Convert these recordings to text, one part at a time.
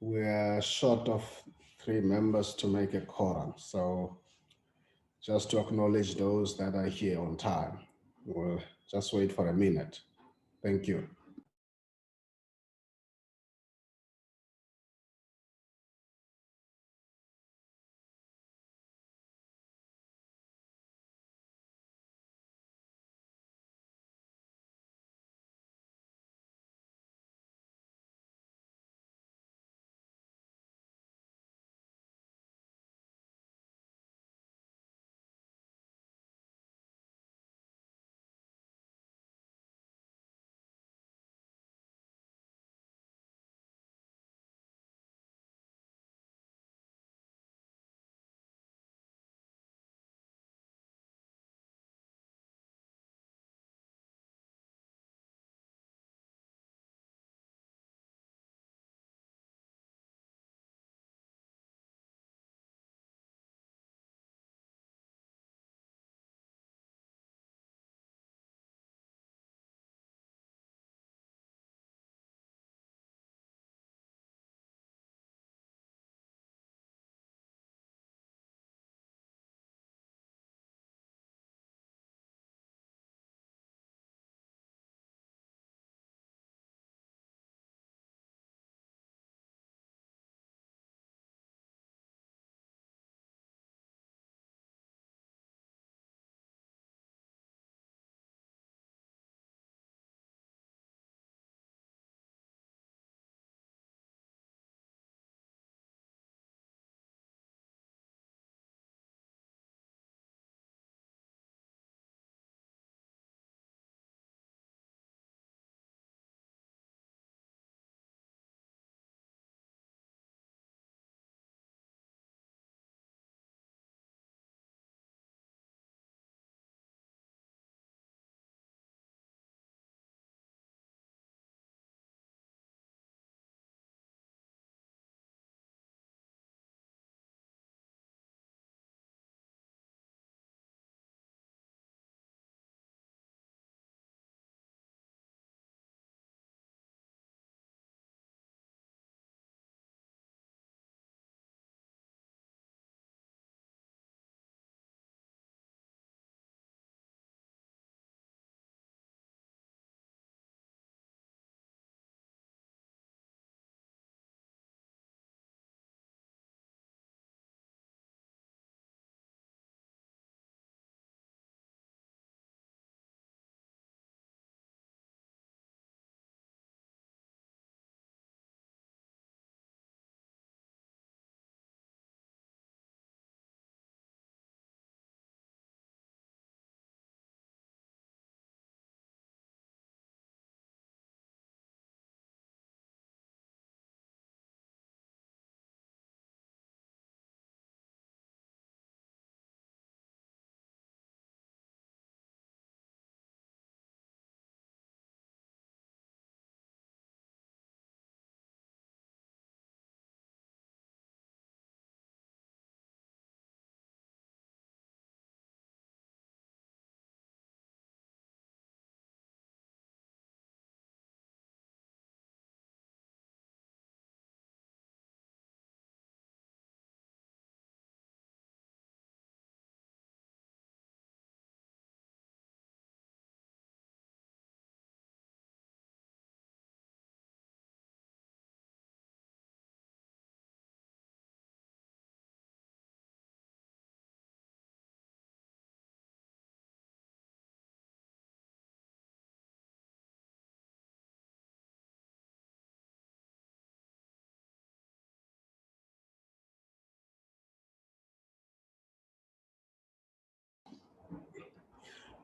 We're short of 3 members to make a quorum. So just to acknowledge those that are here on time. We'll just wait for a minute. Thank you.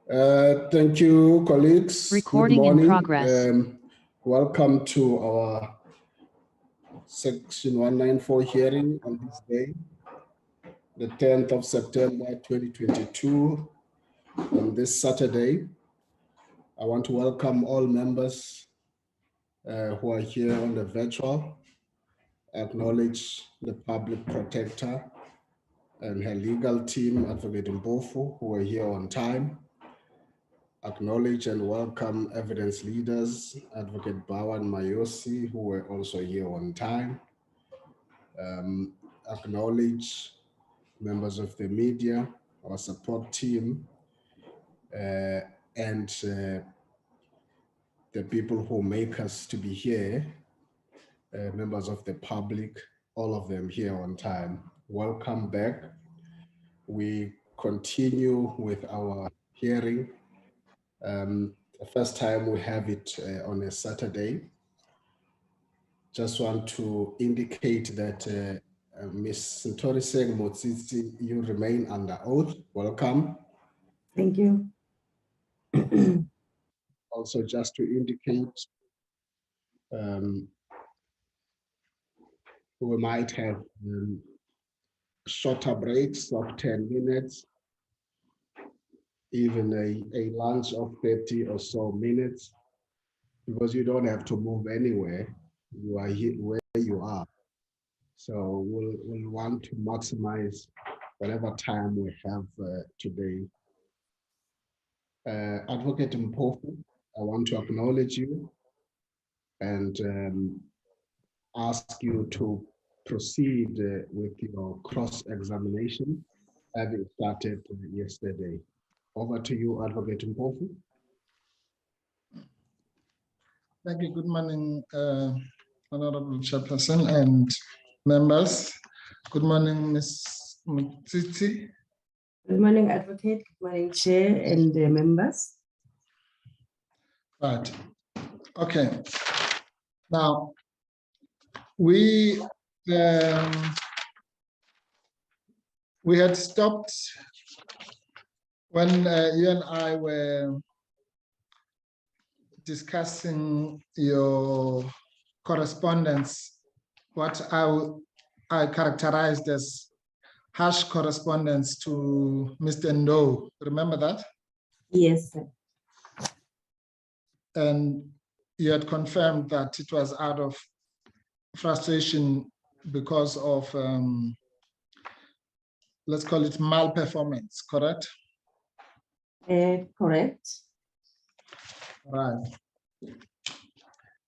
Thank you, colleagues. Recording Good morning. in progress. Welcome to our Section 194 hearing on this day, the 10th of September 2022, on this Saturday. I want to welcome all members who are here on the virtual, acknowledge the public protector and her legal team, Advocate Mbofu, who are here on time. Acknowledge and welcome evidence leaders, Advocate Bawan Mayosi, who were also here on time. acknowledge members of the media, our support team, and the people who make us to be here, members of the public, all of them here on time. Welcome back. We continue with our hearing. The first time we have it on a Saturday. Just want to indicate that Ms. Nthoriseng Motsitsi, you remain under oath. Welcome. Thank you. Also, just to indicate, we might have shorter breaks of 10 minutes, even a lunch of 30 or so minutes, because you don't have to move anywhere. You are here where you are. So we'll want to maximize whatever time we have today. Advocate Mpofu, I want to acknowledge you and ask you to proceed with your cross-examination, having started yesterday. Over to you, Advocate Mpofu. Thank you. Good morning, Honorable Chairperson and members. Good morning, Ms. Motsitsi. Good morning, Advocate. Good morning, Chair and members. Right. Okay. Now, we had stopped when you and I were discussing your correspondence, what I characterized as harsh correspondence to Mr. Ndo. Remember that? Yes, sir. And you had confirmed that it was out of frustration because of, let's call it malperformance, correct? Correct. Right.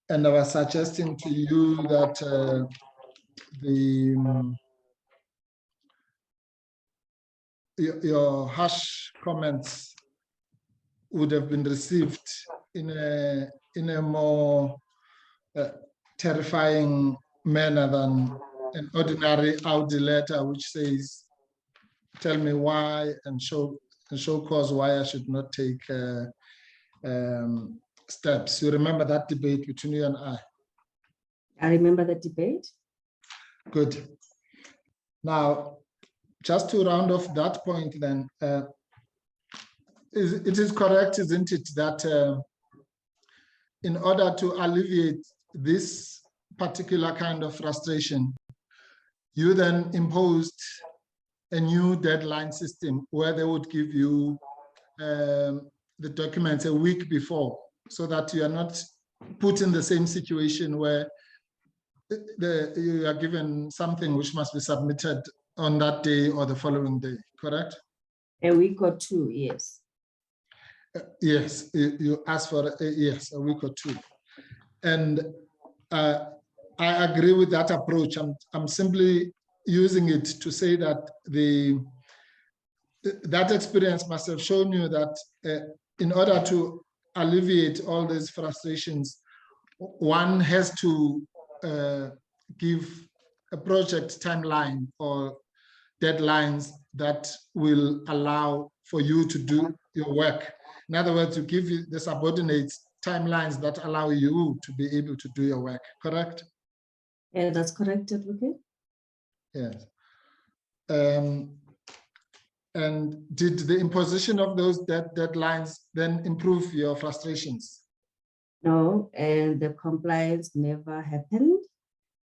And I was suggesting to you that your harsh comments would have been received in a more terrifying manner than an ordinary Audi letter which says, tell me why and show cause why I should not take steps. You remember that debate between you and I? I remember the debate. Good. Now, just to round off that point then, it is correct, isn't it, that in order to alleviate this particular kind of frustration, you then imposed a new deadline system where they would give you the documents a week before, so that you are not put in the same situation where you are given something which must be submitted on that day or the following day, correct? A week or two, yes. Yes, you asked for yes, a week or two. And I agree with that approach. I'm simply using it to say that that experience must have shown you that in order to alleviate all these frustrations, one has to give a project timeline or deadlines that will allow for you to do your work. In other words, to give you the subordinates timelines that allow you to be able to do your work, correct? Yeah, that's correct, Advocate. Yes. And did the imposition of those deadlines then improve your frustrations? No, and the compliance never happened.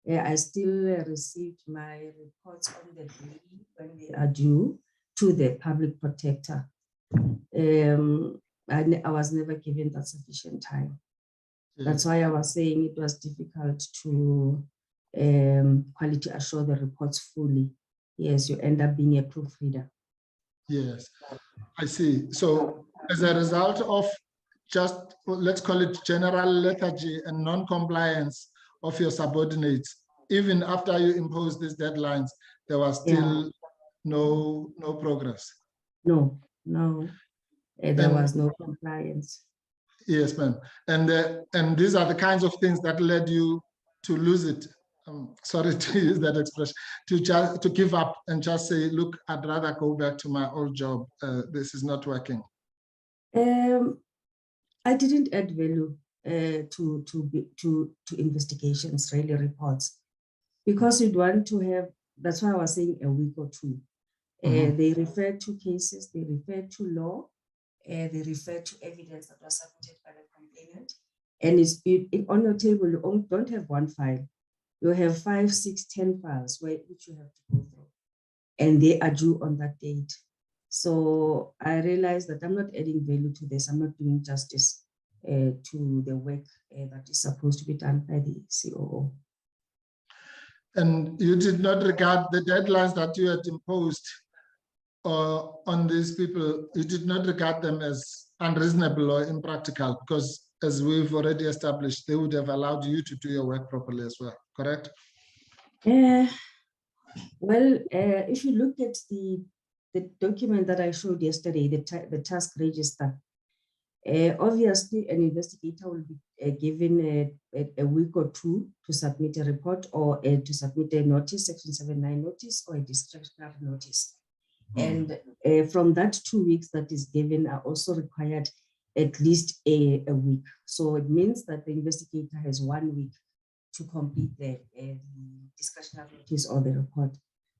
I still received my reports on the day when they are due to the public protector. I was never given that sufficient time. Yes. That's why I was saying it was difficult to quality assure the reports fully. Yes, you end up being a proofreader. Yes, I see. So as a result of just, let's call it general lethargy and non-compliance of your subordinates, even after you imposed these deadlines, there was still no progress. No, there was no compliance. Yes, ma'am. And these are the kinds of things that led you to lose it. Sorry to use that expression, to give up and just say, look, I'd rather go back to my old job. This is not working. I didn't add value to investigations, really reports, because you'd want to have. That's why I was saying a week or two. They refer to cases, they refer to law, they refer to evidence that was submitted by the complainant. And on your table, you don't have one file. You have 5, 6, 10 files which you have to go through. And they are due on that date. So I realized that I'm not adding value to this. I'm not doing justice to the work that is supposed to be done by the COO. And you did not regard the deadlines that you had imposed on these people, you did not regard them as unreasonable or impractical, because as we've already established, they would have allowed you to do your work properly as well, correct? Well, if you look at the document that I showed yesterday, the task register, obviously an investigator will be given a week or two to submit a report or to submit a notice, Section 79 notice or a discretionary notice. And from that 2 weeks that is given are also required at least a week. So it means that the investigator has 1 week to complete the discretionary notice or the report.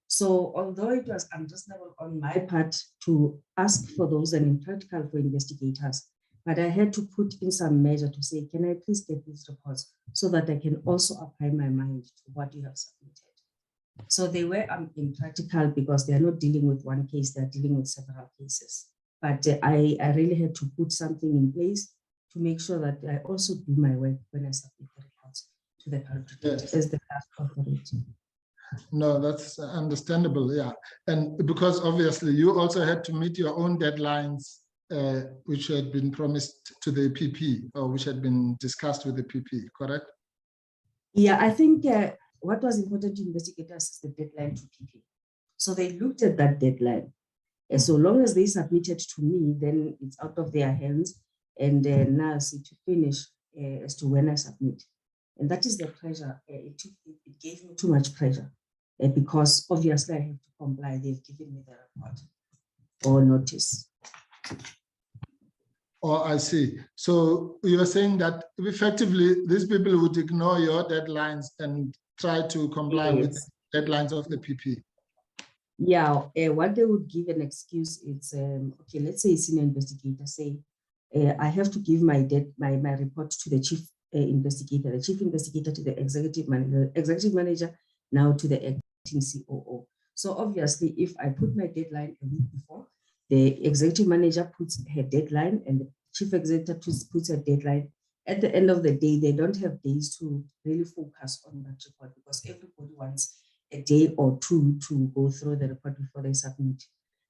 So although it was unreasonable on my part to ask for those and impractical for investigators, but I had to put in some measure to say, can I please get these reports so that I can also apply my mind to what you have submitted. So they were impractical because they are not dealing with one case, they're dealing with several cases. But I really had to put something in place to make sure that I also do my work when I submit the reports to the country as the task authority. No, that's understandable, yeah. And because obviously you also had to meet your own deadlines, which had been promised to the PP or which had been discussed with the PP, correct? Yeah, I think what was important to investigators is the deadline to PP. So they looked at that deadline. And so long as they submitted to me, then it's out of their hands. And now see to finish as to when I submit. And that is the pressure. It gave me too much pressure because obviously I have to comply. They've given me the report or notice. Oh, I see. So you're saying that effectively these people would ignore your deadlines and try to comply with the deadlines of the PP. Yeah, what they would give an excuse is, okay, let's say a senior investigator say, I have to give my report to the chief investigator, the chief investigator to the executive manager, now to the acting COO. So obviously, if I put my deadline a week before, the executive manager puts her deadline and the chief executive puts her deadline. At the end of the day, they don't have days to really focus on that report because everybody wants a day or two to go through the report before they submit.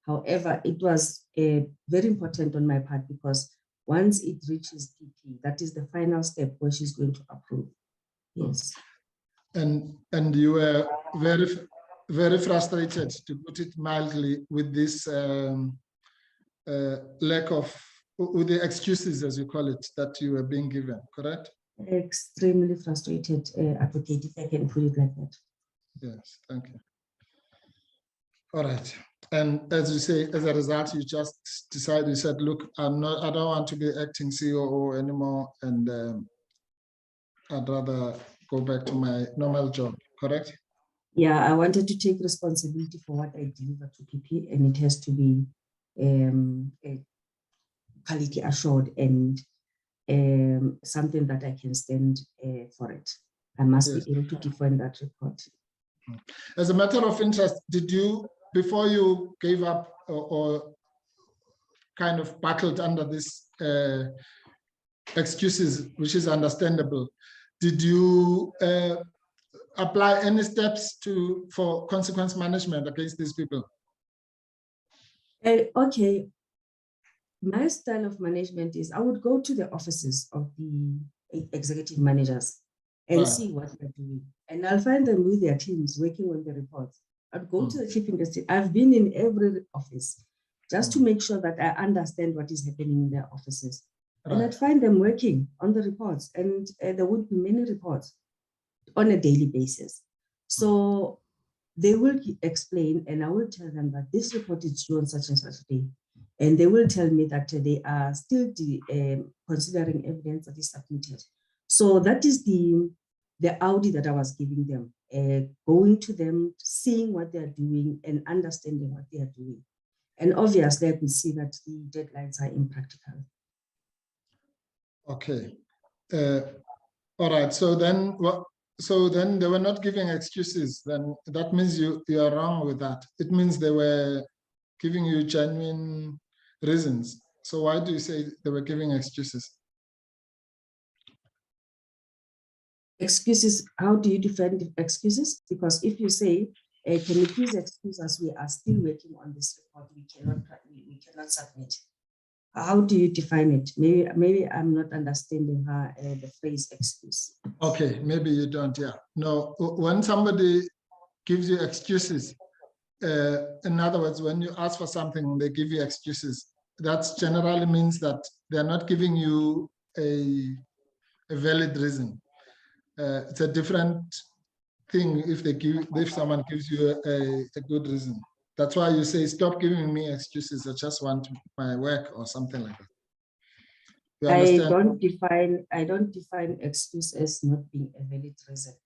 However, it was very important on my part because once it reaches PP, that is the final step where she's going to approve. Yes. And you were very, very frustrated, to put it mildly, with this lack of, with the excuses, as you call it, that you were being given, correct? Extremely frustrated, advocate, if I can put it like that. Yes, thank you. All right. And as you say, as a result, you just decided, you said, look, I don't want to be acting COO anymore, and I'd rather go back to my normal job, correct? Yeah, I wanted to take responsibility for what I deliver to PP, and it has to be quality assured and something that I can stand for it. I must be able to defend that report. As a matter of interest, did you, before you gave up or kind of battled under this excuses, which is understandable, did you apply any steps for consequence management against these people? Okay. My style of management is I would go to the offices of the executive managers and Right. see what they're doing. And I'll find them with their teams working on the reports. I'd go to the chief investigator. I've been in every office just to make sure that I understand what is happening in their offices. And Right. I'd find them working on the reports, and there would be many reports on a daily basis. So they will explain, and I will tell them that this report is due on such and such a day. And they will tell me that they are still considering evidence that is submitted. So that is the audit that I was giving them, going to them, seeing what they're doing and understanding what they are doing. And obviously I could see that the deadlines are impractical. Okay. All right. So then what? So then they were not giving excuses. Then that means you are wrong with that. It means they were giving you genuine reasons. So why do you say they were giving excuses? Excuses, how do you define the excuses? Because if you say, can you please excuse us, we are still working on this report, we cannot submit. How do you define it? Maybe I'm not understanding the phrase excuse. Okay, maybe you don't, yeah. No, when somebody gives you excuses, in other words, when you ask for something, they give you excuses. That generally means that they're not giving you a valid reason. It's a different thing if someone gives you a good reason. That's why you say, stop giving me excuses. I just want my work or something like that. You understand? I don't define excuse as not being a valid reason.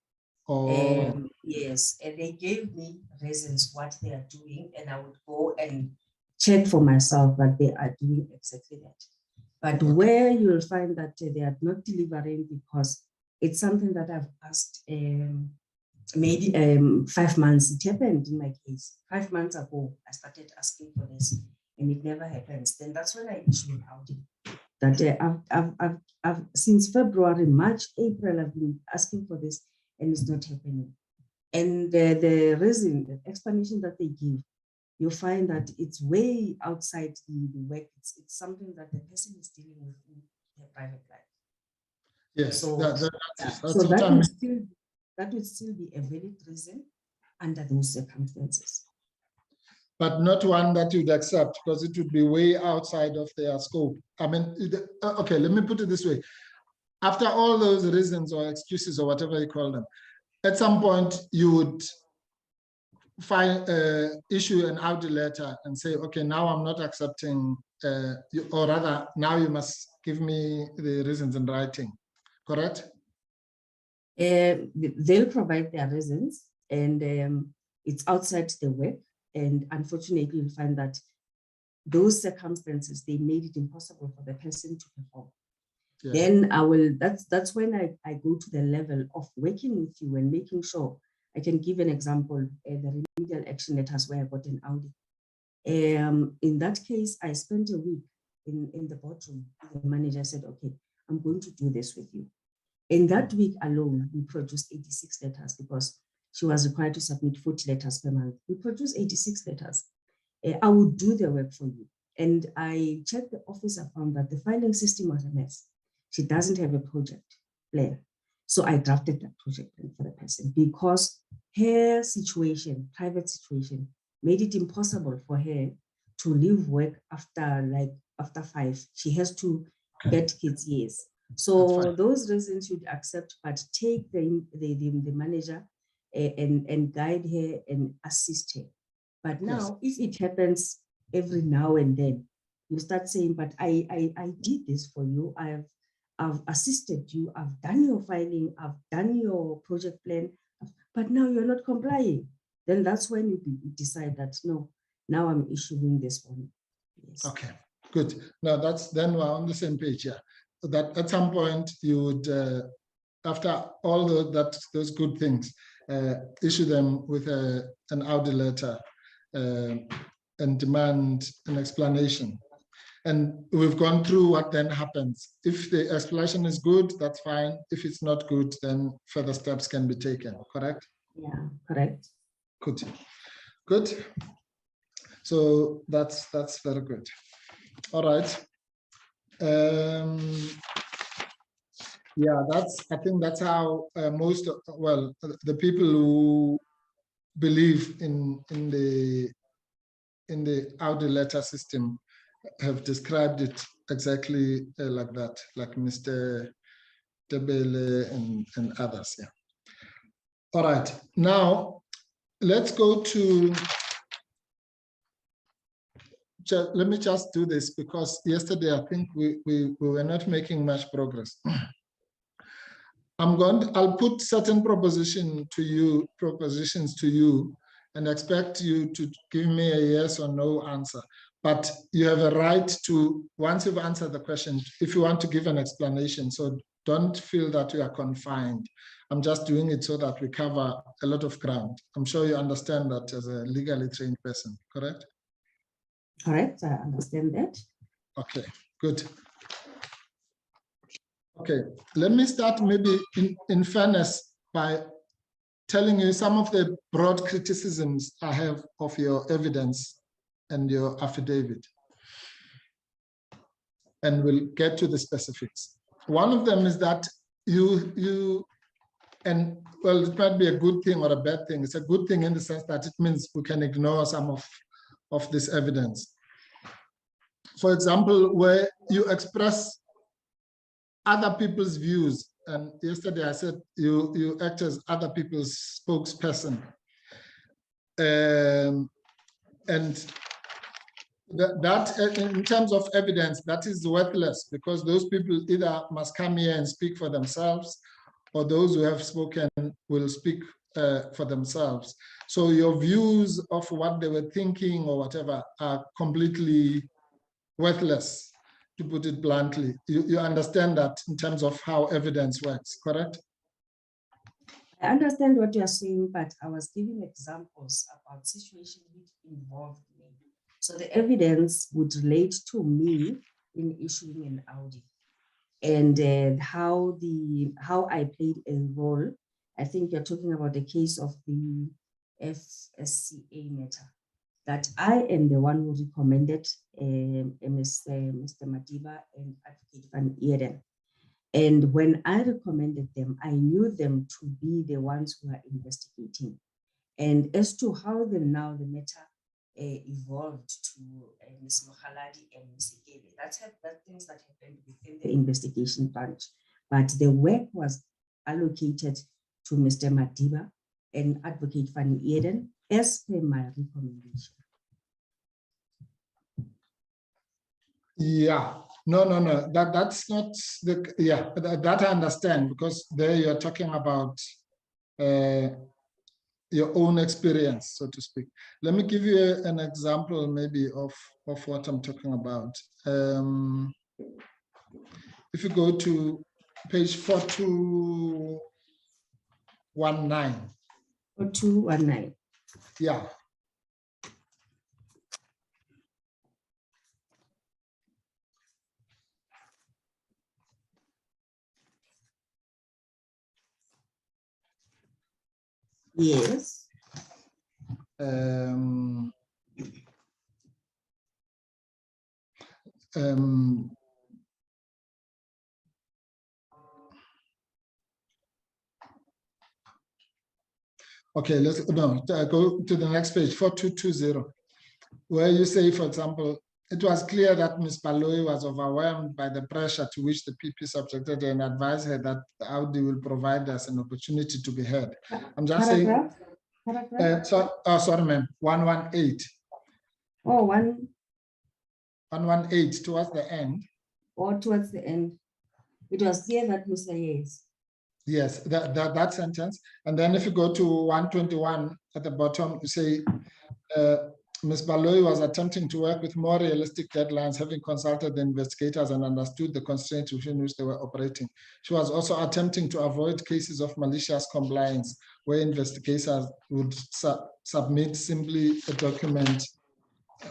Oh. Yes, and they gave me reasons what they are doing, and I would go and check for myself that they are doing exactly that. But Okay. where you'll find that they are not delivering because it's something that I've asked maybe 5 months. It happened in my case 5 months ago. I started asking for this, and it never happens. Then that's when I issue an audit. That I've since February, March, April, I've been asking for this, and it's not happening. And the reason, the explanation that they give, you'll find that it's way outside the work. It's something that the person is dealing with in their private life. Yes, So that would still be a valid reason under those circumstances. But not one that you'd accept, because it would be way outside of their scope. I mean, okay, let me put it this way. After all those reasons or excuses or whatever you call them, at some point you would issue an audit letter and say, okay, now I'm not accepting, or rather, now you must give me the reasons in writing, correct? They'll provide their reasons, and it's outside the work. And unfortunately, you'll find that those circumstances, they made it impossible for the person to perform. Yeah. Then that's when I go to the level of working with you and making sure. I can give an example, the remedial action letters where I got an audit. In that case, I spent a week in the boardroom. The manager said, okay, I'm going to do this with you. In that week alone, we produced 86 letters because she was required to submit 40 letters per month. We produced 86 letters. I would do the work for you. And I checked the office, I found that the filing system was a mess. She doesn't have a project plan. So I drafted that project plan for the person because her situation, private situation, made it impossible for her to leave work after 5. She has to get kids, yes. So those reasons you'd accept, but take the manager and guide her and assist her. But now, yes, if it happens every now and then, you start saying, but I did this for you. I've assisted you. I've done your filing. I've done your project plan, but now you're not complying. Then that's when you decide that, no, now I'm issuing this one. Yes. Okay, good. Now then we're on the same page here. So that at some point you would, after all those good things, issue them with an audit letter and demand an explanation. And we've gone through what then happens. If the explanation is good, that's fine. If it's not good, then further steps can be taken, correct? Yeah, correct. Good, good. So that's very good. All right. Yeah, I think that's how most, well, the people who believe in the Audi letter system have described it exactly like that, like Mr. Debele and others. Yeah. All right. Now let's go to. Let me just do this because yesterday I think we were not making much progress. I'll put certain propositions to you and expect you to give me a yes or no answer. But you have a right to, once you've answered the question, if you want to give an explanation, so don't feel that you are confined. I'm just doing it so that we cover a lot of ground. I'm sure you understand that as a legally trained person, correct? Correct, I understand that. Okay, good. Okay, let me start maybe in fairness by telling you some of the broad criticisms I have of your evidence and your affidavit. And we'll get to the specifics. One of them is that and well, it might be a good thing or a bad thing. It's a good thing in the sense that it means we can ignore some of this evidence. For example, where you express other people's views, and yesterday I said you act as other people's spokesperson. And that in terms of evidence, that is worthless because those people either must come here and speak for themselves, or those who have spoken will speak for themselves. So your views of what they were thinking or whatever are completely worthless, to put it bluntly. You understand that in terms of how evidence works, correct? I understand what you're saying, but I was giving examples about situations which involved me. So the evidence would relate to me in issuing an audit, and how I played a role. I think you're talking about the case of the FSCA matter, that I am the one who recommended Mr. Madiba and Advocate Van Eeden. And when I recommended them, I knew them to be the ones who are investigating. And as to how the matter evolved to Ms. Mohaladi and Ms. Ikebe, that's things that happened within the investigation branch. But the work was allocated to Mr. Madiba and Advocate Van Eeden as per my recommendation. Yeah, no. That's not the, yeah, that I understand, because there you're talking about your own experience, so to speak. Let me give you an example maybe of what I'm talking about. If you go to page 4219. 4219. Yeah. Yes. Okay, let's go to the next page, 4220, where you say, for example, it was clear that Ms. Baloyi was overwhelmed by the pressure to which the PP subjected and advised her that the Audi will provide us an opportunity to be heard. I'm just saying, sorry, ma'am, 118. Oh, 118 towards the end. Or towards the end. It was clear that Mr. Yes. Yes, that sentence. And then if you go to 121 at the bottom, you say, Ms. Baloyi was attempting to work with more realistic deadlines, having consulted the investigators and understood the constraints within which they were operating. She was also attempting to avoid cases of malicious compliance, where investigators would submit simply a document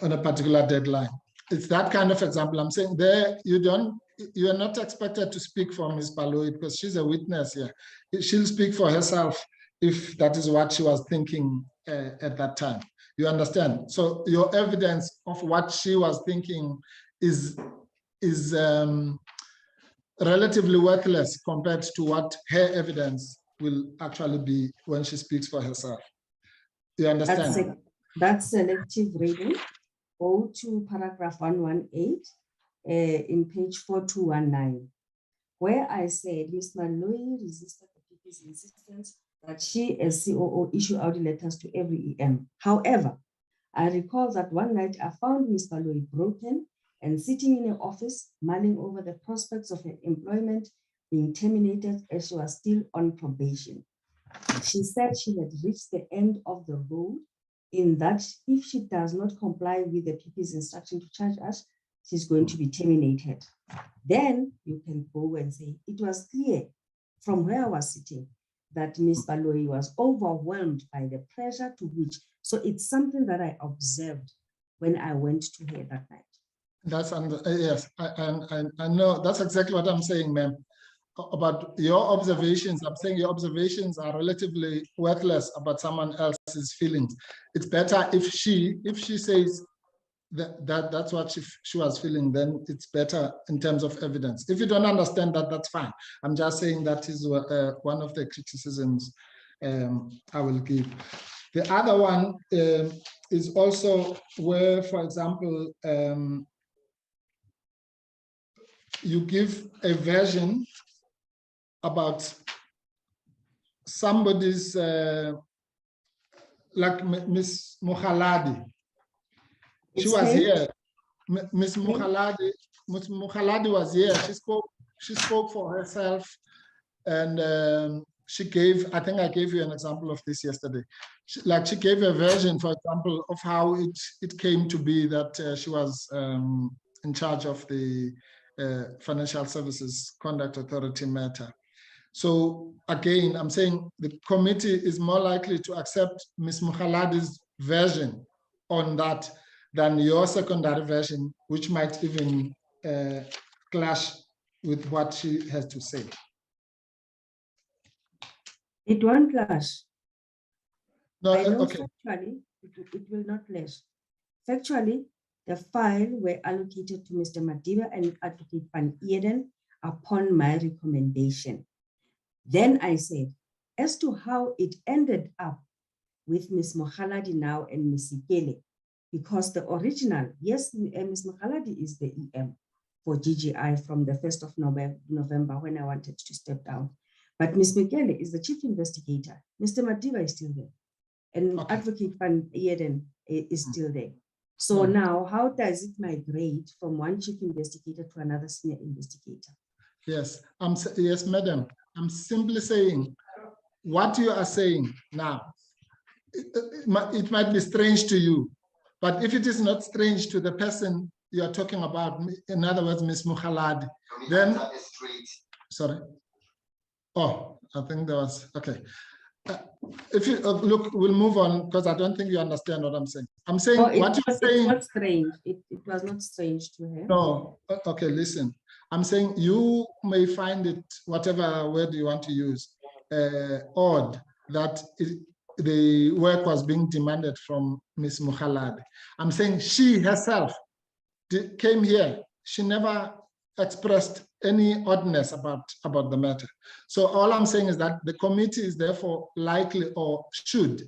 on a particular deadline. It's that kind of example. I'm saying there, you are not expected to speak for Ms. Baloyi because she's a witness here. She'll speak for herself if that is what she was thinking at that time. You understand? So your evidence of what she was thinking is relatively worthless compared to what her evidence will actually be when she speaks for herself. You understand? That's selective reading. Go to paragraph 118 in page 4219, where I said Ms. Malloy resisted the PP's insistence that she, as COO, issue out letters to every EM. However, I recall that one night I found Ms. Malloy broken and sitting in her office, mulling over the prospects of her employment being terminated as she was still on probation. She said she had reached the end of the road, in that if she does not comply with the PP's instruction to charge us, she's going to be terminated. Then you can go and say, it was clear from where I was sitting that Ms. Baloyi was overwhelmed by the pressure to which, so it's something that I observed when I went to her that night. That's yes, I know that's exactly what I'm saying, ma'am. About your observations, I'm saying your observations are relatively worthless about someone else's feelings. It's better if she says that's what she was feeling, then it's better in terms of evidence. If you don't understand that, that's fine. I'm just saying that is one of the criticisms I will give. The other one is also where, for example, you give a version about somebody's, like Miss Mukhaladi. She was here. Miss Mukhaladi was here. She spoke for herself, and she gave, I think I gave you an example of this yesterday. She gave a version, for example, of how it came to be that she was in charge of the Financial Services Conduct Authority matter. So again, I'm saying the committee is more likely to accept Ms. Mukhaladi's version on that than your secondary version, which might even clash with what she has to say. It won't clash. No, I know okay. factually, it will not clash. Factually, the file were allocated to Mr. Madiba and Advocate Van Eden upon my recommendation. Then I said, as to how it ended up with Ms. Mukhaladi now and Ms. Sikele, because the original, yes, Ms. Mukhaladi is the EM for GGI from the 1st of November when I wanted to step down. But Ms. Sikele is the chief investigator. Mr. Madiba is still there. And okay. Advocate Van Eden is still there. So now how does it migrate from one chief investigator to another senior investigator? Yes, yes, madam. I'm simply saying what you are saying now. It might be strange to you, but if it is not strange to the person you are talking about, in other words, Ms. Mukhaladi, then sorry. Oh, I think there was okay. If you look, we'll move on because I don't think you understand what I'm saying. I'm saying what you're saying. It's not strange. It was not strange to her. No, okay, listen. I'm saying you may find it, whatever word you want to use, odd that the work was being demanded from Ms. Mukhaladi. I'm saying she herself came here. She never expressed any oddness about the matter. So all I'm saying is that the committee is therefore likely or should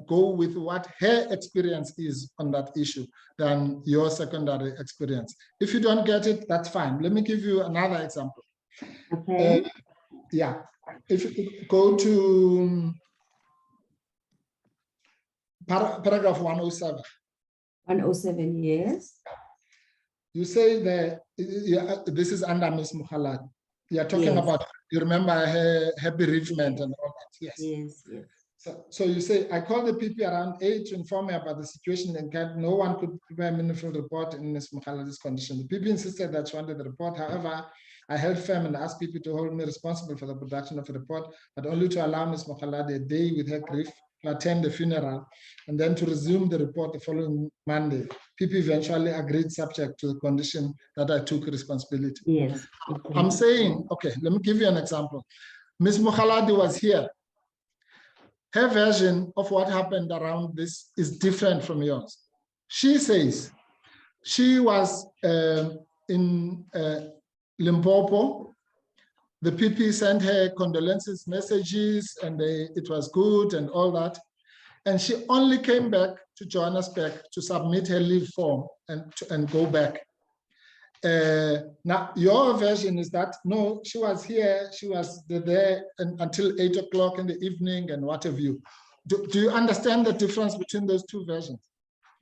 go with what her experience is on that issue than your secondary experience. If you don't get it, that's fine. Let me give you another example. Okay. Yeah, if you go to paragraph 107. 107, yes. You say that this is under Ms. Mukhaladi. You're talking about, you remember her bereavement and all that. Yes. Yes, yes. So you say, I called the PP around 8 to inform me about the situation and no one could prepare a meaningful report in Ms. Mukhaladi's condition. The PP insisted that she wanted the report. However, I held firm and asked PP to hold me responsible for the production of a report, but only to allow Ms. Mukhaladi a day with her grief to attend the funeral and then to resume the report the following Monday. PP eventually agreed subject to the condition that I took responsibility. Yes. I'm saying, okay, let me give you an example. Ms. Mukhaladi was here. Her version of what happened around this is different from yours. She says she was Limpopo. The PP sent her condolences messages and it was good and all that. And she only came back to Johannesburg to submit her leave form and go back. Now, your version is that, no, she was here, she was there until 8 o'clock in the evening and what have you. Do you understand the difference between those two versions?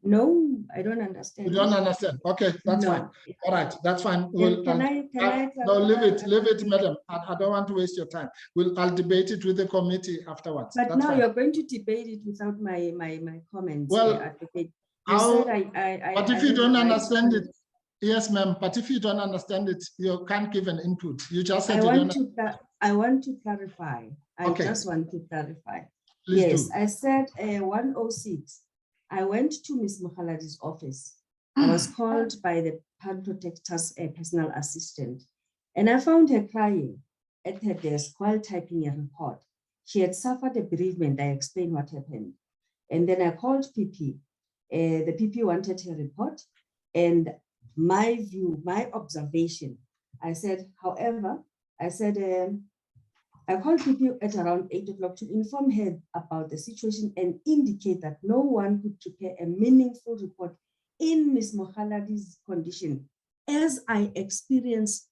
No, I don't understand. You don't understand? Okay, that's fine. All right, that's fine. We'll, can I no, leave it, madam. I don't want to waste your time. I'll debate it with the committee afterwards. But that's now fine. you're going to debate it without my comments. Well, Advocate. But if you don't understand it, yes, ma'am. But if you don't understand it, you can't give an input. You just said I want to clarify. I just want to clarify. Please yes, do. I said 106. I went to Ms. Mokhaladi's office. I was called by the Palm Protector's personal assistant, and I found her crying at her desk while typing a report. She had suffered a bereavement. I explained what happened. And then I called PP. The PP wanted her report, and my view, my observation, I said, however, I said, I called PP at around 8 o'clock to inform her about the situation and indicate that no one could prepare a meaningful report in Ms. Mokhaladi's condition, as I experienced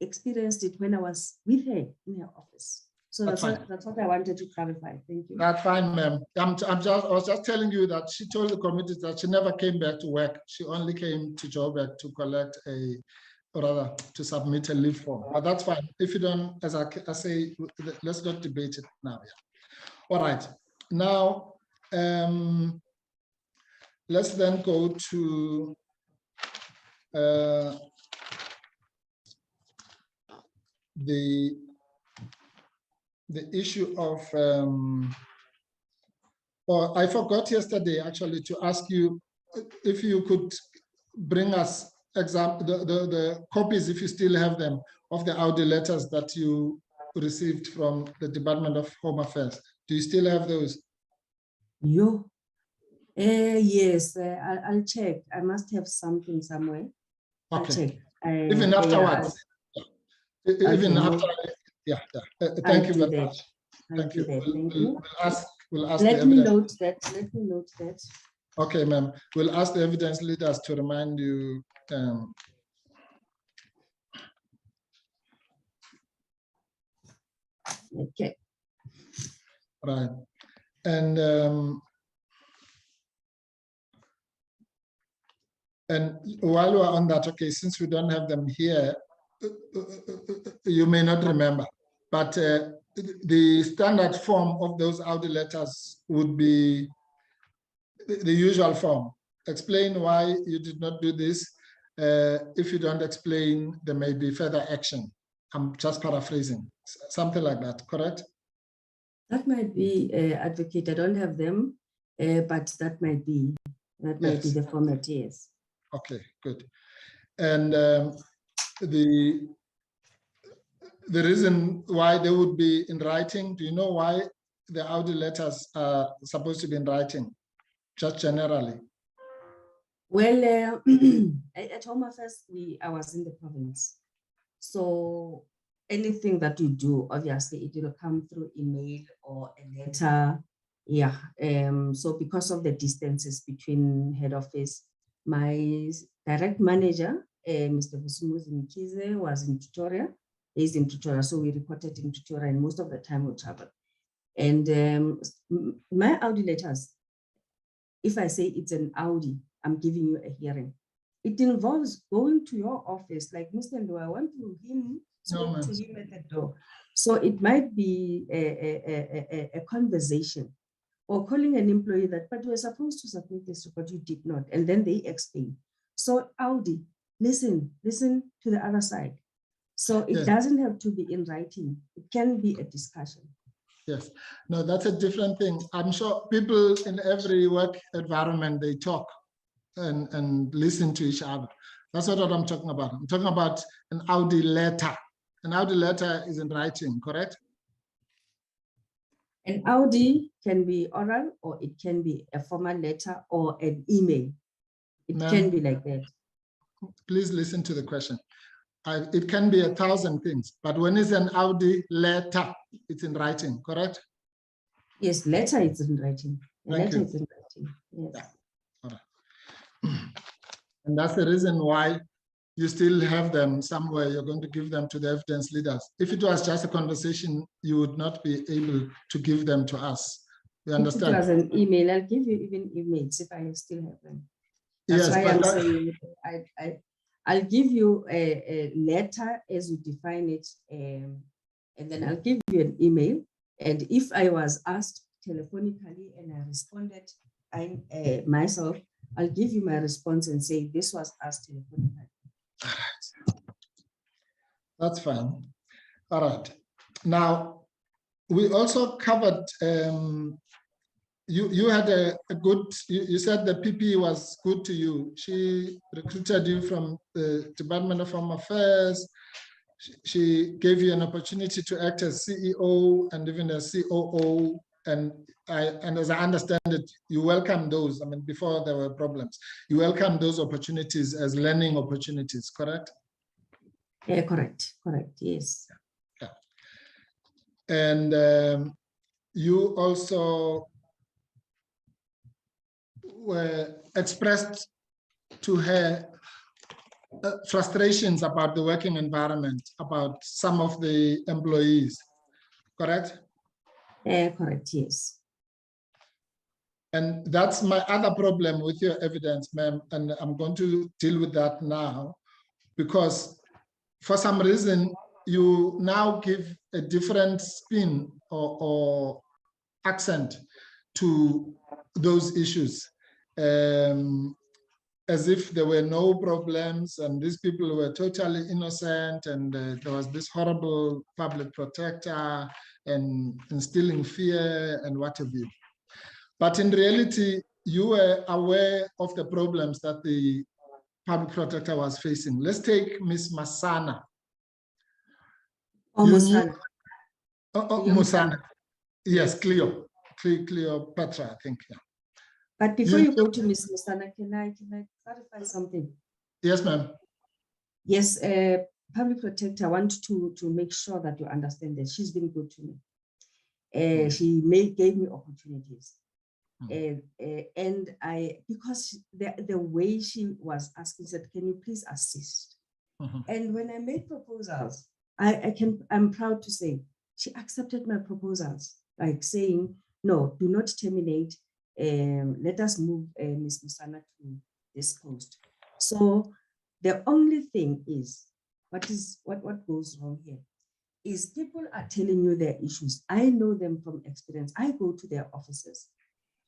it when I was with her in her office. So that's what I wanted to clarify. Thank you. That's fine, ma'am. I was just telling you that she told the committee that she never came back to work. She only came to Joburg to collect to submit a leave form. But that's fine. If you don't, as I say, let's not debate it now. Yeah. All right. Now, let's then go to the issue of, I forgot yesterday actually to ask you if you could bring us the copies, if you still have them, of the Audi letters that you received from the Department of Home Affairs. Do you still have those? Yes, I'll check. I must have something somewhere. I'll check. Even afterwards. Even after. Yeah. Thank you very much. Thank you. We'll ask. Let me note that. Okay, ma'am. We'll ask the evidence leaders to remind you. Okay. Right. And while we're on that, okay, since we don't have them here, you may not remember, but the standard form of those Audi letters would be the usual form. Explain why you did not do this. If you don't explain, there may be further action. I'm just paraphrasing, something like that, correct? That might be, Advocate, I don't have them, but that might be the format, yes. Okay, good. And the reason why they would be in writing, do you know why the Audi letters are supposed to be in writing, just generally? Well, at Home Affairs, I was in the province. So anything that you do, obviously, it will come through email or a letter. Yeah. So because of the distances between head office, my direct manager, Mr. Mkize, was in Pretoria. He's in Pretoria, so we reported in Pretoria, and most of the time we travel. And my Audi letters, if I say it's an Audi, I'm giving you a hearing. It involves going to your office, like Mr. Ndo, I want to speak to him at the door. So it might be a conversation, or calling an employee that, but you were supposed to submit this report, you did not, and then they explain. So Audi, listen to the other side. So it doesn't have to be in writing. It can be a discussion. Yes, no, that's a different thing. I'm sure people in every work environment, they talk and listen to each other. That's not what I'm talking about. I'm talking about an Audi letter. An Audi letter is in writing, correct? An Audi can be oral, or it can be a formal letter or an email. It can be like that. Please listen to the question. It can be 1,000 things, but when it's an Audi letter, it's in writing, correct? Yes, letter is in writing. The Thank letter you. is in writing. Yes. Yeah. All right. And that's the reason why you still have them somewhere. You're going to give them to the evidence leaders. If it was just a conversation, you would not be able to give them to us. You understand? If it was an email, I'll give you even emails if I still have them. That's Yes, why but I'm that, saying I'll give you a letter as you define it, and then I'll give you an email. And if I was asked telephonically and I responded myself, I'll give you my response and say this was asked telephonically. that's fine. All right. Now, we also covered, you had a good, you said the PP was good to you. She recruited you from the Department of Home Affairs. She gave you an opportunity to act as CEO and even as COO. And as I understand it, you welcome those. I mean, before there were problems, you welcome those opportunities as learning opportunities, correct? Yeah, correct, yes. Yeah. And you also were expressed to her frustrations about the working environment, about some of the employees, correct? Correct, yes. And that's my other problem with your evidence, ma'am, and I'm going to deal with that now, because for some reason, you now give a different spin or accent to those issues, as if there were no problems and these people were totally innocent, and there was this horrible public protector and instilling fear and what have you. But in reality, you were aware of the problems that the public protector was facing. Let's take Ms. Masana. Oh, Musana. Musana. Yes, Cleopatra, I think. Yeah. But before you go to Ms. Musana, can I clarify something? Yes, ma'am. Yes, public protector, I want to make sure that you understand that she's been good to me. She gave me opportunities. And because the way she was asking, said, can you please assist? And when I made proposals, I'm proud to say, she accepted my proposals, like saying, no, do not terminate. Let us move Ms. Musana to this post. So the only thing is, what goes wrong here is people are telling you their issues. I know them from experience. I go to their offices.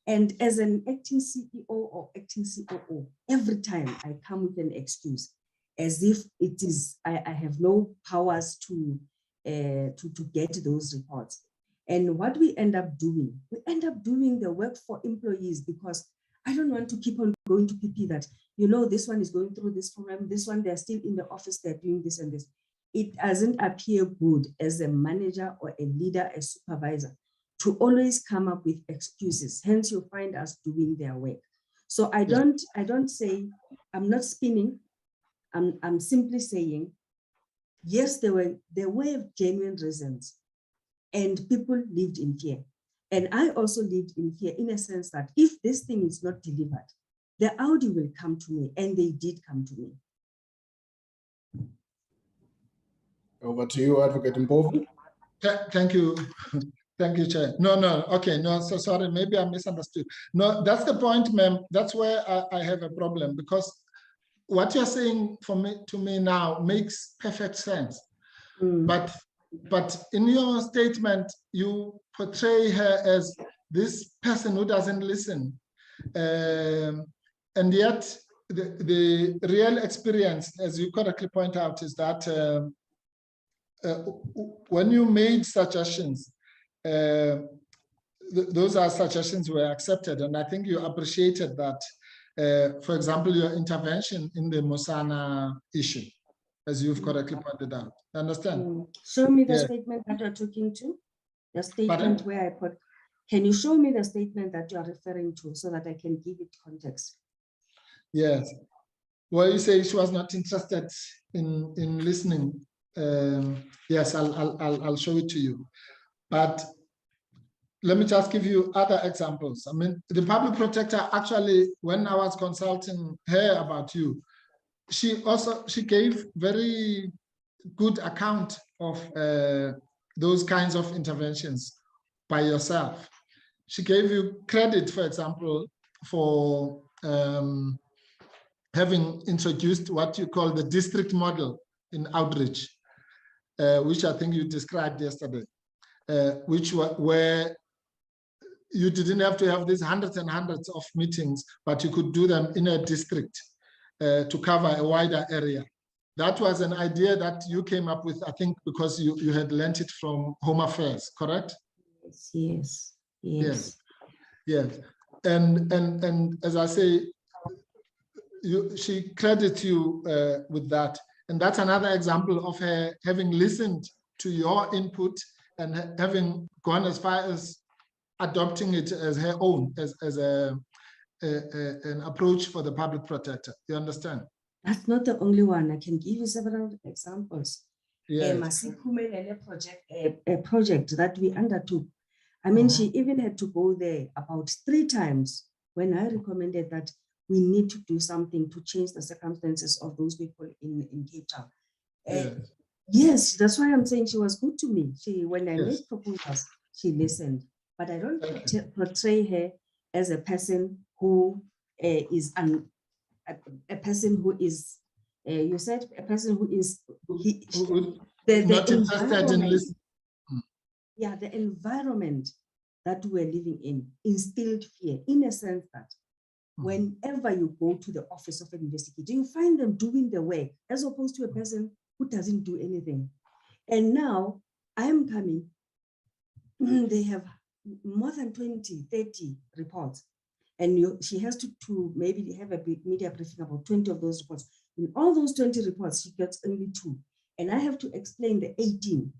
And as an acting CEO or acting COO, every time I come with an excuse, as if it is, I have no powers to get those reports. And what we end up doing the work for employees, because I don't want to keep on going to PP that, you know, this one is going through this program, this one, they're still in the office, they're doing this and this. It doesn't appear good as a manager or a leader, a supervisor, to always come up with excuses. Hence, you find us doing their work. So I don't say, I'm not spinning. I'm simply saying, yes, there were genuine reasons, and people lived in fear. And I also lived in fear in a sense that if this thing is not delivered, the Audi will come to me, and they did come to me. Over to you, Advocate Mpofu. Thank you. Thank you, Chair. No, okay, no, so sorry, maybe I misunderstood. No, that's the point, ma'am. That's where I have a problem, because what you're saying to me now makes perfect sense. But in your statement, you portray her as this person who doesn't listen. And yet the real experience, as you correctly point out, is that when you made suggestions, those are suggestions were accepted, and I think you appreciated that. For example, your intervention in the Musana issue, as you've correctly pointed out. Understand? Show me the statement that you're talking to. The statement where I put. Can you show me the statement that you are referring to so that I can give it context? Yes. Well, you say she was not interested in listening. Yes, I'll show it to you. But let me just give you other examples. I mean, the public protector actually, when I was consulting her about you, she gave very good account of those kinds of interventions by yourself. She gave you credit, for example, for having introduced what you call the district model in outreach, which I think you described yesterday, where you didn't have to have these hundreds and hundreds of meetings, but you could do them in a district to cover a wider area. That was an idea that you came up with, I think, because you had learned it from Home Affairs, correct? Yes. Yes. And as I say, she credits you with that. And that's another example of her having listened to your input and having gone as far as adopting it as her own, as an approach for the public protector. You understand? That's not the only one. I can give you several examples. Yes. A project that we undertook. I mean, she even had to go there about 3 times when I recommended that we need to do something to change the circumstances of those people in Cape Town. Yes, that's why I'm saying she was good to me. When I made proposals, she listened. But I don't portray her as a person who is a person who is, you said a person who is not interested in listening. Yeah, the environment that we're living in instilled fear, in a sense that whenever you go to the office of an investigator, you find them doing the work as opposed to a person who doesn't do anything. And now I'm coming, they have more than 20, 30 reports. And she has to maybe have a big media briefing about 20 of those reports. In all those 20 reports, she gets only 2. And I have to explain the 18.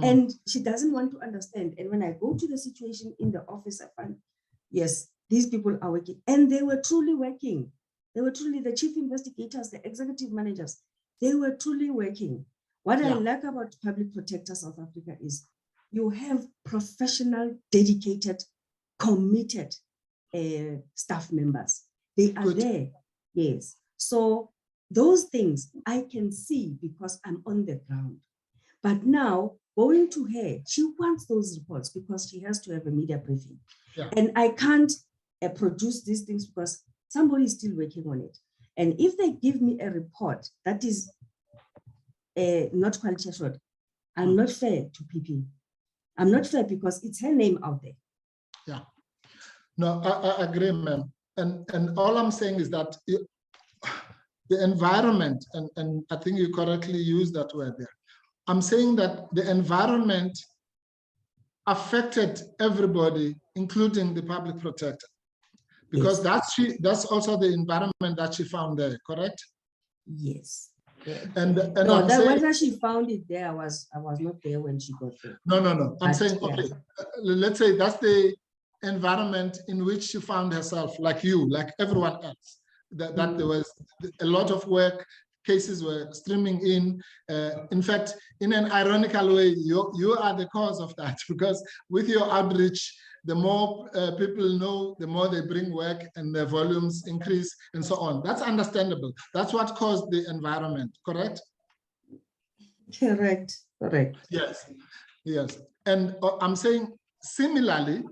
And she doesn't want to understand. And when I go to the situation in the office, I find, yes, these people are working. And they were truly working. They were truly the chief investigators, the executive managers. They were truly working. What I like about Public Protector South Africa is you have professional, dedicated, committed staff members. They are there. Yes. So those things I can see because I'm on the ground. But now going to her, she wants those reports because she has to have a media briefing. And I can't produce these things because somebody is still working on it. And if they give me a report that is not quality assured, I'm not fair to PP. I'm not fair because it's her name out there. Yeah. No, I agree, ma'am. And all I'm saying is that the environment, and I think you correctly used that word there. I'm saying that the environment affected everybody, including the public protector, because that's also the environment that she found there, correct? Yes. And no, that whether she found it there, I was not there when she got there. No. I'm saying, okay, let's say that's the environment in which she found herself, like you, like everyone else. That there was a lot of work, cases were streaming in. In fact, in an ironical way, you are the cause of that, because with your outreach, the more people know, the more they bring work and the volumes increase and so on. That's understandable. That's what caused the environment, correct? Correct. Yes. And I'm saying similarly,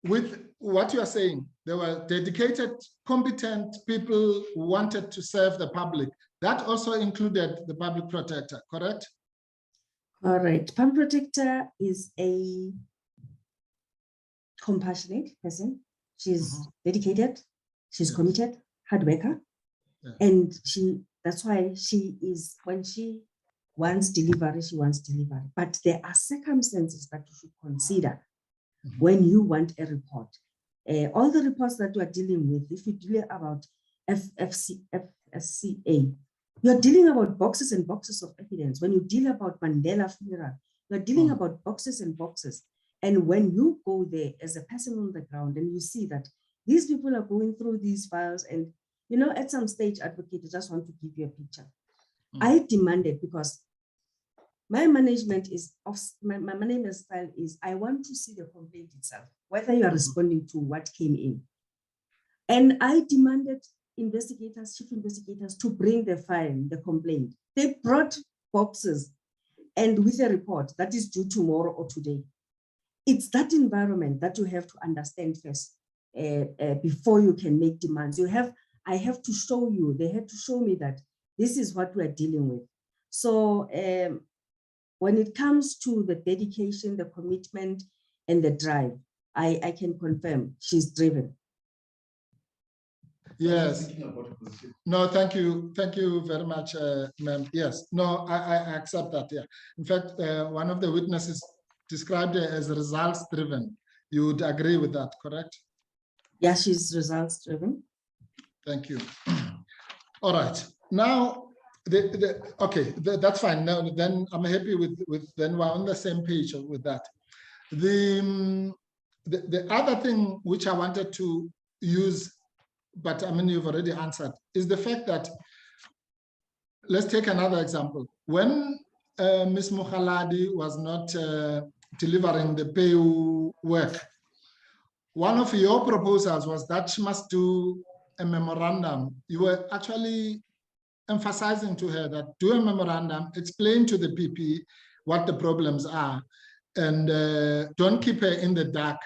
with what you are saying, there were dedicated, competent people who wanted to serve the public. That also included the public protector, correct? Correct. Public protector is a compassionate person. She's dedicated, she's committed, hard worker. And that's why she is, when she wants delivery, she wants delivery. But there are circumstances that you should consider when you want a report. All the reports that you are dealing with, if you deal about FSCA, you're dealing about boxes and boxes of evidence. When you deal about Mandela funeral, you're dealing about boxes and boxes. And when you go there as a person on the ground and you see that these people are going through these files and You know, at some stage, advocate, I just want to give you a picture. I demanded, because my management is of my management style is, I want to see the complaint itself, whether you are responding to what came in. And I demanded investigators, chief investigators, to bring the file, the complaint. They brought boxes and with a report that is due tomorrow or today. It's that environment that you have to understand first before you can make demands. I have to show you, they had to show me that this is what we're dealing with. So when it comes to the dedication, the commitment, and the drive, I can confirm she's driven. Yes. No, thank you. Thank you very much, ma'am. Yes. No, I accept that. Yeah. In fact, one of the witnesses described it as results driven. You would agree with that, correct? Yeah, she's results driven. Thank you. All right. Now, that's fine. Now, then I'm happy with then we're on the same page with that. The other thing which I wanted to use, but I mean, you've already answered, is the fact that, let's take another example. When Ms. Mukhaladi was not delivering the PAYU work, one of your proposals was that she must do a memorandum. You were actually emphasizing to her that do a memorandum, explain to the PP what the problems are, and don't keep her in the dark.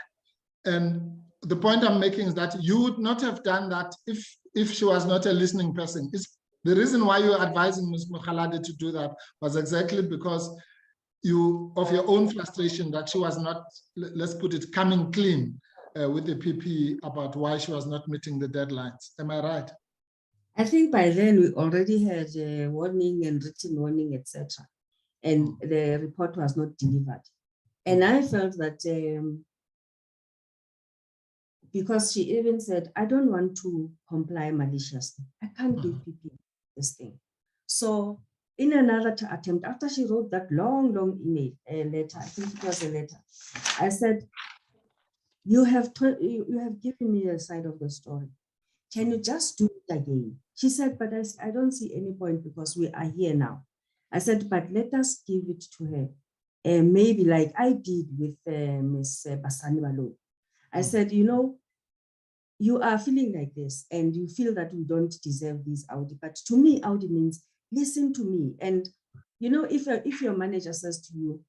And the point I'm making is that you would not have done that if she was not a listening person. It's the reason why you're advising Ms. Mukhaladi to do that was exactly because of your own frustration that she was not, let's put it, coming clean with the PP about why she was not meeting the deadlines. Am I right? I think by then we already had a warning and written warning, etc. And the report was not delivered. And I felt that because she even said, I don't want to comply maliciously. I can't give PP this thing. So in another attempt, after she wrote that long email, letter, I think it was a letter, I said, you have given me a side of the story. Can you just do it again? She said, but I don't see any point because we are here now. I said, but let us give it to her. Maybe like I did with Ms. Basani Balo. I said, you know, you are feeling like this and you feel that we don't deserve this Audi. But to me, Audi means listen to me. And, you know, if your manager says to you,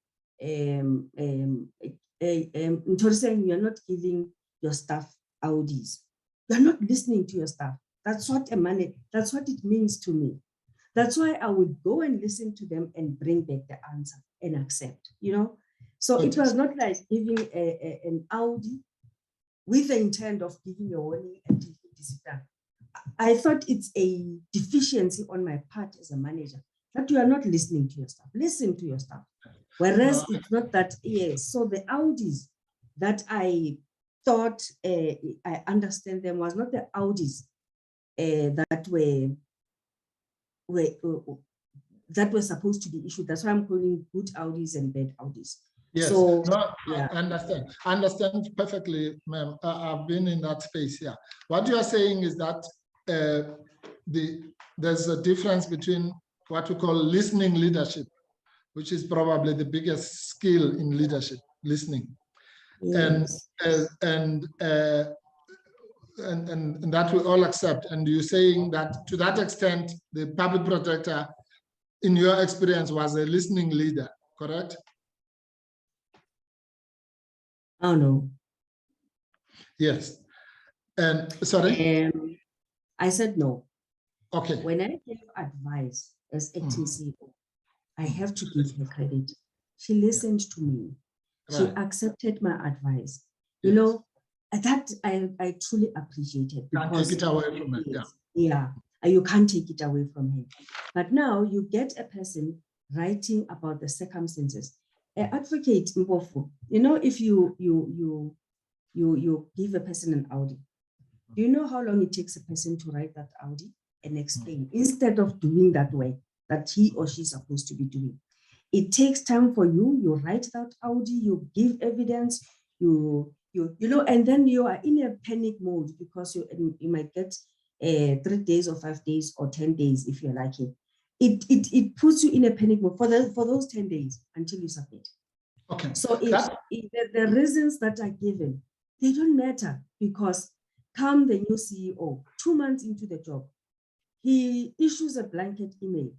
Nthoriseng, you're not giving your staff Audis. You're not listening to your staff. That's what that's what it means to me. That's why I would go and listen to them and bring back the answer and accept, you know? So it was not like giving an Audi with the intent of giving a warning and taking discipline. I thought it's a deficiency on my part as a manager that you are not listening to your staff. Listen to your staff. Whereas it's not that, yes. So the Audis that I thought I understand them was not the Audis that were supposed to be issued. That's why I'm calling good Audis and bad Audis. Yes, so, no, yeah. I understand. I understand perfectly, ma'am. I've been in that space, yeah. What you are saying is that there's a difference between what we call listening leadership, which is probably the biggest skill in leadership, listening. Yes. And that we all accept. And you're saying that to that extent, the public protector, in your experience, was a listening leader, correct? Oh, no. Yes. And sorry? I said no. Okay. When I gave advice as acting CEO, I have to give her credit. She listened to me. Right. She accepted my advice. Yes. You know, that I truly appreciated. Can't take it away from her. Yeah, you can't take it away from her. But now you get a person writing about the circumstances. An advocate, Mbofu, you know, if you give a person an Audi, do you know how long it takes a person to write that Audi and explain instead of doing that way that he or she is supposed to be doing? It takes time for you. You write that Audi, you give evidence, you know, and then you are in a panic mode because you might get 3 days or 5 days or 10 days, if you're lucky, it puts you in a panic mode for those 10 days until you submit. Okay. So if the reasons that are given, they don't matter, because come the new CEO, 2 months into the job, he issues a blanket email,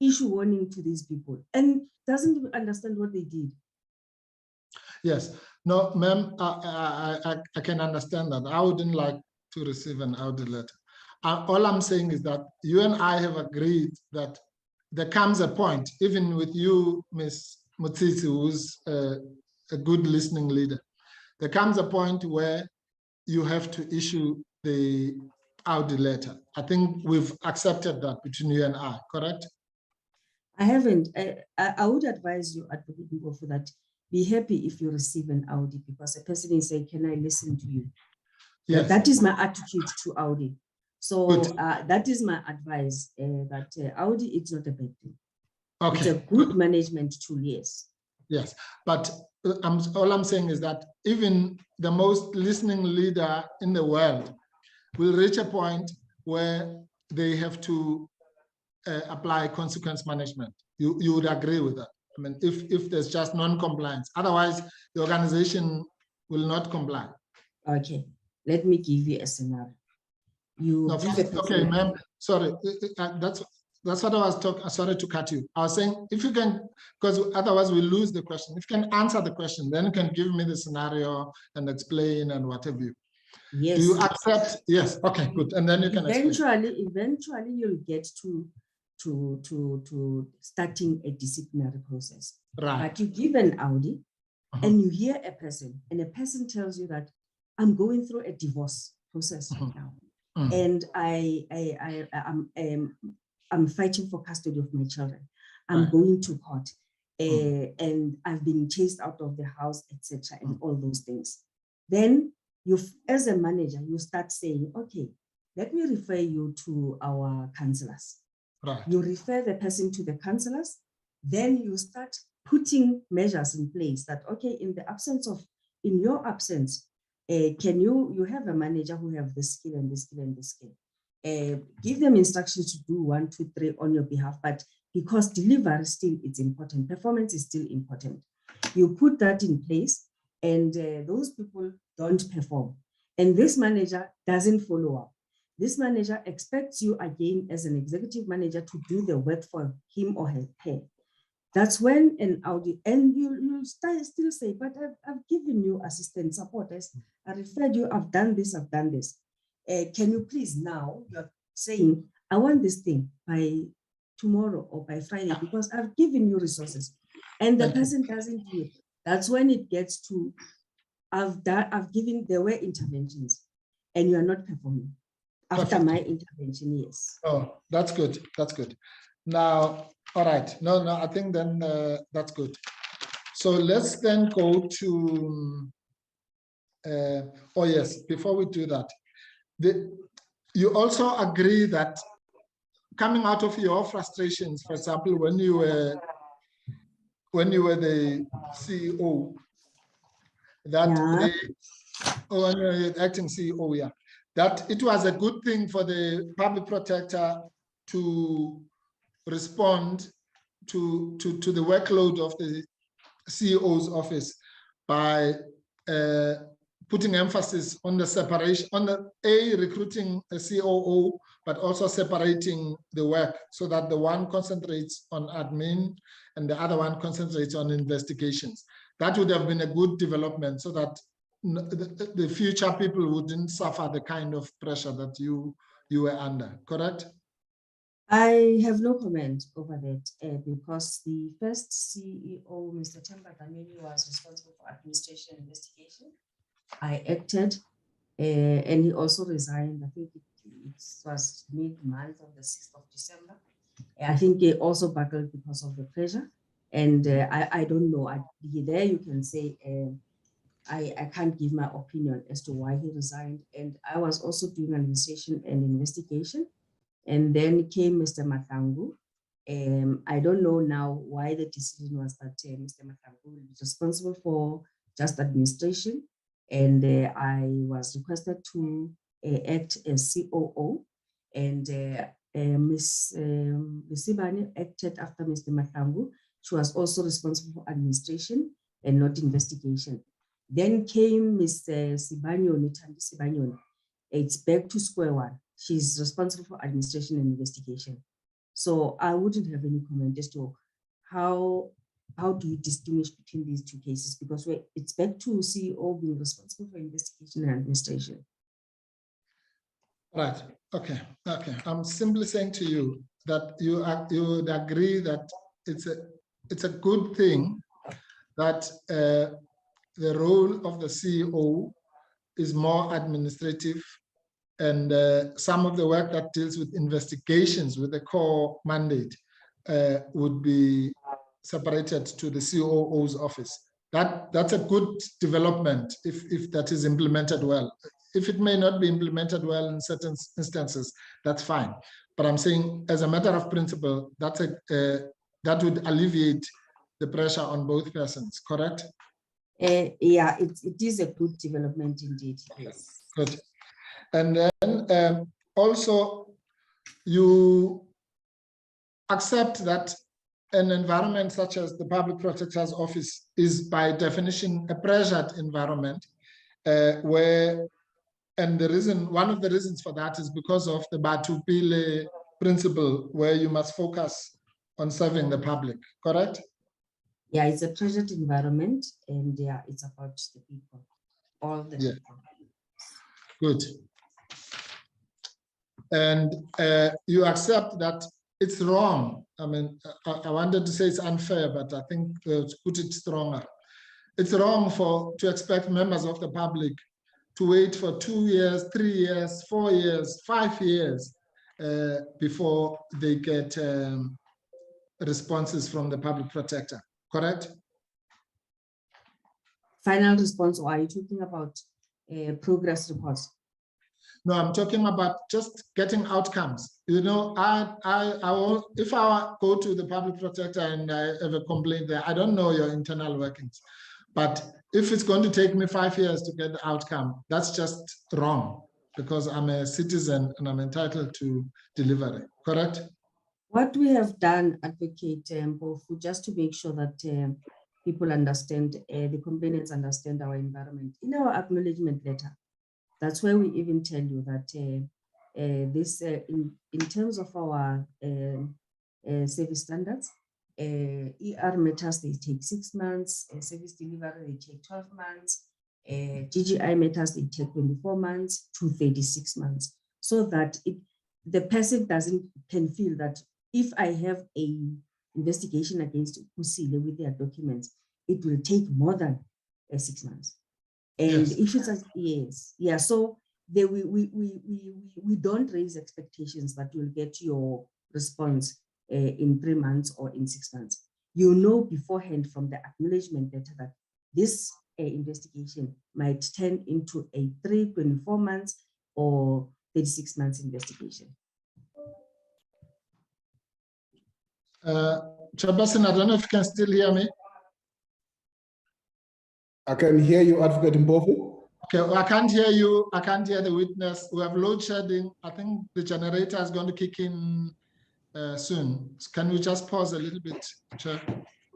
issue warning to these people, and doesn't even understand what they did. Yes. No, ma'am, I can understand that. I wouldn't like to receive an audit letter. All I'm saying is that you and I have agreed that there comes a point, even with you, Ms. Motsitsi, who's a good listening leader, there comes a point where you have to issue the audit letter. I think we've accepted that between you and I, correct? I haven't. I would advise you, Advocate for that. Be happy if you receive an audit, because a person is saying, can I listen to you? Yes. That is my attitude to audit. So Good. that is my advice, that audit, it's not a bad thing. Okay. It's a good management tool, yes. Yes, but all I'm saying is that even the most listening leader in the world will reach a point where they have to apply consequence management. You would agree with that? I mean, if there's just non-compliance, otherwise the organization will not comply. Okay, let me give you a scenario. You No, give a okay, ma'am. Sorry, that's what I was talking. Sorry to cut you. I was saying, if you can, because otherwise we lose the question. If you can answer the question, then you can give me the scenario and explain and whatever you. Yes. Do you accept? Yes. Okay, good. And then you can eventually you'll get to starting a disciplinary process. Right. But you give an audit and you hear a person, and a person tells you that I'm going through a divorce process right now. And I'm fighting for custody of my children. I'm going to court, and I've been chased out of the house, etc., and all those things. Then you, as a manager, you start saying, okay, let me refer you to our counselors. Right. You refer the person to the counselors, then you start putting measures in place that, okay, in your absence, can you have a manager who have this skill and this skill and this skill. Give them instructions to do 1, 2, 3 on your behalf, but because delivery still is important, performance is still important. You put that in place, and those people don't perform. And this manager doesn't follow up. This manager expects you again as an executive manager to do the work for him or her. That's when an audit, and you'll still say, but I've given you assistance, support. I referred you, I've done this, I've done this. Can you please now, you're saying, I want this thing by tomorrow or by Friday, because I've given you resources. And the person doesn't do it. That's when it gets to, there were interventions and you are not performing. After my intervention, yes. Oh, that's good. That's good. Now, all right. No, I think then that's good. So let's then go to, oh yes, before we do that, you also agree that coming out of your frustrations, for example, when you were the CEO, that when you're acting CEO, yeah, that it was a good thing for the public protector to respond to the workload of the CEO's office by putting emphasis on the separation, on recruiting a COO, but also separating the work so that the one concentrates on admin and the other one concentrates on investigations. That would have been a good development so that the future people wouldn't suffer the kind of pressure that you were under, correct? I have no comment over that because the first CEO, Mr. Temba Dlamini, was responsible for administration and investigation. I acted and he also resigned. I think it was mid-month on the 6th of December. I think he also battled because of the pressure. And I don't know. There you can say, I can't give my opinion as to why he resigned. And I was also doing administration and investigation. And then came Mr. Mathangu. I don't know now why the decision was that Mr. Mathangu is responsible for just administration. And I was requested to act as COO. and Ms. Sibani acted after Mr. Mahlangu. She was also responsible for administration and not investigation. Then came Ms. Sibanyoni, Thandi Sibanyoni. It's back to square one. She's responsible for administration and investigation. So I wouldn't have any comment as to how do you distinguish between these two cases, because it's back to CEO being responsible for investigation and administration. Right. Okay. Okay. I'm simply saying to you that you would agree that it's a good thing that the role of the CEO is more administrative, and some of the work that deals with investigations with the core mandate would be separated to the COO's office. That's a good development if that is implemented well. If it may not be implemented well in certain instances, that's fine. But I'm saying, as a matter of principle, that would alleviate the pressure on both persons, correct? Yeah, it is a good development indeed. Yes. Good. And then also, you accept that an environment such as the Public Protector's Office is by definition a pressured environment, and one of the reasons for that is because of the Batupile principle, where you must focus on serving the public, correct? Yeah, it's a pressured environment, and yeah, it's about the people, all the people. Good. And you accept that it's wrong. I mean, I wanted to say it's unfair, but I think to put it stronger. It's wrong to expect members of the public to wait for 2 years, 3 years, 4 years, 5 years before they get responses from the public protector, correct? Final response, or are you talking about progress reports? No, I'm talking about just getting outcomes. You know, if I go to the public protector and I have a complaint there, I don't know your internal workings. But if it's going to take me 5 years to get the outcome, that's just wrong, because I'm a citizen and I'm entitled to delivery, correct? What we have done, Advocate Mpofu, just to make sure that people understand, the complainants understand our environment, in our acknowledgement letter, that's where we even tell you that in terms of our service standards, ER matters, they take 6 months, service delivery, they take 12 months, GGI matters, they take 24 months to 36 months, so that the person can feel that if I have a investigation against Kusile with their documents, it will take more than 6 months. And yes. If it's yes, yeah, so we don't raise expectations that you'll get your response in 3 months or in 6 months. You know beforehand from the acknowledgement letter that this investigation might turn into a 24 months or 36 months investigation. Chairperson, I don't know if you can still hear me. I can hear you, Advocate Mpofu. Okay, well, I can't hear you. I can't hear the witness. We have load shedding. I think the generator is going to kick in soon. Can we just pause a little bit, Chair?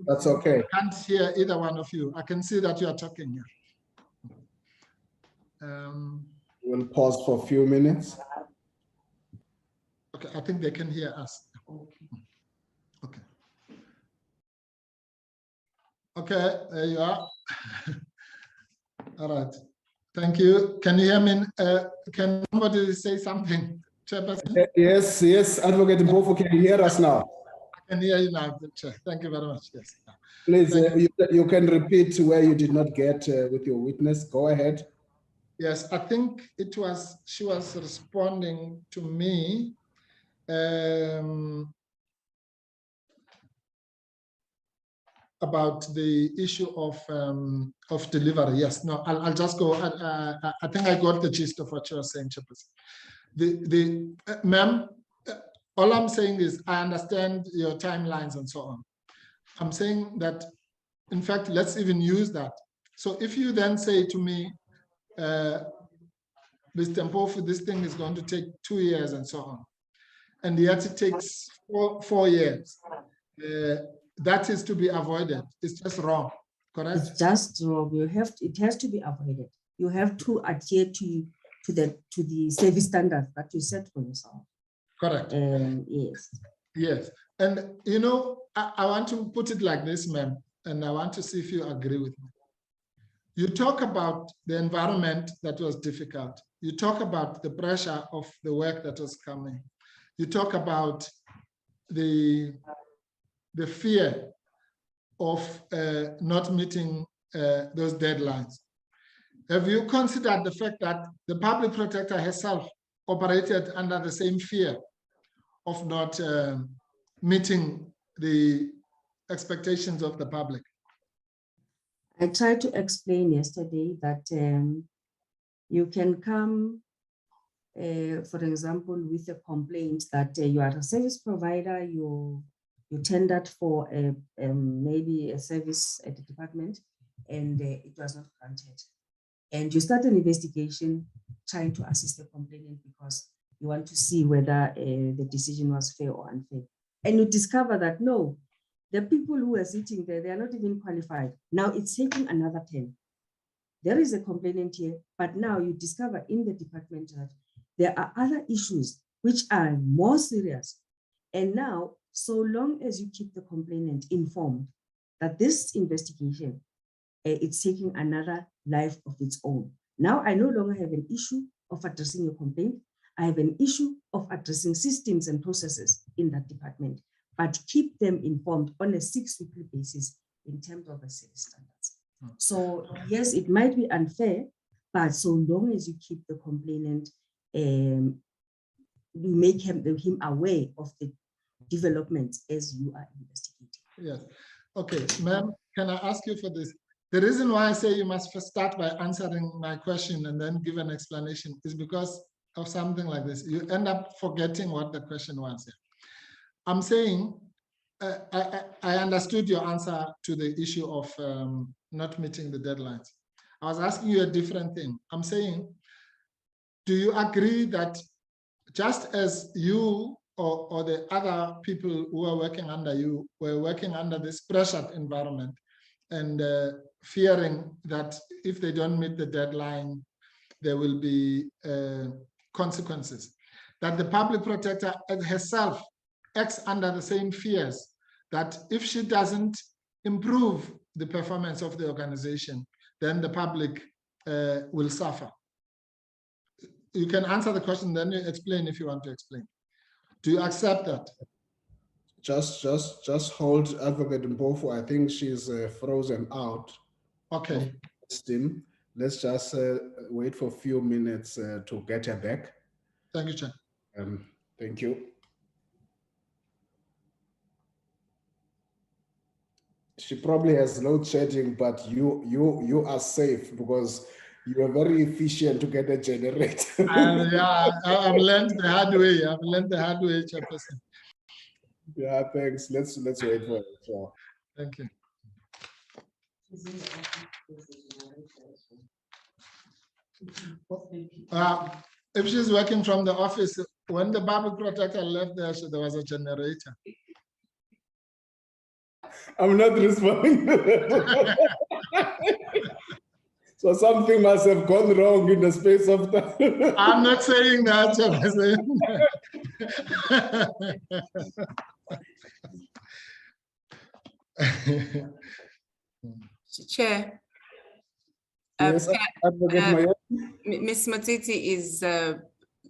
That's okay. I can't hear either one of you. I can see that you are talking. We'll pause for a few minutes. Okay, I think they can hear us. Okay. Okay, there you are. All right. Thank you. Can you hear me? Can somebody say something, Chairperson? Yes, Advocate Mpofu, can you hear us now? I can hear you now, Chair. Thank you very much. Yes. Please, you can repeat where you did not get with your witness. Go ahead. Yes, I think she was responding to me. About the issue of delivery. Yes, no, I'll just go. I think I got the gist of what you were saying, Chairperson. Ma'am, all I'm saying is I understand your timelines and so on. I'm saying that, in fact, let's even use that. So if you then say to me, Mr. Mpofu, this thing is going to take 2 years and so on, and yet it takes four years. That is to be avoided. It's just wrong, correct? It's just wrong. It has to be avoided. You have to adhere to the service standards that you set for yourself. Correct. Yes. Yes. And you know, I want to put it like this, ma'am, and I want to see if you agree with me. You talk about the environment that was difficult. You talk about the pressure of the work that was coming. You talk about the fear of not meeting those deadlines. Have you considered the fact that the public protector herself operated under the same fear of not meeting the expectations of the public? I tried to explain yesterday that you can come, for example, with a complaint that you are a service provider, you tendered for maybe a service at the department, and it was not granted. And you start an investigation trying to assist the complainant because you want to see whether the decision was fair or unfair. And you discover that no, the people who are sitting there, they are not even qualified. Now it's taking another 10. There is a complainant here, but now you discover in the department that there are other issues which are more serious. And now, so long as you keep the complainant informed that this investigation, it's taking another life of its own. Now I no longer have an issue of addressing your complaint. I have an issue of addressing systems and processes in that department, but keep them informed on a 6-weekly basis in terms of the service standards. So yes, it might be unfair, but so long as you keep the complainant, you make him aware of the developments as you are investigating. Yes. Okay, ma'am, can I ask you for this? The reason why I say you must first start by answering my question and then give an explanation is because of something like this. You end up forgetting what the question was. I'm saying, I understood your answer to the issue of not meeting the deadlines. I was asking you a different thing. I'm saying, do you agree that just as you or the other people who are working under you were working under this pressured environment and fearing that if they don't meet the deadline, there will be consequences, that the public protector herself acts under the same fears, that if she doesn't improve the performance of the organization, then the public will suffer? You can answer the question, then you explain if you want to explain. Do you accept that? Just hold Advocate Mpofu. I think she's frozen out. Okay. Steam. Let's just wait for a few minutes to get her back. Thank you, Chair. Thank you. She probably has load shedding, but you are safe because you are very efficient to get a generator. Yeah, I've learned the hard way. I've learned the hard way, Chairperson. Yeah, thanks. Let's wait for it. So. Thank you. If she's working from the office, when the public protector left there was a generator. I'm not responding. So something must have gone wrong in the space of time. I'm not saying that, Chair. Yes, Ms. Motsitsi is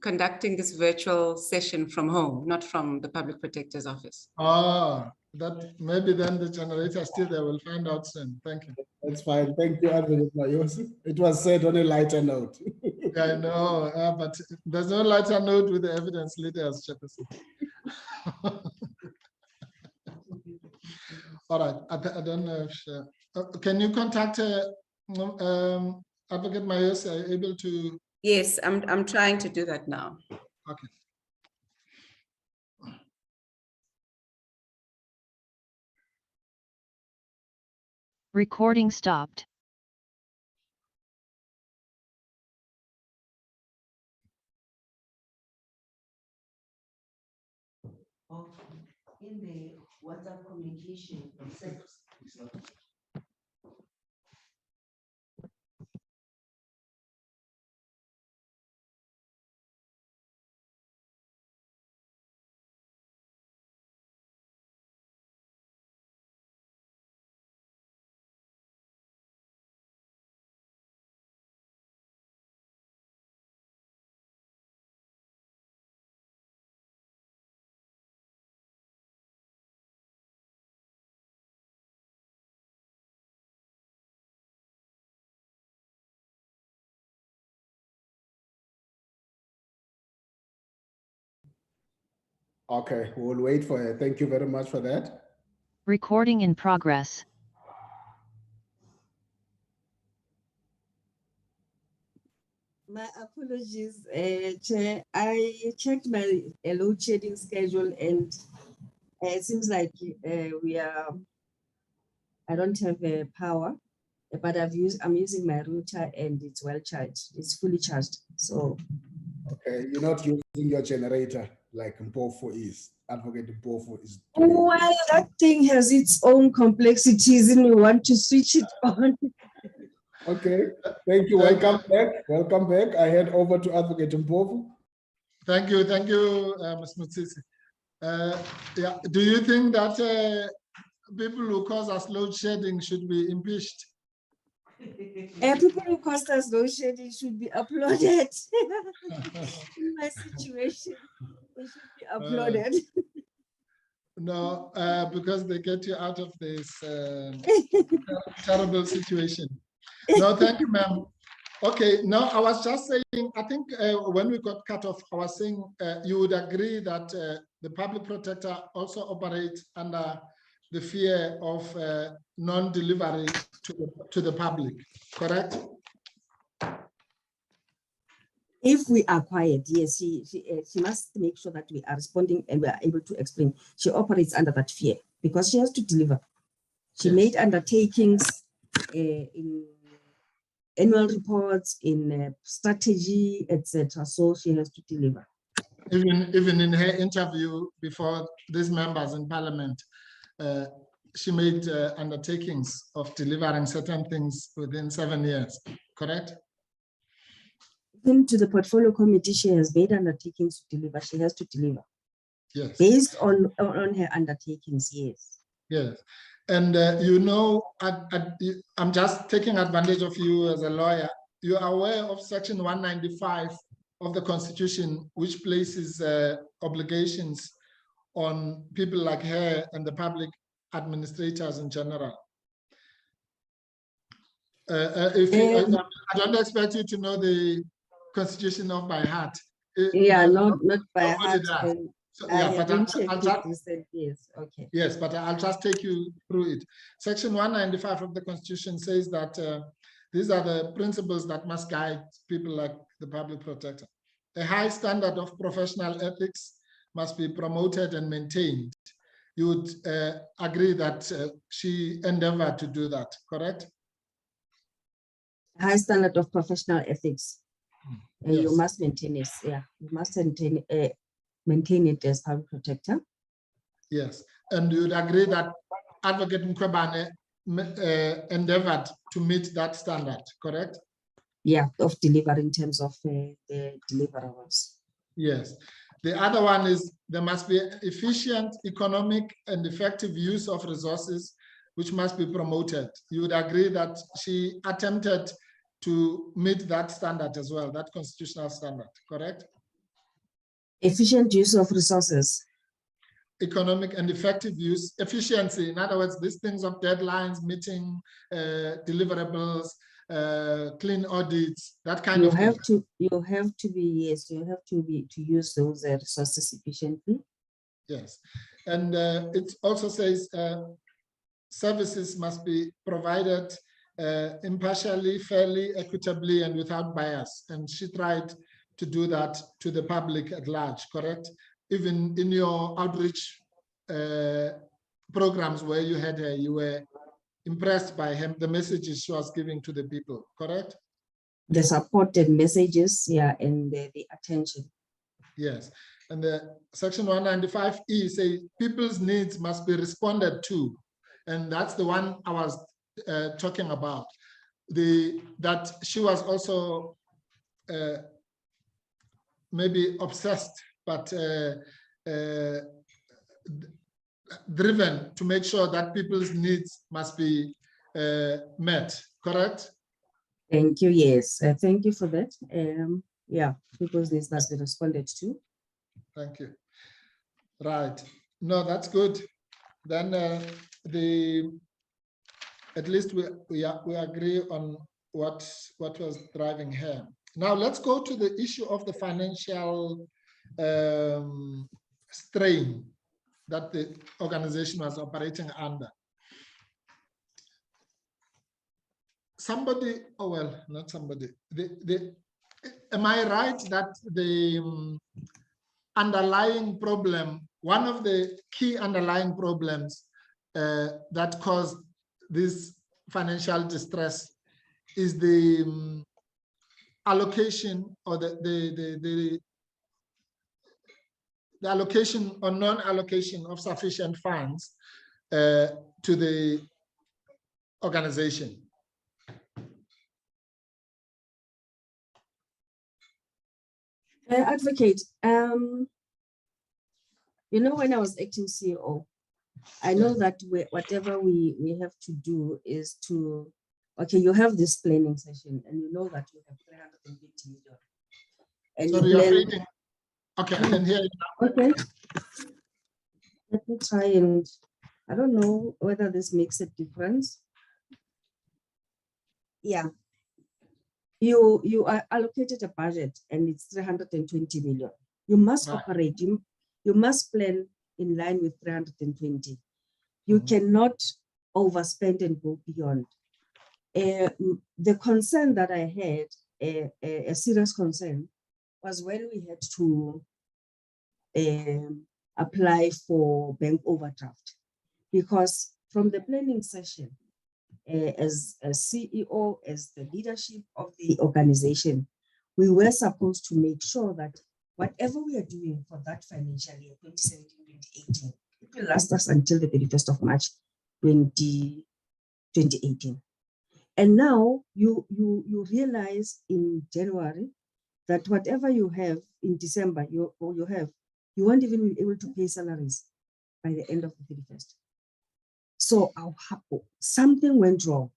conducting this virtual session from home, not from the Public Protector's office. Oh, that maybe then the generator still there. We'll find out soon. Thank you. That's fine. Thank you, Advocate Mayos. It was said on a lighter note. Yeah, I know, but there's no lighter note with the evidence leaders, Chairperson. All right, I don't know if can you contact Advocate Mayos? Are you able to? Yes, I'm trying to do that now. Okay. Recording stopped. in the WhatsApp communication. Okay, we'll wait for her. Thank you very much for that. Recording in progress. My apologies, Chair. I checked my load shedding schedule and it seems like I don't have power, but I'm using my router and it's well charged. It's fully charged. So Okay, you're not using your generator like Mpofu is. Advocate Mpofu is doing. well, that thing has its own complexities and we want to switch it on. Okay, thank you. Welcome back. Welcome back. I hand over to Advocate Mpofu. Thank you, Ms. Motsitsi. Yeah, do you think that people who cause us load shedding should be impeached? People who cause us load shedding should be uploaded. In my situation, they should be uploaded. No, because they get you out of this terrible situation. No, thank you, ma'am. Okay, now I was just saying, I think when we got cut off, I was saying you would agree that the public protector also operates under the fear of non-delivery to the public, correct? If we are quiet, yes, she must make sure that we are responding and we are able to explain. She operates under that fear because she has to deliver. She Yes. made undertakings in annual reports, in strategy, etc. So she has to deliver. Even in her interview before these members in parliament, she made undertakings of delivering certain things within 7 years, correct? Even to the portfolio committee, she has made undertakings to deliver. She has to deliver. Yes. Based on her undertakings, yes. Yes. And you know, I'm just taking advantage of you as a lawyer. You are aware of Section 195 of the Constitution, which places obligations on people like her and the public administrators in general. I don't expect you to know the Constitution off by heart. Yeah, not by Nobody heart. does. So, yeah, but I'll just, yes, okay. yes, but I'll just take you through it. Section 195 of the Constitution says that these are the principles that must guide people like the public protector. A high standard of professional ethics must be promoted and maintained. You would agree that she endeavored to do that, correct? High standard of professional ethics. Yes. You must maintain it. Yeah, you must maintain it as public protector. Yes, and you would agree that Advocate Mkhwebane endeavored to meet that standard, correct? Yeah, of delivery in terms of the deliverables. Yes. The other one is there must be efficient, economic, and effective use of resources, which must be promoted. You would agree that she attempted to meet that standard as well, that constitutional standard, correct? Efficient use of resources. Economic and effective use, efficiency. In other words, these things of deadlines, meeting deliverables, clean audits, that kind of thing. You have to be, yes, you have to use those resources efficiently. Yes, and it also says services must be provided impartially, fairly, equitably, and without bias. And she tried to do that to the public at large, correct? Even in your outreach programs where you had her, you were impressed by the messages she was giving to the people, correct? The supported messages, yeah, and the attention. Yes. And the section 195E say people's needs must be responded to. And that's the one I was talking about. That she was also maybe obsessed, but driven to make sure that people's needs must be met, correct? Thank you. Yes, thank you for that. Yeah, people's needs must be responded to. Thank you. Right. No, that's good. Then at least we agree on what was driving her. Now let's go to the issue of the financial strain that the organization was operating under. Somebody, oh well, not somebody. Am I right that the underlying problem, one of the key underlying problems that caused this financial distress is the allocation or the allocation or non-allocation of sufficient funds to the organization? Advocate, you know, when I was acting CEO, I know that whatever we have to do is to, okay, you have this planning session and you know that you have 350 million. And So you're fading. Okay, I can hear you now. Okay. Let me try and, I don't know whether this makes a difference. Yeah. You are allocated a budget and it's 320 million. You must operate, you must plan in line with 320. You cannot overspend and go beyond. The concern that I had, a serious concern, was when we had to apply for bank overdraft. Because from the planning session, as a CEO, as the leadership of the organization, we were supposed to make sure that whatever we are doing for that financial year, 2017-2018, it will last us until the 31st of March, 2018. And now you realize in January that whatever you have in December, you won't even be able to pay salaries by the end of the 31st. So something went wrong.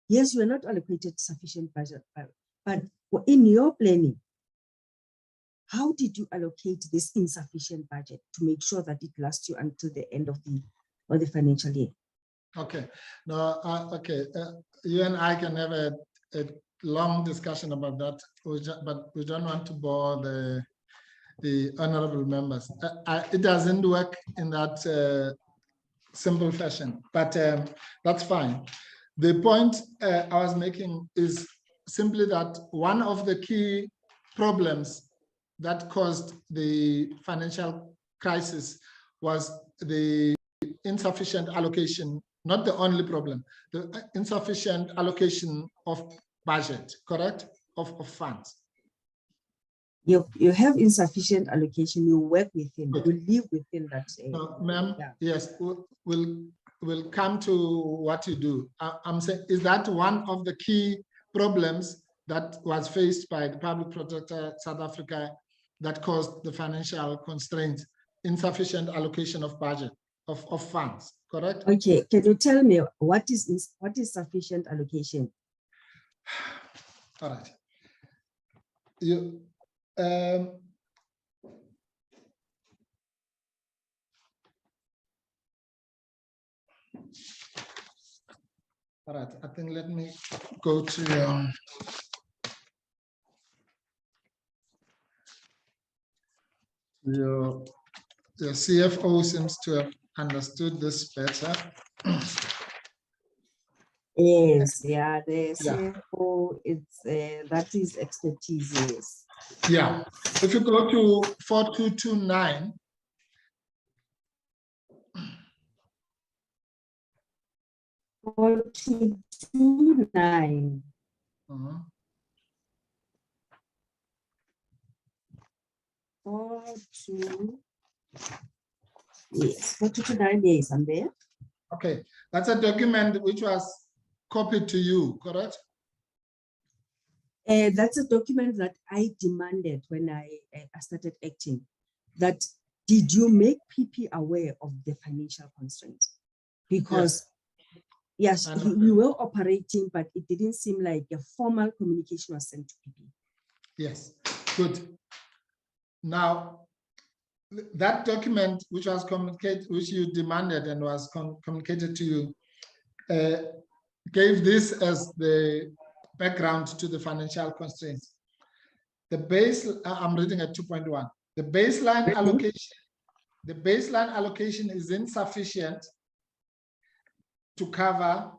Yes, you are not allocated sufficient budget, but in your planning, how did you allocate this insufficient budget to make sure that it lasts you until the end of the financial year? Okay, no, okay. You and I can have a long discussion about that, but we don't want to bore the honorable members. It doesn't work in that simple fashion, but that's fine. The point I was making is simply that one of the key problems that caused the financial crisis was the insufficient allocation, not the only problem, the insufficient allocation of budget, correct, of funds. You have insufficient allocation, you work within, you live within that. Ma'am, yeah. Yes, we'll come to what you do. I'm saying, is that one of the key problems that was faced by the Public Protector South Africa that caused the financial constraints, insufficient allocation of budget, of funds, correct? Okay, can you tell me what is sufficient allocation? All right. You all right, I think let me go to your CFO seems to have understood this better. Yes, yeah, the CFO, it's that is expertise, yes. Yeah, if you go to 4229. 429, yes, 429 days, I'm there. Okay, that's a document which was copied to you, correct? That's a document that I demanded when I started acting. That did you make PP aware of the financial constraints? Because yes, we were operating, but it didn't seem like a formal communication was sent to PP. Yes, good. Now, that document which was communicated, which you demanded and was communicated to you, gave this as the background to the financial constraints. The base, I'm reading at 2.1. The baseline allocation is insufficient to cover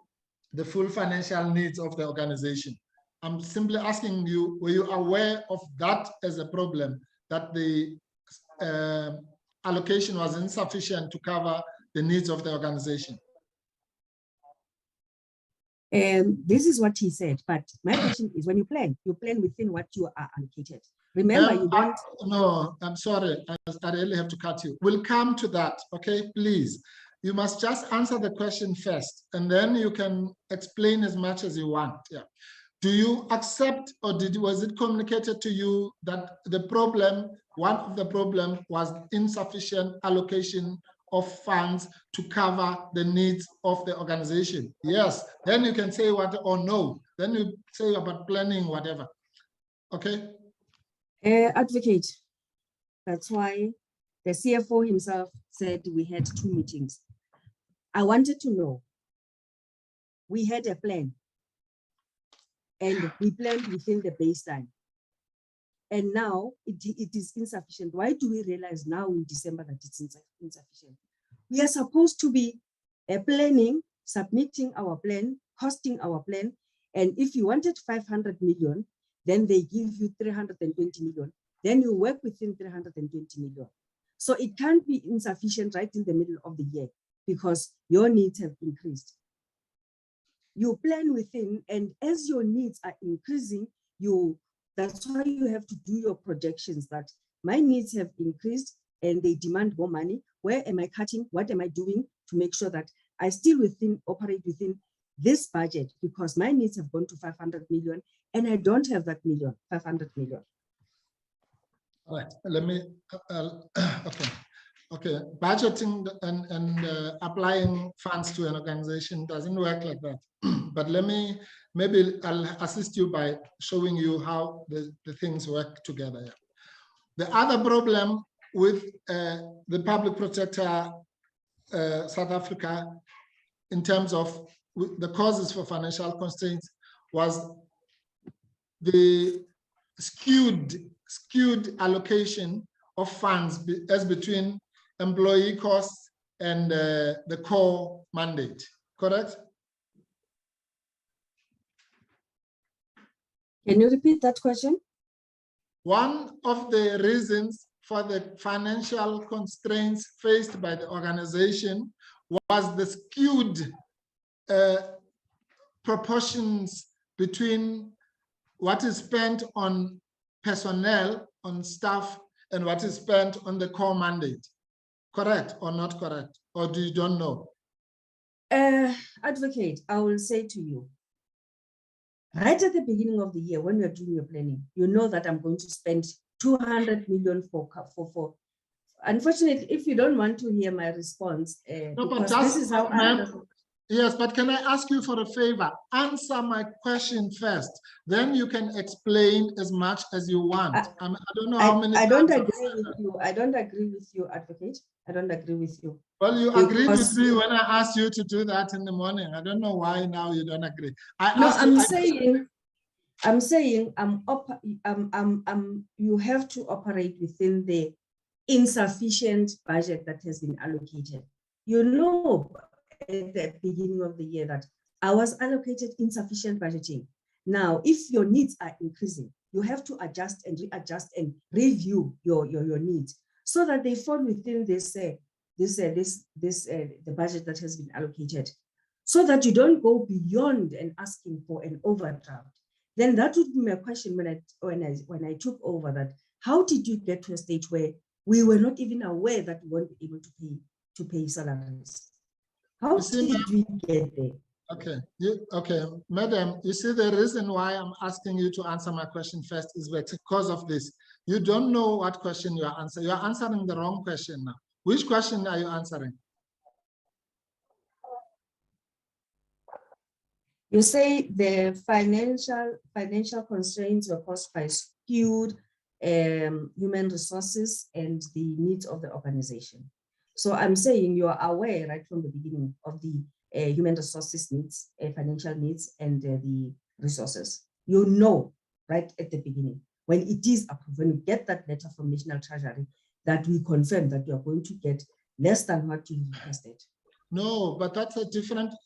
the full financial needs of the organization. I'm simply asking you, were you aware of that as a problem, that the allocation was insufficient to cover the needs of the organization? And this is what he said, but my question is, when you plan within what you are allocated. Remember, you don't. No, I'm sorry, I really have to cut you. We'll come to that, okay, please. You must just answer the question first, and then you can explain as much as you want. Yeah. Do you accept, or was it communicated to you that the problem, one of the problems was insufficient allocation of funds to cover the needs of the organization? Yes, then you can say what, or no, then you say about planning, whatever. Okay. Advocate, that's why the CFO himself said we had 2 meetings. I wanted to know, we had a plan and we planned within the baseline. And now it is insufficient. Why do we realize now in December that it's insufficient? We are supposed to be planning, submitting our plan, costing our plan. And if you wanted 500 million, then they give you 320 million. Then you work within 320 million. So it can't be insufficient right in the middle of the year because your needs have increased. You plan within, and as your needs are increasing, that's why you have to do your projections that my needs have increased and they demand more money. Where am I cutting? What am I doing to make sure that I still operate within this budget, because my needs have gone to 500 million and I don't have that 500 million. All right, let me, okay. Budgeting and applying funds to an organization doesn't work like that. But maybe I'll assist you by showing you how the things work together. Yeah. The other problem with the public protector South Africa in terms of the causes for financial constraints was the skewed allocation of funds as between employee costs and the core mandate, correct? Can you repeat that question? One of the reasons for the financial constraints faced by the organization was the skewed proportions between what is spent on personnel, on staff, and what is spent on the core mandate. Correct or not correct? Or do you don't know? Advocate, I will say to you, right at the beginning of the year, when you're doing your planning, you know that I'm going to spend 200 million for. Unfortunately, if you don't want to hear my response, No, because this is how yes, but can I ask you for a favor? Answer my question first. Then you can explain as much as you want. I don't know how many. I don't agree with you. I don't agree with you, Advocate. I don't agree with you. Well, you agreed with me when I asked you to do that in the morning. I don't know why now you don't agree. I'm saying you have to operate within the insufficient budget that has been allocated. You know, at the beginning of the year that I was allocated insufficient budgeting. Now, if your needs are increasing, you have to adjust and readjust and review your needs so that they fall within the budget that has been allocated, so that you don't go beyond and asking for an overdraft. Then that would be my question when I took over, that how did you get to a stage where we were not even aware that we weren't able to pay salaries? How did we get there? Okay, okay, madam, you see the reason why I'm asking you to answer my question first is because of this. You don't know what question you are answering. You are answering the wrong question now. Which question are you answering? You say the financial constraints were caused by skewed human resources and the needs of the organization. So I'm saying you are aware right from the beginning of the human resources needs, financial needs, and the resources. You know right at the beginning when it is approved, when you get that letter from National Treasury, that we confirm that you are going to get less than what you requested. No, but that's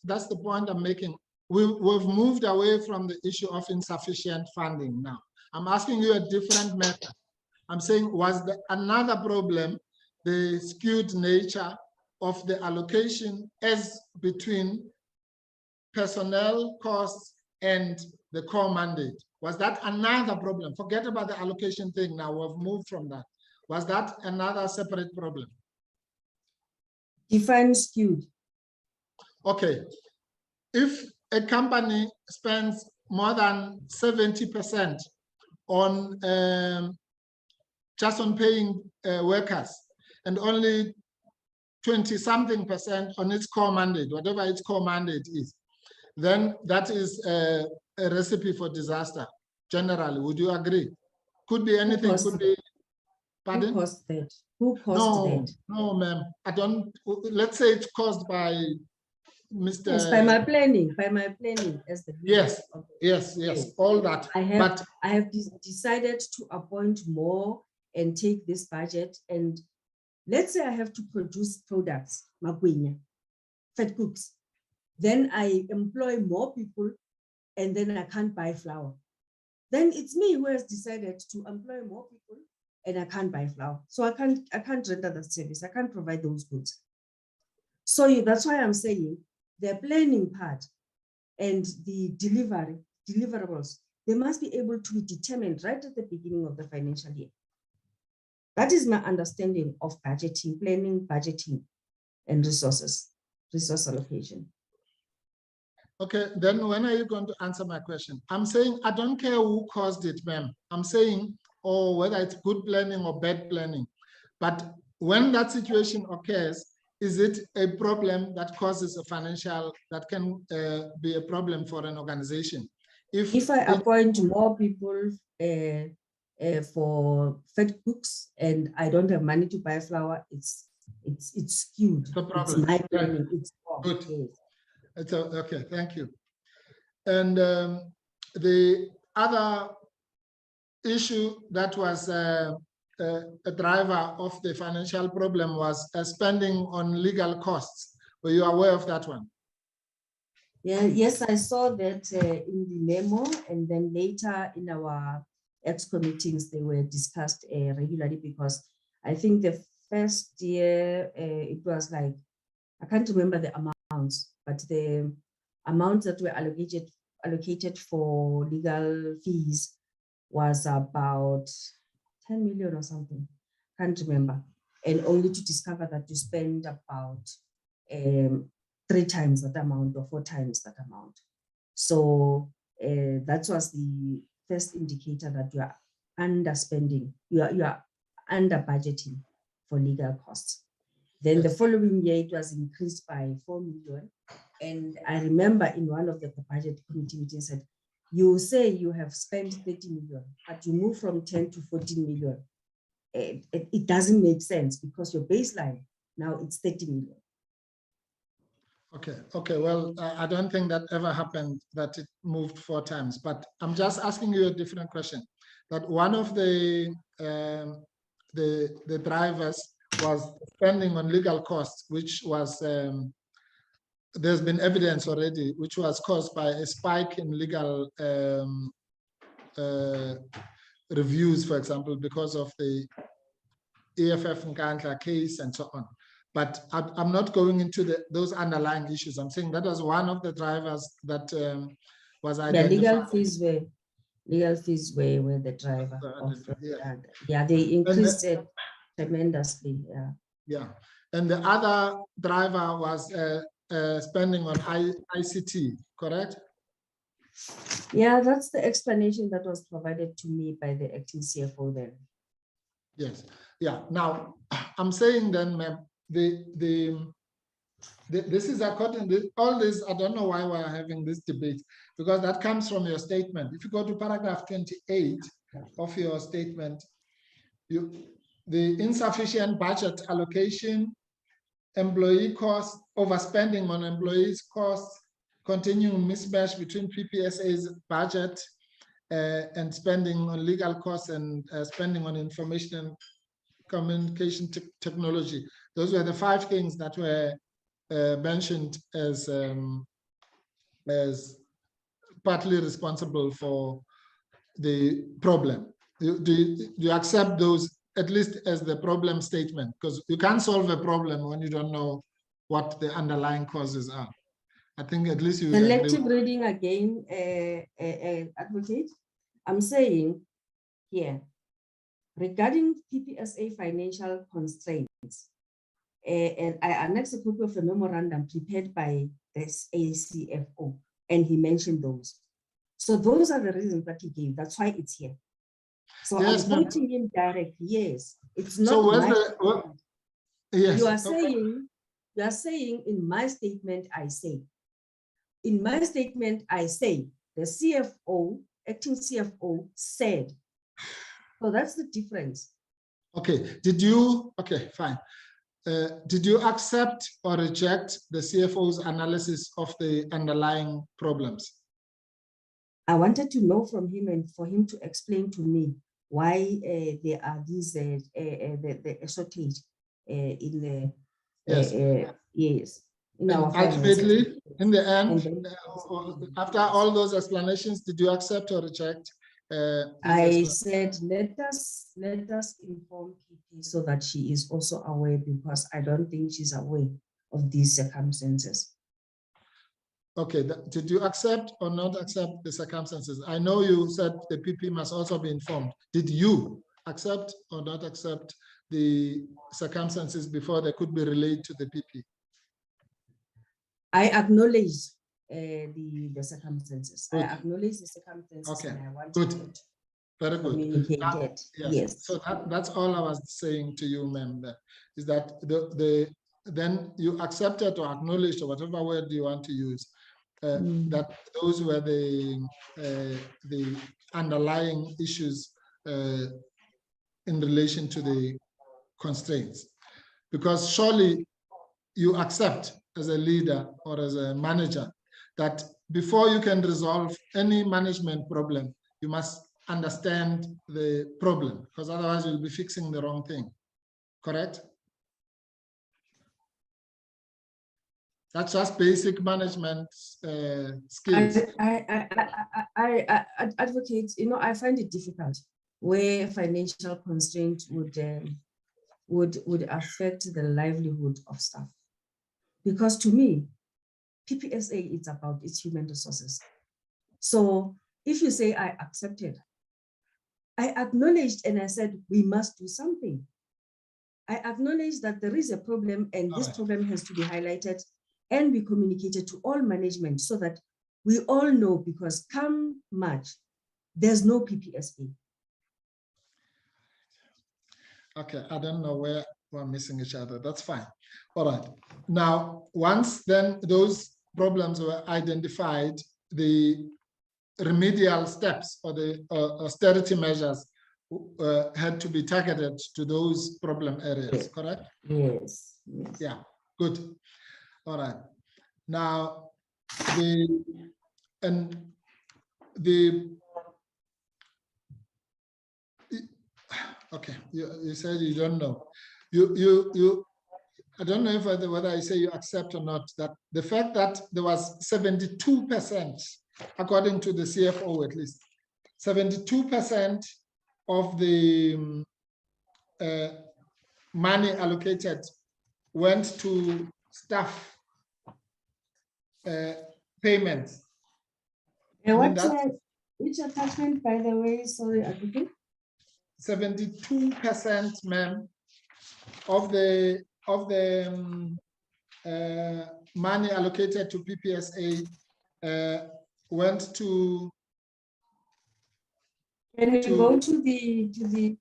that's the point I'm making. We've moved away from the issue of insufficient funding now. I'm asking you a different matter. I'm saying, was another problem the skewed nature of the allocation as between personnel costs and the core mandate? Was that another problem? Forget about the allocation thing now, we've moved from that. Was that another separate problem? Define skewed. Okay, if a company spends more than 70% on just on paying workers and only 20-something% on its core mandate, whatever its core mandate is, then that is a recipe for disaster, generally. Would you agree? Could be anything, could be, pardon? Who caused that? Who caused that? No, ma'am, I don't, let's say it's caused by Mr. Yes, by my planning as the yes, all that. I have decided to appoint more and take this budget, and let's say I have to produce products, magwinya, fat cooks, then I employ more people, and then I can't buy flour. Then it's me who has decided to employ more people, and I can't buy flour. So I can't render that service. I can't provide those goods. So that's why I'm saying the planning part and the deliverables, they must be able to be determined right at the beginning of the financial year. That is my understanding of budgeting, planning, budgeting, and resource allocation. Okay, then when are you going to answer my question? I'm saying, I don't care who caused it, ma'am. I'm saying, or whether it's good planning or bad planning. But when that situation occurs, is it a problem that causes a financial, that can be a problem for an organization? If I appoint more people for fed cooks and I don't have money to buy flour, it's skewed. It's a problem. It's my planning. It's wrong. Good. Yes. It's okay, thank you. And the other issue that was a driver of the financial problem was spending on legal costs. Were you aware of that one? Yeah, yes, I saw that in the memo, and then later in our EXCO meetings, they were discussed regularly, because I think the first year it was like, I can't remember the amounts, but the amounts that were allocated for legal fees was about 10 million or something, can't remember. And only to discover that you spend about 3 times that amount or 4 times that amount. So that was the first indicator that you are underspending, you are under budgeting for legal costs. Then the following year, it was increased by 4 million. And I remember in one of the budget committee meetings said, you say you have spent 30 million, but you move from 10 to 14 million. It doesn't make sense, because your baseline now it's 30 million. Okay, well, I don't think that ever happened, that it moved 4 times, but I'm just asking you a different question. That one of the drivers was spending on legal costs, which was, there's been evidence already, which was caused by a spike in legal reviews, for example, because of the EFF Nkandla case and so on. But I'm not going into those underlying issues. I'm saying that was one of the drivers that was identified. The legal fees were, Legal fees were the driver of Yeah. yeah, they increased it tremendously. Yeah. Yeah, and the other driver was spending on ICT, correct? Yeah, that's the explanation that was provided to me by the acting CFO then. Yes, yeah. Now, I'm saying then, ma'am, this is according to all this. I don't know why we're having this debate, because that comes from your statement. If you go to paragraph 28 of your statement, the insufficient budget allocation, employee costs, overspending on employees' costs, continuing mismatch between PPSA's budget and spending on legal costs and spending on information and communication technology. Those were the 5 things that were mentioned as partly responsible for the problem. Do you accept those at least as the problem statement? Because you can't solve a problem when you don't know what the underlying causes are. I think at least you Selective reading again, advocate. I'm saying here, regarding PPSA financial constraints, and I annexed a copy of a memorandum prepared by this ACFO, and he mentioned those. So those are the reasons that he gave. That's why it's here. So yes, I'm quoting him directly. Yes, it's not. So yes, you are saying in my statement, I say. In my statement, I say the CFO, acting CFO said. So that's the difference. Okay. Okay, fine. Did you accept or reject the CFO's analysis of the underlying problems? I wanted to know from him and for him to explain to me why there are these the shortage in the yes. In our ultimately, in the end, after all those explanations, did you accept or reject? I said, let us inform PP so that she is also aware, because I don't think she's aware of these circumstances. Okay, did you accept or not accept the circumstances? I know you said the PP must also be informed. Did you accept or not accept the circumstances before they could be relayed to the PP? I acknowledge the circumstances. Good. I acknowledge the circumstances. Okay, and I want good. To very good. Communicate. Yes. So that's all I was saying to you, ma'am, is that then you accepted or acknowledged, or whatever word you want to use, that those were the underlying issues in relation to the constraints. Because surely you accept as a leader or as a manager that before you can resolve any management problem, you must understand the problem, because otherwise you'll be fixing the wrong thing. Correct? That's just basic management skills. I advocate, I find it difficult where financial constraints would affect the livelihood of staff. Because to me, PPSA is about its human resources. So if you say I accepted, I acknowledged and I said, we must do something. I acknowledge that there is a problem and this problem has to be highlighted and be communicated to all management so that we all know, because come March, there's no PPSA. Okay, I don't know where we're missing each other. That's fine. All right. Now, once then those problems were identified, the remedial steps or the austerity measures had to be targeted to those problem areas, correct? Yes. Yeah, good. All right. Now, okay, you said you don't know. I don't know whether I say you accept or not, that the fact that there was 72%, according to the CFO at least, 72% of the money allocated went to staff payments. Which attachment, by the way, sorry, Advocate? 72%, ma'am, of the money allocated to PPSA went to. Can you go to the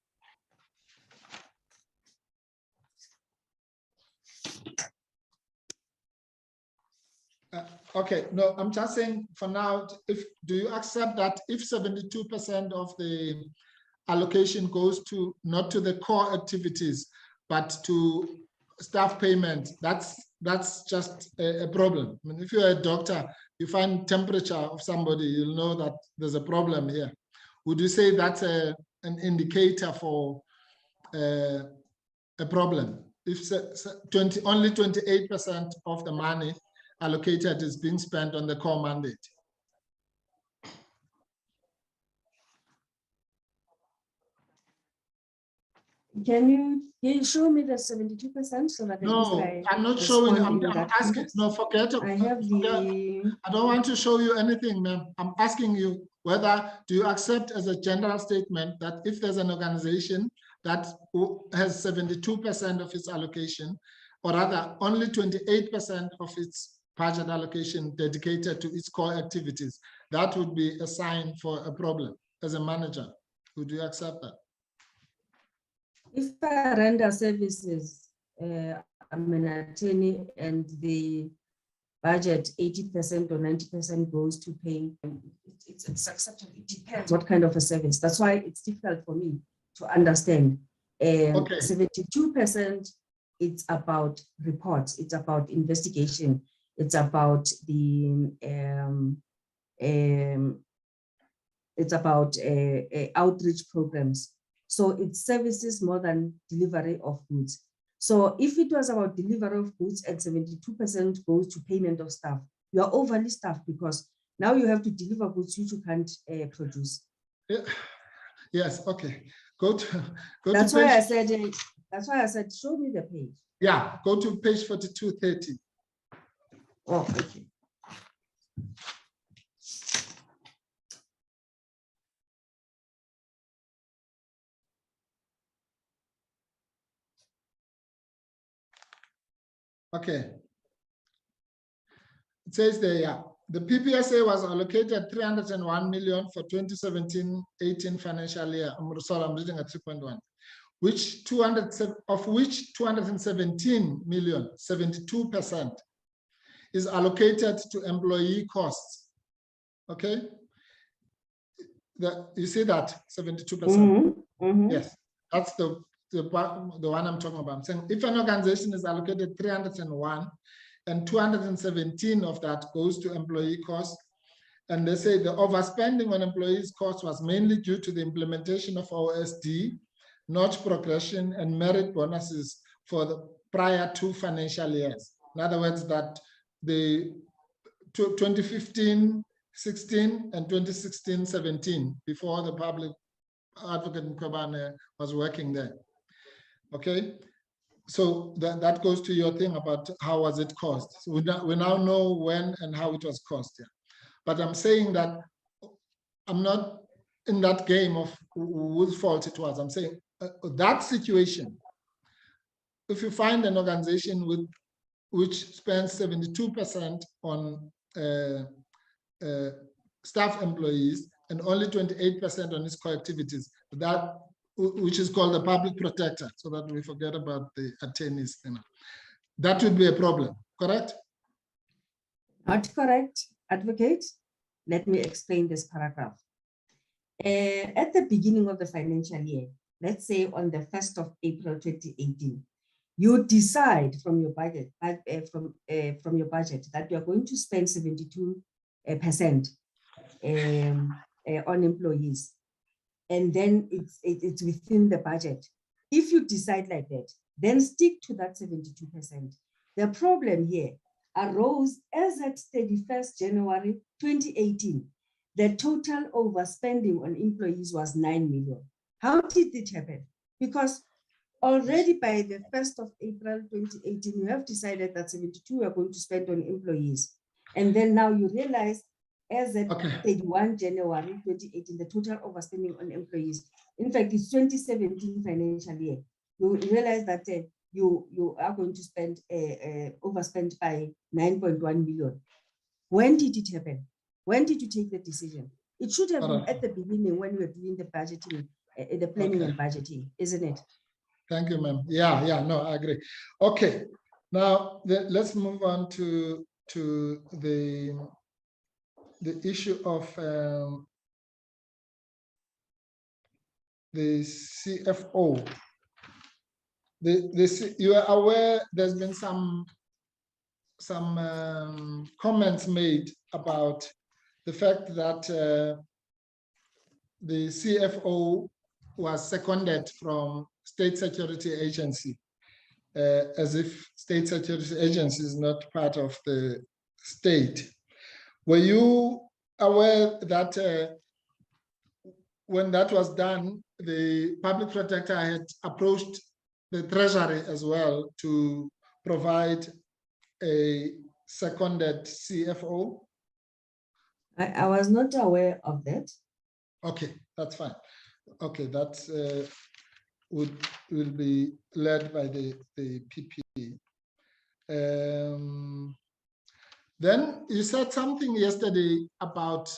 Okay, no, I'm just saying for now, do you accept that if 72% of the allocation goes to not to the core activities, but to staff payment, that's just a problem. I mean, if you're a doctor, you find temperature of somebody, you'll know that there's a problem here. Would you say that's an indicator for a problem? If only 28% of the money allocated is being spent on the core mandate. Can you show me the 72% so that at No, least I'm not showing. I'm that asking. context? No, forget. I have the. I don't want to show you anything, ma'am. I'm asking you whether do you accept as a general statement that if there's an organization that has 72% of its allocation, or rather only 28% of its budget allocation dedicated to its core activities, that would be a sign for a problem as a manager. Would you accept that? If I render services, I'm an attorney and the budget 80% or 90% goes to paying, it's acceptable. It depends what kind of a service. That's why it's difficult for me to understand. 72%, it's about reports, it's about investigation, it's about the it's about outreach programs. So it's services more than delivery of goods. So if it was about delivery of goods and 72% goes to payment of staff, you are overly staffed because now you have to deliver goods which you can't produce. Yeah. Yes, okay. Go That's to why page, I said, that's why I said, show me the page. yeah, go to page 4230. Oh, okay. Okay. It says there, yeah, the PPSA was allocated 301 million for 2017-18 financial year. I'm sorry, I'm reading at 3.1, which 217 million, 72%, is allocated to employee costs. Okay. You see that 72%? Yes, that's the one I'm talking about. I'm saying if an organization is allocated 301 and 217 of that goes to employee costs, and they say the overspending on employees costs was mainly due to the implementation of OSD, not progression and merit bonuses for the prior 2 financial years. In other words, that the 2015-16 and 2016-17, before the public advocate Nkobane was working there. Okay, so that goes to your thing about how was it cost. So we now know when and how it was cost. Yeah. But I'm saying that I'm not in that game of whose fault it was. I'm saying that situation, if you find an organization which spends 72% on staff employees and only 28% on its core activities, that which is called the public protector, so that we forget about the attorneys. That would be a problem, correct? Not correct, advocate. Let me explain this paragraph. At the beginning of the financial year, let's say on the 1st of April 2018, you decide from your budget that you are going to spend 72% on employees, and then it's within the budget. If you decide like that, then stick to that 72%. The problem here arose as at 31st January 2018. The total overspending on employees was 9 million. How did it happen? Because already by the 1st of April 2018, you have decided that 72 are going to spend on employees. And then now you realize as at Okay. 31 January 2018, the total overspending on employees. In fact, it's 2017 financial year. You realize that you are going to spend overspend by 9.1 million. When did it happen? When did you take the decision? It should have been at the beginning when we were doing the budgeting, the planning and budgeting, isn't it? Thank you, ma'am. Yeah, no, I agree. Okay, now let's move on to the issue of the CFO. You are aware there's been some comments made about the fact that the CFO was seconded from State Security Agency, as if State Security Agency is not part of the state. Were you aware that when that was done, the public protector had approached the Treasury as well to provide a seconded CFO? I was not aware of that. Okay, that's fine. Okay, that will be led by the PP. Then you said something yesterday about,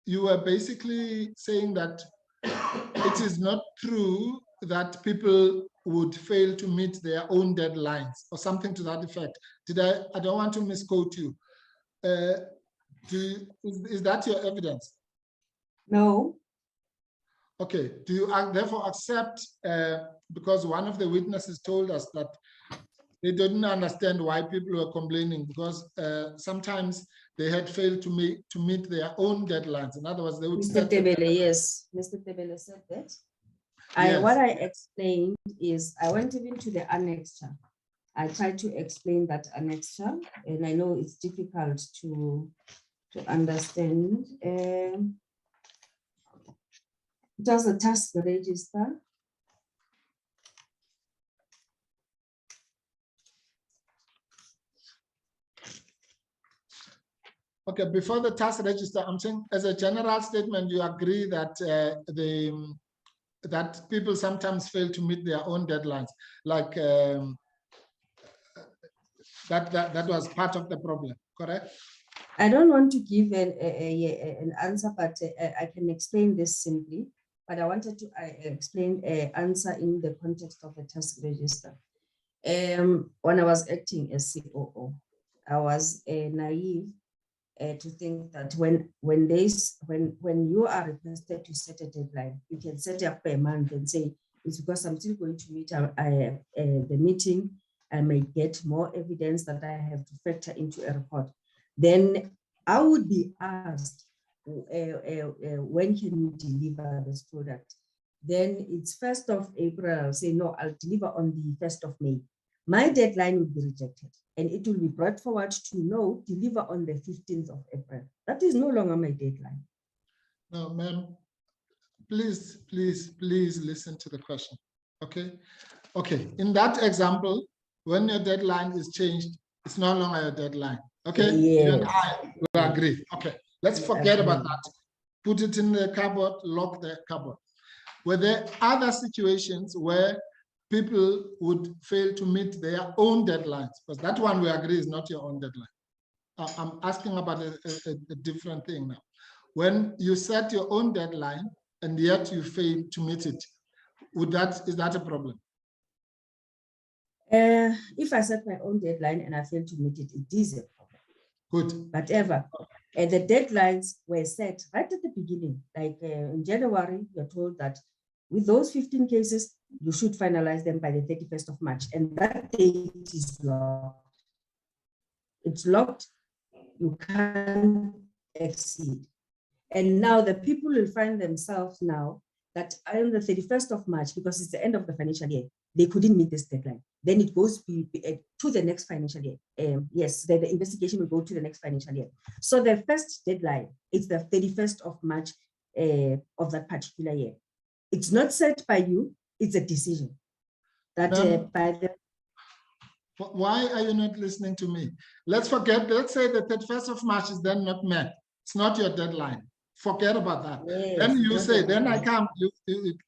you were basically saying that it is not true that people would fail to meet their own deadlines or something to that effect. I don't want to misquote you. Is that your evidence? No. Okay, do you therefore accept, because one of the witnesses told us that they didn't understand why people were complaining, because sometimes they had failed to meet their own deadlines. In other words, they would Mr. Tebele, yes, Mr. Tebele said that. Yes. What I explained is, I went even to the annexure. I tried to explain that annexure, and I know it's difficult to understand. It was a task register. Okay, before the task register, I'm saying as a general statement, you agree that that people sometimes fail to meet their own deadlines, like that was part of the problem, correct? I don't want to give an answer, but I can explain this simply. But I wanted to explain an answer in the context of the task register. When I was acting as COO, I was naive to think that when you are requested to set a deadline, you can set up per month and say, it's because I'm still going to meet the meeting, I may get more evidence that I have to factor into a report. Then I would be asked, when can you deliver this product? Then it's 1st of April, I'll say, no, I'll deliver on the 1st of May. My deadline will be rejected and it will be brought forward to no, deliver on the 15th of April. That is no longer my deadline. No, ma'am, please listen to the question, okay? Okay, in that example, when your deadline is changed, it's no longer your deadline, okay? Yes. You and I will agree. Okay, let's forget about that. Put it in the cupboard, lock the cupboard. Were there other situations where people would fail to meet their own deadlines? Because that one we agree is not your own deadline. I'm asking about a different thing now. When you set your own deadline and yet you fail to meet it, is that a problem? If I set my own deadline and I fail to meet it, it is a problem. Good. Whatever. And the deadlines were set right at the beginning. Like in January, you're told that with those 15 cases, you should finalize them by the 31st of March. And that date is locked. It's locked. You can't exceed. And now the people will find themselves now that on the 31st of March, because it's the end of the financial year, they couldn't meet this deadline. Then it goes to the next financial year. Yes, the investigation will go to the next financial year. So the first deadline is the 31st of March of that particular year. It's not set by you, it's a decision. That by the... Why are you not listening to me? Let's say the 31st of March is then not met. It's not your deadline. Forget about that. Yes, Then you not say, the then I deadline. come,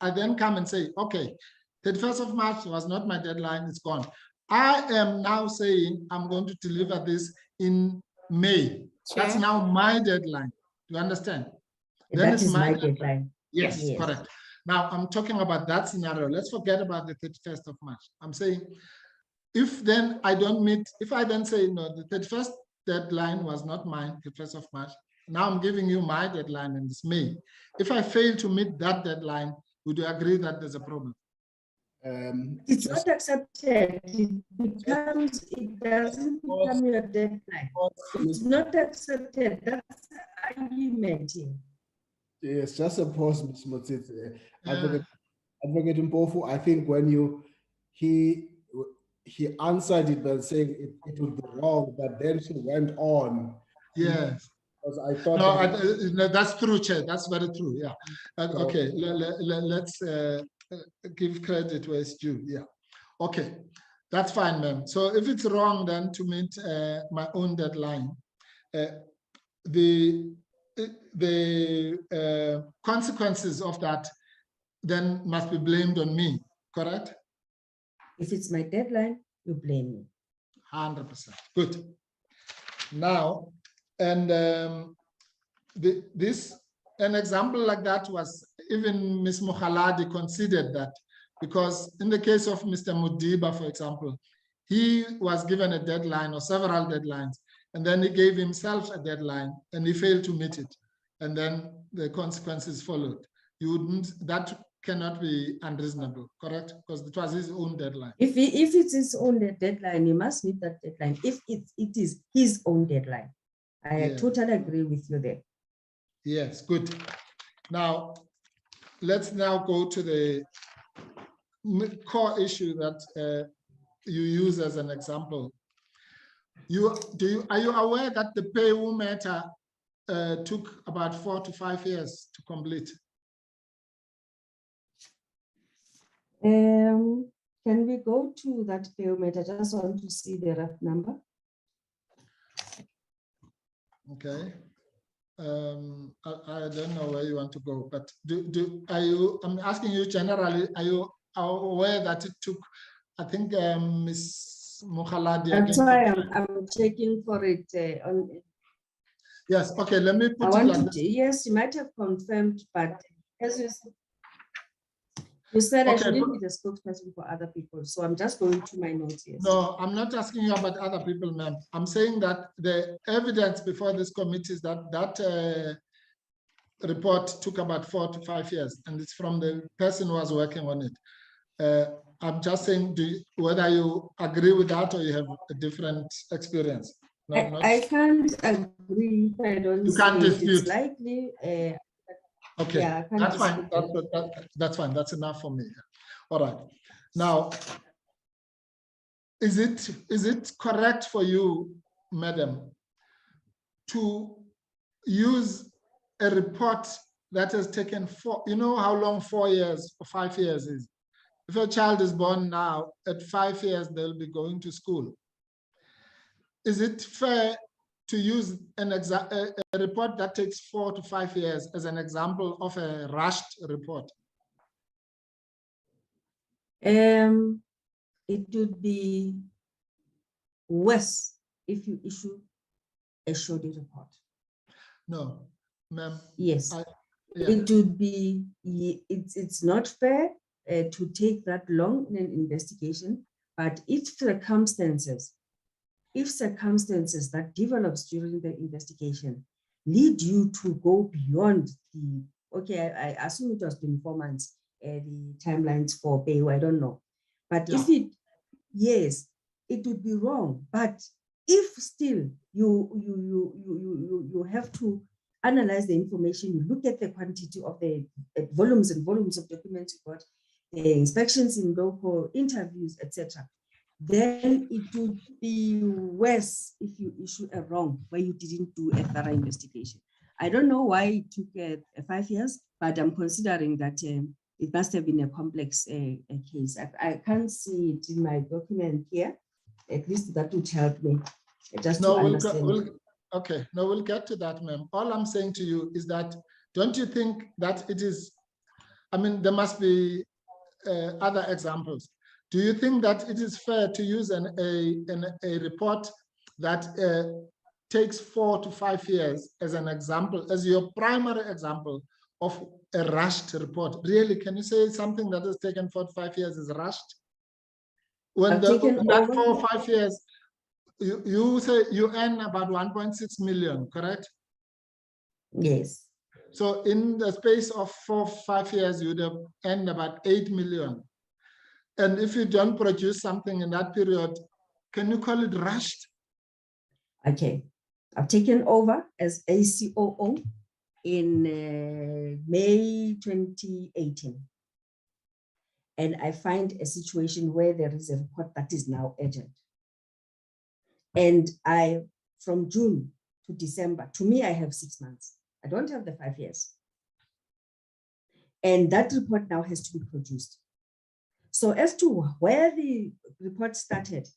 I then come and say, okay, 31st of March was not my deadline, it's gone. I am now saying I'm going to deliver this in May. That's Chair. now my deadline. Do you understand? Then That it's is my my deadline. deadline. Yes, Yes. correct. Now I'm talking about that scenario. Let's forget about the 31st of March. I'm saying, if then I don't meet, if I then say, no, the 31st deadline was not mine, the 1st of March, now I'm giving you my deadline and it's May. If I fail to meet that deadline, would you agree that there's a problem? It's Just not accepted. It doesn't become your deadline. It's not accepted. That's the argument here. yes, just a pause, Ms. Motsitsi. Yeah. Advocate Mpofu, I think when he answered it by saying it would be wrong, but then she went on. Yes. Because I thought No, no, that's true, Chair. That's very true. Yeah. So- Okay. Let's give credit where it's due. Yeah. Okay. That's fine, ma'am. So if it's wrong then to meet my own deadline, the consequences of that then must be blamed on me, correct? If it's my deadline, you blame me. 100%. Good. Now, and an example like that was even Ms. Mukhaladi considered that, because in the case of Mr. Mudiba, for example, he was given a deadline or several deadlines, and then he gave himself a deadline and he failed to meet it. And then the consequences followed. That cannot be unreasonable, correct? Because it was his own deadline. If it's his own deadline, he must meet that deadline. If it is his own deadline, I Yeah. totally agree with you there. Yes, good. Now, let's now go to the core issue that you use as an example. Are you aware that the PAYU matter took about 4 to 5 years to complete? Can we go to that payment? I just want to see the rough number. Okay. I don't know where you want to go, but I'm asking you generally, are you aware that it took, I think Ms. Mukhaladi. That's why I'm checking for it on. Yes, okay, let me put I it want like to, this. yes, you might have confirmed, but as you said, I Okay, shouldn't be the spokesperson for other people. So I'm just going to my notes here. No, I'm not asking you about other people, ma'am. I'm saying that the evidence before this committee is that report took about 4 to 5 years, and it's from the person who was working on it. I'm just saying, whether you agree with that or you have a different experience. I can't agree if I don't. You can't say it. dispute. It's likely. Okay, Yeah, I can't that's fine. dispute That's fine. That's enough for me. All right. Now, is it correct for you, madam, to use a report that has taken you know how long 4 years or 5 years is? If a child is born now, at 5 years, they'll be going to school. Is it fair to use a report that takes 4 to 5 years as an example of a rushed report? It would be worse if you issue a shoddy report. No, ma'am. Yes, Yeah. it would be. It's not fair to take that long in an investigation. But if circumstances that develops during the investigation lead you to go beyond the, okay, I assume it was 24 months, the timelines for PAYU, I don't know. But Yeah. yes, it would be wrong. But if still you have to analyze the information, you look at the quantity of the volumes and volumes of documents you got, the inspections in local, interviews, etc., then it would be worse if you issue a wrong where you didn't do a thorough investigation. I don't know why it took 5 years, but I'm considering that it must have been a complex case. I can't see it in my document here. At least that would help me just to understand. Okay, no, we'll get to that, ma'am. All I'm saying to you is that, don't you think that it is, I mean, there must be other examples. Do you think that it is fair to use a report that takes 4 to 5 years as an example, as your primary example of a rushed report? Really, can you say something that has taken 4 to 5 years is rushed? When that 4 or 5 years, you say you earn about 1.6 million, correct? Yes. So in the space of 4 or 5 years, you would have earned about 8 million. And if you don't produce something in that period, can you call it rushed? Okay. I've taken over as ACOO in May 2018. And I find a situation where there is a report that is now urgent. And from June to December, to me, I have 6 months. I don't have the 5 years. And that report now has to be produced. So as to where the report started,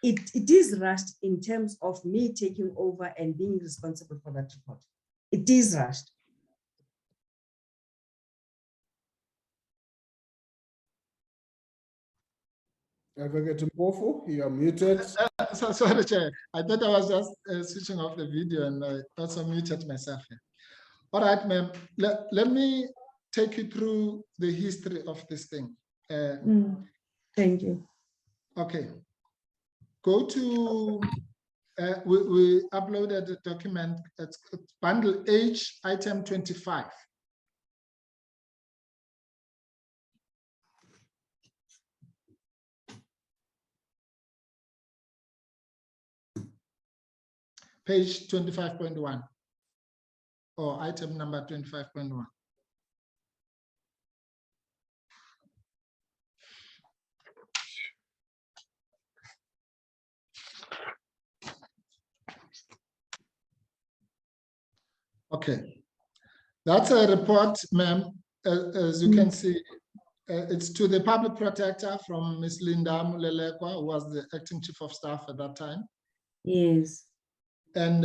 it is rushed in terms of me taking over and being responsible for that report. It is rushed. Advocate Mpofu, you are muted. So sorry, Chair. I thought I was just switching off the video and I also muted myself here. All right, ma'am. Let me take you through the history of this thing. Thank you. Okay. Go to, we uploaded a document, it's bundle H, item 25. Page 25.1, or item number 25.1. Okay, that's a report, ma'am. As you can see, it's to the public protector from Ms. Linda Mulelekwa, who was the acting chief of staff at that time. Yes. And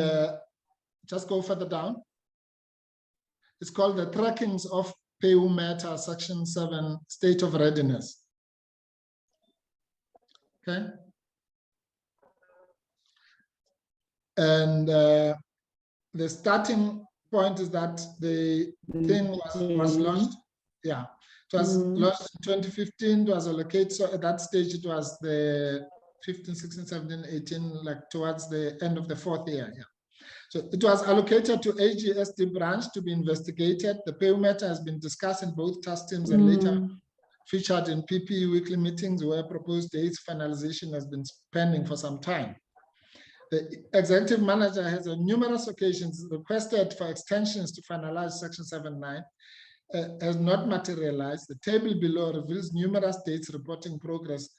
just go further down. It's called the Trackings of PEU Matter, Section 7, State of Readiness. Okay. And the starting point is that the thing was launched. Yeah, it was launched in 2015. It was allocated. So at that stage, it was the 15, 16, 17, 18, like towards the end of the 4th year. Yeah. So it was allocated to AGSD branch to be investigated. The PEU matter has been discussed in both task teams and later featured in PP weekly meetings where proposed dates finalization has been pending for some time. The executive manager has on numerous occasions requested for extensions to finalize Section 7.9, has not materialized. The table below reveals numerous dates reporting progress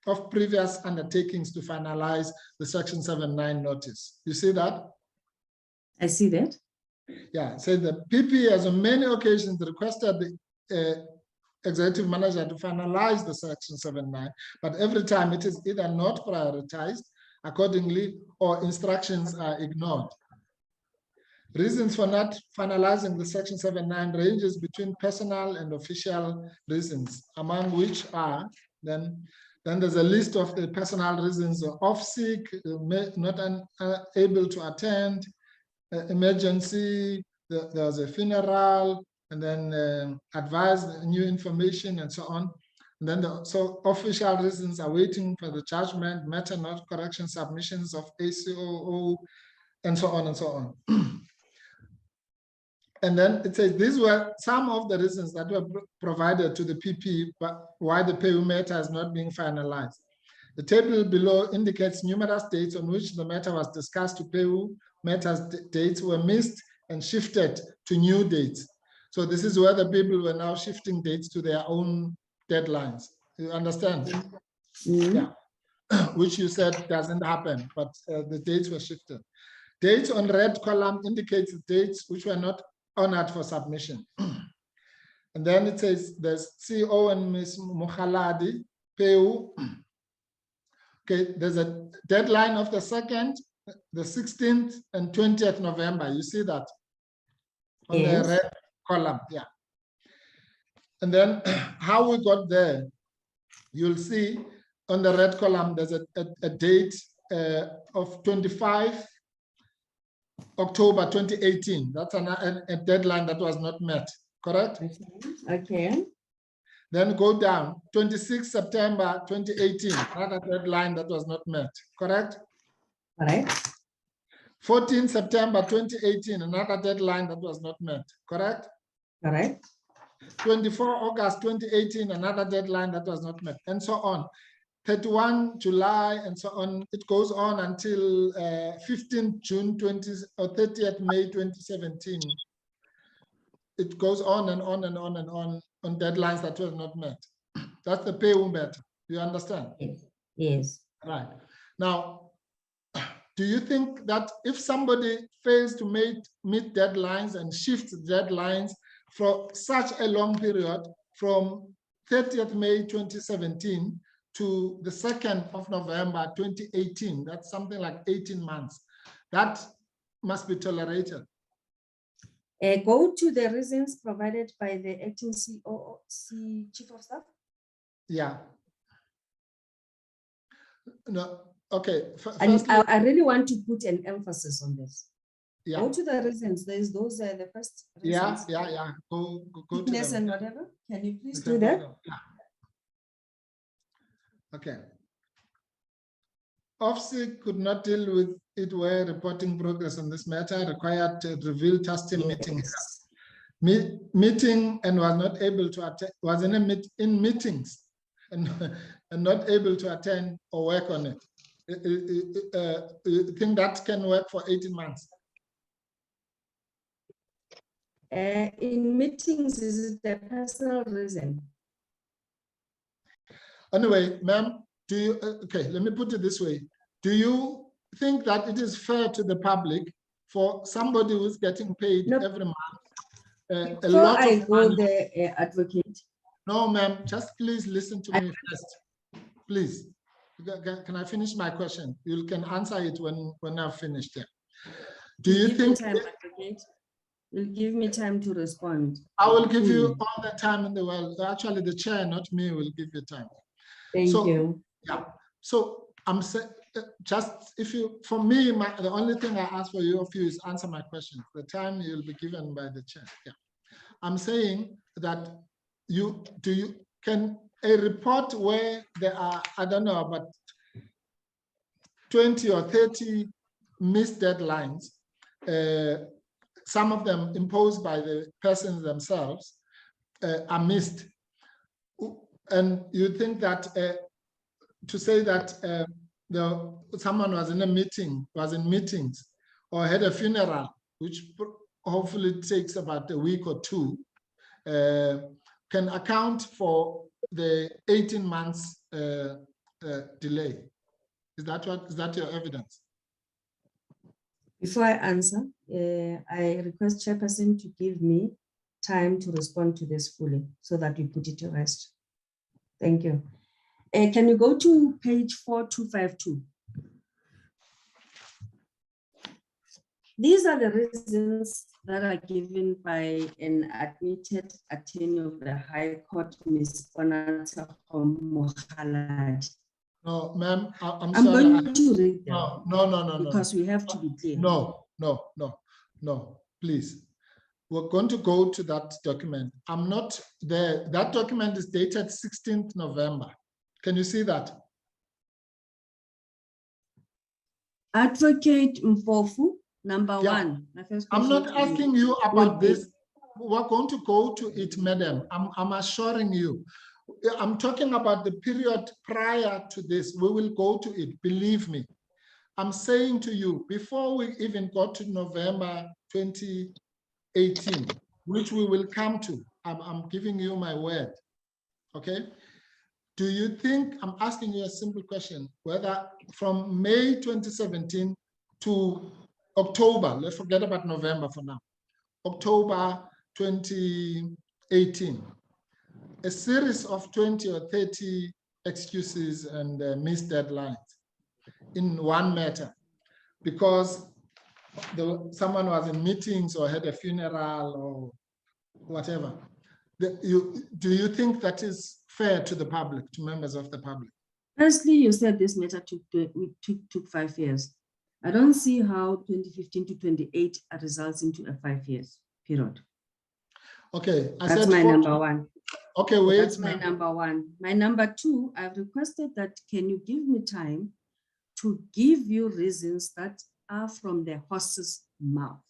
of previous undertakings to finalize the Section 7.9 notice. You see that? I see that. Yeah, so the PP has on many occasions requested the executive manager to finalize the Section 7.9, but every time it is either not prioritized accordingly or instructions are ignored. Reasons for not finalizing the Section 7.9 ranges between personal and official reasons, among which are then there's a list of the personal reasons: off sick, not able to attend, emergency, there's a funeral, and then advise new information and so on. And then so official reasons are waiting for the judgment, matter not correction submissions of ACOO, and so on and so on. And then it says these were some of the reasons that were provided to the PP, but why the PEU matter is not being finalized. The table below indicates numerous dates on which the matter was discussed to PEU matters dates were missed and shifted to new dates. So this is where the people were now shifting dates to their own deadlines. You understand? Yeah, which you said doesn't happen, but the dates were shifted. Dates on red column indicates dates which were not honored for submission. And then it says there's CO and Ms. Mukhaladi, PEU. Okay, there's a deadline of the 2nd the 16th and 20th November. You see that on Yes. the red column, yeah. And then how we got there, you'll see on the red column, there's a date of 25 October 2018. That's a deadline that was not met, correct? Okay. Then go down, 26 September 2018, another deadline that was not met, correct? Correct. 14 September 2018, another deadline that was not met, correct? Correct. 24 August 2018, another deadline that was not met, and so on. 31 July, and so on. It goes on until 15 June 20 or 30th May 2017. It goes on and on and on and on deadlines that were not met. That's the pay matter. You understand? Yes. Yes. Right. Now, do you think that if somebody fails to meet deadlines and shifts deadlines for such a long period from 30th May 2017 to the 2nd of November 2018, that's something like 18 months, that must be tolerated? Go to the reasons provided by the acting Chief of Staff. Yeah. No, okay. And Firstly, I really want to put an emphasis on this. yeah. Go to the reasons. There's those are the first reasons. Yeah. Go to Fitness them. and whatever. Can you please You do can that? go there. Yeah. Okay. OFSI could not deal with it where reporting progress on this matter required to reveal testing meeting and was not able to attend, was in meetings and not able to attend or work on it. You think that can work for 18 months? In meetings, is it a personal reason? Anyway, ma'am, do you, okay, let me put it this way. Do you think that it is fair to the public for somebody who's getting paid every month a Before lot I of go money? there, advocate. No, ma'am, just please listen to me first. Please, can I finish my question? You can answer it when I've finished it. Do you Give me think? time, advocate. You'll give me time to respond. I will give you all the time in the world. Actually, the chair, not me, will give you time. Thank you. Yeah. So I'm saying, just if you, for me, the only thing I ask for you is answer my question. The time you'll be given by the chair. Yeah. I'm saying that can a report where there are, I don't know, about 20 or 30 missed deadlines, some of them imposed by the persons themselves, are missed. And you think that to say that someone was in a meeting, was in meetings, or had a funeral, which hopefully takes about a week or two, can account for the 18 months delay. Is that your evidence? Before I answer, I request Chairperson to give me time to respond to this fully so that we put it to rest. Thank you. Can you go to page 4252? These are the reasons that are given by an admitted attorney of the High Court, Ms. Onata Mohalad. No, ma'am, I'm I'm sorry. going to read them. No. Because we have to be clear. No, please. We're going to go to that document. I'm not there. That document is dated 16th November. Can you see that? Advocate Mpofu, number one. I'm not asking you about this. We're going to go to it, madam. I'm assuring you. I'm talking about the period prior to this. We will go to it, believe me. I'm saying to you, before we even got to November 2018, which we will come to, I'm giving you my word, okay? Do you think, I'm asking you a simple question, whether from May 2017 to October, let's forget about November for now, October 2018, a series of 20 or 30 excuses and missed deadlines in one matter. because someone was in meetings or had a funeral or whatever. Do you think that is fair to the public, to members of the public? Firstly, you said this matter took 5 years. I don't see how 2015 to 28 results into a 5 years period. Okay, That's my number one. Okay, wait. That's my number one. My number two, I've requested that can you give me time to give you reasons that are from the horse's mouth.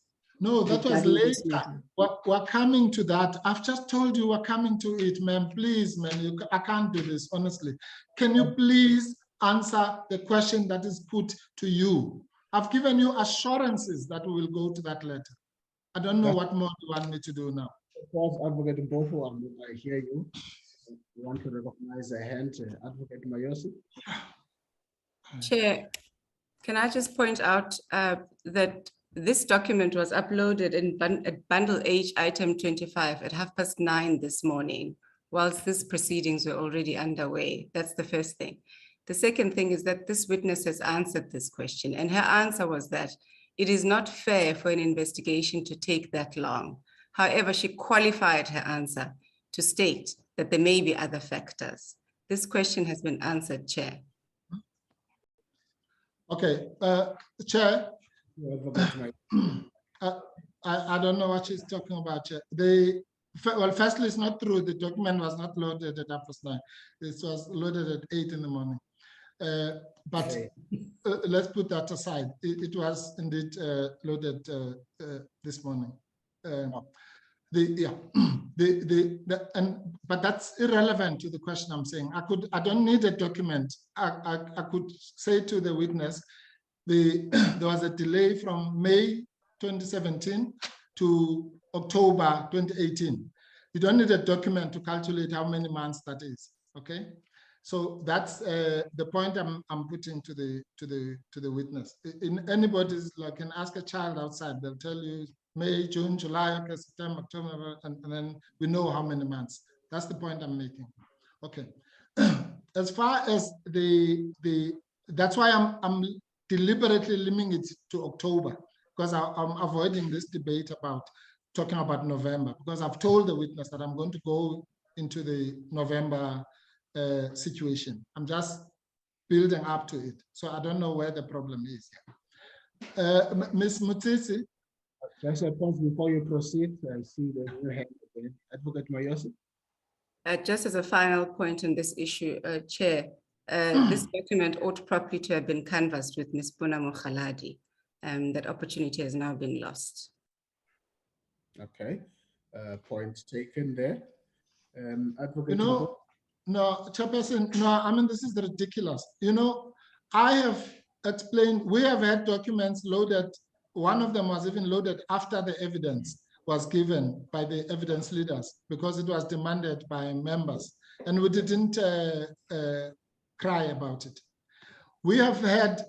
No, that was regarding this later. matter. We're coming to that. I've just told you we're coming to it, ma'am. Please, ma'am, I can't do this, honestly. Can you please answer the question that is put to you? I've given you assurances that we will go to that letter. I don't know what more you want me to do now. Advocate Mpofu, I hear you. You want to recognize a hand, Advocate Mayosi? Chair, can I just point out that this document was uploaded in bundle H item 25 at 9:30 this morning, whilst these proceedings were already underway. That's the first thing. The second thing is that this witness has answered this question, and her answer was that it is not fair for an investigation to take that long. However, she qualified her answer to state that there may be other factors. This question has been answered, Chair. Okay, Chair. I don't know what she's talking about, Chair. Well, firstly, it's not true. The document was not loaded at 9:30. This was loaded at 8 in the morning. But let's put that aside. It was indeed loaded this morning. But that's irrelevant to the question I'm saying. I don't need a document. I could say to the witness, there was a delay from May 2017 to October 2018. You don't need a document to calculate how many months that is. Okay, so that's the point I'm putting to the witness. Anybody's like can ask a child outside, they'll tell you May, June, July, August, September, October, and then we know how many months. That's the point I'm making. Okay. As far as that's why I'm deliberately limiting it to October, because I'm avoiding this debate about talking about November, because I've told the witness that I'm going to go into the November situation. I'm just building up to it. So I don't know where the problem is. Ms. Motsitsi. Just a point before you proceed, I see the new hand again. Advocate Mayosi. Just as a final point on this issue, Chair, this document ought properly to have been canvassed with Ms. Puna Mokhaladi. That opportunity has now been lost. Okay, point taken there. Advocate, no, Chairperson, no, I mean, this is ridiculous. I have explained, we have had documents loaded. One of them was even loaded after the evidence was given by the evidence leaders because it was demanded by members, and we didn't cry about it. We have had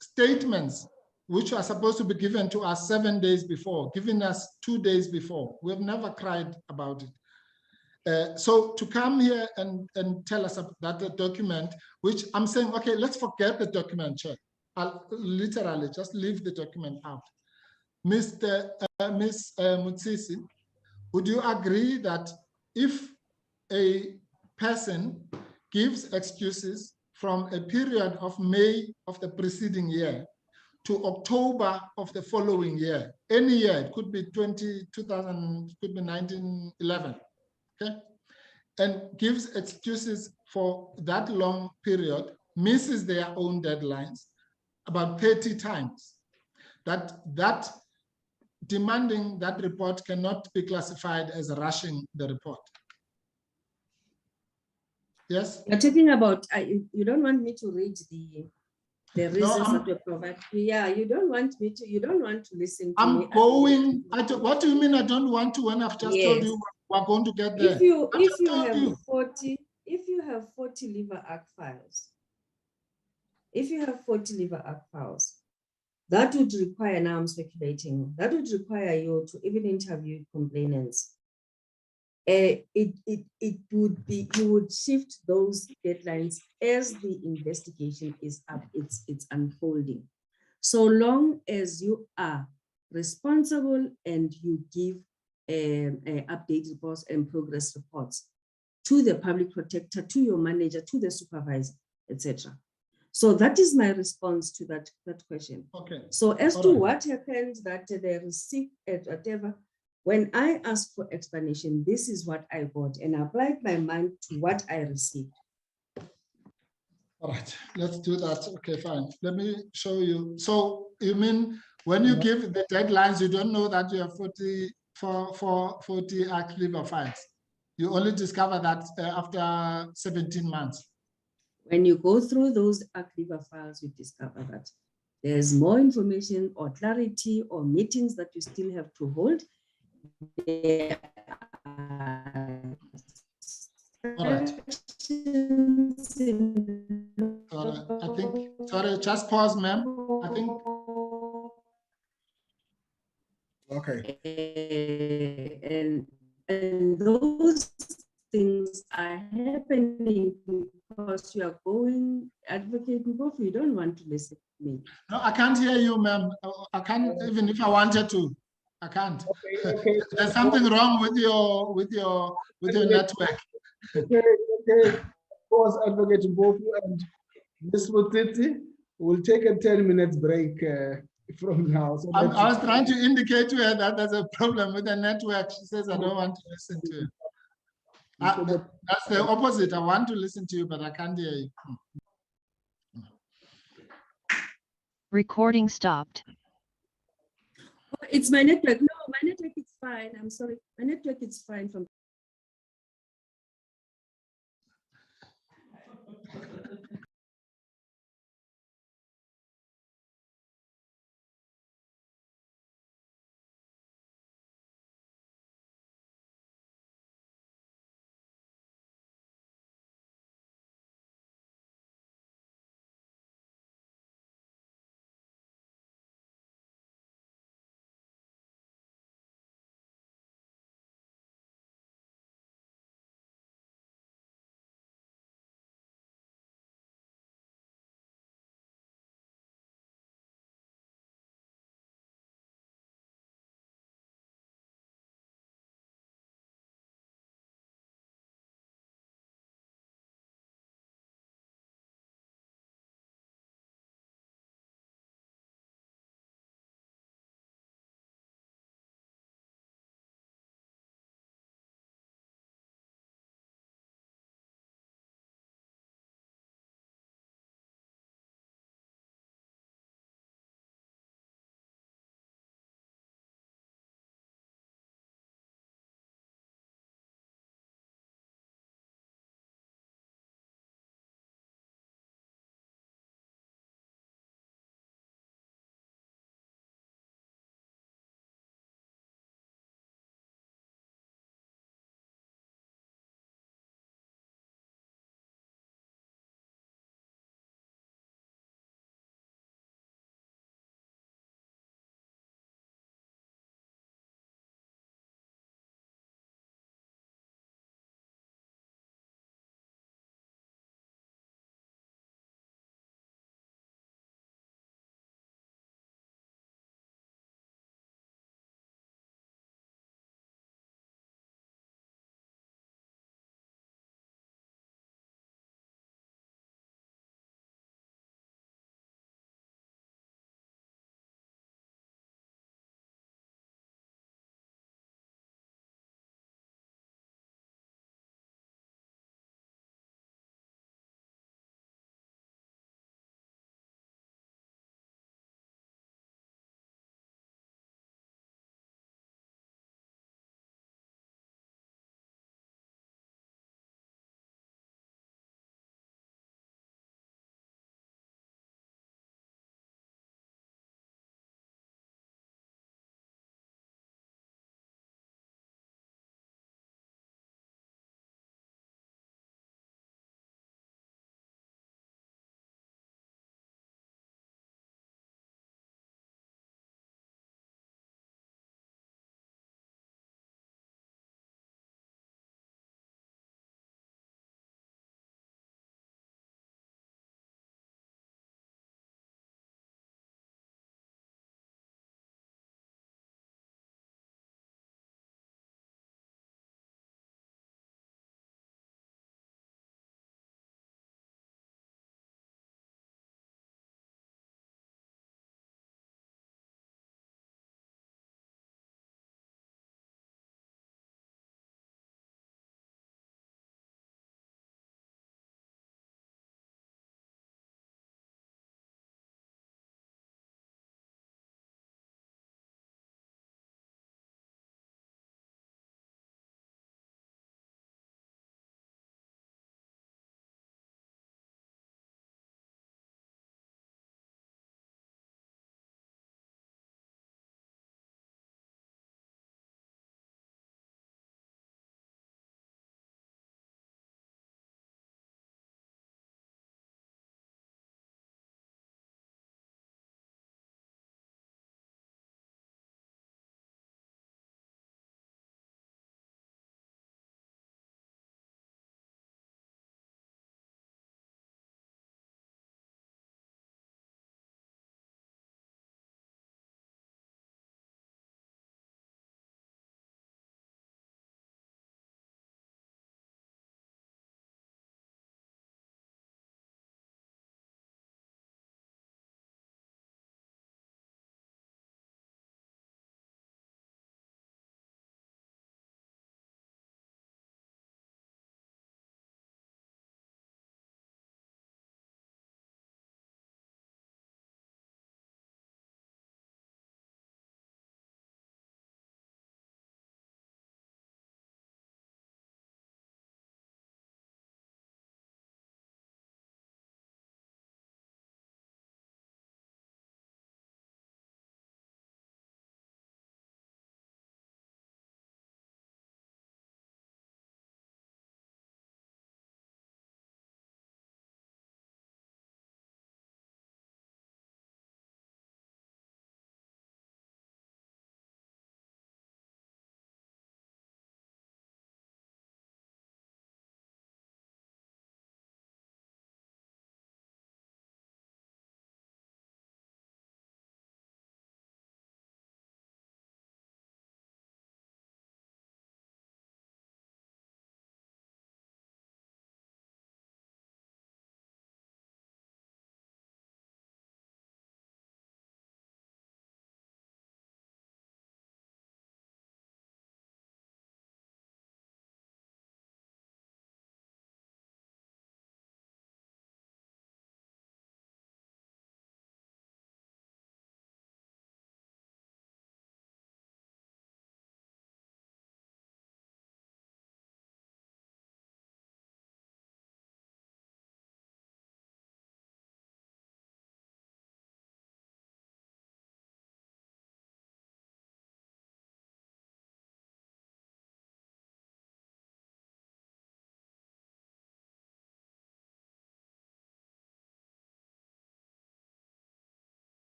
statements which are supposed to be given to us 7 days before, giving us 2 days before. We have never cried about it. So to come here and tell us that the document, which I'm saying, okay, let's forget the document, Chair. I'll literally just leave the document out. Ms. Motsitsi, would you agree that if a person gives excuses from a period of May of the preceding year to October of the following year, any year, it could be 2000, could be 1911, okay, and gives excuses for that long period, misses their own deadlines about 30 times, that demanding that report cannot be classified as rushing the report? Yes? You're talking about, you don't want me to read the reasons that were provided. Yeah, you don't want to listen to me. I'm going, what do you mean I don't want to when I've just told you we're going to get there? If you have 40 Liver Act files, that would require, now I'm speculating, that would require you to even interview complainants. It would be, you would shift those deadlines as the investigation is up, it's unfolding. So long as you are responsible and you give update reports and progress reports to the public protector, to your manager, to the supervisor, etc. So that is my response to that question. Okay. So as All to right. what happens that they receive at whatever, when I asked for explanation, this is what I got, and I applied my mind to what I received. All right, let's do that. Okay, fine. Let me show you. So you mean when you give the deadlines, you don't know that you have 40 Act Libre files. You only discover that after 17 months. When you go through those Act Libre files, you discover that there's more information or clarity or meetings that you still have to hold. All right. Sorry, just pause, ma'am. I think. Okay. And those things are happening because you are going advocating both. You don't want to listen to me. No, I can't hear you, ma'am. I can't, even if I wanted to, I can't. Okay. There's something wrong with your network. Okay. Pause advocating both you and Ms. Motsitsi. We'll take a 10-minute break from now. So I was trying to indicate to her that there's a problem with the network. She says, I don't want to listen to you. That's the opposite. I want to listen to you, but I can't hear you. Recording stopped. It's my network. No, my network is fine. I'm sorry. My network is fine from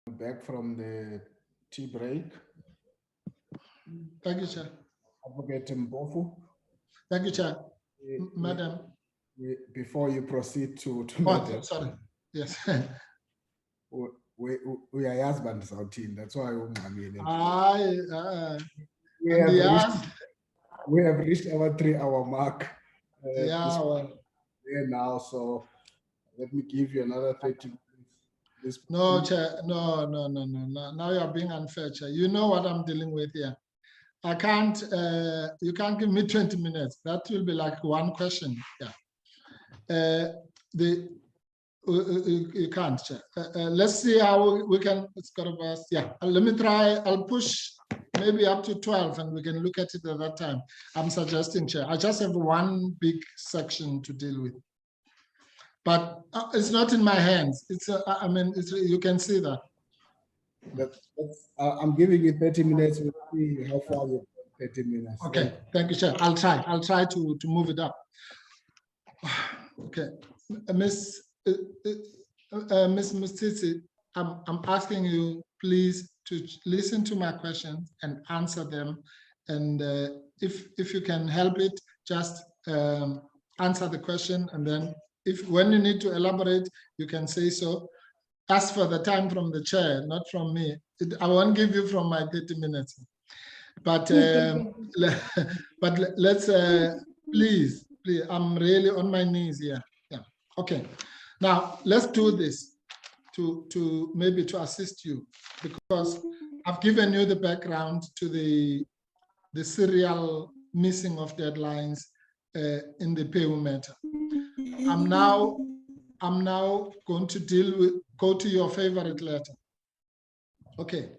Back from the tea break. Thank you, Chair. Advocate Mbofu. Thank you, Chair. Madam. Before you proceed to Oh, Madam, sorry. Yes. we are husbands our team. That's why I mean. We have reached our 3-hour mark. Yeah, well. Now, so let me give you another 30 minutes. No, Chair. No. Now you are being unfair, Chair. You know what I'm dealing with here. I can't. You can't give me 20 minutes. That will be like one question. Yeah. You can't. Chair. Let's see how we can. It's got to pass. Yeah. Let me try. I'll push maybe up to 12, and we can look at it at that time. I'm suggesting, Chair. I just have one big section to deal with. But it's not in my hands. It's I mean, you can see that. I'm giving you 30 minutes. We'll see how far you go. 30 minutes. Okay, thank you, Chair. I'll try to move it up. Okay, Miss Motsitsi, I'm asking you please to listen to my questions and answer them. And if you can help it, just answer the question, and then when you need to elaborate, you can say so. Ask for the time from the chair, not from me. I won't give you from my 30 minutes. But but let's please, I'm really on my knees here. Yeah. Okay. Now let's do this to maybe to assist you, because I've given you the background to the serial missing of deadlines in the PAU matter. I'm now going to go to your favorite letter. Okay.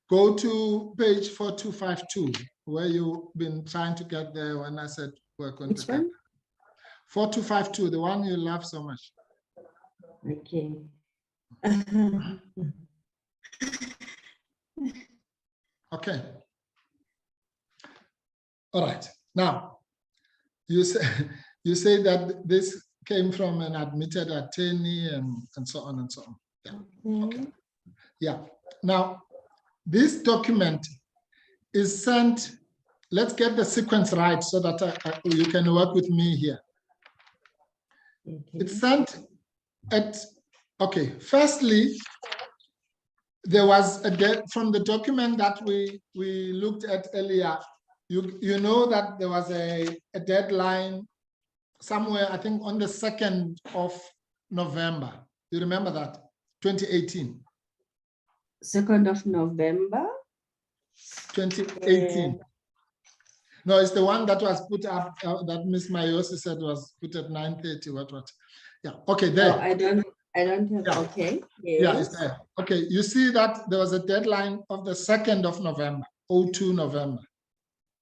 Go to page 4252, where you've been trying to get there when I said we're going to get 4252, the one you love so much. Okay. Okay. All right. Now, you say that this came from an admitted attorney and so on and so on. Yeah. Okay. Yeah. Now, this document is sent. Let's get the sequence right so that you can work with me here. Okay. It's sent at, okay, firstly, there was from the document that we looked at earlier, you know that there was a deadline somewhere, I think on the 2nd of November. You remember that? 2018. 2nd of November? 2018. No, it's the one that was put up, that Ms. Mayosi said was put at 9:30, what? Yeah, okay, there. Oh, I don't have, yeah. Okay. Yes. Yeah, it's there. Okay, you see that there was a deadline of the 2nd of November, 02 November.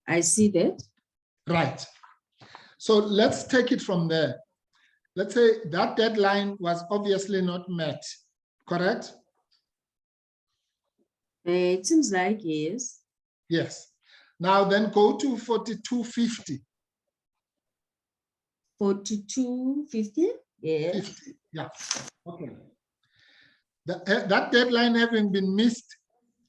I see that. Right. So let's take it from there. Let's say that deadline was obviously not met, correct? It seems like yes. Yes. Now then go to 4250. 4250? Yeah. 50. Yeah. Okay. That deadline having been missed,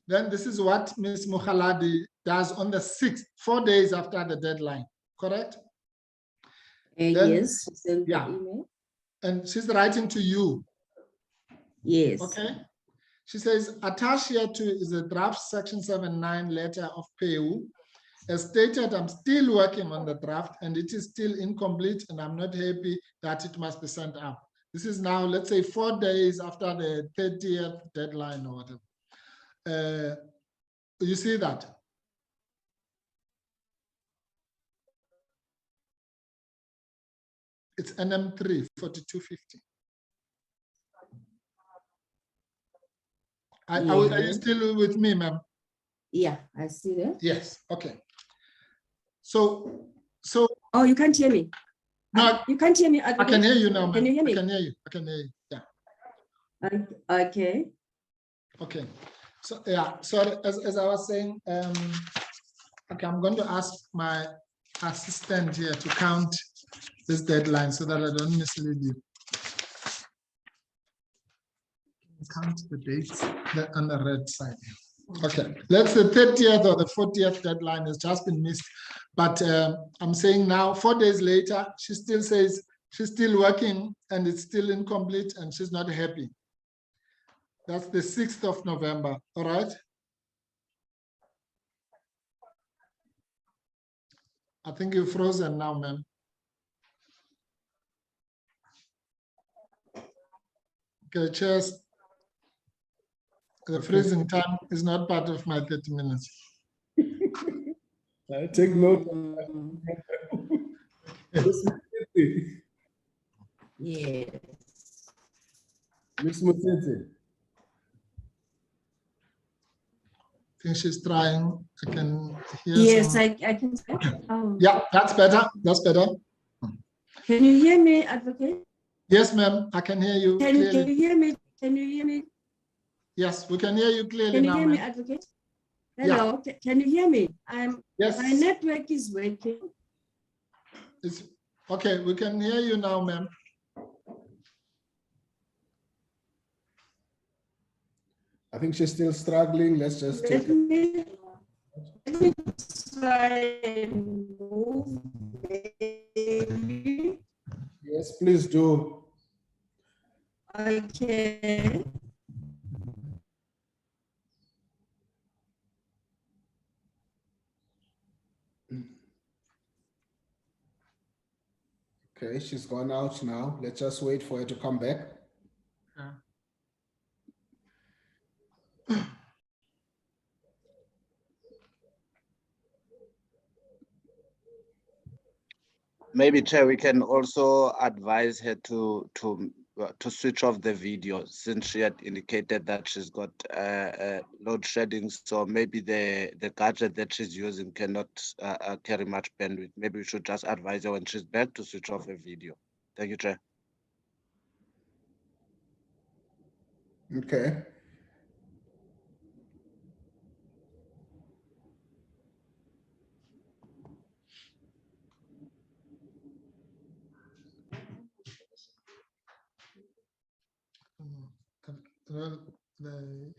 then this is what Ms. Mukhaladi does on the 6th, 4 days after the deadline, correct? Yes. Yeah. Email. And she's writing to you. Yes. Okay. She says, attached here to is a draft section 79 letter of PAU. As stated, I'm still working on the draft and it is still incomplete and I'm not happy that it must be sent out. This is now, let's say 4 days after the 30th deadline or whatever. You see that? It's NM3 4250. Are you still with me, ma'am? Yeah, I see that. Yes. Okay. So. Oh, you can't hear me. No, you can't hear me. I can hear you now, ma'am. Can you hear me? I can hear you. I can hear you. Yeah. Okay. Okay. So yeah. So as I was saying, okay, I'm going to ask my assistant here to count this deadline so that I don't mislead you. count the dates on the red side. Okay, that's the 30th or the 40th deadline has just been missed. But I'm saying now, 4 days later, she still says she's still working and it's still incomplete and she's not happy. That's the 6th of November, all right? I think you're frozen now, ma'am. Okay, cheers. The freezing time is not part of my 30 minutes. I take note. Yes. Miss Motsitsi. I think she's trying. I can hear. Yes, some- I can. Yeah, that's better. That's better. Can you hear me, Advocate? Yes, ma'am. I can hear you Can you clearly. hear me? Can you hear me? Yes, we can hear you clearly Can you now, hear me, ma'am. Advocate? Yeah. Hello, can you hear me? Yes. My network is working. It's okay. We can hear you now, ma'am. I think she's still struggling. Let's just take Let me try and move. Maybe. Yes, please do. Okay. Okay, she's gone out now. Let's just wait for her to come back. Maybe, Chair, we can also advise her to switch off the video since she had indicated that she's got load shedding. So maybe the gadget that she's using cannot carry much bandwidth. Maybe we should just advise her when she's back to switch off her video. Thank you, Chair. Okay. Well, the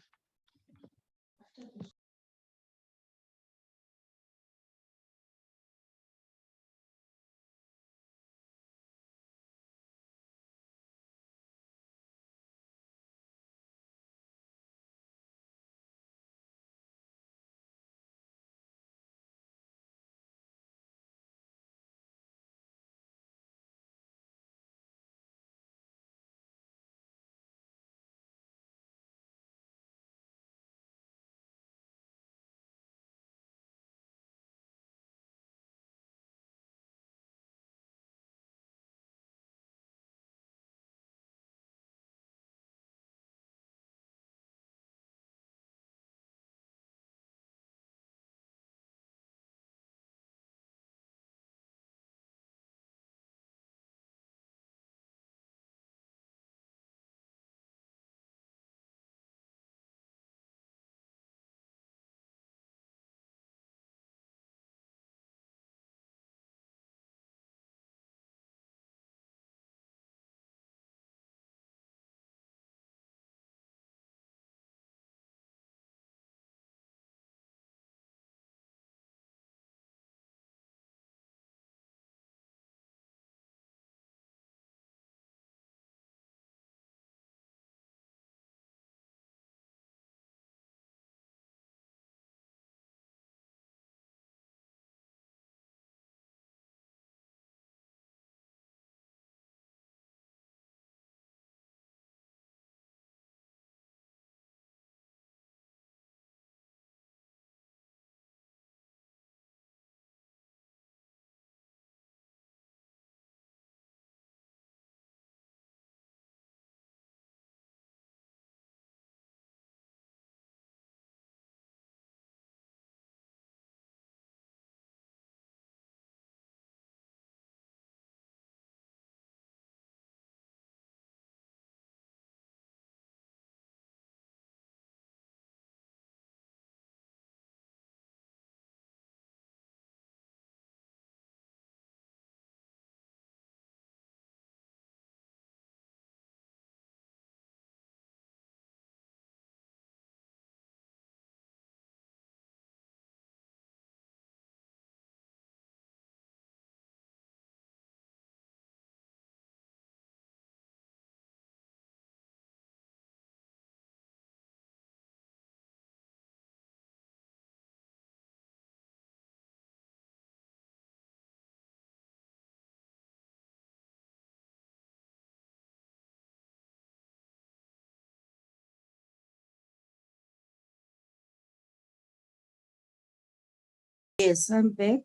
Yes, I'm back.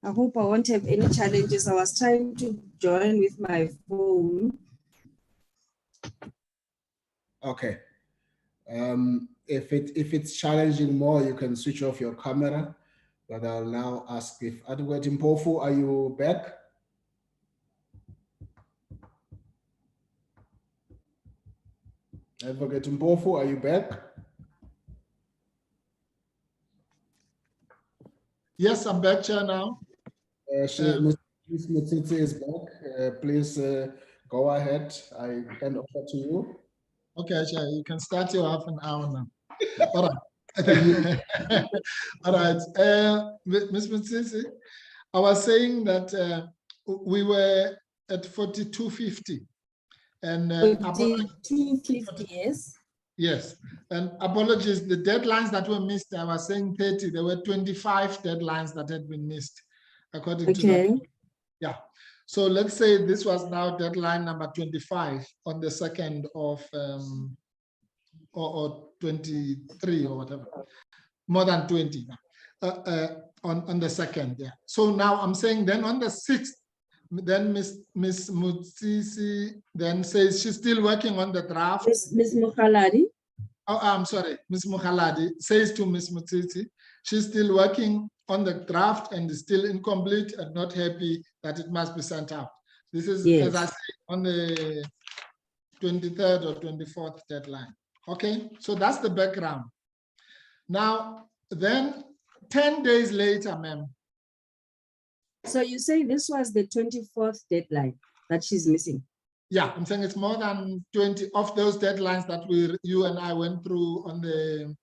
I hope I won't have any challenges. I was trying to join with my phone. Okay. If it's challenging more, you can switch off your camera. But I'll now ask if Advocate Mpofu, are you back? Advocate Mpofu, are you back? Yes, I'm back, Chair, now. Ms. Motsitsi is back. Please go ahead. I hand over to you. Okay, Chair, you can start your half an hour now. All right. All right. Ms. Motsitsi, I was saying that we were at 4250. And 250, yes. yes, and apologies, the deadlines that were missed, I was saying 30, there were 25 deadlines that had been missed, according to that. Yeah, so let's say this was now deadline number 25 on the 2nd of, or 23 or whatever, more than 20 on the 2nd, yeah. So now I'm saying then on the 6th, then Ms. Motsitsi then says she's still working on the draft. Ms. Mokhaladi. Oh, I'm sorry, Ms. Mokhaladi says to Ms. Motsitsi, she's still working on the draft and is still incomplete and not happy that it must be sent out. This is, yes, as I said, on the 23rd or 24th deadline. Okay, so that's the background. Now, then 10 days later, ma'am. So you say this was the 24th deadline that she's missing? Yeah, I'm saying it's more than 20 of those deadlines that you and I went through on the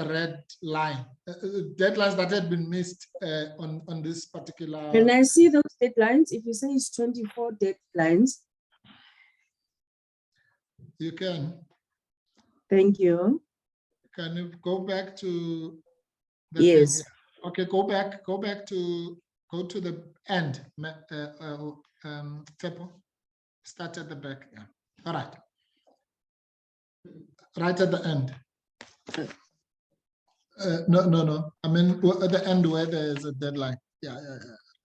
red line, deadlines that had been missed on this particular. Can I see those deadlines? If you say it's 24 deadlines. You can. Thank you. Can you go back to the yes thing? Okay, go to the end. Start at the back. Yeah. All right. Right at the end. No. I mean, at the end where there's a deadline. Yeah.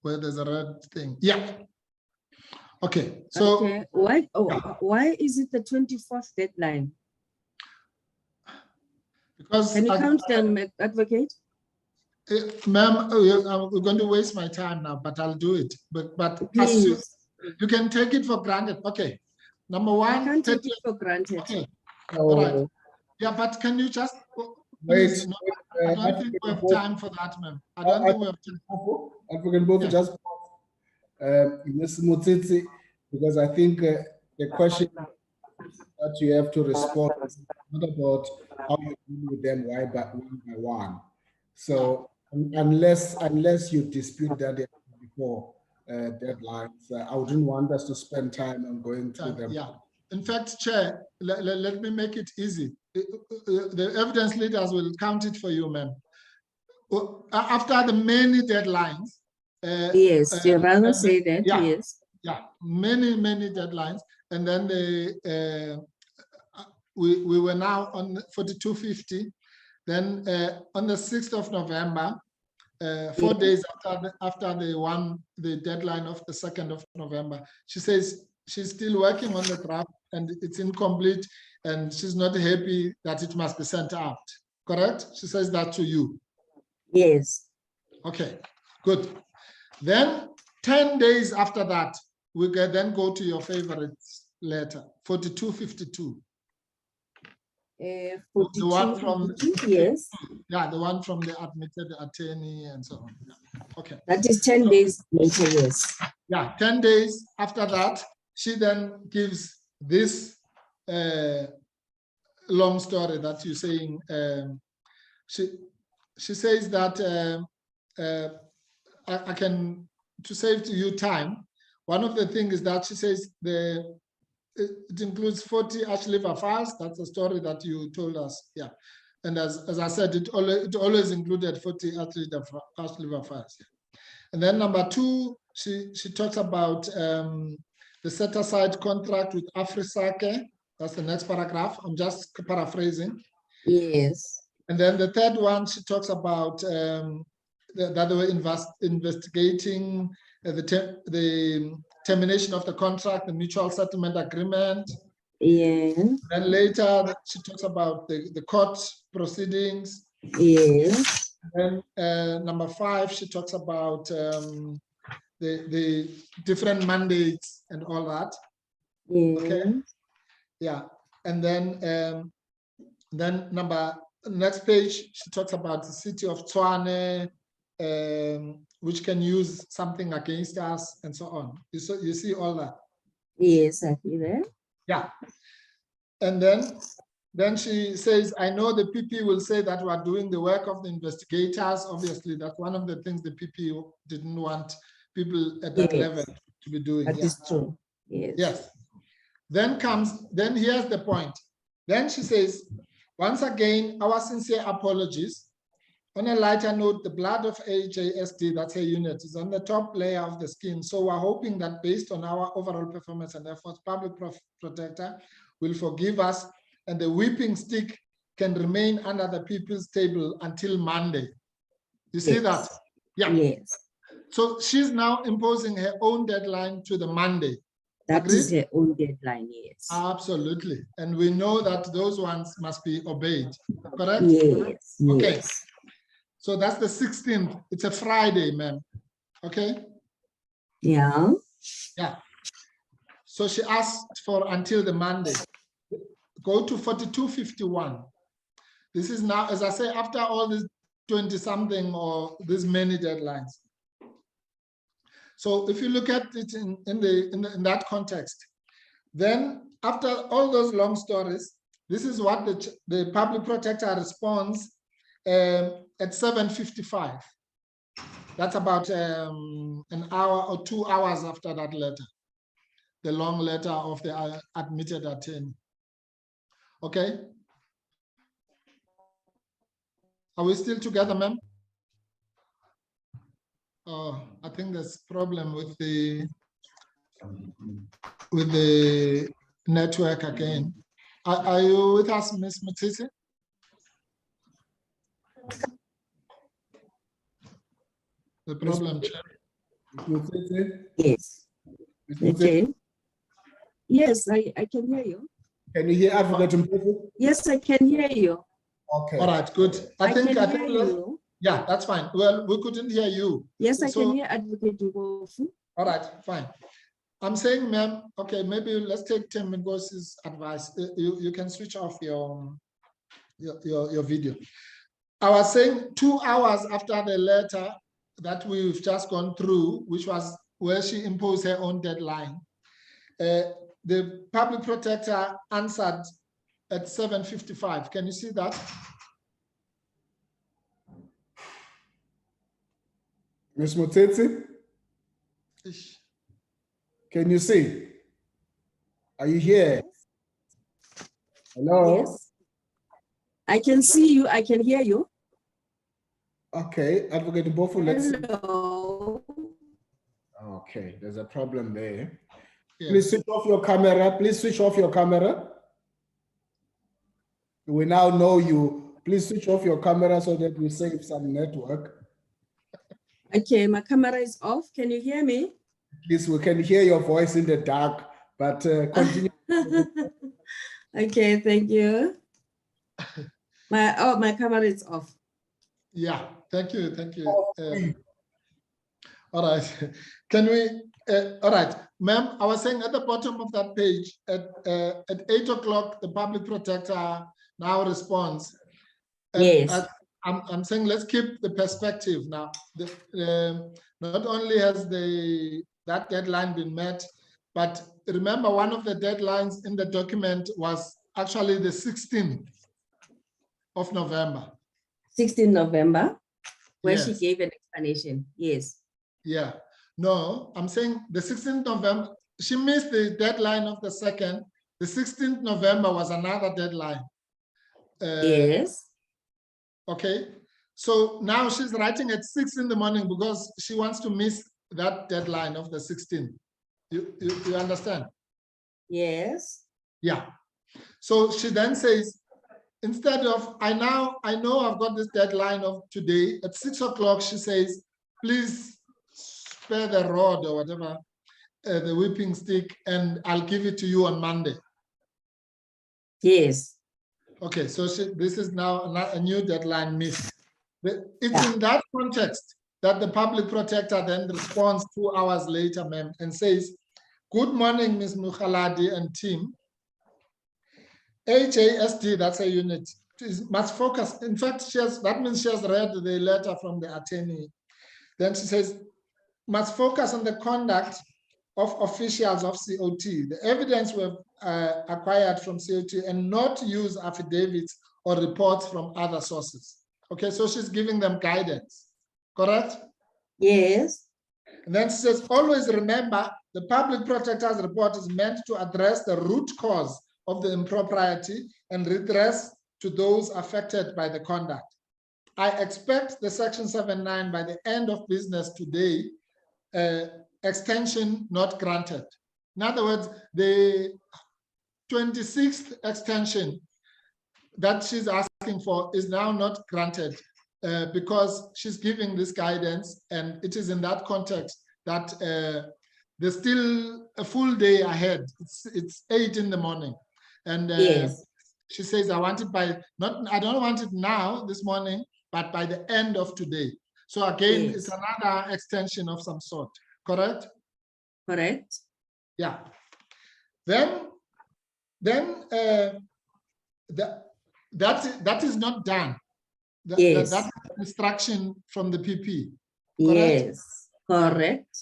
Where there's a red thing. Yeah. Okay. So okay. Why is it the 24th deadline? Because can you count them, Advocate? Ma'am, we're going to waste my time now, but I'll do it. But you can take it for granted. Okay. Number one. I can't take it for granted. Okay. All right. Yeah, but can you just please? I don't think we have time for that, ma'am. I don't think we have time. Advocate Mpofu, just Ms. Motsitsi, because I think the question that you have to respond is not about how you deal with them one by one. So unless you dispute that before deadlines, I wouldn't want us to spend time on going through them. Yeah. In fact, Chair, let me make it easy. The evidence leaders will count it for you, ma'am. After the many deadlines. Yes, you rather say that, yeah, yes. Yeah, many deadlines. And then we were now on 4250. Then on the 6th of November, 4 days after the deadline of the 2nd of November, she says she's still working on the draft and it's incomplete and she's not happy that it must be sent out. Correct? She says that to you. Yes. Okay, good. Then 10 days after that, we can then go to your favorite letter, 4252. The one from yes. Yeah, the one from the admitted attorney and so on. Okay. That is 10 days later, yes. Yeah, 10 days after that, she then gives this long story that you're saying. She says that I can, to save to you time, one of the things is that she says it includes 40 ash liver files. That's a story that you told us. Yeah. And as I said, it always included 40 ash liver files. And then number 2, she talks about the set-aside contract with Afrisake. That's the next paragraph. I'm just paraphrasing. Yes. And then the third one, she talks about that they were investigating the termination of the contract, the mutual settlement agreement. Yes. And later she talks about the court proceedings. Yes. And number 5, she talks about the different mandates and all that. Yes. Okay. Yeah. And then next page, she talks about the city of Tshwane, which can use something against us and so on. You see all that? Yes, I see that. Yeah. And then she says, I know the PP will say that we are doing the work of the investigators. Obviously, that's one of the things the PP didn't want people at that level to be doing. That is true. Yes. Yes. Then here's the point. Then she says, once again, our sincere apologies. On a lighter note, the blood of AJSD, that's a unit, is on the top layer of the skin. So we're hoping that based on our overall performance and efforts, Public Protector will forgive us and the whipping stick can remain under the people's table until Monday. You see that? Yeah. Yes. So she's now imposing her own deadline to the Monday. That Agreed? is her own deadline, yes. Absolutely. And we know that those ones must be obeyed, correct? Yes. Okay. Yes. So that's the 16th. It's a Friday, ma'am. Okay? Yeah. Yeah. So she asked for until the Monday. Go to 4251. This is now, as I say, after all this 20-something or this many deadlines. So if you look at it in that context, then after all those long stories, this is what the Public Protector responds at 7:55. That's about an hour or 2 hours after that letter, the long letter of the admitted attorney. Okay. Are we still together, ma'am? Oh, I think there's a problem with the network again. Are you with us, Ms. Motsitsi? The problem, Chair. Yes. Okay. Yes, I can hear you. Can you hear Advocate Mpofu? Yes, I can hear you. Okay. All right, good. I think hear you. Yeah, that's fine. Well, we couldn't hear you. Yes, I can hear Advocate Mpofu. All right, fine. I'm saying, ma'am, okay, maybe let's take Tim Ngosi's advice. You can switch off your video. I was saying 2 hours after the letter that we've just gone through, which was where she imposed her own deadline, the Public Protector answered at 7:55. Can you see that? Ms. Motsitsi, can you see? Are you here? Hello? Yes. I can see you. I can hear you. Okay, Advocate Mpofu, let's see. Hello. Okay, there's a problem there. Yes. Please switch off your camera. Please switch off your camera. We now know you. Please switch off your camera so that we save some network. Okay, my camera is off. Can you hear me? Please, we can hear your voice in the dark, but continue. Okay, thank you. My camera is off. Yeah, thank you. All right, can we, all right, ma'am, I was saying at the bottom of that page, at 8 o'clock, the Public Protector now responds. Yes. I'm saying let's keep the perspective now. Not only has that deadline been met, but remember one of the deadlines in the document was actually the 16th of November. 16 November, where Yes. she gave an explanation. Yes. Yeah, no, I'm saying the 16th November, she missed the deadline of the 2nd. The 16th November was another deadline. Yes. Okay, so now she's writing at 6 in the morning because she wants to miss that deadline of the 16th. You understand? Yes. Yeah. So she then says, instead of, I know I've got this deadline of today at 6 o'clock, she says, please spare the rod or whatever, the whipping stick, and I'll give it to you on Monday. Yes. Okay, so this is now a new deadline missed. It's in that context that the public protector then responds 2 hours later, ma'am, and says, good morning, Ms. Mukhaladi and team. HASD, that's a unit, must focus. In fact, that means she has read the letter from the attorney. Then she says, must focus on the conduct of officials of COT, the evidence we've acquired from COT, and not use affidavits or reports from other sources. Okay, so she's giving them guidance, correct? Yes. And then she says, always remember, the public protector's report is meant to address the root cause of the impropriety and redress to those affected by the conduct. I expect the Section 7.9 by the end of business today, extension not granted. In other words, the 26th extension that she's asking for is now not granted because she's giving this guidance, and it is in that context that there's still a full day ahead. It's 8 in the morning, and Yes. she says, I want it by I don't want it now this morning, but by the end of today. So again, Yes. it's another extension of some sort, correct? Correct. Yeah. Then that is not done. Yes. That instruction from the PP. Correct? Yes. Correct.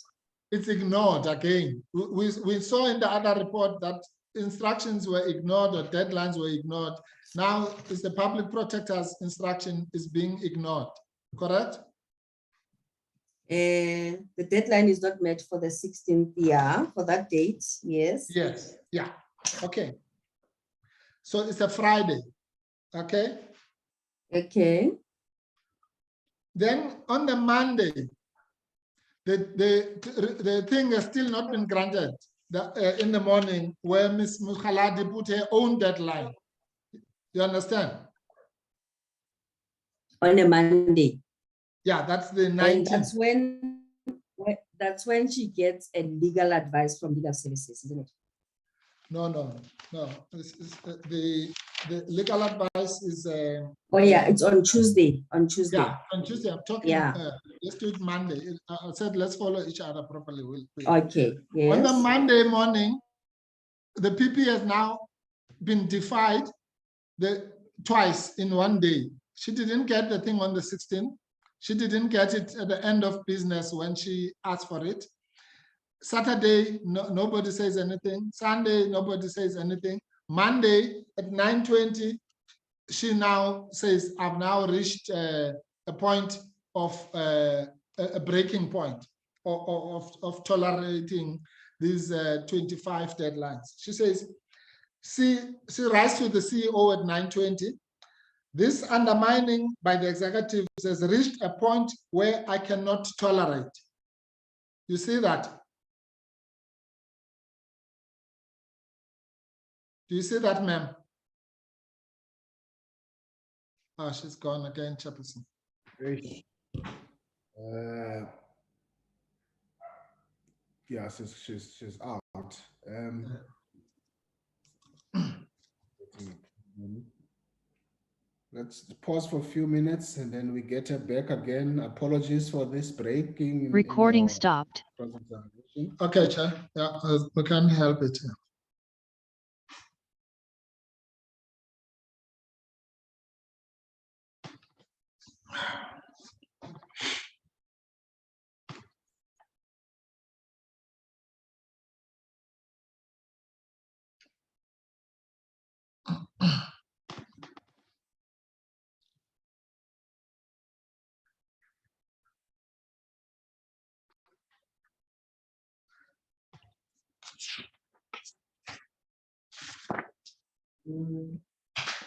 It's ignored again. We saw in the other report that instructions were ignored or deadlines were ignored. Now is the public protector's instruction is being ignored, correct? The deadline is not met for the 16th year for that date. Yes. Yes. Yeah. Okay. So it's a Friday. Okay. Okay. Then on the Monday, the thing has still not been granted in the morning where Ms. Mukhaladi put her own deadline. You understand? On a Monday. Yeah, that's the And 19th. that's when she gets a legal advice from legal services, isn't it? No. This is, the legal advice is. Oh yeah, it's on Tuesday. On Tuesday. Yeah, on Tuesday. I'm talking. Yeah. Let's do it Monday. I said let's follow each other properly. Okay. Yes. On the Monday morning, the PP has now been defied twice in one day. She didn't get the thing on the 16th. She didn't get it at the end of business when she asked for it. Saturday, nobody says anything. Sunday, nobody says anything. Monday at 9:20, she now says, I've now reached a point of a breaking point of tolerating these 25 deadlines. She says, she writes to the CEO at 9:20, this undermining by the executives has reached a point where I cannot tolerate. You see that? Do you see that, ma'am? Oh, she's gone again, Chairperson. Yeah, she's out. Let's pause for a few minutes and then we get her back again. Apologies for this breaking. Recording stopped. Okay, Chair. Yeah, we can't help it.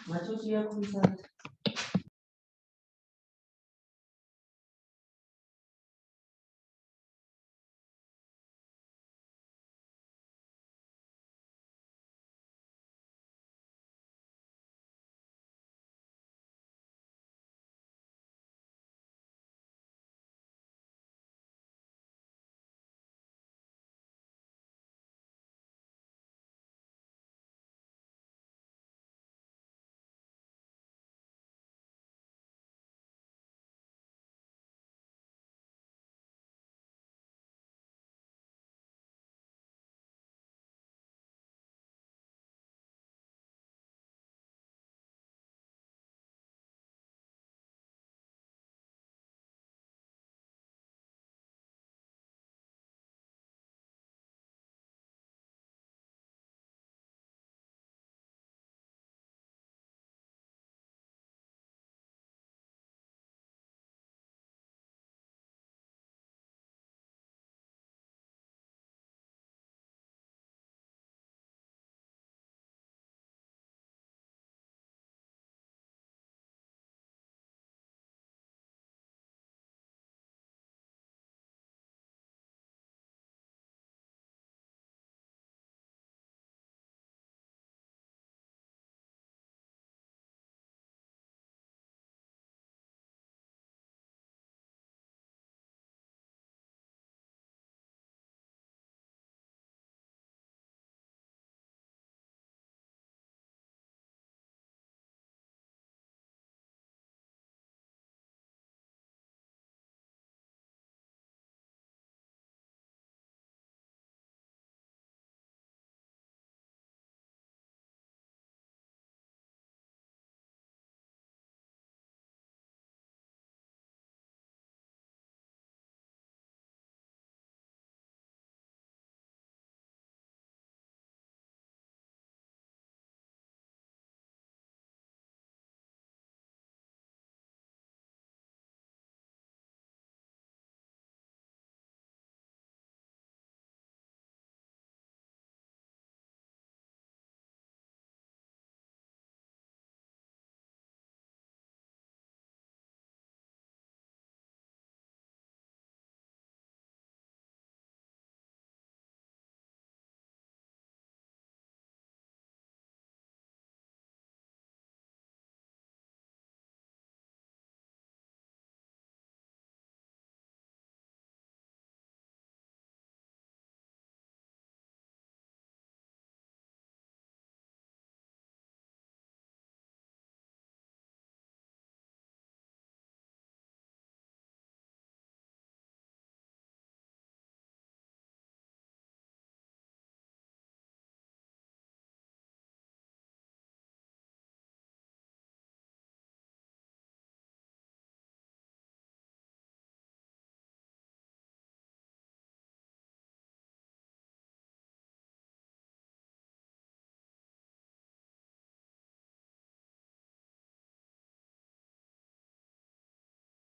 What was your concern?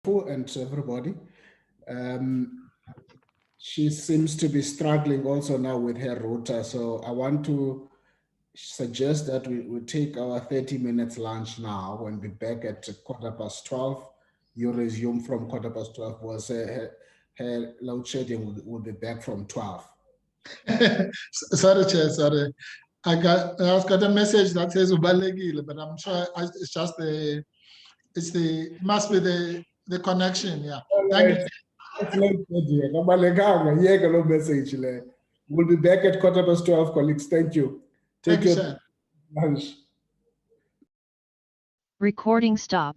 and to everybody. She seems to be struggling also now with her rota. So I want to suggest that we take our 30 minutes lunch now and be back at 12:15. You resume from 12:15. Was her load shedding will be back from 12. Sorry, Chair, sorry. I've got a message that says Ubalekile, but I'm sure it's just must be the connection, yeah. Thank you. It's late, no message. We'll be back at 12:15, colleagues. Thank you. Thank you, your Chair. lunch. Recording stop.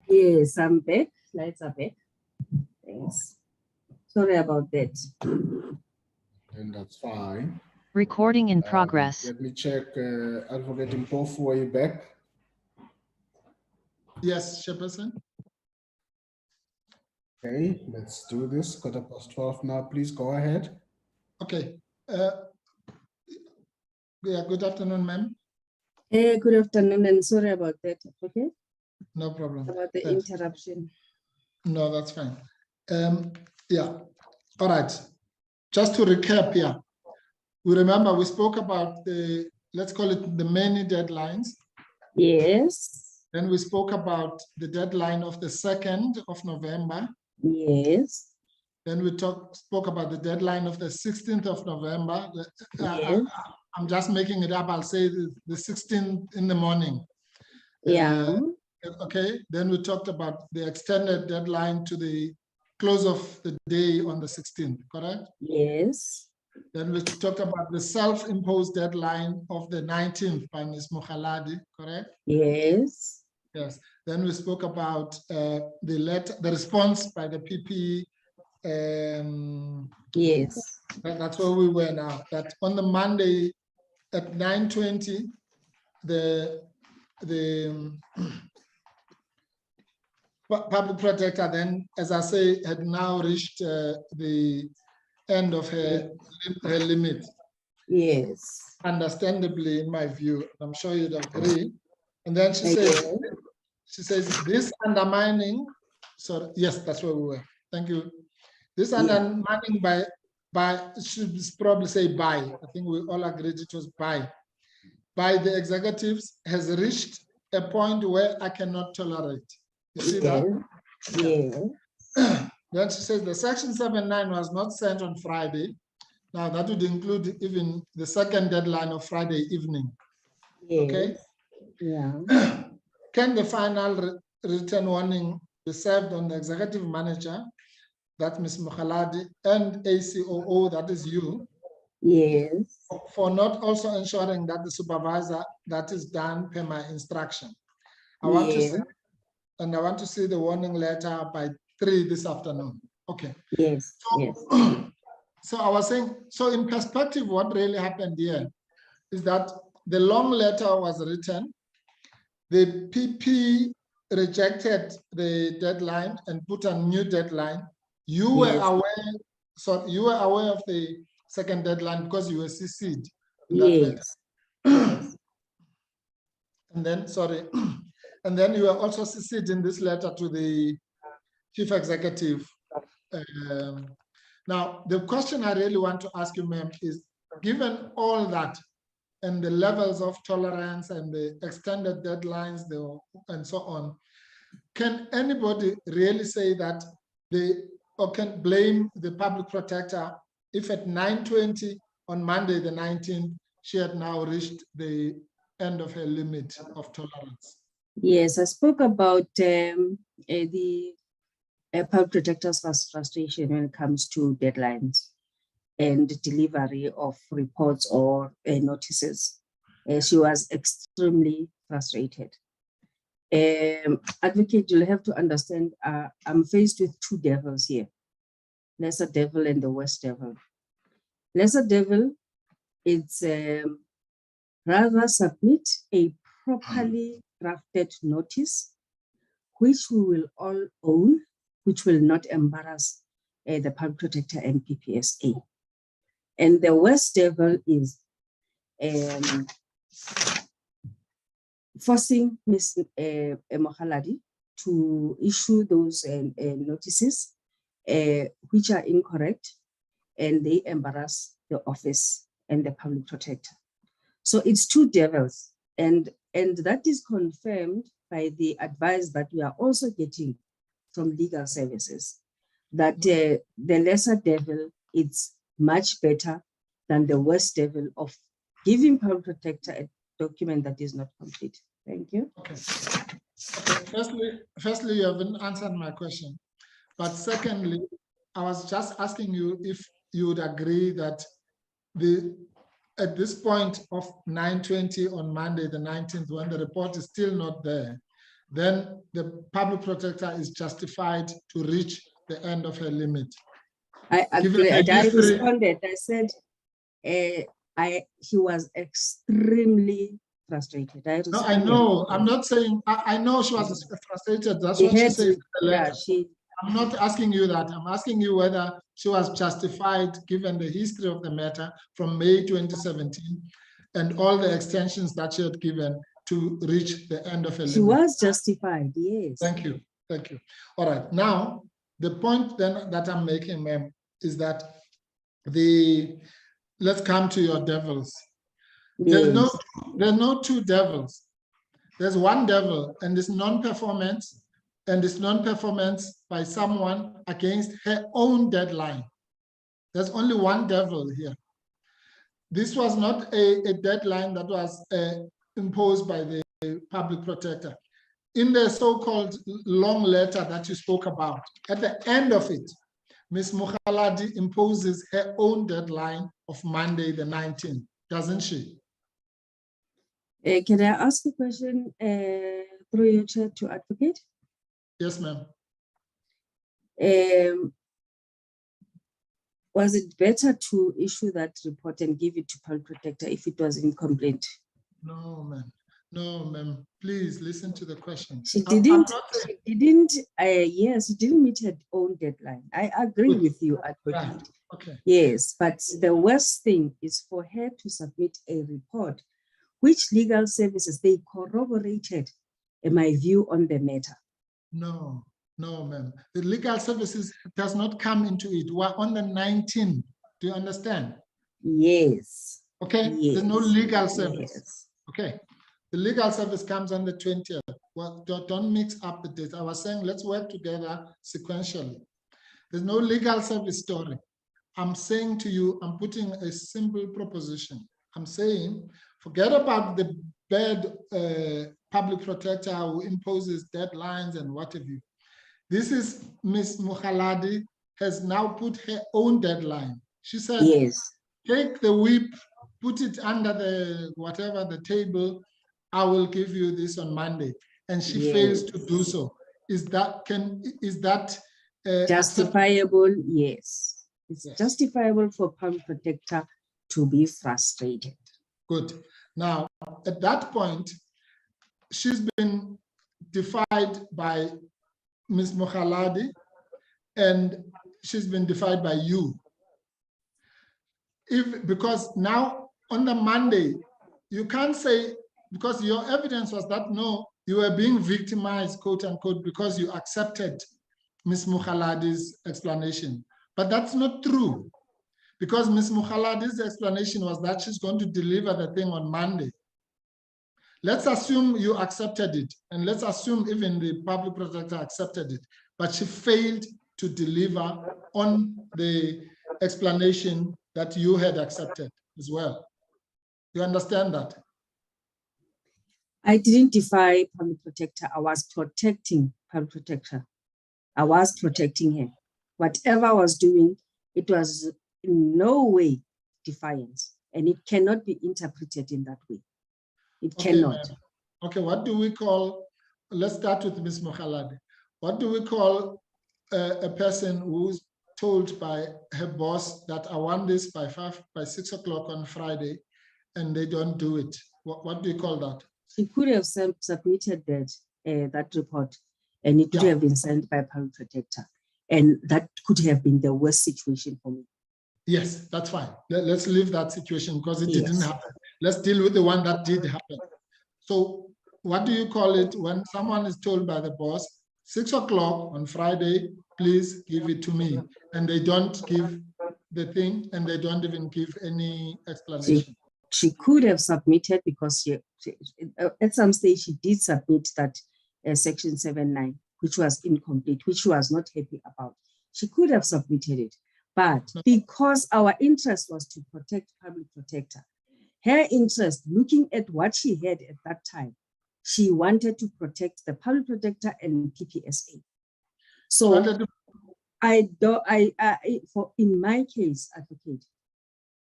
Yes, I'm back. Slides are back. Thanks. Sorry about that. And that's fine. Recording in progress. Let me check, Advocate Mpofu, are you back? Yes, Chairperson. Okay, let's do this. 12:15 now, please go ahead. Okay. Yeah, good afternoon, ma'am. Good afternoon, and sorry about that. Okay, No problem. about the Thanks. interruption. No, that's fine. Yeah, all right. Just to recap here, we remember we spoke about the, let's call it the many deadlines. Yes. Then we spoke about the deadline of the 2nd of November. Yes. Then we spoke about the deadline of the 16th of November. Yes. I'm just making it up. I'll say the 16th in the morning. Yeah. Okay, then we talked about the extended deadline to the close of the day on the 16th, correct? Yes. Then we talked about the self-imposed deadline of the 19th by Ms. Mokhaladi, correct? Yes. Yes. Then we spoke about the response by the PP. Yes. That's where we were now. That on the Monday at 9:20, the public protector then, as I say, had now reached the end of her limit. Yes. Understandably, in my view, I'm sure you'd agree. And then she says, this undermining, so yes, that's where we were. Thank you. This undermining by should probably say by, I think we all agreed it was by the executives has reached a point where I cannot tolerate. You see that? Yeah. Then she says the section 7.9 was not sent on Friday. Now that would include even the second deadline of Friday evening. Yes. Okay. Yeah. Can the final written warning be served on the executive manager, that Ms. Mokhaladi, and ACOO, that is you, Yes. for not also ensuring that the supervisor that is done per my instruction? I want to see, and I want to see the warning letter by 3 this afternoon. Okay. Yes. So, Yes. so I was saying, so in perspective, what really happened here is that the long letter was written, the PP rejected the deadline and put a new deadline. You were aware, so you were aware of the second deadline because you were CC'd in that letter. And then, sorry, and then you were also CC'd in this letter to the chief executive. Now, the question I really want to ask you, ma'am, is given all that and the levels of tolerance and the extended deadlines and so on, can anybody really say that or can blame the public protector if at 9:20 on Monday the 19th, she had now reached the end of her limit of tolerance? Yes, I spoke about the public protector's frustration when it comes to deadlines and delivery of reports or notices. She was extremely frustrated. Advocate, you'll have to understand, I'm faced with two devils here, lesser devil and the worst devil. Lesser devil, it's rather submit a properly drafted notice, which we will all own, which will not embarrass the public protector and PPSA. And the worst devil is forcing Ms. Mokhaladi to issue those notices which are incorrect, and they embarrass the office and the public protector. So it's two devils, and that is confirmed by the advice that we are also getting from legal services, that the lesser devil is much better than the worst devil of giving public protector a document that is not complete. Thank you. Okay. Firstly, you haven't answered my question. But secondly, I was just asking you if you would agree that at this point of 9:20 on Monday, the 19th, when the report is still not there, then the public protector is justified to reach the end of her limit. I Given agree. the And I history- responded. I said, he was extremely frustrated. No, I responded. know. I'm not saying, I know she was frustrated. That's She what she had says in to- the yeah, letter. she I'm not asking you that. I'm asking you whether she was justified given the history of the matter from May 2017 and all the extensions that she had given to reach the end of her she limit. was justified, yes. Thank you. Thank you. All right. Now, the point then that I'm making, ma'am, is that let's come to your devils. There's no two devils. There's one devil, and it's non-performance, and it's non-performance by someone against her own deadline. There's only one devil here. This was not a deadline that was imposed by the public protector. In the so-called long letter that you spoke about, at the end of it, Ms. Mokhaladi imposes her own deadline of Monday the 19th, doesn't she? Can I ask a question through your chair to advocate? Yes, ma'am. Was it better to issue that report and give it to public protector if it was incomplete? No, ma'am. No, ma'am. Please listen to the question. She I'm didn't. not saying- She didn't. Yes, she didn't meet her own deadline. I agree Good. with you, Right. advocate. Okay. Yes, but the worst thing is for her to submit a report, which legal services they corroborated my view on the matter. No, no, ma'am. The legal services does not come into it. We're on the 19th. Do you understand? Yes. Okay. There's no Yes, legal service. yes. Okay. The legal service comes on the 20th. Well, don't mix up the dates. I was saying let's work together sequentially. There's no legal service story. I'm saying to you, I'm putting a simple proposition. I'm saying, forget about the bad public protector who imposes deadlines and what have you. This is Ms. Mokhaladi has now put her own deadline. She said, Yes. take the whip, put it under the whatever the table. I will give you this on Monday, and she fails to do so. Is that justifiable? Yes, it's Yes. justifiable for public protector to be frustrated. Good. Now, at that point, she's been defied by Ms. Mokhaladi, and she's been defied by you. Because now on the Monday, you can't say, because your evidence was that no, you were being victimized, quote unquote, because you accepted Ms. Mokhaladi's explanation. But that's not true, because Ms. Mokhaladi's explanation was that she's going to deliver the thing on Monday. Let's assume you accepted it, and let's assume even the public protector accepted it, but she failed to deliver on the explanation that you had accepted as well. You understand that? I didn't defy public protector. I was protecting public protector. I was protecting her. Whatever I was doing, it was in no way defiance, and it cannot be interpreted in that way. It cannot. Okay, what do we call, let's start with Ms. Mokhaladi. What do we call a person who's told by her boss that I want this by 6 o'clock on Friday, and they don't do it? What do you call that? She could have submitted that report, and it could have been sent by public protector, and that could have been the worst situation for me. Yes, that's fine. Let's leave that situation because it didn't Yes. happen. Let's deal with the one that did happen. So what do you call it when someone is told by the boss, 6 o'clock on Friday, please give it to me, and they don't give the thing, and they don't even give any explanation? She could have submitted, because she at some stage she did submit that section 7.9, which was incomplete, which she was not happy about. She could have submitted it, but because our interest was to protect public protector, her interest, looking at what she had at that time, she wanted to protect the public protector and PPSA. So in my case, advocate,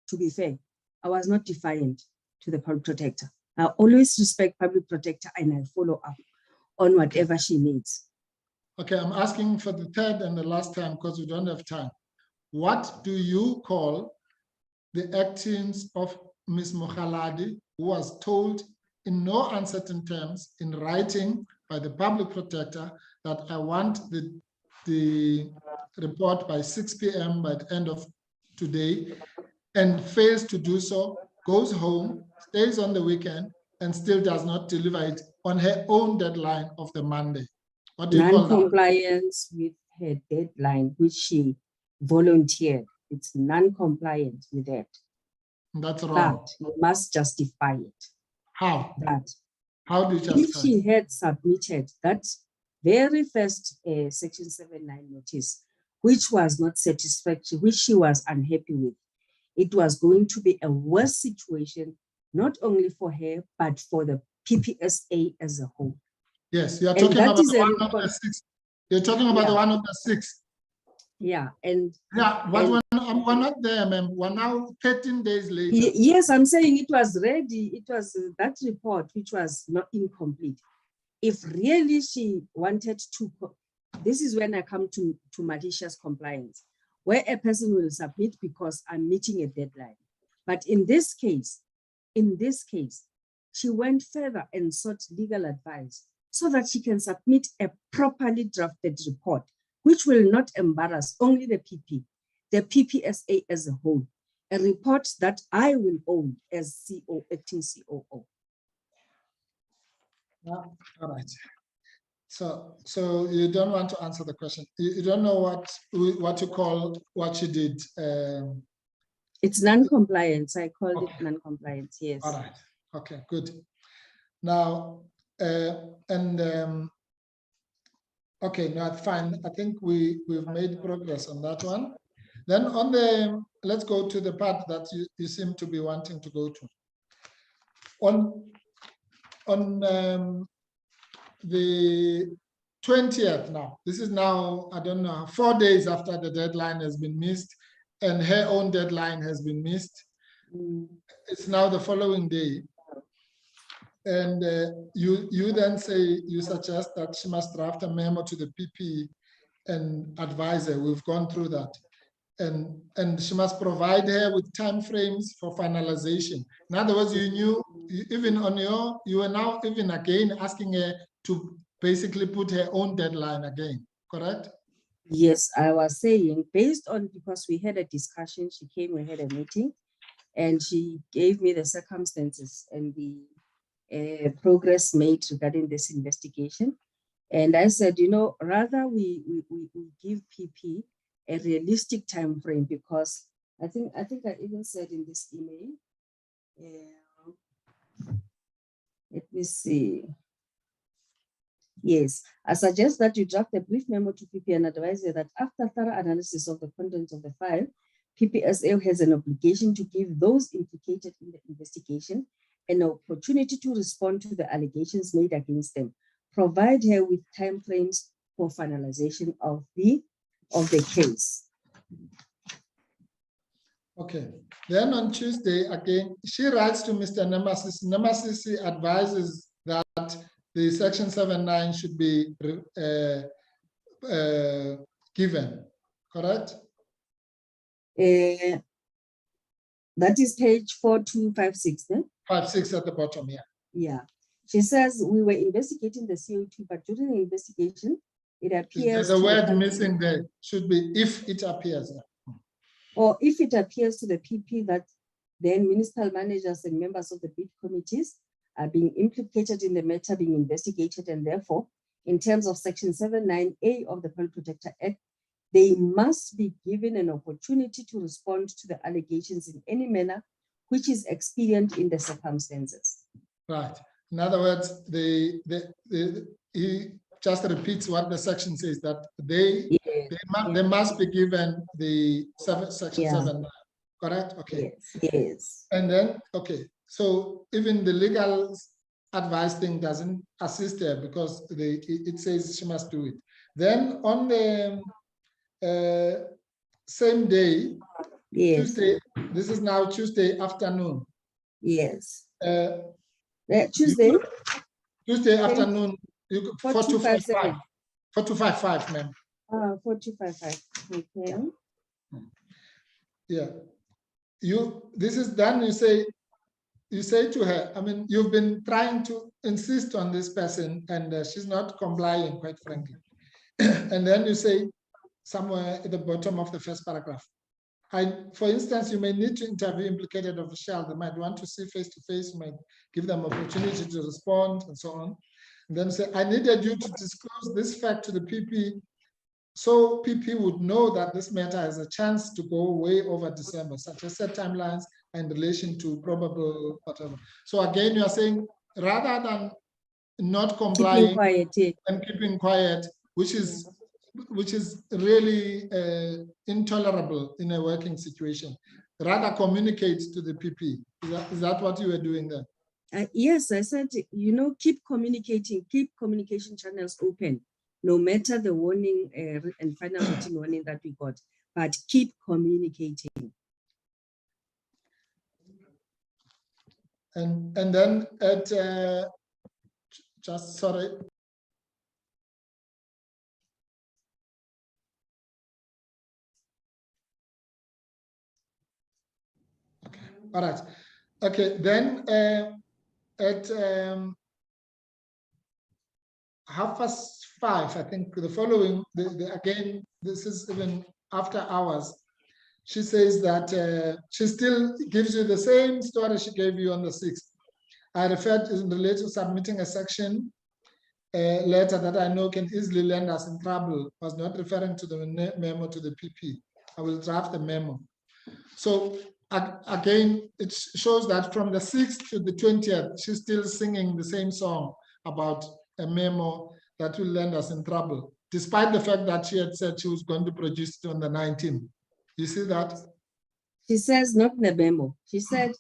to be fair, I was not defiant to the public protector. I always respect public protector and I follow up. on whatever she needs. Okay, I'm asking for the third and the last time because we don't have time. What do you call the actions of Ms. Mokhaladi, who was told in no uncertain terms in writing by the public protector that I want the report by 6 p.m. by the end of today, and fails to do so, goes home, stays on the weekend, and still does not deliver it on her own deadline of the Monday? What do you call that? Non-compliance with her deadline, which she volunteered. It's non-compliant with that. That's wrong. But you must justify it. How? That How do you if justify? she had submitted that very first Section 79 notice, which was not satisfactory, which she was unhappy with, it was going to be a worse situation, not only for her, but for the PPSA as a whole. Yes, you are And talking that about is the a one of the 6. You're talking about the one of the 6. Yeah, and Yeah, but and we're not there, ma'am. We're now 13 days later. yes, I'm saying it was ready. It was that report which was not incomplete. If really she wanted to, this is when I come to malicious compliance, where a person will submit because I'm meeting a deadline. But in this case, she went further and sought legal advice so that she can submit a properly drafted report, which will not embarrass only the PP, the PPSA as a whole, a report that I will own as CO, acting COO. All right. So you don't want to answer the question. You don't know what you call what she did. It's non-compliance. I called it non-compliance. Yes. All right. Okay. Good. Now okay. Now fine. I think we've made progress on that one. Then on the let's go to the part that you seem to be wanting to go to. On the 20th now, this is now, I don't know, 4 days after the deadline has been missed and her own deadline has been missed. It's now the following day. And you then say, you suggest that she must draft a memo to the PP and advisor. We've gone through that. And she must provide her with timeframes for finalization. In other words, you knew, even on you are now even again asking her to basically put her own deadline again, correct? Yes, I was saying, based on, because we had a discussion, she came, we had a meeting, and she gave me the circumstances and the progress made regarding this investigation. And I said, you know, rather we give PP a realistic time frame, because I think I even said in this email, let me see. Yes, I suggest that you draft a brief memo to PP and advise her that after thorough analysis of the contents of the file, PPSA has an obligation to give those implicated in the investigation an opportunity to respond to the allegations made against them. Provide her with timeframes for finalization of the case. Okay. Then on Tuesday, again, she writes to Mr. Nemasisi. Nemasisi advises that the Section 79 should be given, correct? That is page 4256. 56 at the bottom, yeah. Yeah. She says we were investigating the CO2, but during the investigation, it appears there's a word missing there. Should be if it appears. Or if it appears to the PP that then municipal managers and members of the bid committees are being implicated in the matter being investigated, and therefore, in terms of Section 79A of the Public Protector Act, they must be given an opportunity to respond to the allegations in any manner which is expedient in the circumstances. Right. In other words, he just repeats what the section says, that they must be given the Section 7, correct? Okay. Yes. And then, okay, so even the legal advice thing doesn't assist her because it says she must do it. Then on the same day, Tuesday, this is now Tuesday afternoon. Yes. Tuesday afternoon, 4255. 4255, ma'am. 4255. Okay. Yeah. This is done. You say to her, I mean, you've been trying to insist on this person and she's not complying, quite frankly. And then you say somewhere at the bottom of the first paragraph, for instance, you may need to interview implicated officials. They might want to see face-to-face, you might give them opportunity to respond and so on. And then say, I needed you to disclose this fact to the PP so PP would know that this matter has a chance to go way over December, such as set timelines in relation to probable whatever. So again, you are saying rather than not complying and keeping quiet, which is really intolerable in a working situation, rather communicate to the PP. Is that what you were doing there? Yes, I said, keep communicating, keep communication channels open, no matter the warning and final written warning that we got, but keep communicating. And then at just sorry. Okay. All right. Okay. Then at 5:30, I think the following. Again, this is even after hours. She says that she still gives you the same story she gave you on the 6th. I referred in relation to submitting a section letter that I know can easily land us in trouble. Was not referring to the memo to the PP. I will draft the memo. So again, it shows that from the 6th to the 20th, she's still singing the same song about a memo that will land us in trouble, despite the fact that she had said she was going to produce it on the 19th. You see that? She says not in the memo. She said,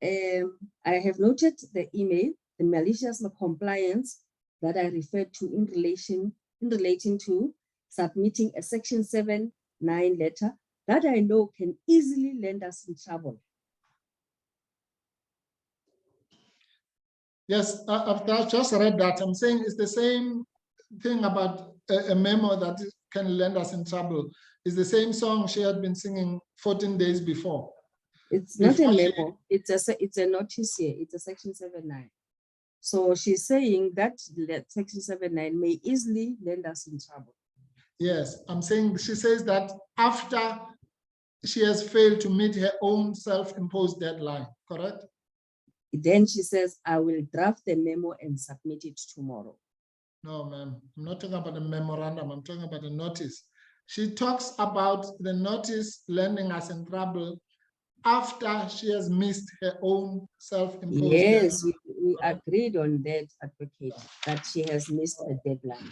I have noted the email, the malicious compliance that I referred to in relating to submitting a section 7(9) letter that I know can easily land us in trouble. Yes, I've just read that. I'm saying it's the same thing about a memo that can land us in trouble. It's the same song she had been singing 14 days before. It's not a memo. It's a notice here. It's a section 7(9). So she's saying that section 7(9) may easily land us in trouble. Yes, I'm saying she says that after she has failed to meet her own self-imposed deadline, correct? Then she says, I will draft the memo and submit it tomorrow. No, ma'am, I'm not talking about a memorandum. I'm talking about a notice. She talks about the notice landing us in trouble after she has missed her own self-imposed Yes, deadline. we agreed on that, advocate, that she has missed a deadline.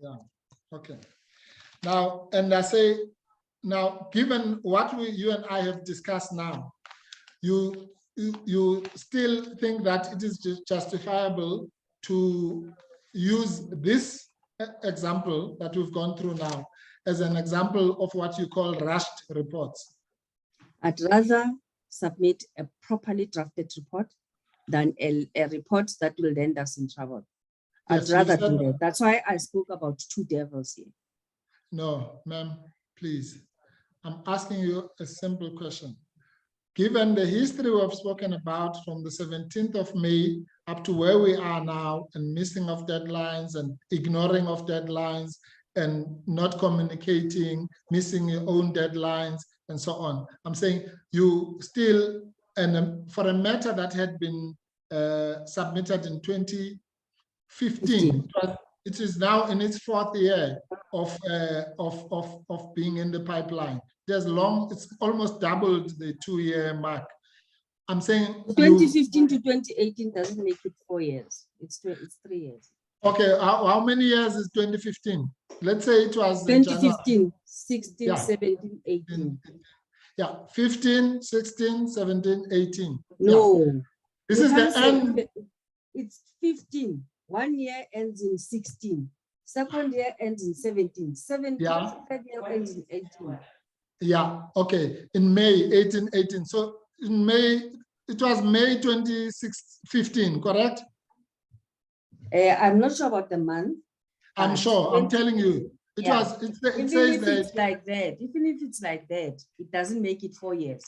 Yeah, okay. Now, and I say, now, given what you and I have discussed now, you still think that it is justifiable to use this example that we've gone through now as an example of what you call rushed reports? I'd rather submit a properly drafted report than a report that will land us in trouble. Yes, I'd rather do that. That's why I spoke about two devils here. No, ma'am, please. I'm asking you a simple question. Given the history we've spoken about from the 17th of May up to where we are now, and missing of deadlines and ignoring of deadlines and not communicating, missing your own deadlines and so on, I'm saying you still, and for a matter that had been submitted in 2015, it is now in its 4th year of being in the pipeline. It's almost doubled the 2-year mark. I'm saying 2015 to 2018 doesn't make it 4 years. It's 3 years. Okay, how many years is 2015? Let's say it was 2015, 16, 17, 18. Yeah, 15, 16, 17, 18. No. Yeah. This is the end. It's 15. 1 year ends in 16. 2nd year ends in 17. 17, yeah. 3rd year ends in 18. Yeah, okay. In May 18. So in May, it was May 2015, correct? I'm not sure about the month. I'm sure, I'm telling you. It Yeah. was, it Even says if that. it's like that, even if it's like that, it doesn't make it 4 years.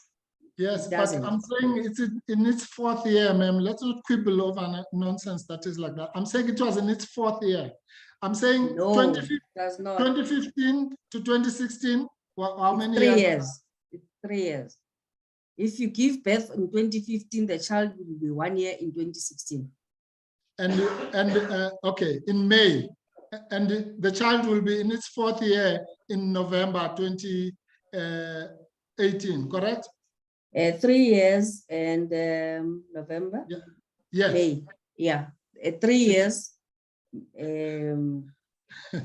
Yes, It but doesn't. I'm saying it's in its 4th year, ma'am. Let's not quibble over nonsense that is like that. I'm saying it was in its 4th year. I'm saying No, 2015 does not. 2015 to 2016, how many 3 years? years. It's 3 years. If you give birth in 2015, the child will be 1 year in 2016. And okay, in May, and the child will be in its 4th year in November 2018, correct? 3 years and November, Yeah. Yes. May, yeah, 3 years,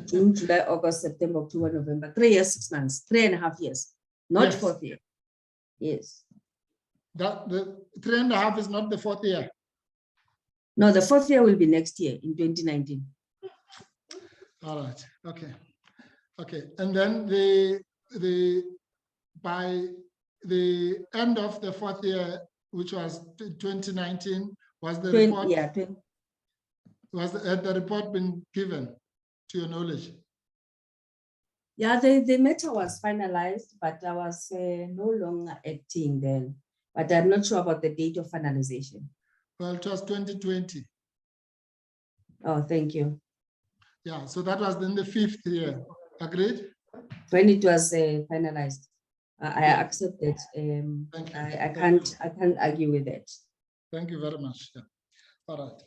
June, July, August, September, October, November, 3 years, 6 months, 3.5 years, not Yes. 4th year. Yes. That the 3.5 is not the 4th year. No, the 4th year will be next year in 2019. All right. Okay. Okay. And then by the end of the 4th year, which was 2019, was the report? Yeah. Had the report been given to your knowledge? Yeah, the matter was finalized, but I was no longer acting then. But I'm not sure about the date of finalization. Well, it was 2020. Oh, thank you. Yeah, so that was in the 5th year. Agreed? When it was finalized, I accept it. Thank you. I can't argue with it. Thank you very much. Yeah. All right.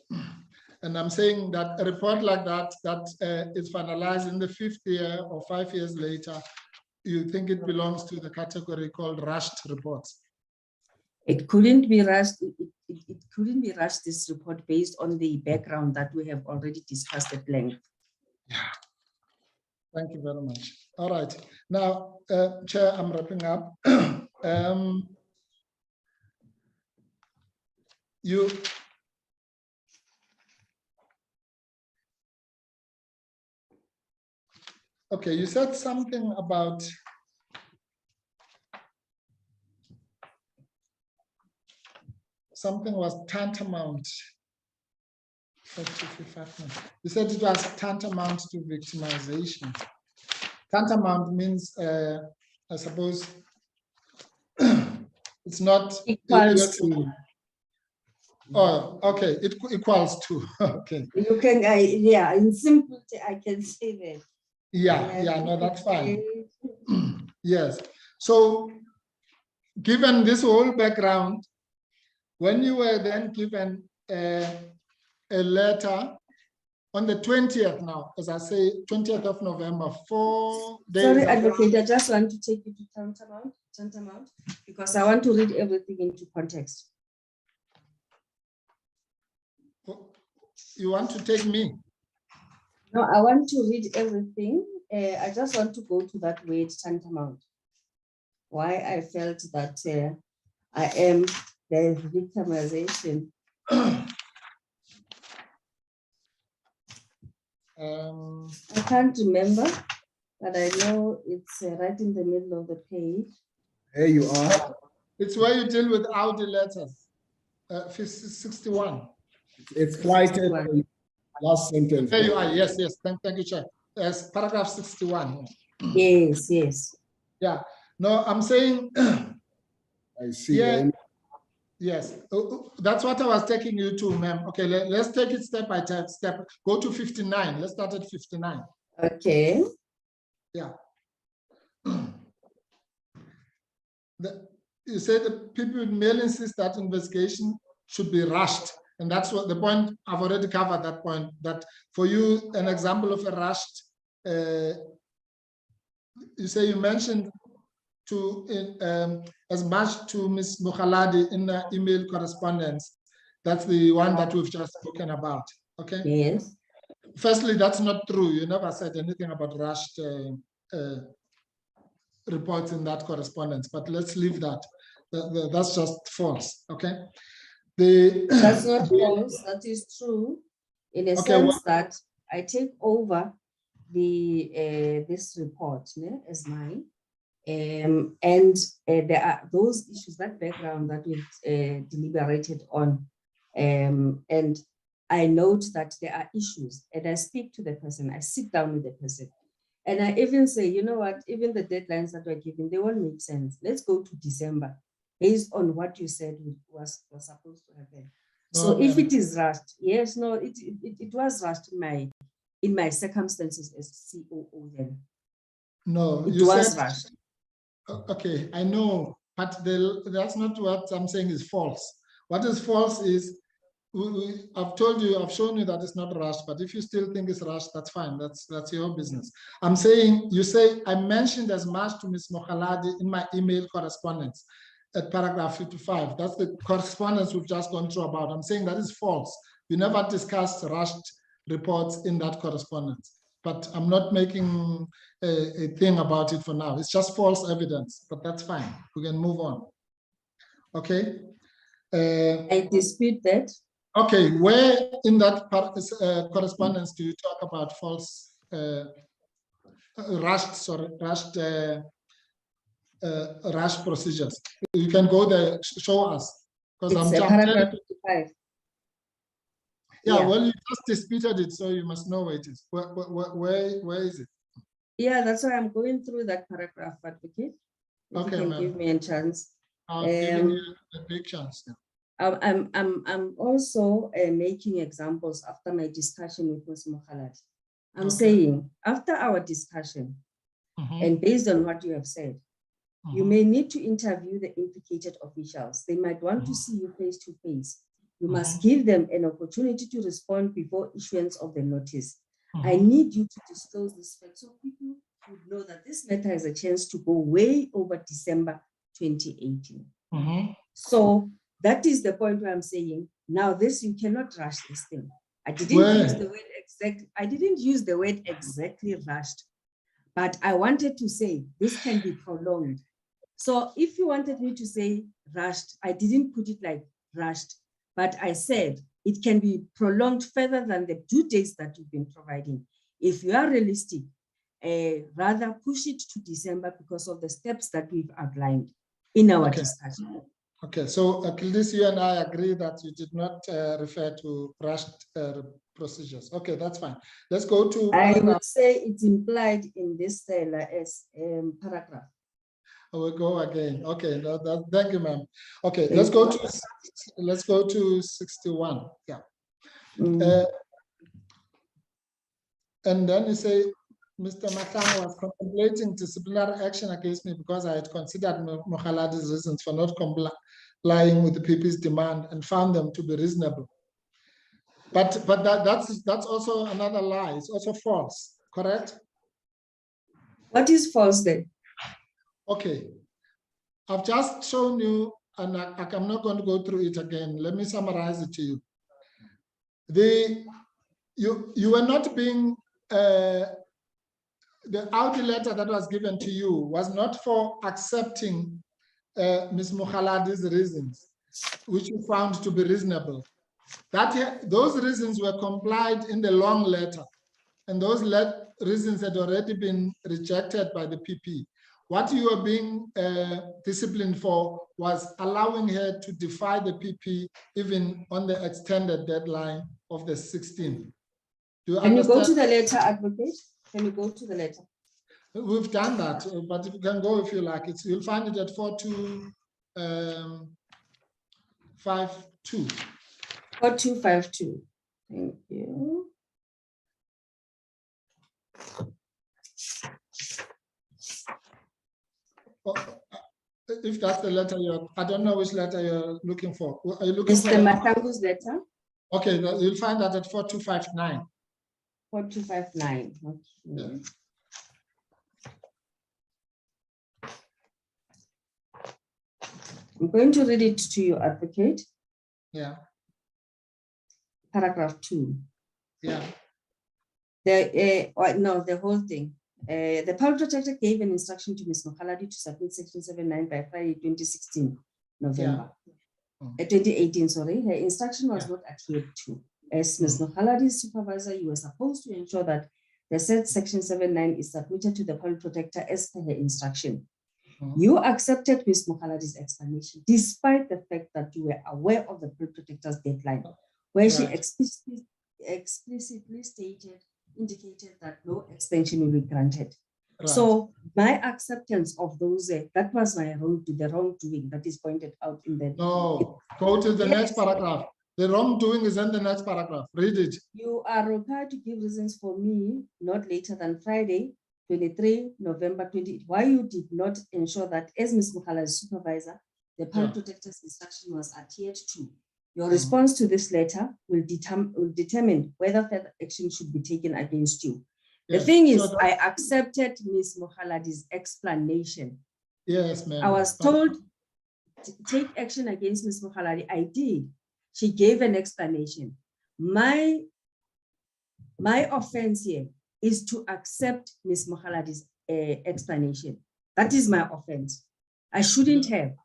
And I'm saying that a report like that is finalized in the 5th year or 5 years later, you think it belongs to the category called rushed reports? It couldn't be rushed. It couldn't be rushed, this report, based on the background that we have already discussed at length. Yeah. Thank you very much. All right. Now, Chair, I'm wrapping up. Okay, you said something about something was tantamount. You said it was tantamount to victimization. Tantamount means, I suppose, it's not Equals to. Oh, okay. It equals to. Okay. You can, yeah, in simple, I can say that. Yeah, no, that's fine. Yes. So, given this whole background, when you were then given a letter on the 20th now, as I say, 20th of November, 4 days. Sorry, Advocate, I just want to take you to tantamount, because I want to read everything into context. You want to take me? No, I want to read everything. I just want to go to that word tantamount. Why I felt that I am the victimization. I can't remember, but I know it's right in the middle of the page. There you are. It's where you deal with Audi letters. 61. It's flighted last sentence. There you are. Yes. Thank you, Chair. Yes, paragraph 61. Yes. Yeah. No, I'm saying. I see. Yeah. Yes, that's what I was taking you to, ma'am. Okay, let's take it step by step. Go to 59. Let's start at 59. Okay. Yeah. You said the people may insist that investigation should be rushed. And that's what the point, I've already covered that point, that for you, an example of a rushed, you say you mentioned as much to Ms. Mukhaladi in the email correspondence. That's the one that we've just spoken about. Okay. Yes. Firstly, that's not true. You never said anything about rushed reports in that correspondence, but let's leave that. That's just false. Okay. That's not false. That is true, in a sense that I take over the this report as mine. And there are those issues, that background that we've deliberated on, and I note that there are issues and I speak to the person, I sit down with the person. And I even say, you know what, even the deadlines that we're given, they all make sense. Let's go to December based on what you said was supposed to happen. So if it is rushed, yes, no, it was rushed in my circumstances as COO then. No, it you was said, rushed. Okay, I know, but that's not what I'm saying is false. What is false is, I've told you, I've shown you that it's not rushed, but if you still think it's rushed, that's fine. That's your business. I'm saying, you say, I mentioned as much to Ms. Mokhaladi in my email correspondence at paragraph 55. That's the correspondence we've just gone through about. I'm saying that is false. We never discussed rushed reports in that correspondence, but I'm not making a thing about it for now. It's just false evidence, but that's fine. We can move on. Okay. I dispute that. Okay, where in that correspondence do you talk about false, rushed procedures? You can go there, show us. Because I'm paragraph 55. Yeah, well, you just disputed it, so you must know where it is. Where is it? Yeah, that's why I'm going through that paragraph, Advocate. If you can give me a chance. I'll give you a big chance. Yeah. I'm also making examples after my discussion with Ms. Mokhaladi. I'm saying after our discussion, and based on what you have said, you may need to interview the implicated officials. They might want to see you face to face. You must give them an opportunity to respond before issuance of the notice. I need you to disclose this fact so people would know that this matter has a chance to go way over December 2018. So that is the point where I'm saying, now this, you cannot rush this thing. I didn't use the word exactly, I didn't use the word exactly rushed, but I wanted to say this can be prolonged. So if you wanted me to say rushed, I didn't put it like rushed, but I said it can be prolonged further than the due dates that you've been providing. If you are realistic, rather push it to December because of the steps that we've outlined in our discussion. Okay, so at least you and I agree that you did not refer to rushed procedures. Okay, that's fine. Let's go to. I would say it's implied in this paragraph. I will go again. Okay, thank you, ma'am. Okay, let's go to 61. Yeah. And then you say, Mr. Matang was contemplating disciplinary action against me because I had considered Mokhaladi's reasons for not complying with the PP's demand and found them to be reasonable. But that's also another lie. It's also false, correct? What is false then? Okay, I've just shown you, and I'm not going to go through it again. Let me summarize it to you. You were not being the Audi letter that was given to you was not for accepting Ms. Mokhaladi's reasons, which you found to be reasonable. Those reasons were complied in the long letter, and those reasons had already been rejected by the PP. What you are being disciplined for was allowing her to defy the PP even on the extended deadline of the 16th. Do you understand? Can you go to the letter, Advocate? Can you go to the letter? We've done that, but you can go if you like. You'll find it at 4252. 4252. Thank you. If that's the letter I don't know which letter you're looking for. Are you looking for the Matangu's letter? Okay, you'll find that at 4259. 4259. Okay. Yeah. I'm going to read it to you, Advocate. Yeah. Paragraph 2. Yeah. The whole thing. The public protector gave an instruction to Ms. Mokhaladi to submit Section 79 by Friday, 2016, November. Yeah. 2018, sorry. Her instruction was not adhered to. As Ms. Mokhaladi's supervisor, you were supposed to ensure that the said Section 79 is submitted to the public protector as per her instruction. You accepted Ms. Mokhaladi's explanation, despite the fact that you were aware of the public protector's deadline. where she Right. explicitly indicated that no extension will be granted. Right. So my acceptance of those, that was my wrongdoing that is pointed out in the. No, go to the next paragraph. The wrongdoing is in the next paragraph. Read it. You are required to give reasons for me not later than Friday, 23 November 20. Why you did not ensure that as Ms. Mukhala's supervisor, the public protector's instruction was adhered to. Your response to this letter will determine whether further action should be taken against you. The thing is, I accepted Ms. Mokhaladi's explanation. Yes, ma'am. I was told to take action against Ms. Mokhaladi. I did. She gave an explanation. My offense here is to accept Ms. Mokhaladi's explanation. That is my offense. I shouldn't have.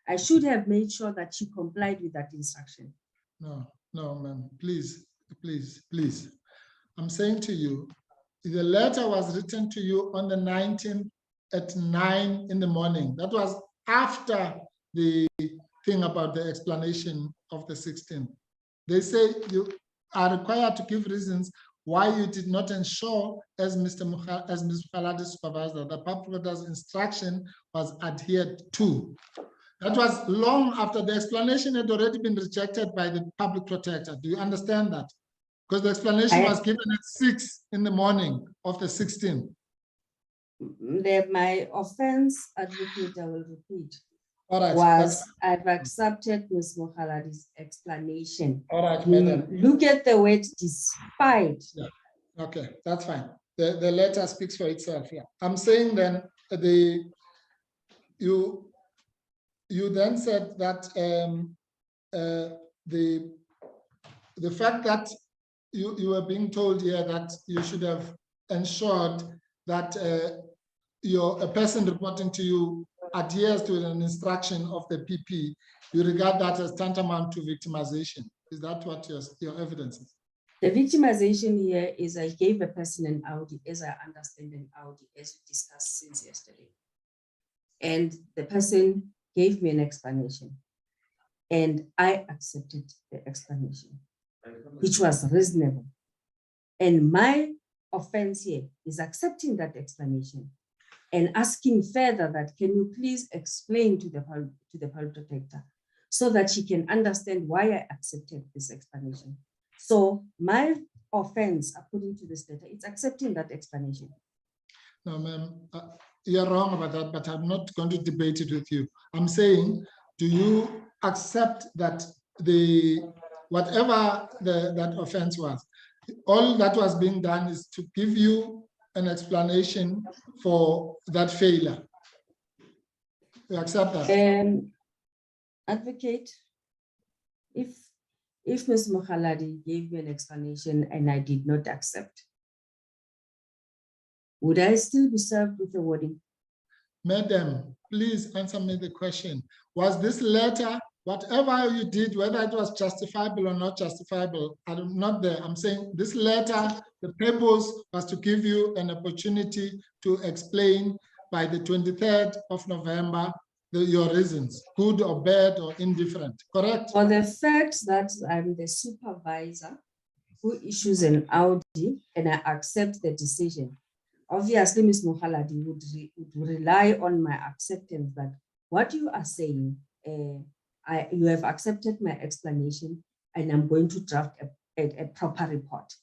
I should have made sure that she complied with that instruction. No, ma'am. Please. I'm saying to you, the letter was written to you on the 19th at 9 in the morning. That was after the thing about the explanation of the 16th. They say you are required to give reasons why you did not ensure, as Ms. Mukhaladi's supervisor, the public protector's instruction was adhered to. That was long after the explanation had already been rejected by the public protector. Do you understand that? Because the explanation was given at 6 in the morning of the 16th. My offense, advocate, I will repeat, All right, was I've accepted Ms. Mokhaladi's explanation. All right, madam. Look at the word despite. Yeah. Okay, that's fine. The letter speaks for itself. Yeah, I'm saying then you then said that the fact that you were being told here that you should have ensured that a person reporting to you adheres to an instruction of the PP, you regard that as tantamount to victimization. Is that what your evidence is? The victimization here is I gave a person an Audi, as I understand an Audi, as we discussed since yesterday. And the person gave me an explanation. And I accepted the explanation, which was reasonable. And my offense here is accepting that explanation and asking further that, can you please explain to the public protector so that she can understand why I accepted this explanation. So my offense, according to this letter, it's accepting that explanation. No, ma'am, you're wrong about that, but I'm not going to debate it with you. I'm saying, do you accept that whatever that offense was, all that was being done is to give you an explanation for that failure? You accept that? Advocate, if Ms. Mokhaladi gave me an explanation and I did not accept, would I still be served with a warning? Madam, please answer me the question. Was this letter, whatever you did, whether it was justifiable or not justifiable, I'm not there. I'm saying this letter, the purpose was to give you an opportunity to explain by the 23rd of November your reasons, good or bad or indifferent, correct? For the fact that I'm the supervisor who issues an Audi and I accept the decision, obviously Ms. Mokhaladi would rely on my acceptance that what you are saying, you have accepted my explanation and I'm going to draft a proper report.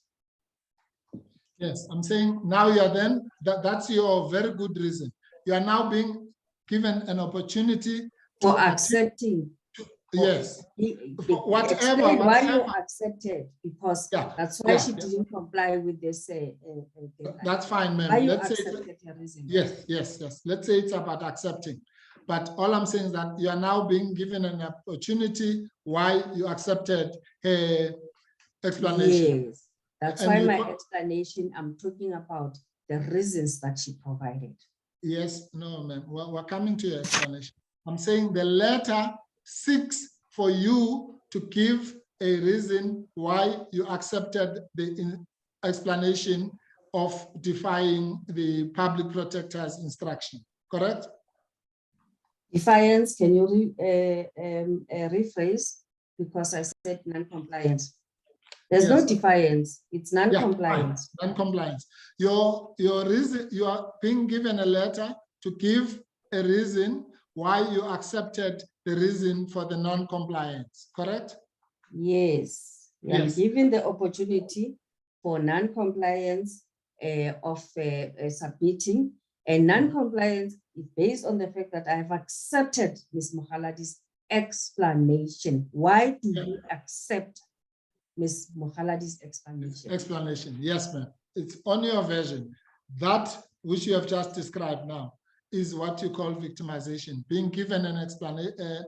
Yes, I'm saying now you are then, that's your very good reason. You are now being given an opportunity for accepting. Yes. Whatever. Why you accepted, because that's why she didn't comply with this. That's fine, ma'am. Let's say yes. Let's say it's about accepting. But all I'm saying is that you are now being given an opportunity why you accepted her explanation. Yes, that's why my explanation, I'm talking about the reasons that she provided. Yes, no, ma'am. We're coming to your explanation. I'm saying the letter seeks for you to give a reason why you accepted the explanation of defying the public protector's instruction, correct? Defiance, can you rephrase? Because I said non-compliance. There's no Yes. defiance. It's non-compliance. Non-compliance. Your reason, you are being given a letter to give a reason why you accepted the reason for the non-compliance, correct? Yes. I'm Yes. given the opportunity for non-compliance of submitting, and non-compliance is based on the fact that I have accepted Ms. Mokgaladi's explanation. Why do you accept Ms. Mokgaladi's explanation? Explanation, yes, ma'am. It's on your version. That which you have just described now is what you call victimization, being given an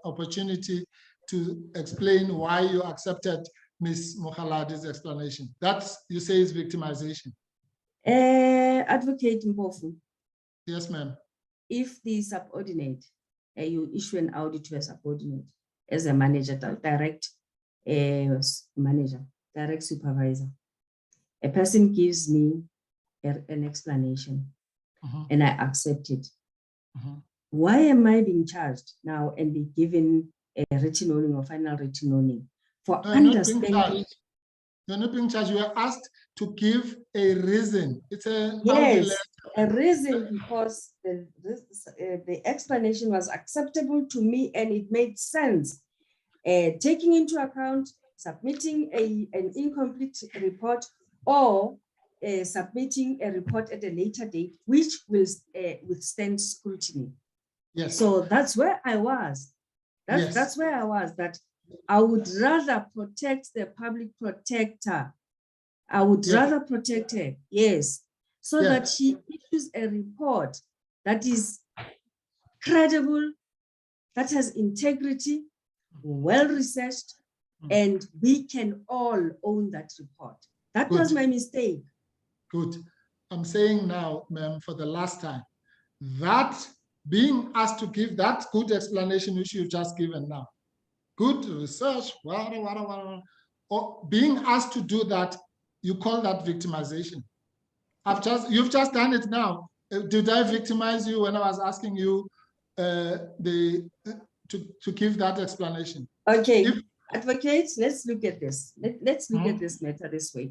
opportunity to explain why you accepted Ms. Mokgaladi's explanation. That's, you say, is victimization. Advocate Mpofu, Yes, ma'am. if the subordinate, you issue an audit to a subordinate as a manager, direct manager, direct supervisor, a person gives me an explanation and I accept it. Why am I being charged now and be given a written warning or final written warning for understanding? You're not being charged. You are asked to give a reason. It's a Yes, a reason, because the explanation was acceptable to me and it made sense. Taking into account submitting an incomplete report or submitting a report at a later date, which will withstand scrutiny. Yes. So that's where I was. That's where I was, that I would rather protect the public protector. I would rather protect her, yes, so that she issues a report that is credible, that has integrity, well-researched, and we can all own that report. That was my mistake. Good. I'm saying now, ma'am, for the last time, that being asked to give that good explanation which you've just given now, good research, or being asked to do that, you call that victimization. You've just done it now. Did I victimize you when I was asking you to give that explanation? Okay, advocates, let's look at this. Let's look at this matter this way.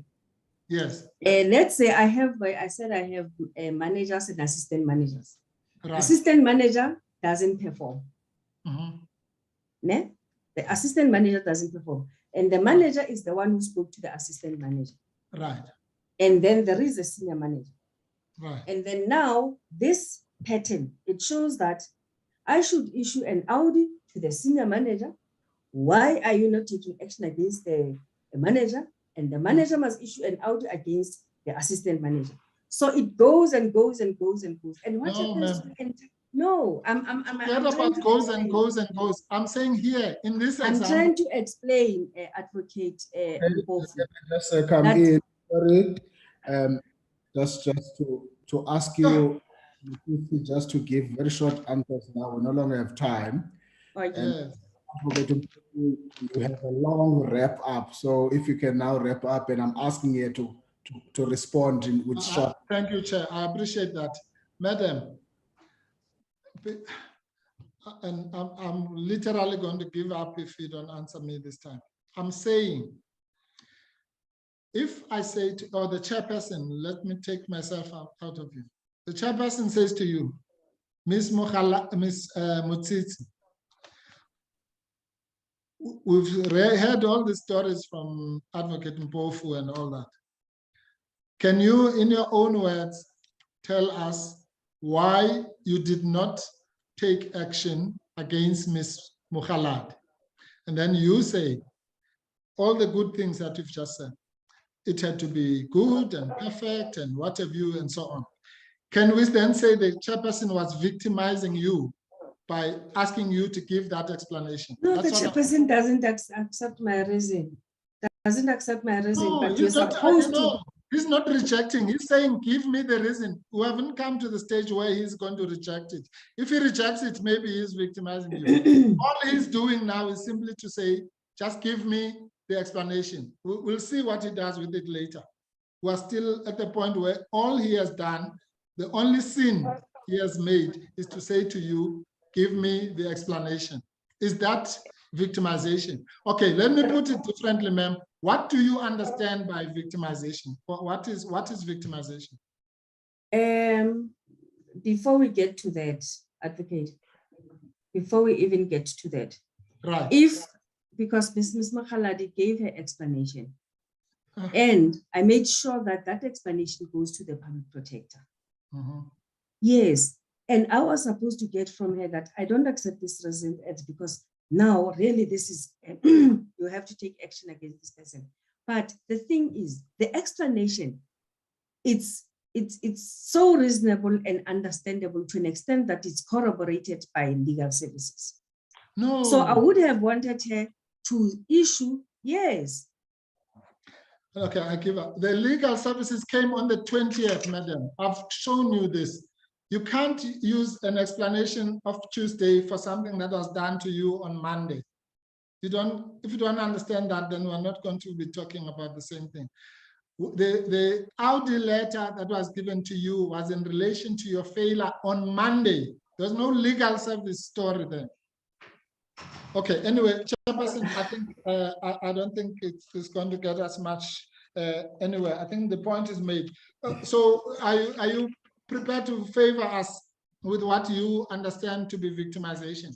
Yes. Let's say I said I have managers and assistant managers. Right. Assistant manager doesn't perform. The assistant manager doesn't perform. And the manager is the one who spoke to the assistant manager. Right. And then there is a senior manager. Right. And then now this pattern, it shows that I should issue an audit to the senior manager. Why are you not taking action against the manager? And the manager must issue an audit against the assistant manager. So it goes and goes and goes and goes. And what happens to the no, I'm goes and goes and goes. I'm saying here in this example, I'm trying to explain, advocate. Just come in, sorry, just to ask you, just to give very short answers now. We no longer have time. Okay. You have a long wrap up, so if you can now wrap up, and I'm asking you to respond with short. Thank you, Chair. I appreciate that, Madam. And I'm literally going to give up if you don't answer me this time. I'm saying, if I say to, or the chairperson, let me take myself out of you. The chairperson says to you, Ms. Motsitsi, we've heard all the stories from Advocate Mpofu and all that. Can you, in your own words, tell us why you did not take action against Ms. Mokgaladi? And then you say all the good things that you've just said. It had to be good and perfect and what have you and so on. Can we then say the chairperson was victimizing you by asking you to give that explanation? No, the chairperson doesn't accept my reason. Doesn't accept my reason, no, but you're supposed to. He's not rejecting. He's saying, give me the reason. We haven't come to the stage where he's going to reject it. If he rejects it, maybe he's victimizing you. All he's doing now is simply to say, just give me the explanation. We'll see what he does with it later. We're still at the point where all he has done, the only sin he has made is to say to you, give me the explanation. Is that victimization. Okay, let me put it differently, ma'am. What do you understand by victimization? What is victimization? Before we get to that, advocate, before we even get to that, Right. Because Ms. Makhaladi gave her explanation, and I made sure that that explanation goes to the public protector. Yes, and I was supposed to get from her that I don't accept this resident ads because now really this is, you have to take action against this person. But the thing is, the explanation, it's so reasonable and understandable to an extent that it's corroborated by legal services. No. So I would have wanted her to issue, yes. Okay, I give up. The legal services came on the 20th, madam. I've shown you this. You can't use an explanation of Tuesday for something that was done to you on Monday. If you don't understand that, then we're not going to be talking about the same thing. The Audi letter that was given to you was in relation to your failure on Monday. There's no legal service story there. Okay, anyway, Chairperson, I think I don't think it's going to get as much. Anyway, I think the point is made. So are you prepared to favor us with what you understand to be victimization?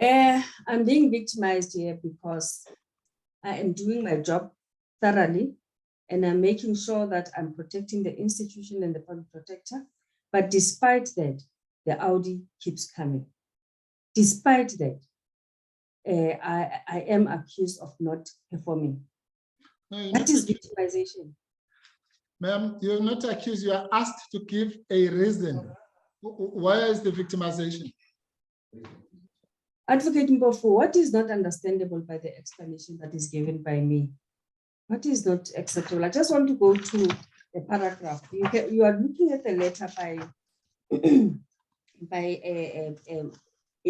I'm being victimized here because I am doing my job thoroughly and I'm making sure that I'm protecting the institution and the public protector. But despite that, the Audi keeps coming. Despite that, I am accused of not performing. No, that is victimization. Ma'am, you're not accused, you are asked to give a reason. Where is the victimization? Advocate Mbofu, what is not understandable by the explanation that is given by me? What is not acceptable? I just want to go to the paragraph. You are looking at the letter by,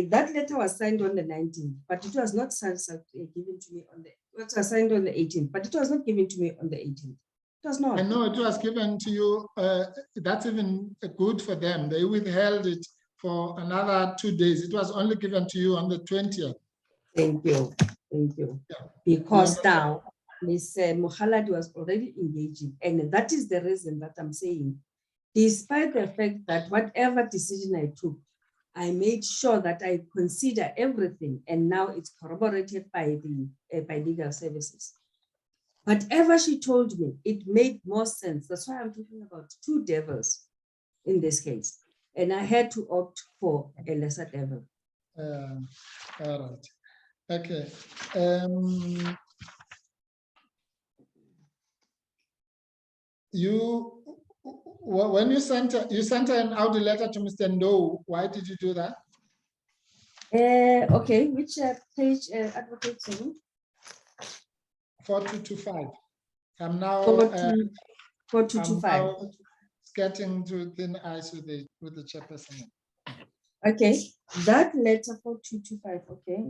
that letter was signed on the 19th, but it was not given to me on the, it was signed on the 18th, but it was not given to me on the 18th. It was not. I know it was given to you. That's even good for them. They withheld it for another 2 days. It was only given to you on the 20th. Thank you. Thank you. Yeah. Because now Ms. Mokhaladi was already engaging, and that is the reason that I'm saying, despite the fact that whatever decision I took, I made sure that I consider everything, and now it's corroborated by the by legal services. Whatever she told me, it made more sense. That's why I'm talking about two devils in this case, and I had to opt for a lesser devil. All right. Okay. When you sent an Audi letter to Mr. Ndo, why did you do that? Okay, which page, Advocate? 4225. I'm now 4225. getting to thin ice with the chairperson. Okay, that letter 4225. Okay.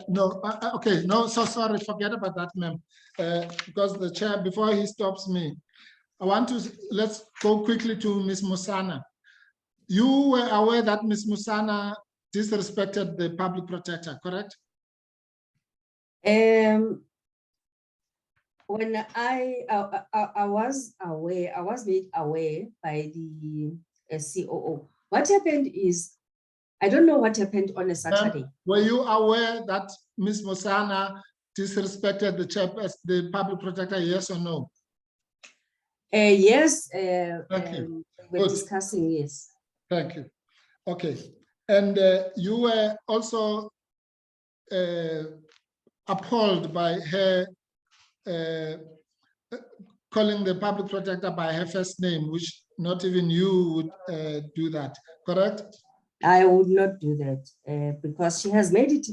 No, okay, no, so sorry, forget about that, ma'am. Because the chair, before he stops me, let's go quickly to Ms. Musana. You were aware that Ms. Musana disrespected the public protector, correct? When I was aware, I was made aware by the COO. What happened is, I don't know what happened on a Saturday. Were you aware that Ms. Musana disrespected the public protector, yes or no? Yes, Thank you. we're discussing, yes. Thank you. Okay. And you were also appalled by her calling the public protector by her first name, which not even you would do that, correct? I would not do that because she has made it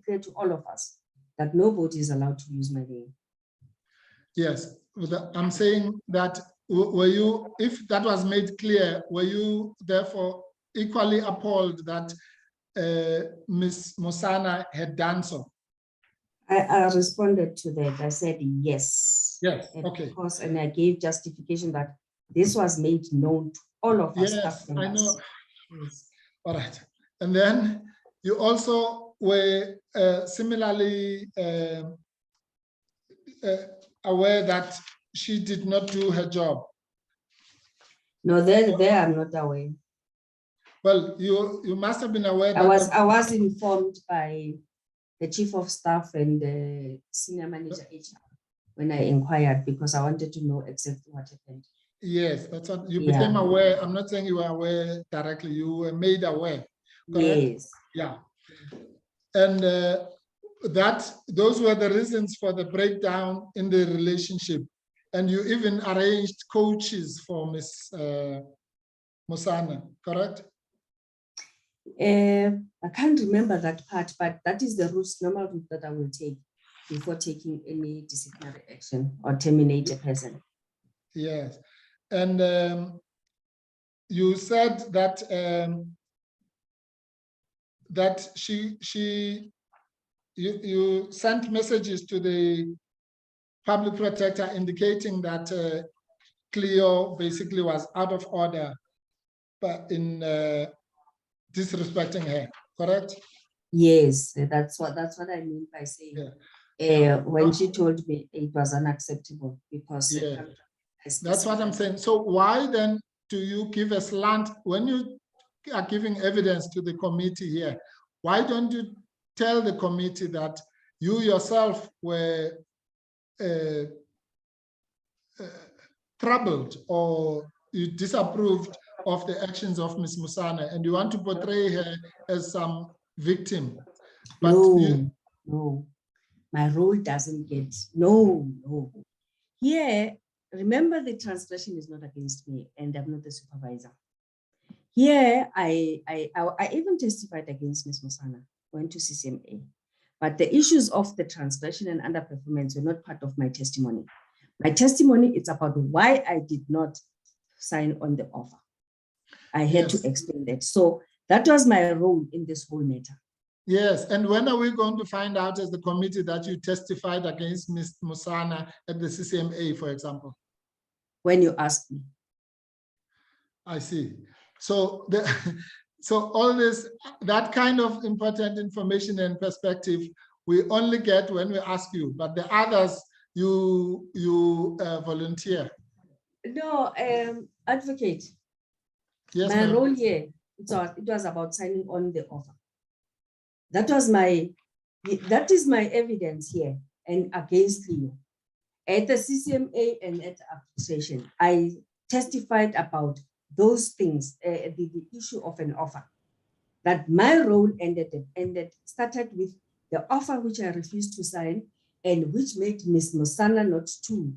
clear to all of us that nobody is allowed to use my name. Yes, I'm saying that were you, if that was made clear, were you therefore equally appalled that Ms. Musana had done so? I responded to that. I said yes. Yes, and okay. Of course, and I gave justification that This was made known to all of us. Yes, I know. Yes. All right. And then you also were similarly aware that she did not do her job. No, there I'm not aware. Well, you must have been aware that I was informed by the chief of staff and the senior manager HR when I inquired, because I wanted to know exactly what happened. yes, that's what you Yeah. became aware. I'm not saying you were aware directly, you were made aware. Correct? Yes. Yeah. And those were the reasons for the breakdown in the relationship. And you even arranged coaches for Ms. Musana, correct? I can't remember that part, but that is the normal route that I will take before taking any disciplinary action or terminate a person. Yes. And you said that you sent messages to the public protector indicating that Cleo basically was out of order, but in disrespecting her, correct? Yes, that's what I mean by saying. When she told me it was unacceptable, because yeah, that's what I'm saying. So why then do you give a slant when you are giving evidence to the committee here? Why don't you tell the committee that you yourself were troubled, or you disapproved of the actions of Ms. Musana and you want to portray her as some victim? But no, my role doesn't get, no. Here, remember, the transgression is not against me and I'm not the supervisor. Here, I even testified against Ms. Musana, went to CCMA, but the issues of the transgression and underperformance were not part of my testimony. My testimony is about why I did not sign on the offer. I had to explain that. So that was my role in this whole matter. Yes, and when are we going to find out as the committee that you testified against Ms. Musana at the CCMA, for example? When you ask me. I see. So so all this, that kind of important information and perspective, we only get when we ask you, but the others you volunteer. No, advocate. Yes, my role here, it was about signing on the offer. That is my evidence here and against Leo. At the CCMA and at arbitration, I testified about those things, the issue of an offer. That my role started with the offer which I refused to sign and which made Ms. Musana not to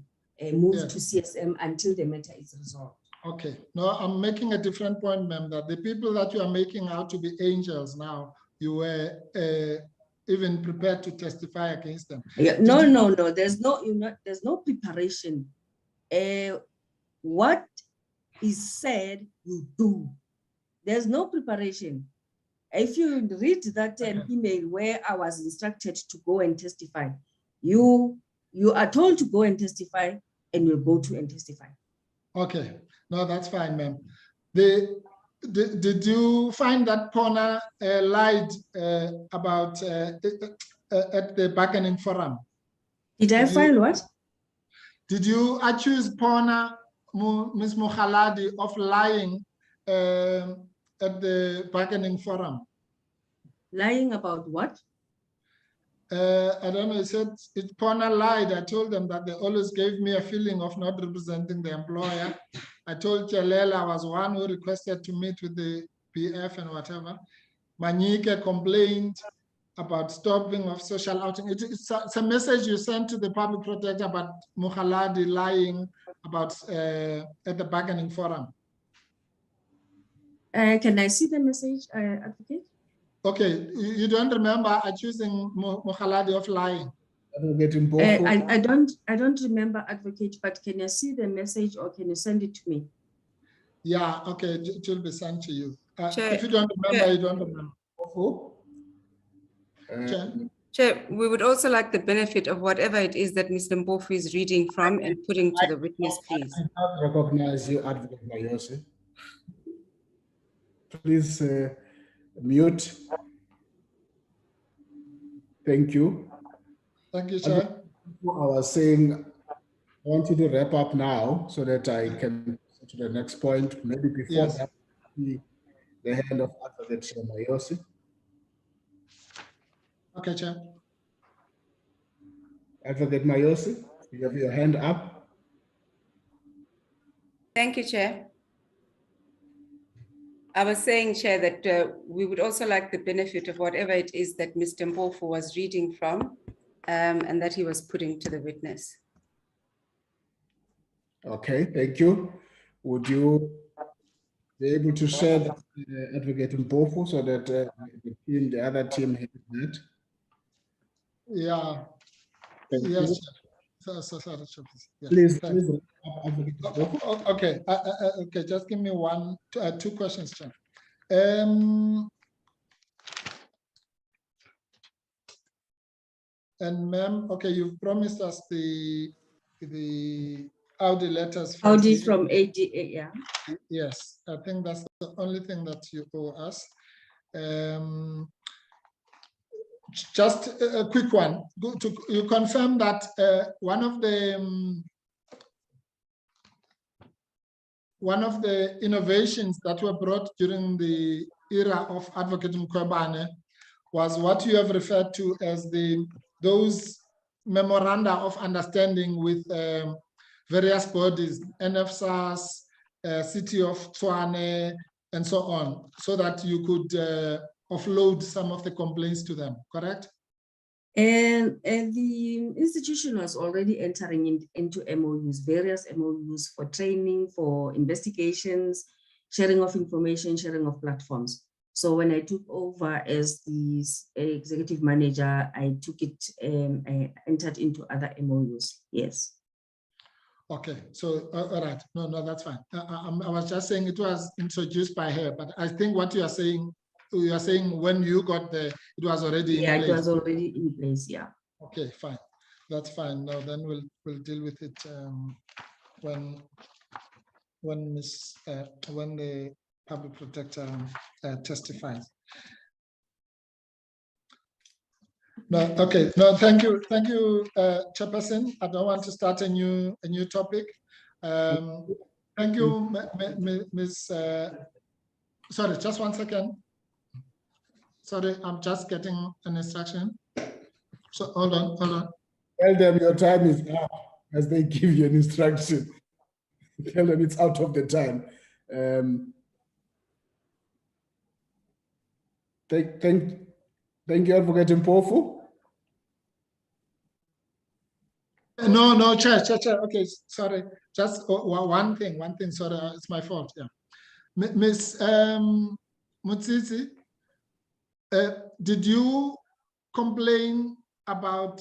move to CSM until the matter is resolved. Okay, no, I'm making a different point, ma'am, that the people that you are making out to be angels now, you were even prepared to testify against them. Yeah, no, there's no preparation. What is said, you do. There's no preparation. If you read that email where I was instructed to go and testify, you are told to go and testify and you'll go to and testify. Okay, no, that's fine, ma'am. Did you find that Pona lied about at the bargaining forum? Did I find what? Did you accuse Pona, Ms. Mokhaladi, of lying at the bargaining forum? Lying about what? I don't know, it said Pona lied. I told them that they always gave me a feeling of not representing the employer. I told Chelela I was one who requested to meet with the PF and whatever. Manike complained about stopping of social outing. It's a message you sent to the public protector about Mokhaladi lying about at the bargaining forum. Can I see the message, advocate? Okay, you don't remember accusing Mokhaladi of lying? I don't remember, advocate, but can you see the message or can you send it to me? Yeah, okay, it will be sent to you. If you don't remember, you don't remember. Chair, we would also like the benefit of whatever it is that Mr. Mpofu is reading from and putting to the witness, please. I not recognize you, Advocate Mayose. Please mute. Thank you. Thank you, Chair. I was saying, I want you to wrap up now so that I can go to the next point. Maybe before Yes. that, the hand of Advocate Mayose. Okay, Chair. Advocate Mayose, you have your hand up. Thank you, Chair. I was saying, Chair, that we would also like the benefit of whatever it is that Mr. Mpofu was reading from and that he was putting to the witness. Okay, thank you. Would you be able to share that, Advocate Mpofu, so that the other team has that? Yeah. Thank Yes. you. Sorry, Chair, yes. Please, Thanks. please, Advocate Mpofu. Okay. Okay. Just give me two questions, Chair. And ma'am, okay, you've promised us the Audi letters. Audi from ADA, yeah. Yes, I think that's the only thing that you owe us. Just a quick one. You confirm that one of the innovations that were brought during the era of Advocate Mkhwebane was what you have referred to as those memoranda of understanding with various bodies, NFSAS, City of Tshwane, and so on, so that you could offload some of the complaints to them, correct? And the institution was already entering into MOUs, various MOUs for training, for investigations, sharing of information, sharing of platforms. So when I took over as the executive manager, I took it, I entered into other MOUs, yes. Okay, so all right, no, that's fine. I was just saying it was introduced by her, but I think what you are saying when you got there, it was already in place. Yeah, it was already in place, yeah. Okay, fine, that's fine. Now then we'll deal with it when the public protector testifies. No, okay, no, thank you, Chairperson. I don't want to start a new topic. Thank you, Ms. Sorry, just 1 second. Sorry, I'm just getting an instruction. So hold on. Tell them your time is up as they give you an instruction. Tell them it's out of the time. Thank you, Advocate Mpofu. No, Chair. Okay, sorry. Just one thing. Sorry, it's my fault. Yeah, Ms. Motsitsi, did you complain about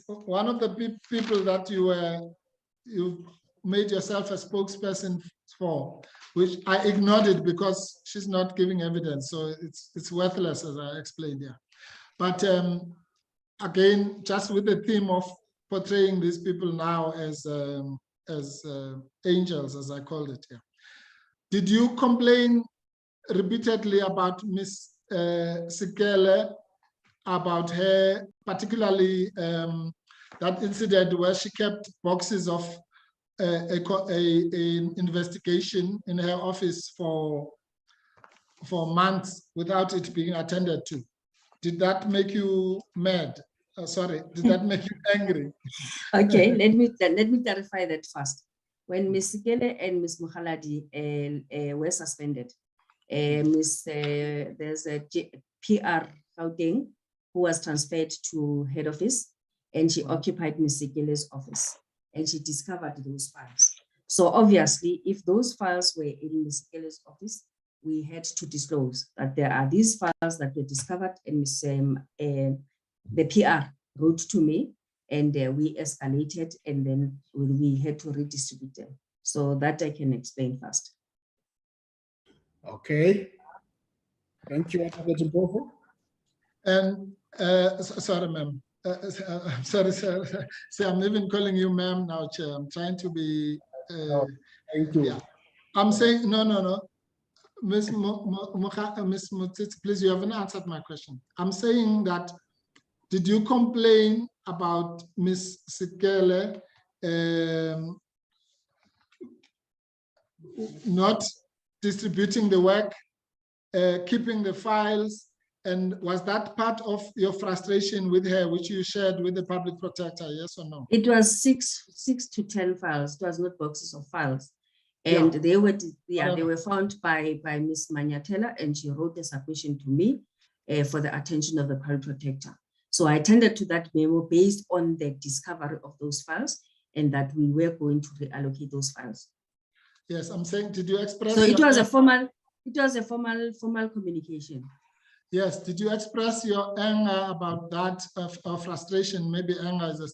one of the people that you made yourself a spokesperson for, which I ignored it because she's not giving evidence, so it's worthless, as I explained here. But again, just with the theme of portraying these people now as angels, as I called it here. Did you complain repeatedly about Ms. Sikele, about her, particularly that incident where she kept boxes of an investigation in her office for months without it being attended to? Did that make you mad? Sorry, did that make you angry? Okay, let me clarify that first. When Ms. Sikele and Ms. Mokhaladi were suspended, there's a PR Gauteng who was transferred to head office, and she occupied Ms. Sikele's office, and she discovered those files. So obviously, if those files were in Ms. Sikele's office, we had to disclose that there are these files that were discovered, and the PR wrote to me, and we escalated, and then we had to redistribute them. So that I can explain first. Okay. Thank you, Advocate Mpofu. And Sorry, ma'am. Sorry, sir. See, I'm even calling you ma'am now, Chair. I'm trying to be. Thank you. Yeah. I'm saying no. Ms. Motsitsi, please, you haven't answered my question. I'm saying that, did you complain about Ms. Sikele not distributing the work, keeping the files, and was that part of your frustration with her, which you shared with the public protector, yes or no? It was six to 10 files. It was not boxes of files. And they were, they were found by Ms. Manyatela, and she wrote a submission to me for the attention of the public protector. So I attended to that memo based on the discovery of those files, and that we were going to reallocate those files. Yes, I'm saying, did you express? So it was a formal communication. Yes, did you express your anger about that, or frustration, maybe anger is a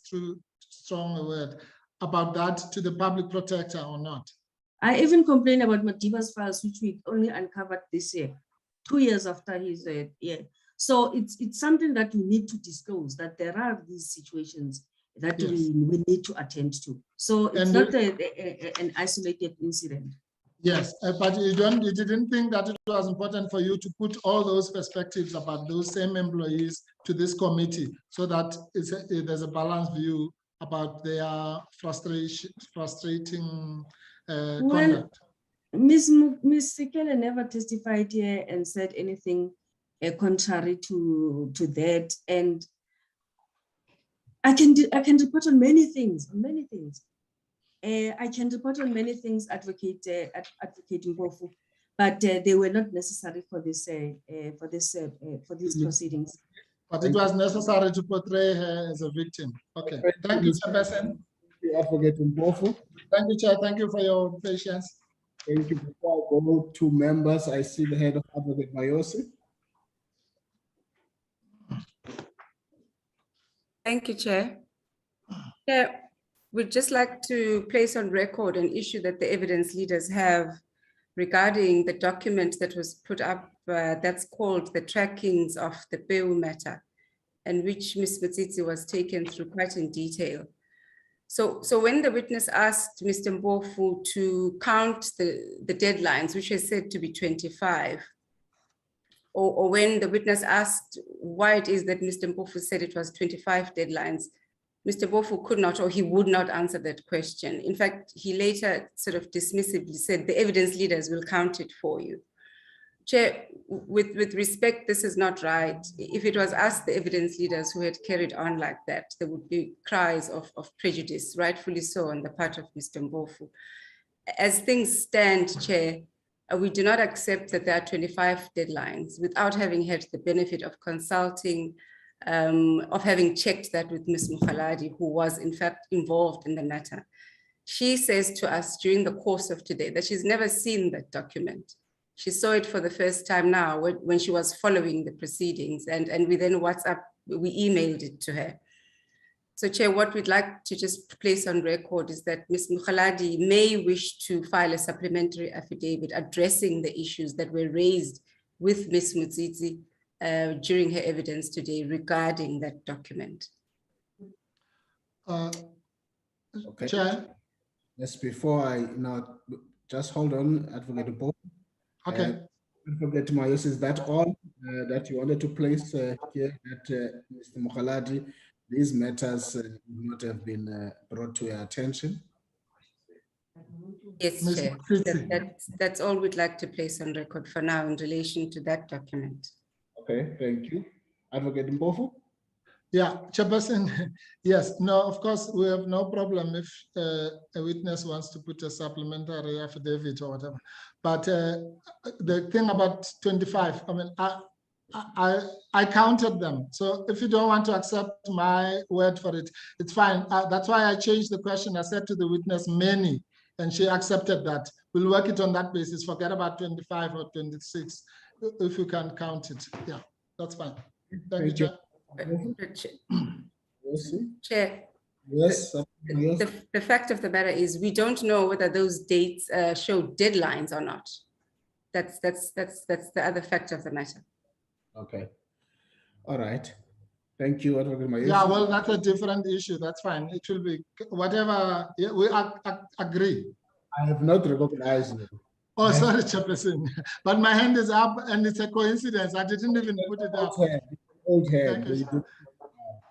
strong word, about that to the public protector or not? I even complained about Madiba's files, which we only uncovered this year, 2 years after his So it's something that we need to disclose, that there are these situations that we need to attend to. So it's not an isolated incident. Yes, but you didn't think that it was important for you to put all those perspectives about those same employees to this committee, so that there's a balanced view about their frustrating conduct? Ms. Sikele never testified here and said anything contrary to that, and I can report on many things. I can report on many things, Advocate Mpofu, but they were not necessary for these proceedings. But it was necessary to portray her as a victim. Okay, thank you, Chairperson. Advocate Mpofu. Thank you, Chair. Thank you for your patience. Thank you. Before I go to members, I see the head of Advocate Mayosi. Thank you, Chair. Chair, we'd just like to place on record an issue that the evidence leaders have regarding the document that was put up that's called the trackings of the Peu matter, and which Ms. Motsitsi was taken through quite in detail. So when the witness asked Mr. Mpofu to count the deadlines, which is said to be 25, or when the witness asked why it is that Mr. Mpofu said it was 25 deadlines, Mr. Mpofu could not, or he would not answer that question. In fact, he later sort of dismissively said the evidence leaders will count it for you. Chair, with respect, this is not right. If it was us, the evidence leaders, who had carried on like that, there would be cries of prejudice, rightfully so, on the part of Mr. Mpofu. As things stand, Chair, we do not accept that there are 25 deadlines without having had the benefit of consulting, of having checked that with Ms. Mukhaladi, who was in fact involved in the matter. She says to us during the course of today that she's never seen that document. She saw it for the first time now when she was following the proceedings, and we then we emailed it to her. So Chair, what we'd like to just place on record is that Ms. Mukhaladi may wish to file a supplementary affidavit addressing the issues that were raised with Ms. Motsitsi during her evidence today regarding that document. Okay. Chair? Yes, before I now, just hold on, Advocate Mpofu. Okay. Advocate Mayosi, is that all that you wanted to place here, that Mr. Mukhaladi, these matters would not have been brought to your attention? Yes, Chair. That's all we'd like to place on record for now in relation to that document. Okay, thank you. Advocate Mpofu? Yeah, Chairperson, yes, no, of course, we have no problem if a witness wants to put a supplementary affidavit or whatever. But the thing about 25, I mean, I counted them. So if you don't want to accept my word for it, it's fine. That's why I changed the question. I said to the witness, many, and she accepted that. We'll work it on that basis. Forget about 25 or 26, if you can count it. Yeah, that's fine. Thank you, Chair. Chair, yes, the fact of the matter is we don't know whether those dates show deadlines or not. That's the other fact of the matter. Okay. All right. Thank you, Honorable Mayesu. Yeah, well, that's a different issue. That's fine. It will be whatever. Yeah, we agree. I have not recognized you. Oh, sorry, Chairperson. But my hand is up and it's a coincidence. I didn't even put it up. Old head. Thank you.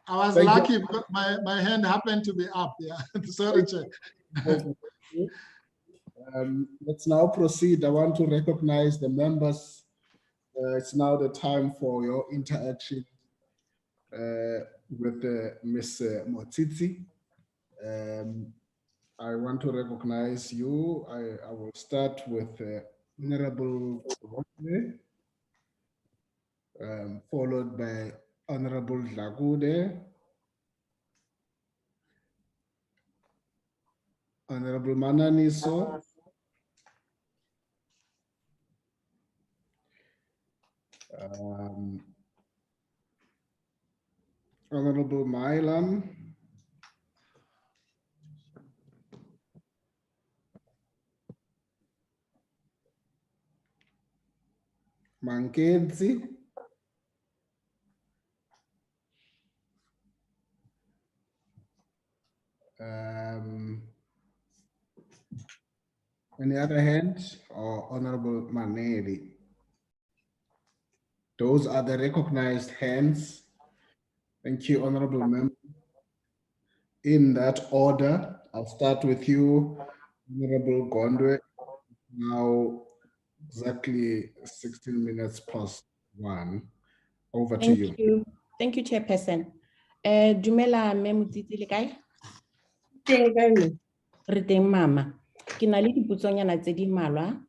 I was Thank lucky because my hand happened to be up. Yeah, sorry, Chair. Let's now proceed. I want to recognize the members. It's now the time for your interaction with Ms. Motsitsi. I want to recognize you. I will start with Honorable Workload, followed by Honorable Dlagude, Honorable Mananiso, Honorable Mailam, Mankedzi, on the other hand, or Honorable Maneli. Those are the recognized hands. Thank you, Honorable Member. In that order, I'll start with you, Honorable Gondwe. Now, exactly 16 minutes past 1. Over to you. Thank you. Thank you, Chairperson. Dumela mme Motsitsi le kae? Re teng mama. Ke na le dipotsonyana tse di mmalwa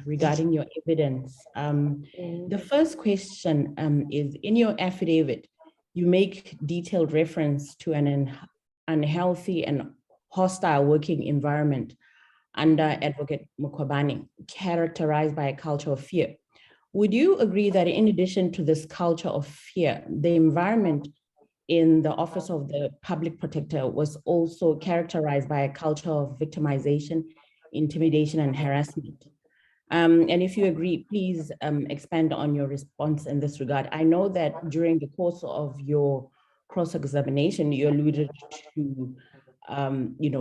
regarding your evidence. The first question is, in your affidavit, you make detailed reference to an unhealthy and hostile working environment under Advocate Mukhwabane, characterized by a culture of fear. Would you agree that in addition to this culture of fear, the environment in the Office of the Public Protector was also characterized by a culture of victimization, intimidation, and harassment? And if you agree, please expand on your response in this regard. I know that during the course of your cross-examination, you alluded to,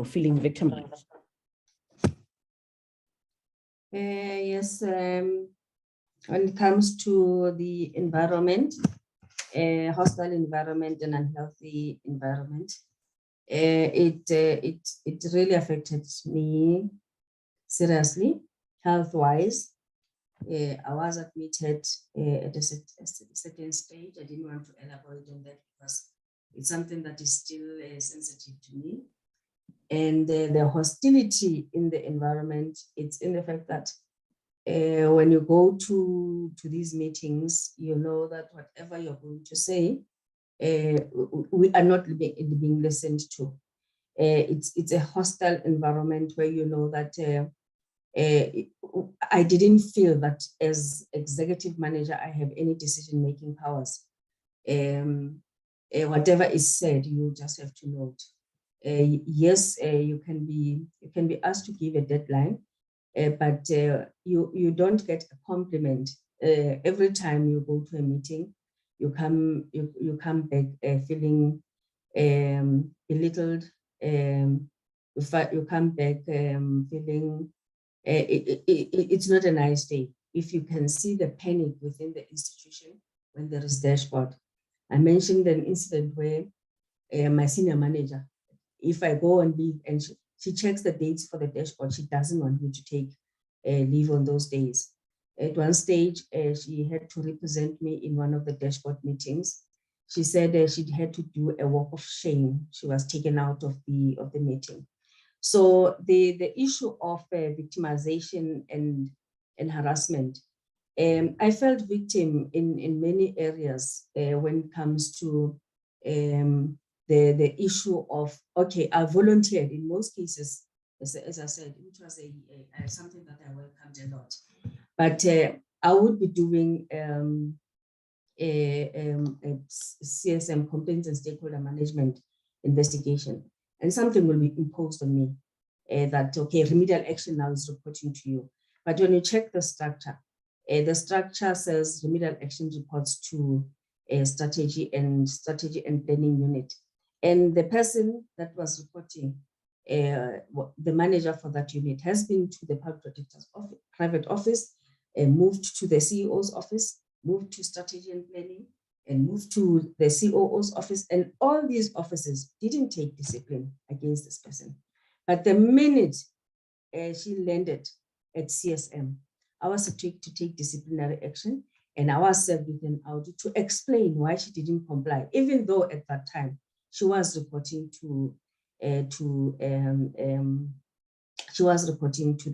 feeling victimized. Yes, when it comes to the environment, hostile environment and unhealthy environment, it really affected me seriously, health-wise. I was admitted at a certain stage. I didn't want to elaborate on that because it's something that is still sensitive to me. And the hostility in the environment, it's in the fact that when you go to these meetings, you know that whatever you're going to say, we are not being listened to. It's a hostile environment where you know that I didn't feel that as executive manager, I have any decision-making powers. Whatever is said, you just have to note. Yes, you can be asked to give a deadline, but you don't get a compliment every time you go to a meeting. You come back feeling belittled. You come back feeling it's not a nice day. If you can see the panic within the institution when there is dashboard. I mentioned an incident where my senior manager, if I go on leave and she checks the dates for the dashboard, she doesn't want me to take leave on those days. At one stage, she had to represent me in one of the dashboard meetings. She said she had to do a walk of shame. She was taken out of the meeting. So the issue of victimization and harassment, I felt victim in many areas when it comes to the issue of, okay, I volunteered in most cases, as I said, it was something that I welcomed a lot. But I would be doing a CSM, complaints and stakeholder management investigation, and something will be imposed on me that, okay, remedial action now is reporting to you. But when you check the structure says remedial action reports to strategy and planning unit. And the person that was reporting, the manager for that unit, has been to the public protector's office, private office, moved to the CEO's office, moved to strategy and planning, and moved to the COO's office. And all these offices didn't take discipline against this person. But the minute she landed at CSM, I was to take disciplinary action, and I was served with an audit to explain why she didn't comply, even though at that time she was reporting to the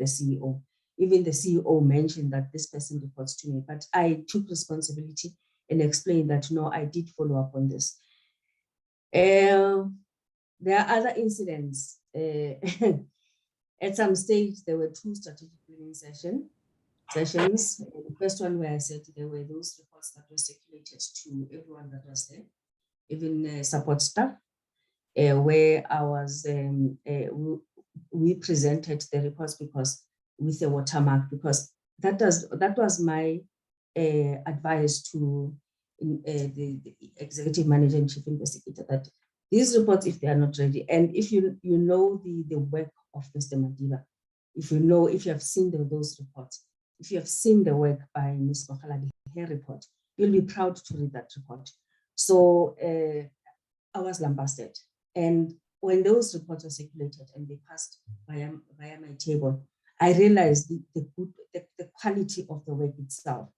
CEO. Even the CEO mentioned that this person reports to me, but I took responsibility and explained that no, I did follow up on this. There are other incidents. At some stage, there were 2 strategic planning sessions. The first one where I said there were those reports that were circulated to everyone that was there, even support staff, where I was, we presented the reports because with a watermark, because that was my advice to the executive manager and chief investigator, that these reports, if they are not ready, and if you know the work of Mr. Madiba, if you have seen those reports, if you have seen the work by Ms. Mohaladi, her report, you'll be proud to read that report. So I was lambasted. And when those reports were circulated and they passed via my table, I realized the quality of the work itself.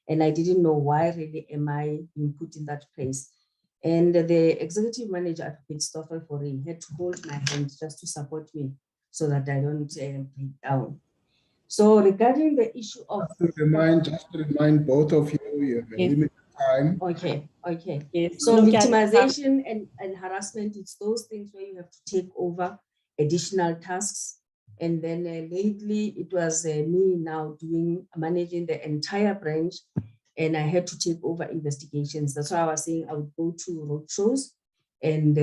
And I didn't know why really am I being put in that place. And the executive manager at Stoffel for had to hold my hand just to support me so that I don't break down. So regarding the issue of— Just to remind both of you, you have a limited time. Okay. Yes. So victimization and harassment, it's those things where you have to take over additional tasks. And then lately it was me now managing the entire branch, and I had to take over investigations. That's why I was saying I would go to roadshows and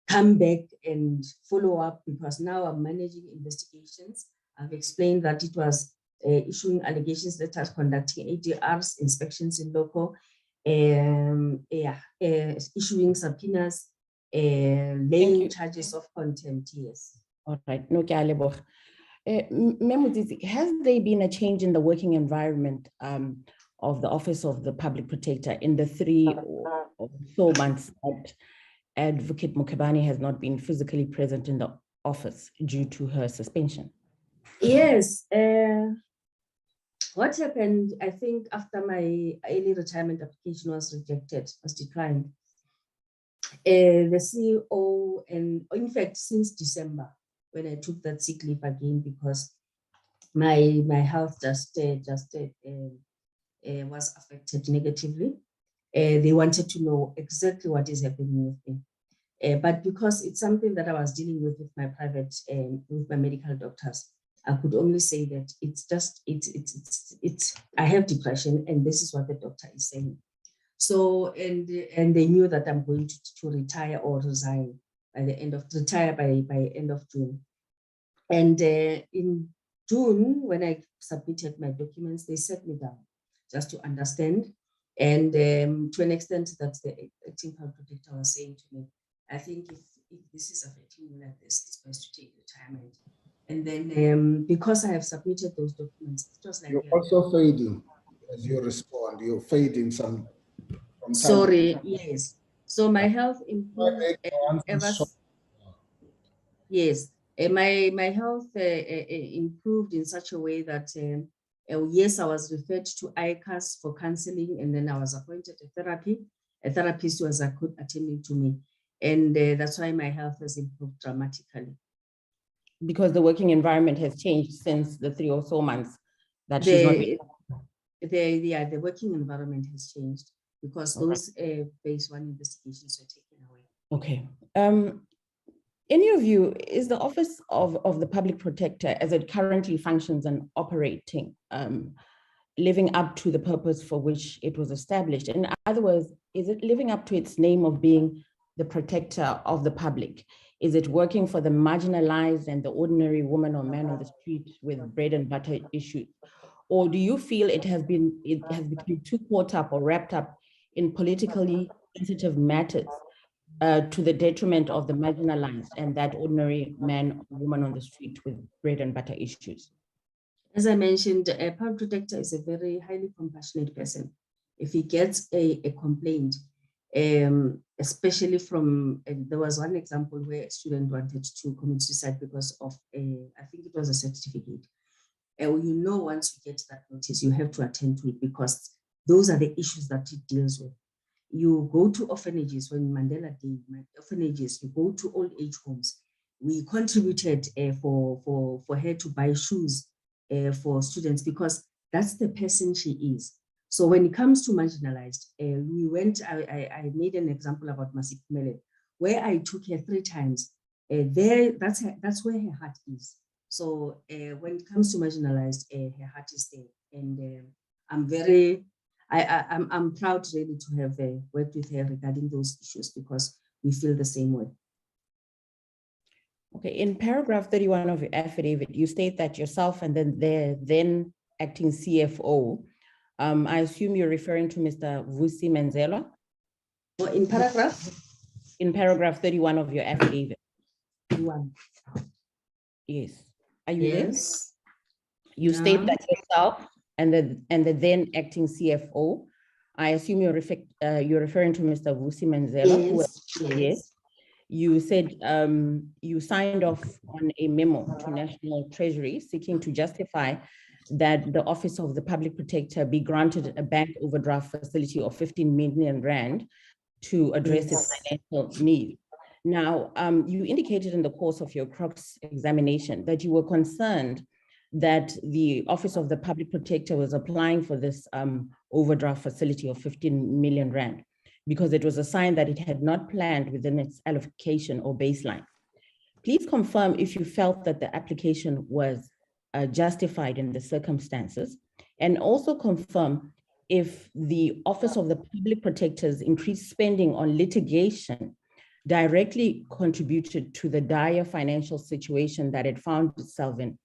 come back and follow up, because now I'm managing investigations. I've explained that it was issuing allegations letters, conducting ADRs, inspections in local, issuing subpoenas, laying charges of contempt. Yes. All right. No, Motsitsi, has there been a change in the working environment of the Office of the Public Protector in the 3 or so months that Advocate Mukhabane has not been physically present in the office due to her suspension? Yes. What happened, I think, after my early retirement application was declined, the CEO, and in fact, since December, when I took that sick leave again, because my health just was affected negatively. They wanted to know exactly what is happening with me. But because it's something that I was dealing with my private, with my medical doctors, I could only say that I have depression, and this is what the doctor is saying. So, and they knew that I'm going to retire or resign by the end of end of June. And in June, when I submitted my documents, they set me down just to understand. And to an extent that the acting public protector was saying to me, I think if this is affecting you like this, it's best to take retirement. And then because I have submitted those documents, it was like— You're also fading as you respond. You're fading some. Sorry, yes. So my health improved. Yes, my health improved in such a way that yes, I was referred to ICAS for counseling, and then I was appointed a therapist was attending to me, and that's why my health has improved dramatically. Because the working environment has changed since the 3 or so months that she's not been. The working environment has changed because those phase 1 investigations were taken away. Okay. In your view, is the Office of the Public Protector, as it currently functions and operating, living up to the purpose for which it was established? In other words, is it living up to its name of being the protector of the public? Is it working for the marginalized and the ordinary woman or man on the street with bread and butter issues? Or do you feel it has become too caught up or wrapped up in politically sensitive matters to the detriment of the marginalized and that ordinary man or woman on the street with bread and butter issues? As I mentioned, a public protector is a very highly compassionate person. If he gets a complaint, especially from, there was one example where a student wanted to commit suicide because of I think it was a certificate. You know, once you get that notice, you have to attend to it because those are the issues that it deals with. You go to orphanages when Mandela Day, orphanages, you go to old age homes. We contributed for her to buy shoes for students because that's the person she is. So when it comes to marginalized, we went, I made an example about Masikmele, where I took her 3 times. That's where her heart is. So when it comes to marginalized, her heart is there. And I'm proud really to have worked with her regarding those issues because we feel the same way. Okay, in paragraph 31 of your affidavit, you state that yourself and then the then acting CFO, I assume you're referring to Mr. Vusi Menzela? Well, in paragraph 31 of your affidavit. 1. Yes. Are you there? Yes. You state that yourself and the then acting CFO, I assume you're referring to Mr. Vusi Menzela. Yes. You said you signed off on a memo to National Treasury seeking to justify that the Office of the Public Protector be granted a bank overdraft facility of 15 million rand to address its financial needs. Now, you indicated in the course of your cross-examination that you were concerned that the Office of the Public Protector was applying for this overdraft facility of 15 million rand because it was a sign that it had not planned within its allocation or baseline. Please confirm if you felt that the application was justified in the circumstances, and also confirm if the Office of the Public Protector's increased spending on litigation directly contributed to the dire financial situation that it found itself in,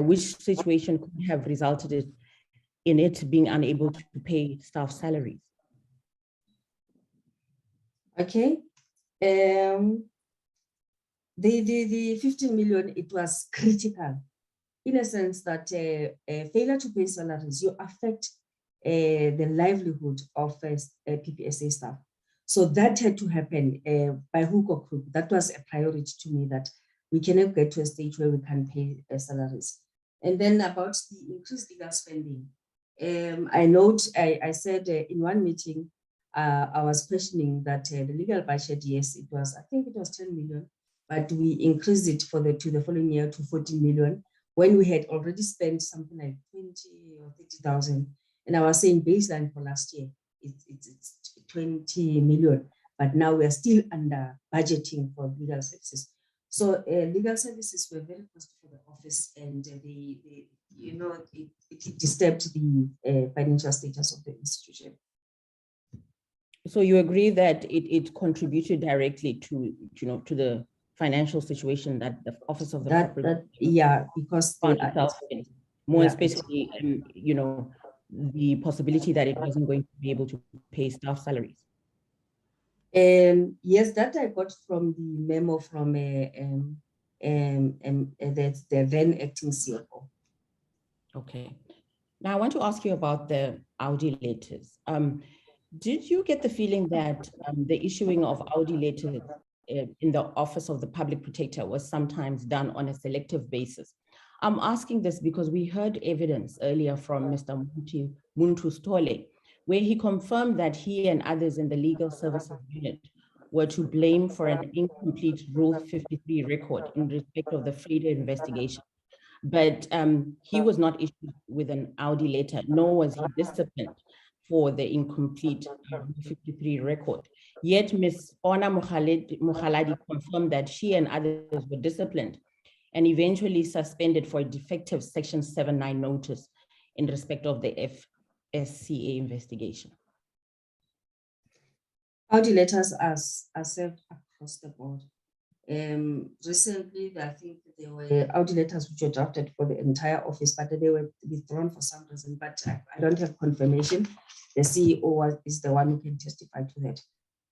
which situation could have resulted in it being unable to pay staff salaries. Okay. The 15 million, it was critical in a sense that failure to pay salaries, you affect the livelihood of PPSA staff. So that had to happen by hook or crook. That was a priority to me, that we cannot get to a stage where we can pay salaries. And then about the increased legal spending, I said in one meeting, I was questioning that the legal budget, yes, it was, I think it was 10 million, but we increased it to the following year to 14 million, when we had already spent something like 20 or 30,000. And I was saying baseline for last year, it's 20 million, but now we are still under budgeting for legal services. So legal services were very costly for the office, and it disturbed the financial status of the institution. So you agree that it contributed directly to the financial situation that the Office of the yeah, because found itself in, more especially, the possibility that it wasn't going to be able to pay staff salaries. Yes, that I got from the memo from the then acting CFO. Okay. Now I want to ask you about the Audi letters. Did you get the feeling that the issuing of Audi letters in the Office of the Public Protector was sometimes done on a selective basis? I'm asking this because we heard evidence earlier from Mr. Nthoriseng, where he confirmed that he and others in the legal services unit were to blame for an incomplete Rule 53 record in respect of the Freda investigation. But he was not issued with an Audi letter, nor was he disciplined for the incomplete 53 record. Yet Ms. Ona Mukhaladi confirmed that she and others were disciplined and eventually suspended for a defective Section 79 notice in respect of the FSCA investigation. Audi letters are served across the board. Recently, I think there were audit letters which were drafted for the entire office, but they were withdrawn for some reason, but I don't have confirmation. The CEO is the one who can testify to that.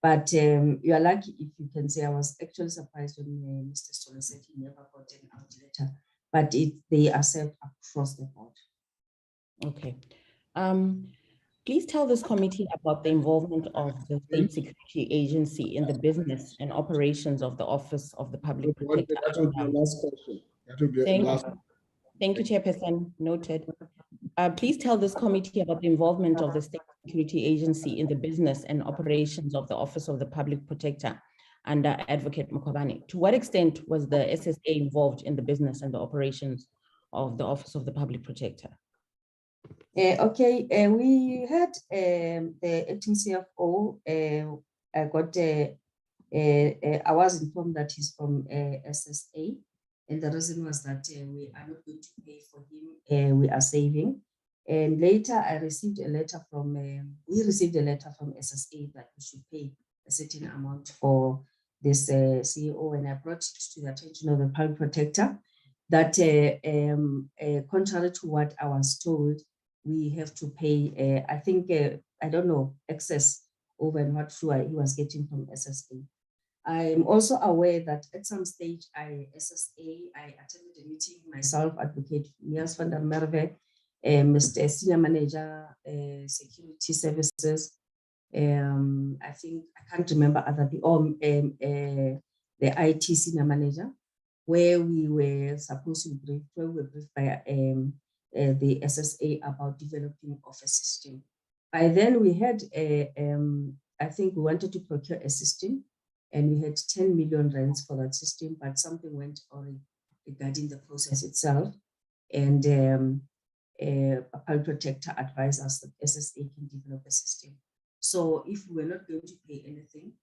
But you are lucky if you can say I was actually surprised when Mr. Stoller said he never got an audit letter, but they are served across the board. Okay. Please tell this committee about the involvement of the State Security Agency in the business and operations of the Office of the Public Protector. That will be the last question. That will be the last. Thank you, Chairperson. Noted. Please tell this committee about the involvement of the State Security Agency in the business and operations of the Office of the Public Protector under Advocate Mkhwebane. To what extent was the SSA involved in the business and the operations of the Office of the Public Protector? Okay, we had the acting CFO. I was informed that he's from SSA, and the reason was that we are not going to pay for him. We are saving. And later, I received a letter from. We received a letter from SSA that we should pay a certain amount for this CEO, and I brought it to the attention of the Public Protector that, contrary to what I was told, we have to pay, I think, I don't know, excess over and what he was getting from SSA. I'm also aware that at some stage, I attended a meeting myself, Advocate Niels van der Merwe, Mr. Senior Manager, Security Services. I think, I can't remember other people, the IT Senior Manager, where we were supposed to brief, where we were briefed by the SSA about developing of a system. By then we had, I think we wanted to procure a system and we had 10 million rands for that system, but something went on regarding the process itself. And a Public Protector advised us that SSA can develop a system. So if we're not going to pay anything,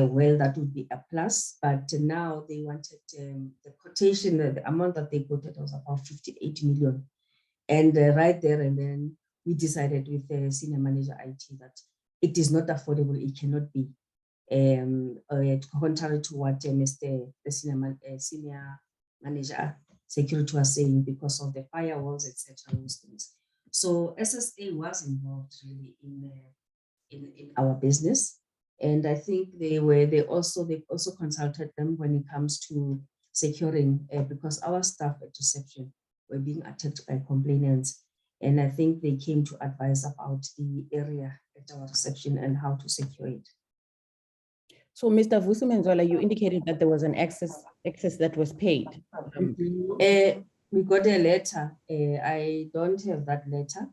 well, that would be a plus, but now they wanted the quotation, the amount that they quoted was about 58 million. And right there and then we decided with the Senior Manager IT that it is not affordable, it cannot be. Contrary to what the Senior Manager Security was saying because of the firewalls, etc. those things. So SSA was involved really in our business. And I think they also consulted them when it comes to securing, because our staff at reception were being attacked by complainants. And I think they came to advise about the area at our reception and how to secure it. So Mr. Vusimenzola, you indicated that there was an excess that was paid. We got a letter. I don't have that letter,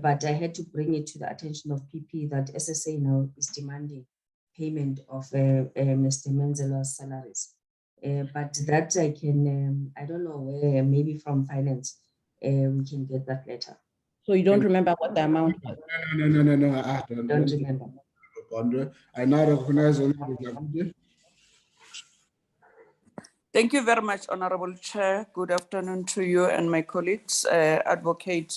but I had to bring it to the attention of PP that SSA now is demanding payment of Mr. Menzela's salaries. But that I can, I don't know where, maybe from finance, we can get that letter. So you don't remember what the amount was? No, I don't remember. I now recognize only. Thank you very much, Honorable Chair. Good afternoon to you and my colleagues. Advocate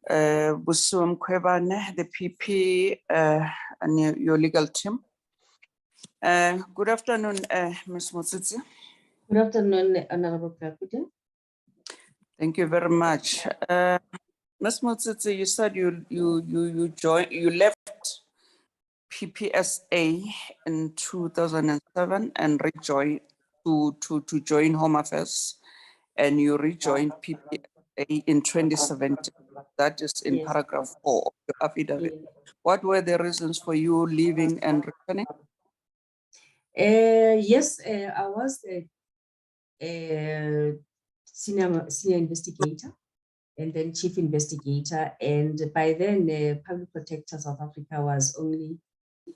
Busiwe Mkhwebane, the PP, and your legal team. Good afternoon, Ms. Motsitsi. Good afternoon, Honorable Kakude. Thank you very much. Ms. Motsitsi, you said you left PPSA in 2007 and rejoined to join Home Affairs, and you rejoined PPSA in 2017. That is in paragraph 4 of your affidavit. Yes. What were the reasons for you leaving and returning? Yes, I was a senior investigator and then chief investigator. And by then, Public Protector South Africa was only,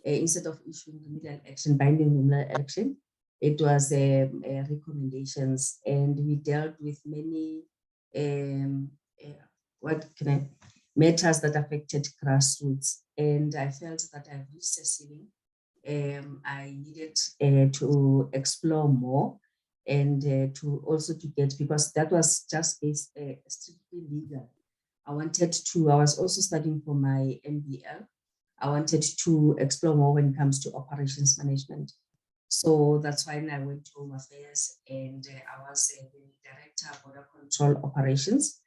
instead of issuing remedial action, binding remedial action, it was recommendations. And we dealt with many matters that affected grassroots. And I felt that I've reached a ceiling. I needed to explore more and to also to get, because that was just based strictly legal. I was also studying for my MBL. I wanted to explore more when it comes to operations management. So that's why I went to Home Affairs, and I was the Director of Border Control Operations.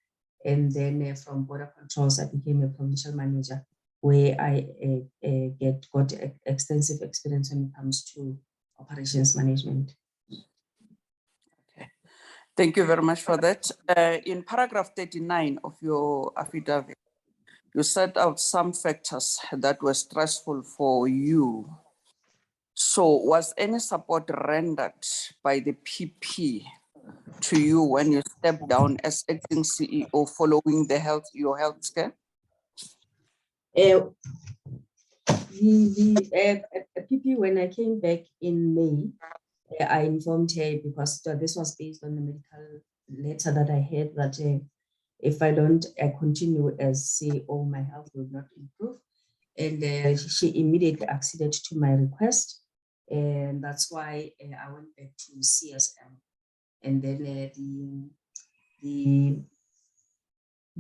And then from Border Controls, I became a Provincial Manager, where I got extensive experience when it comes to operations management. Okay. Thank you very much for that. In paragraph 39 of your affidavit, you set out some factors that were stressful for you. So was any support rendered by the PP to you when you stepped down as acting CEO following your health scare? The PP, when I came back in May, I informed her, because this was based on the medical letter that I had, that if I don't continue as CEO, my health will not improve. And she immediately acceded to my request. And that's why I went back to CSM. And then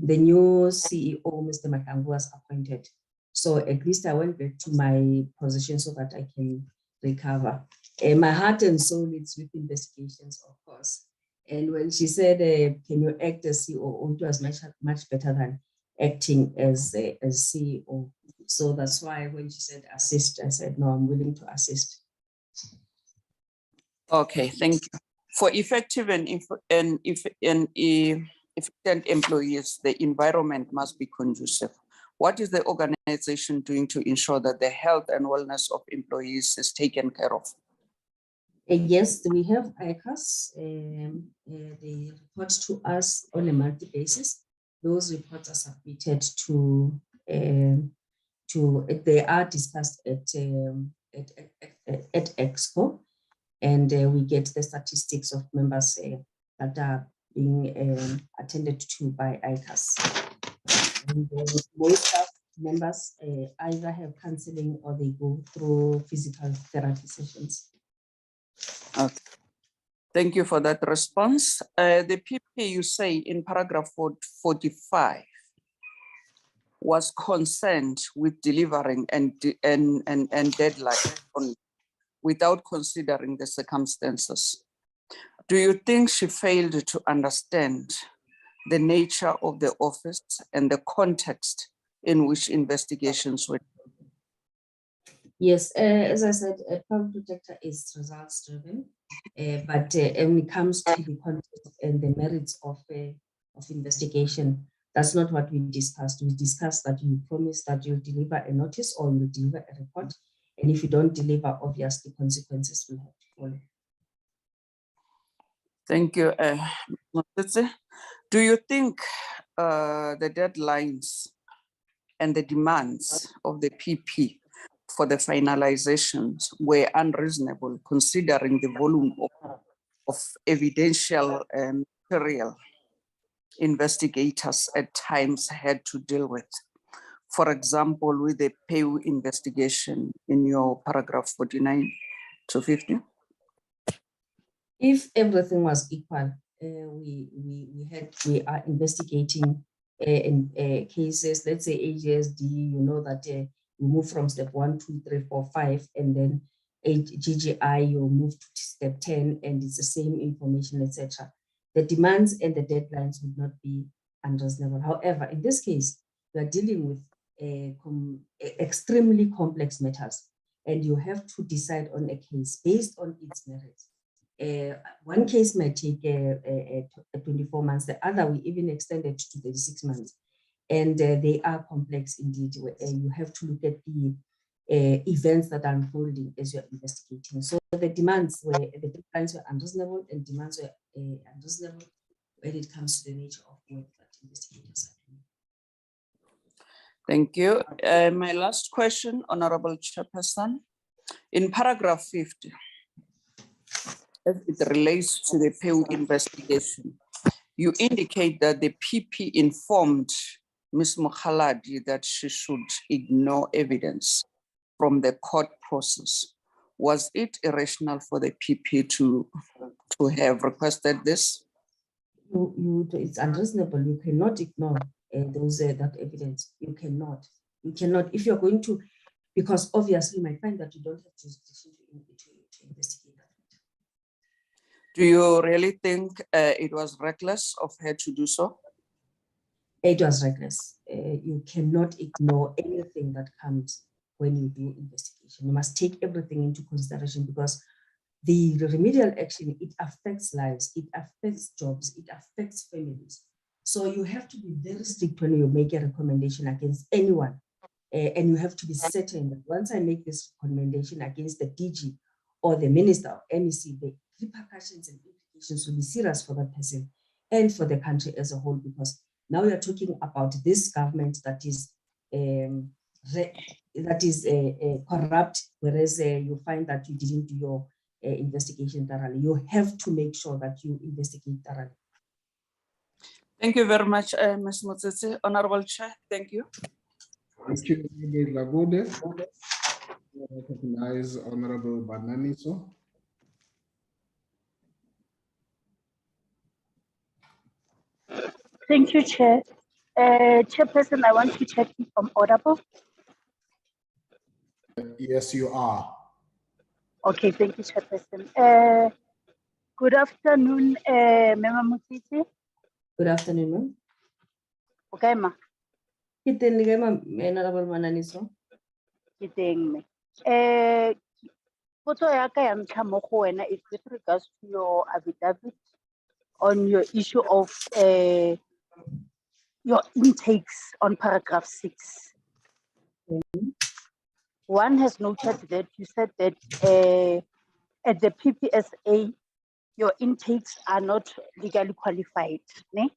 the new CEO, Mr. Makangu, was appointed. So at least I went back to my position so that I can recover. My heart and soul is with investigations, of course. And when she said, can you act as CEO, it was much better than acting as CEO. So that's why when she said assist, I said, no, I'm willing to assist. Okay, thank you. For effective and efficient employees, the environment must be conducive. What is the organization doing to ensure that the health and wellness of employees is taken care of? Yes, we have ICAS. They report to us on a monthly basis. Those reports are submitted to they are discussed at Expo, and we get the statistics of members that are being attended to by ICAS. And most staff members either have counseling or they go through physical therapy sessions. Okay. Thank you for that response. The PP, you say in paragraph 45, was concerned with delivering and deadline only, without considering the circumstances. Do you think she failed to understand the nature of the office and the context in which investigations were? Yes, as I said, a public protector is results driven, but when it comes to the context and the merits of investigation, that's not what we discussed. We discussed that you promise that you'll deliver a notice or you'll deliver a report. And if you don't deliver, obviously consequences will have to follow. Thank you, Motsitsi. Do you think the deadlines and the demands of the PP for the finalizations were unreasonable, considering the volume of evidential material investigators at times had to deal with? For example, with the PEU investigation in your paragraph 49 to 50? If everything was equal, we are investigating in cases, let's say AGSD, you know that you move from step 1, 2, 3, 4, 5, and then GGI, you move to step 10, and it's the same information, etc. The demands and the deadlines would not be unreasonable. However, in this case, we are dealing with extremely complex matters, and you have to decide on a case based on its merits. One case might take 24 months, the other we even extended to 36 months. And they are complex indeed. You have to look at the events that are unfolding as you're investigating. So the demands were, the deadlines were unreasonable, and demands were unreasonable when it comes to the nature of work that investigators are doing. Thank you. My last question, Honorable Chairperson. In paragraph 50, as it relates to the PEU investigation, you indicate that the PP informed Ms. Mokhaladi that she should ignore evidence from the court process. Was it irrational for the PP to have requested this? It's unreasonable. You cannot ignore that evidence. You cannot. If you're going to, because obviously you might find that you don't have jurisdiction to investigate. Do you really think it was reckless of her to do so? It was reckless. You cannot ignore anything that comes when you do investigation. You must take everything into consideration because the remedial action, it affects lives, it affects jobs, it affects families. So you have to be very strict when you make a recommendation against anyone. And you have to be certain that once I make this recommendation against the DG or the minister or MEC, the repercussions and implications will be serious for that person and for the country as a whole, because now we are talking about this government that is corrupt, whereas you find that you didn't do your investigation thoroughly. You have to make sure that you investigate thoroughly. Thank you very much, Ms. Motsitsi. Honorable Chair, thank you. Thank you, Honorable Lagude. I recognize Honorable Bananiso. Thank you, Chair. Chairperson, I want to check if I'm audible. Yes, you are. Okay, thank you, Chairperson. Good afternoon, Member Motsitsi. Good afternoon, ma'am. Okay, ma. Honorable Mananiso. Ke teng me. Potso ya ka ya ntlha mo go wena is with regards to your affidavit on your issue of your intakes on paragraph 6. One has noted that you said that at the PPSA, your intakes are not legally qualified. Ne?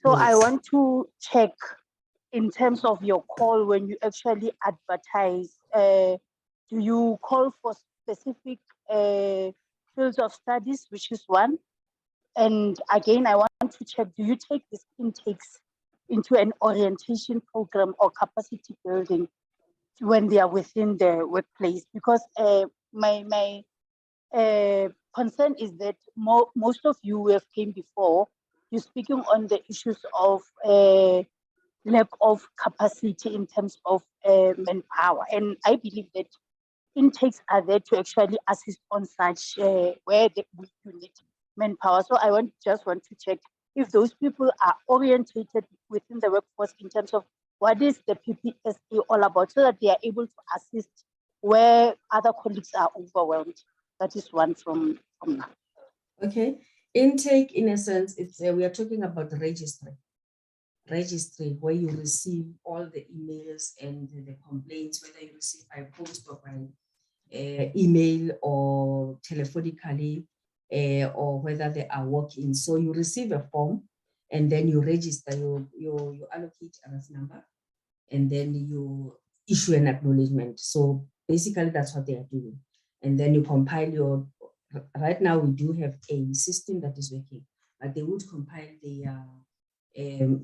So Yes. I want to check in terms of your call when you actually advertise, do you call for specific fields of studies, which is one? And again, I want to check, do you take these intakes into an orientation program or capacity building when they are within the workplace? Because my concern is that most of you who have came before, you're speaking on the issues of lack of capacity in terms of manpower. And I believe that intakes are there to actually assist on such where you need manpower. So I just want to check if those people are orientated within the workforce in terms of what is the PPSA all about, so that they are able to assist where other colleagues are overwhelmed. That is one from now. Okay. Intake, in a sense, it's we are talking about the registry, where you receive all the emails and the complaints, whether you receive by post or by email or telephonically, or whether they are walk-in. So you receive a form and then you register, you allocate a ref number, and then you issue an acknowledgement. So basically that's what they are doing. And then you compile your, right now we do have a system that is working, but they would compile the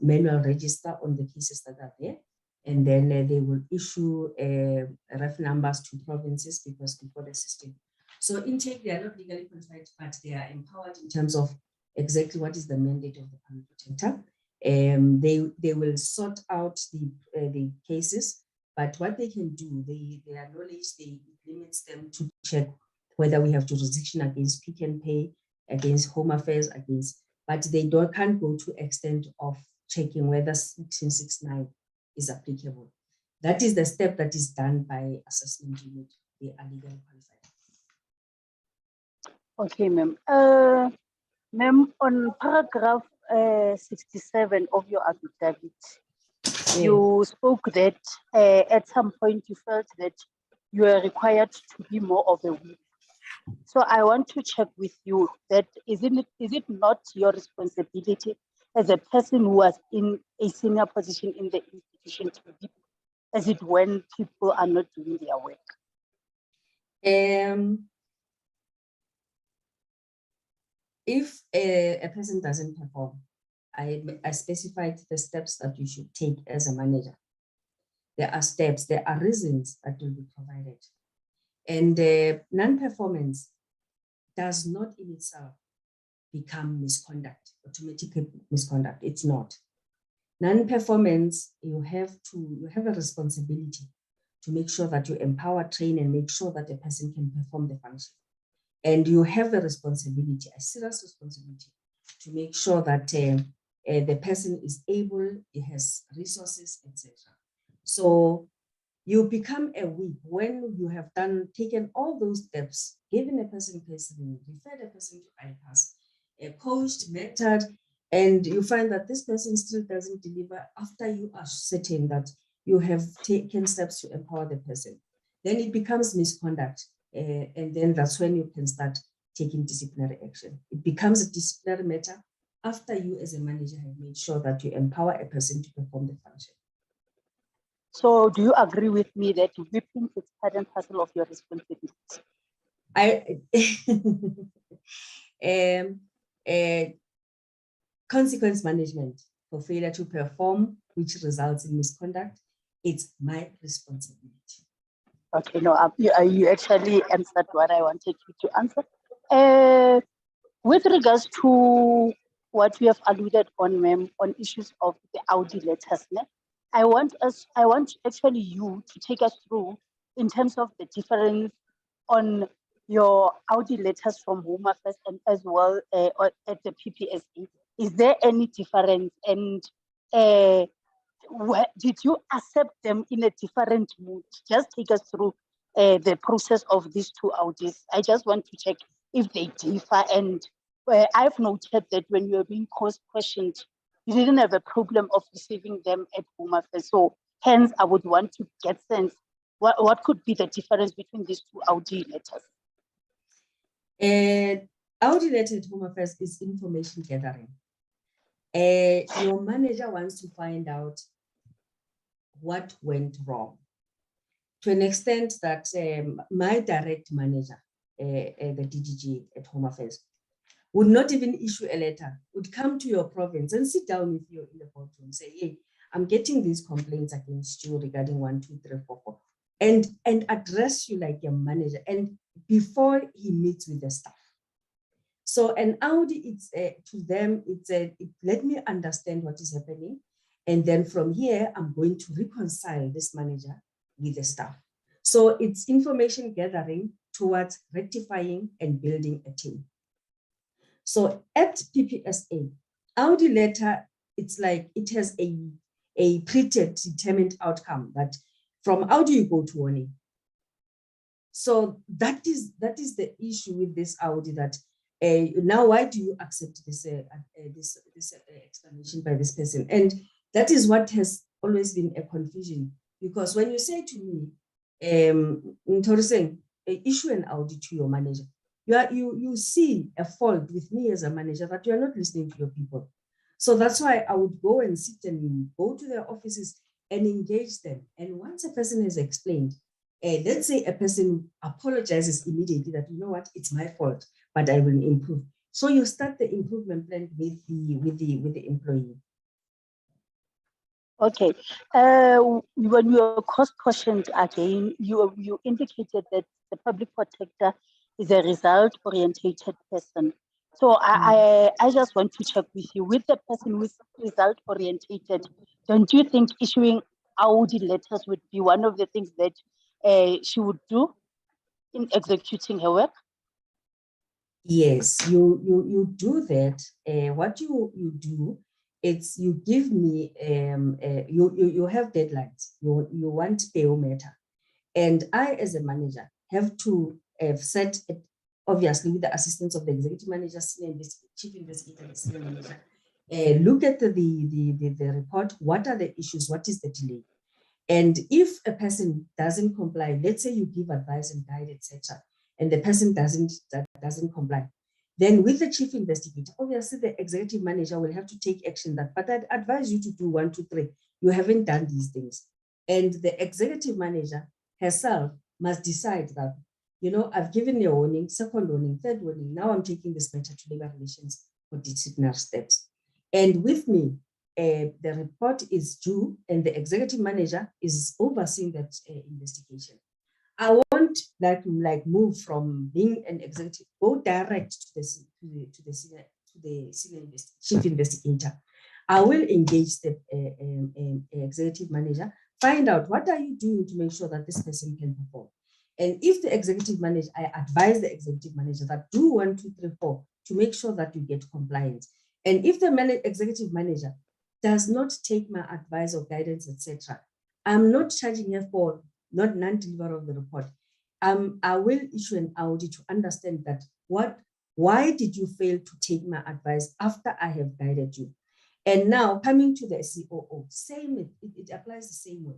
manual register on the cases that are there. And then they will issue ref numbers to provinces because before the system. So intake, they are not legally qualified, but they are empowered in terms of exactly what is the mandate of the public protector. They will sort out the cases, but what they can do, their knowledge, they limits them to check whether we have jurisdiction against Pick and Pay, against Home Affairs, against, but they can't go to extent of checking whether 1669 is applicable. That is the step that is done by assessment unit. They are legally qualified. Okay, ma'am. Ma'am, on paragraph 67 of your affidavit, you spoke that at some point you felt that you are required to be more of a whip. So I want to check with you that is it not your responsibility as a person who was in a senior position in the institution to whip, as it when people are not doing their work? If a person doesn't perform, I specified the steps that you should take as a manager. There are steps, there are reasons that will be provided. And non-performance does not in itself become misconduct, automatic misconduct. It's not. Non-performance, you have a responsibility to make sure that you empower, train, and make sure that a person can perform the function. And you have a responsibility, a serious responsibility, to make sure that the person is able, he has resources, etc. So you become a whip when you have taken all those steps, given a person counseling, referred a person to IPAS, coached, mentored, and you find that this person still doesn't deliver after you are certain that you have taken steps to empower the person. Then it becomes misconduct. And then that's when you can start taking disciplinary action. It becomes a disciplinary matter after you as a manager have made sure that you empower a person to perform the function. So do you agree with me that whipping is part and parcel of your responsibility? Consequence management for failure to perform, which results in misconduct, it's my responsibility. Okay, no, you actually answered what I wanted you to answer. With regards to what we have alluded on, ma'am, on issues of the Audi letters, I want actually you to take us through in terms of the difference on your Audi letters from Home Affairs and as well at the PPSA. Is there any difference? And did you accept them in a different mood? Just take us through the process of these two Audis. I just want to check if they differ. And I've noted that when you're being questioned, you didn't have a problem of receiving them at Home Affairs. So hence, I would want to get sense, what could be the difference between these two Audi letters? Audi letter at Home Affairs is information gathering. Your manager wants to find out what went wrong, to an extent that my direct manager, the DGG at Home Affairs, would not even issue a letter, would come to your province and sit down with you in the boardroom, say, hey, I'm getting these complaints against you regarding 1, 2, 3, 4, 4, and address you like your manager, and before he meets with the staff. So an Audi, it's to them, let me understand what is happening. And then from here, I'm going to reconcile this manager with the staff. So it's information gathering towards rectifying and building a team. So at PPSA, Audi letter, it's like it has a predetermined outcome that from Audi you go to warning. So that is the issue with this Audi, that now why do you accept this explanation by this person? And that is what has always been a confusion, because when you say to me, Nthoriseng, issue an Audi to your manager, you see a fault with me as a manager that you are not listening to your people. So that's why I would go and sit and go to their offices and engage them. And once a person has explained, let's say a person apologizes immediately that, you know what, it's my fault, but I will improve. So you start the improvement plan with the employee. Okay. When you were questioned again, you indicated that the public protector is a result-oriented person. So I just want to check with you, with the person who is result-oriented, don't you think issuing Audi letters would be one of the things that she would do in executing her work? Yes, you do that. What you do, it's you give me you have deadlines. You want matter, and I as a manager have to set it, obviously with the assistance of the executive manager, chief investigator, senior manager. Look at the report. What are the issues? What is the delay? And if a person doesn't comply, let's say you give advice and guide, etc., and the person doesn't comply, then with the chief investigator, obviously the executive manager will have to take action that, but I'd advise you to do 1, 2, 3. You haven't done these things. And the executive manager herself must decide that, you know, I've given a warning, second warning, third warning. Now I'm taking this matter to labor relations for disciplinary steps. And with me, the report is due and the executive manager is overseeing that investigation. I won't like move from being an executive, go direct to the senior chief investigator. I will engage the executive manager, find out what are you doing to make sure that this person can perform. And if the executive manager, I advise the executive manager that do 1, 2, 3, 4 to make sure that you get compliance. And if the executive manager does not take my advice or guidance, etc., I'm not charging her for not non-delivery of the report. I will issue an audit to understand that why did you fail to take my advice after I have guided you? And now coming to the COO, same, it applies the same way,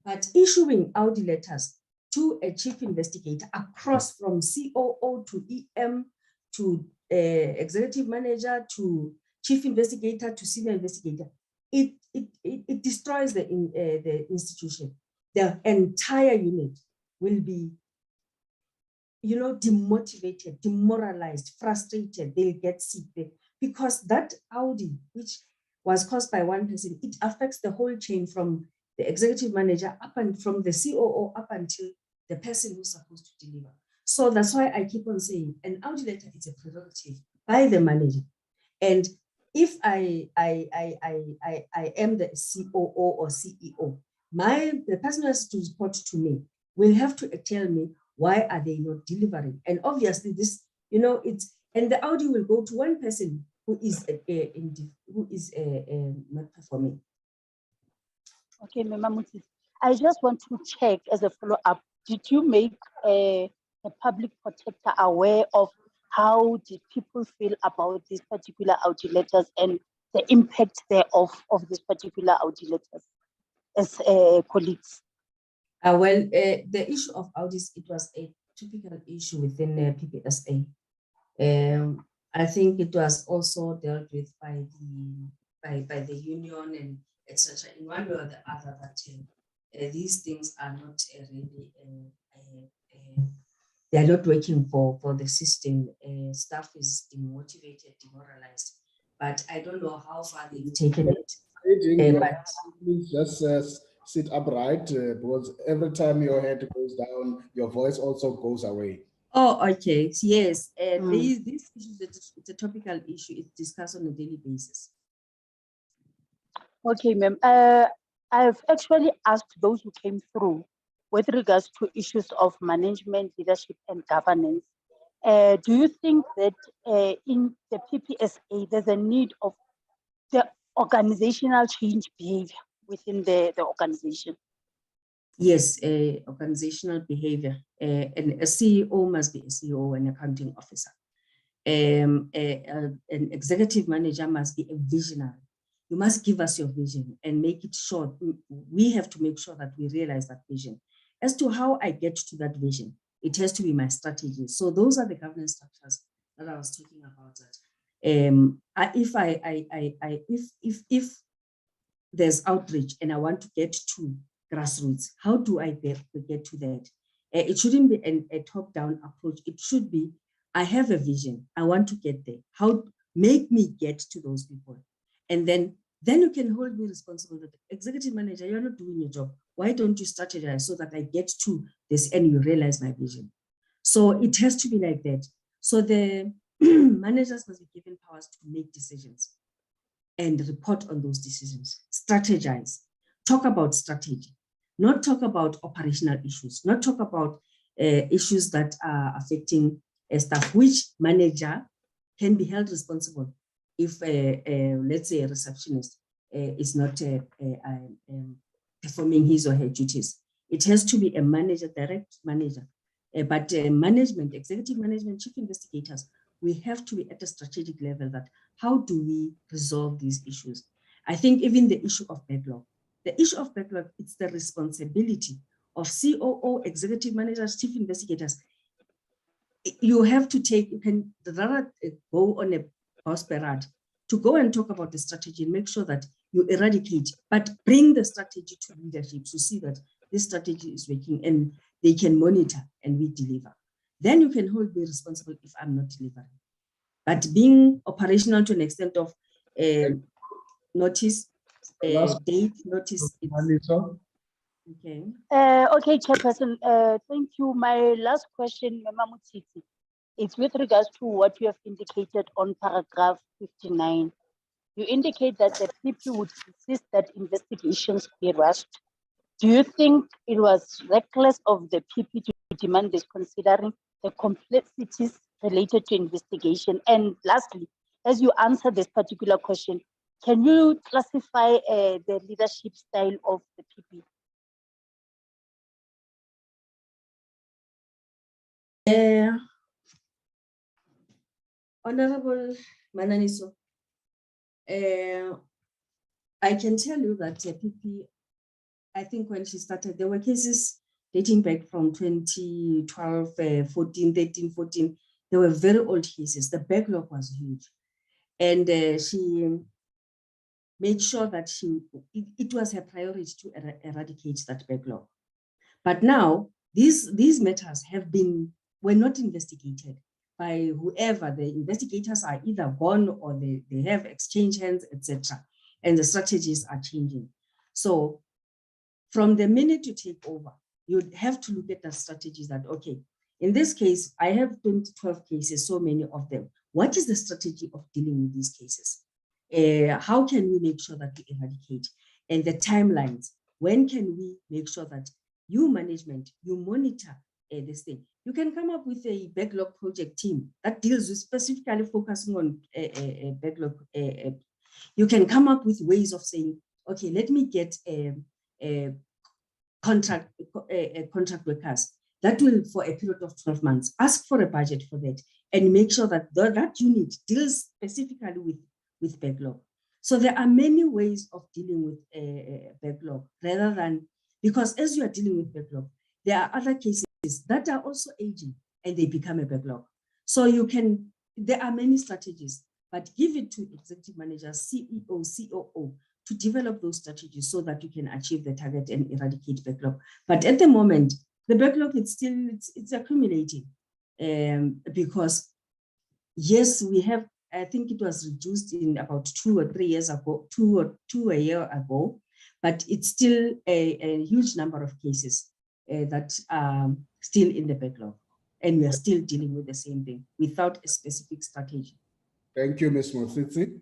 but issuing audit letters to a chief investigator across from COO to EM to executive manager to chief investigator to senior investigator, it destroys the institution. The entire unit will be, demotivated, demoralized, frustrated. They'll get sick because that audit, which was caused by one person, it affects the whole chain from the executive manager up and from the COO up until the person who's supposed to deliver. So that's why I keep on saying an audit letter is a prerogative by the manager. And if I am the COO or CEO, the person who has to report to me will have to tell me why are they not delivering. And obviously this, and the audit will go to one person who is not performing. Okay, Motsitsi, I just want to check as a follow-up. Did you make the public protector aware of how did people feel about these particular audit letters and the impact thereof of these particular audit letters as colleagues? Well, the issue of audits, it was a typical issue within PPSA. I think it was also dealt with by the union and etc. in one way or the other, that these things are not really they are not working for the system. Staff is demotivated, demoralized, but I don't know how far they've taken it. Please just sit upright because every time your head goes down, your voice also goes away. Oh, okay. Yes. This issue, it's a topical issue. It's discussed on a daily basis. Okay, ma'am. I've actually asked those who came through with regards to issues of management, leadership, and governance. Do you think that in the PPSA, there's a need of the organizational change behavior within the organization? Yes, organizational behavior. And a CEO must be a CEO, an accounting officer. An executive manager must be a visionary. You must give us your vision and make it short. We have to make sure that we realize that vision. As to how I get to that vision, it has to be my strategy. So those are the governance structures that I was talking about. That if there's outreach and I want to get to grassroots, how do I get to that? It shouldn't be a top-down approach. It should be, I have a vision. I want to get there. How make me get to those people? And then you can hold me responsible that executive manager, you're not doing your job. Why don't you strategize so that I get to this and you realize my vision? So it has to be like that. So the managers must be given powers to make decisions and report on those decisions, strategize, talk about strategy, not talk about operational issues, not talk about issues that are affecting staff, which manager can be held responsible if, let's say, a receptionist is not performing his or her duties. It has to be a manager, direct manager, but management, executive management, chief investigators, we have to be at a strategic level that how do we resolve these issues? I think even the issue of backlog, it's the responsibility of COO, executive managers, chief investigators. You have to take, you can rather go on a house parade to go and talk about the strategy and make sure that you eradicate, but bring the strategy to leadership to see that this strategy is working and they can monitor and we deliver. Then you can hold me responsible if I'm not delivering. But being operational to an extent of notice, date, notice. Okay. Okay, Chairperson, thank you. My last question, Motsitsi, it's with regards to what you have indicated on paragraph 59. You indicate that the PP would insist that investigations be rushed. Do you think it was reckless of the PP to demand this considering the complexities related to investigation? And lastly, as you answer this particular question, can you classify the leadership style of the PP? Honorable Mananiso, I can tell you that PP, I think when she started, there were cases dating back from 2012, 14, 13, 14. They were very old cases. The backlog was huge. And she made sure that it was her priority to eradicate that backlog. But now, these matters were not investigated by whoever. The investigators are either gone or they have exchanged hands, etc. And the strategies are changing. So from the minute you take over, you'd have to look at the strategies that, okay, in this case, I have 12 cases, so many of them. What is the strategy of dealing with these cases? How can we make sure that we eradicate? And the timelines, when can we make sure that you management, you monitor this thing? You can come up with a backlog project team that deals with specifically focusing on backlog. You can come up with ways of saying, okay, let me get contract workers that will, for a period of 12 months, ask for a budget for that and make sure that that unit deals specifically with backlog. So there are many ways of dealing with backlog rather than, because as you are dealing with backlog, there are other cases that are also aging and they become a backlog. So there are many strategies, but give it to executive managers, CEO, COO, to develop those strategies so that you can achieve the target and eradicate backlog. But at the moment, the backlog it's accumulating because yes, we have, I think it was reduced in about 2 or 3 years ago, two a year ago, but it's still a huge number of cases that are still in the backlog. And we are still dealing with the same thing without a specific strategy. Thank you, Ms. Motsitsi.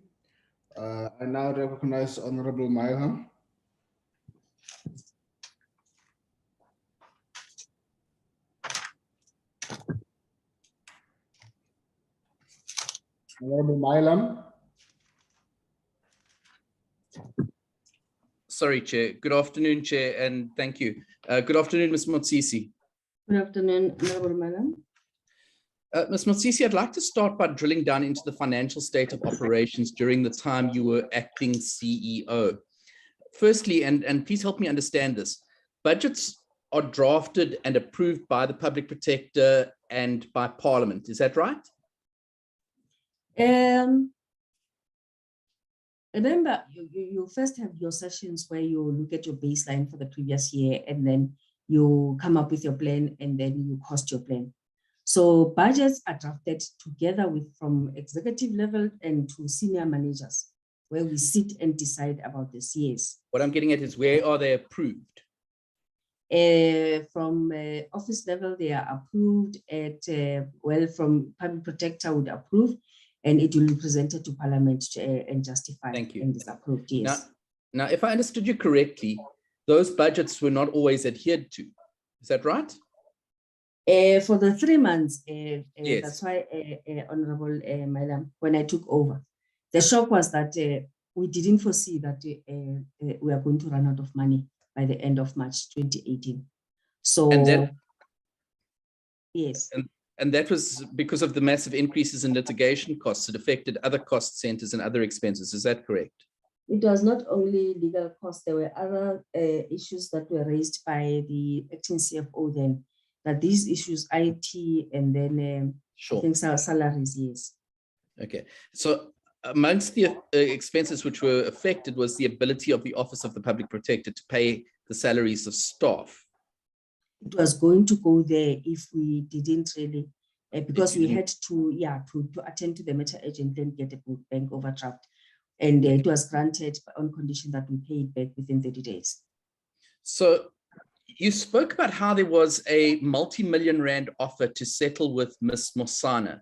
I now recognize Honorable Maiham. Honorable Mailam. Sorry, Chair. Good afternoon, Chair, and thank you. Good afternoon, Ms. Motsitsi. Good afternoon, Honorable Madam. Ms. Motsitsi, I'd like to start by drilling down into the financial state of operations during the time you were acting CEO. Firstly, and please help me understand this, budgets are drafted and approved by the Public Protector and by Parliament. Is that right? Remember, you first have your sessions where you look at your baseline for the previous year, and then you come up with your plan, and then you cost your plan. So budgets are drafted together from executive level and to senior managers, where we sit and decide about the CS. What I'm getting at is, where are they approved? From office level, they are approved at, from Public Protector would approve, and it will be presented to Parliament and justified. Thank you. And is approved, yes. Now, if I understood you correctly, those budgets were not always adhered to. Is that right? For the 3 months, yes. That's why, Honorable Madam, when I took over, the shock was that we didn't foresee that we are going to run out of money by the end of March 2018. So, and that, yes. And that was because of the massive increases in litigation costs. It affected other cost centers and other expenses. Is that correct? It was not only legal costs. There were other issues that were raised by the acting CFO then, that these issues, IT, and then sure. I think salaries, yes. Okay. So amongst the expenses which were affected was the ability of the Office of the Public Protector to pay the salaries of staff. It was going to go there if we didn't really, because we had to attend to the matter urgently and get a bank overdraft. And it was granted on condition that we pay it back within 30 days. So you spoke about how there was a multi-million rand offer to settle with Ms. Mosana.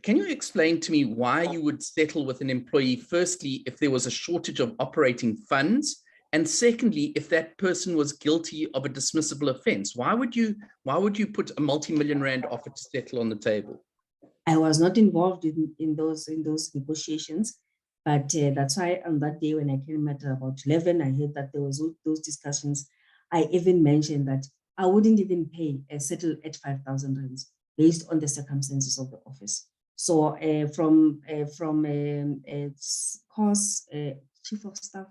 Can you explain to me why you would settle with an employee, firstly, if there was a shortage of operating funds, And secondly, if that person was guilty of a dismissible offense, why would you put a multi-million rand offer to settle on the table? I was not involved in those negotiations, but that's why on that day when I came at about 11, I heard that there was those discussions. I even mentioned that I wouldn't even pay a settle at 5,000 rands based on the circumstances of the office. So from course, chief of staff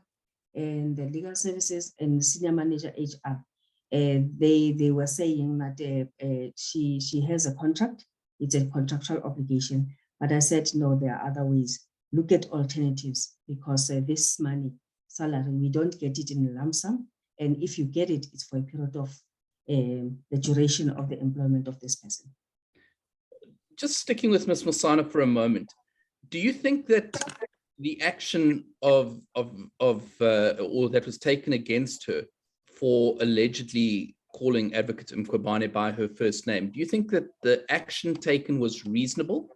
and the legal services and senior manager HR, they were saying that she has a contract. It's a contractual obligation. But I said, no, there are other ways. Look at alternatives, because this money, salary, we don't get it in a lump sum. And if you get it, it's for a period of the duration of the employment of this person. Just sticking with Ms. Mosana for a moment, do you think that the action or that was taken against her for allegedly calling Advocate Mkhwebane by her first name, do you think that the action taken was reasonable?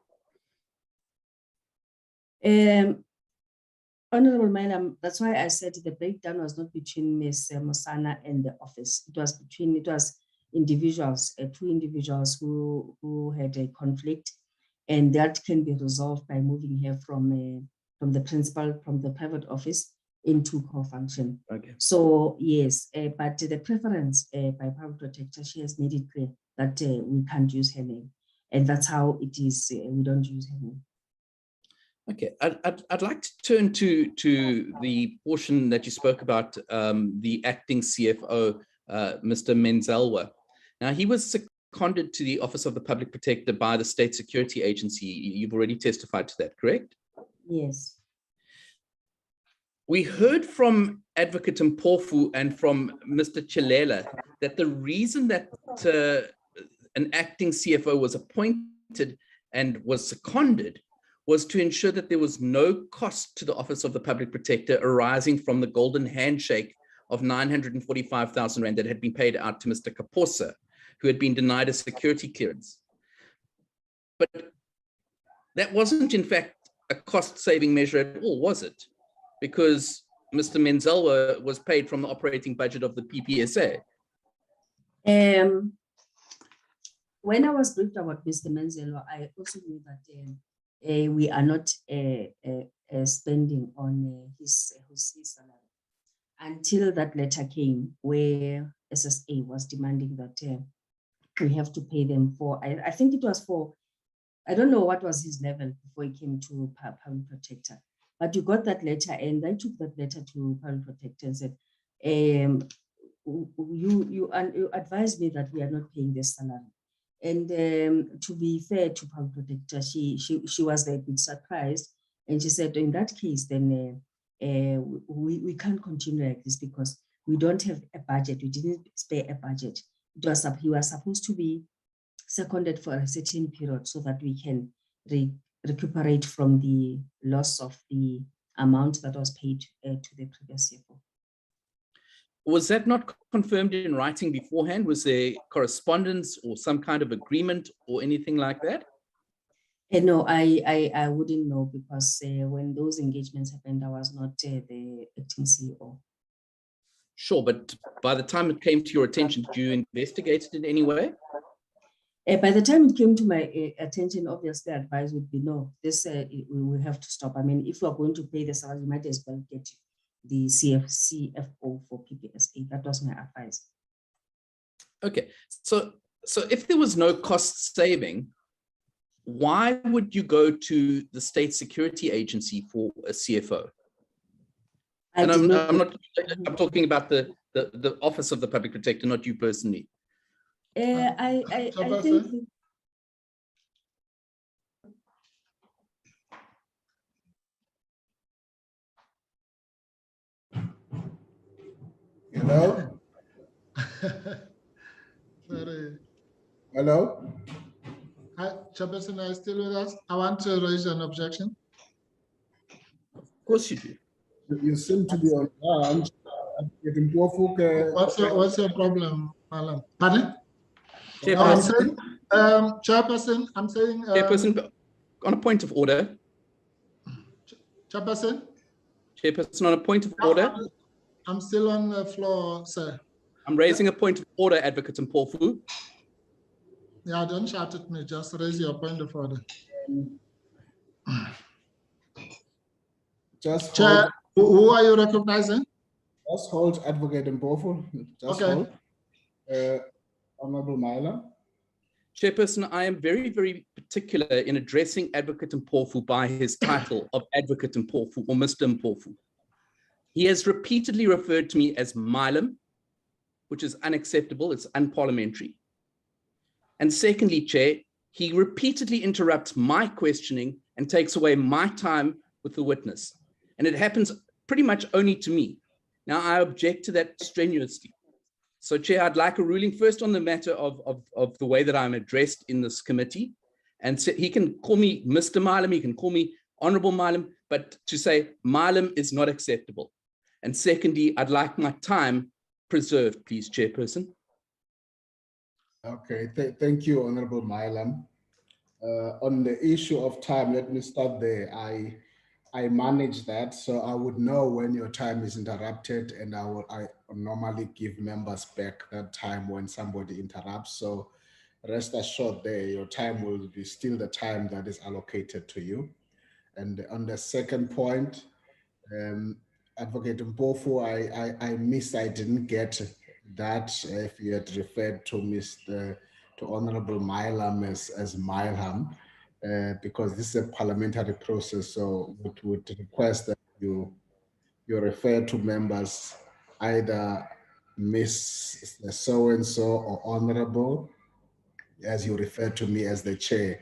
Honorable Madam, that's why I said the breakdown was not between Ms. Mosana and the office. It was individuals, two individuals who had a conflict, and that can be resolved by moving her from the principal, from the private office into core function. Okay. So yes, but the preference by public protector, she has made it clear that we can't use her name, and that's how it is. We don't use her name. Okay, I'd like to turn to the portion that you spoke about, the acting CFO, Mr. Menzelwa. Now, he was seconded to the Office of the Public Protector by the State Security Agency. You've already testified to that, correct? Yes. We heard from Advocate Mpofu and from Mr. Chilela that the reason that an acting CFO was appointed and was seconded was to ensure that there was no cost to the Office of the Public Protector arising from the golden handshake of 945,000 rand that had been paid out to Mr. Kaposa, who had been denied a security clearance. But that wasn't, in fact, a cost-saving measure at all, was it? Because Mr. Menzelwa was paid from the operating budget of the PPSA. When I was briefed about Mr. Menzelwa, I also knew that we are not spending on his salary until that letter came where SSA was demanding that we have to pay them for, I think it was for, I don't know what was his level before he came to public protector, but you got that letter, and I took that letter to public protector and said, you advised me that we are not paying this salary. And to be fair to public protector, she was a bit surprised, and she said, in that case, then we can't continue like this because we don't have a budget. We didn't spare a budget. He was supposed to be seconded for a certain period so that we can recuperate from the loss of the amount that was paid to the previous CFO. Was that not confirmed in writing beforehand? Was there correspondence or some kind of agreement or anything like that? No, I wouldn't know because when those engagements happened, I was not the acting CEO. Sure, but by the time it came to your attention, did you investigate it in any way? By the time it came to my attention, obviously advice would be no, this we have to stop. I mean, if we are going to pay the salary, you might as well get the CFO for PPSA. That was my advice. Okay, so if there was no cost saving, why would you go to the State Security Agency for a CFO? And I'm talking about the Office of the Public Protector, not you personally. I think. Hello? Sorry. Hello? Hi, Chairperson, are you still with us? I want to raise an objection. Of course you do. You seem to be on lunch. What's your problem, Alan? Pardon? Chairperson, Chairperson, I'm saying. Chairperson, on a point of order. Chairperson? Chairperson, on a point of order. I'm still on the floor, sir. I'm raising a point of order, Advocate Mpofu. Yeah, don't shout at me, just raise your point of order. Just Chair, hold, who are you recognizing? just hold, Advocate Mpofu. Just Okay. hold. Honorable Myla. Chairperson, I am very, very particular in addressing Advocate Mpofu by his title of Advocate Mpofu or Mr. Mpofu. He has repeatedly referred to me as Milam, which is unacceptable, it's unparliamentary. And secondly, Chair, he repeatedly interrupts my questioning and takes away my time with the witness. And it happens pretty much only to me. Now, I object to that strenuously. So, Chair, I'd like a ruling first on the matter of the way that I'm addressed in this committee. And so he can call me Mr. Milam, he can call me Honorable Milam, but to say Milam is not acceptable. And secondly, I'd like my time preserved, please, Chairperson. Okay, thank you, Honorable Mylam. On the issue of time, let me start there. I manage that, so I would know when your time is interrupted, and I normally give members back that time when somebody interrupts. So rest assured there, your time will be still the time that is allocated to you. And on the second point, Advocate Mpofu, I missed, I didn't get that if you had referred to Honorable Mylam as Mylam, because this is a parliamentary process, so it would request that you refer to members either Miss so-and-so or Honorable, as you refer to me as the chair,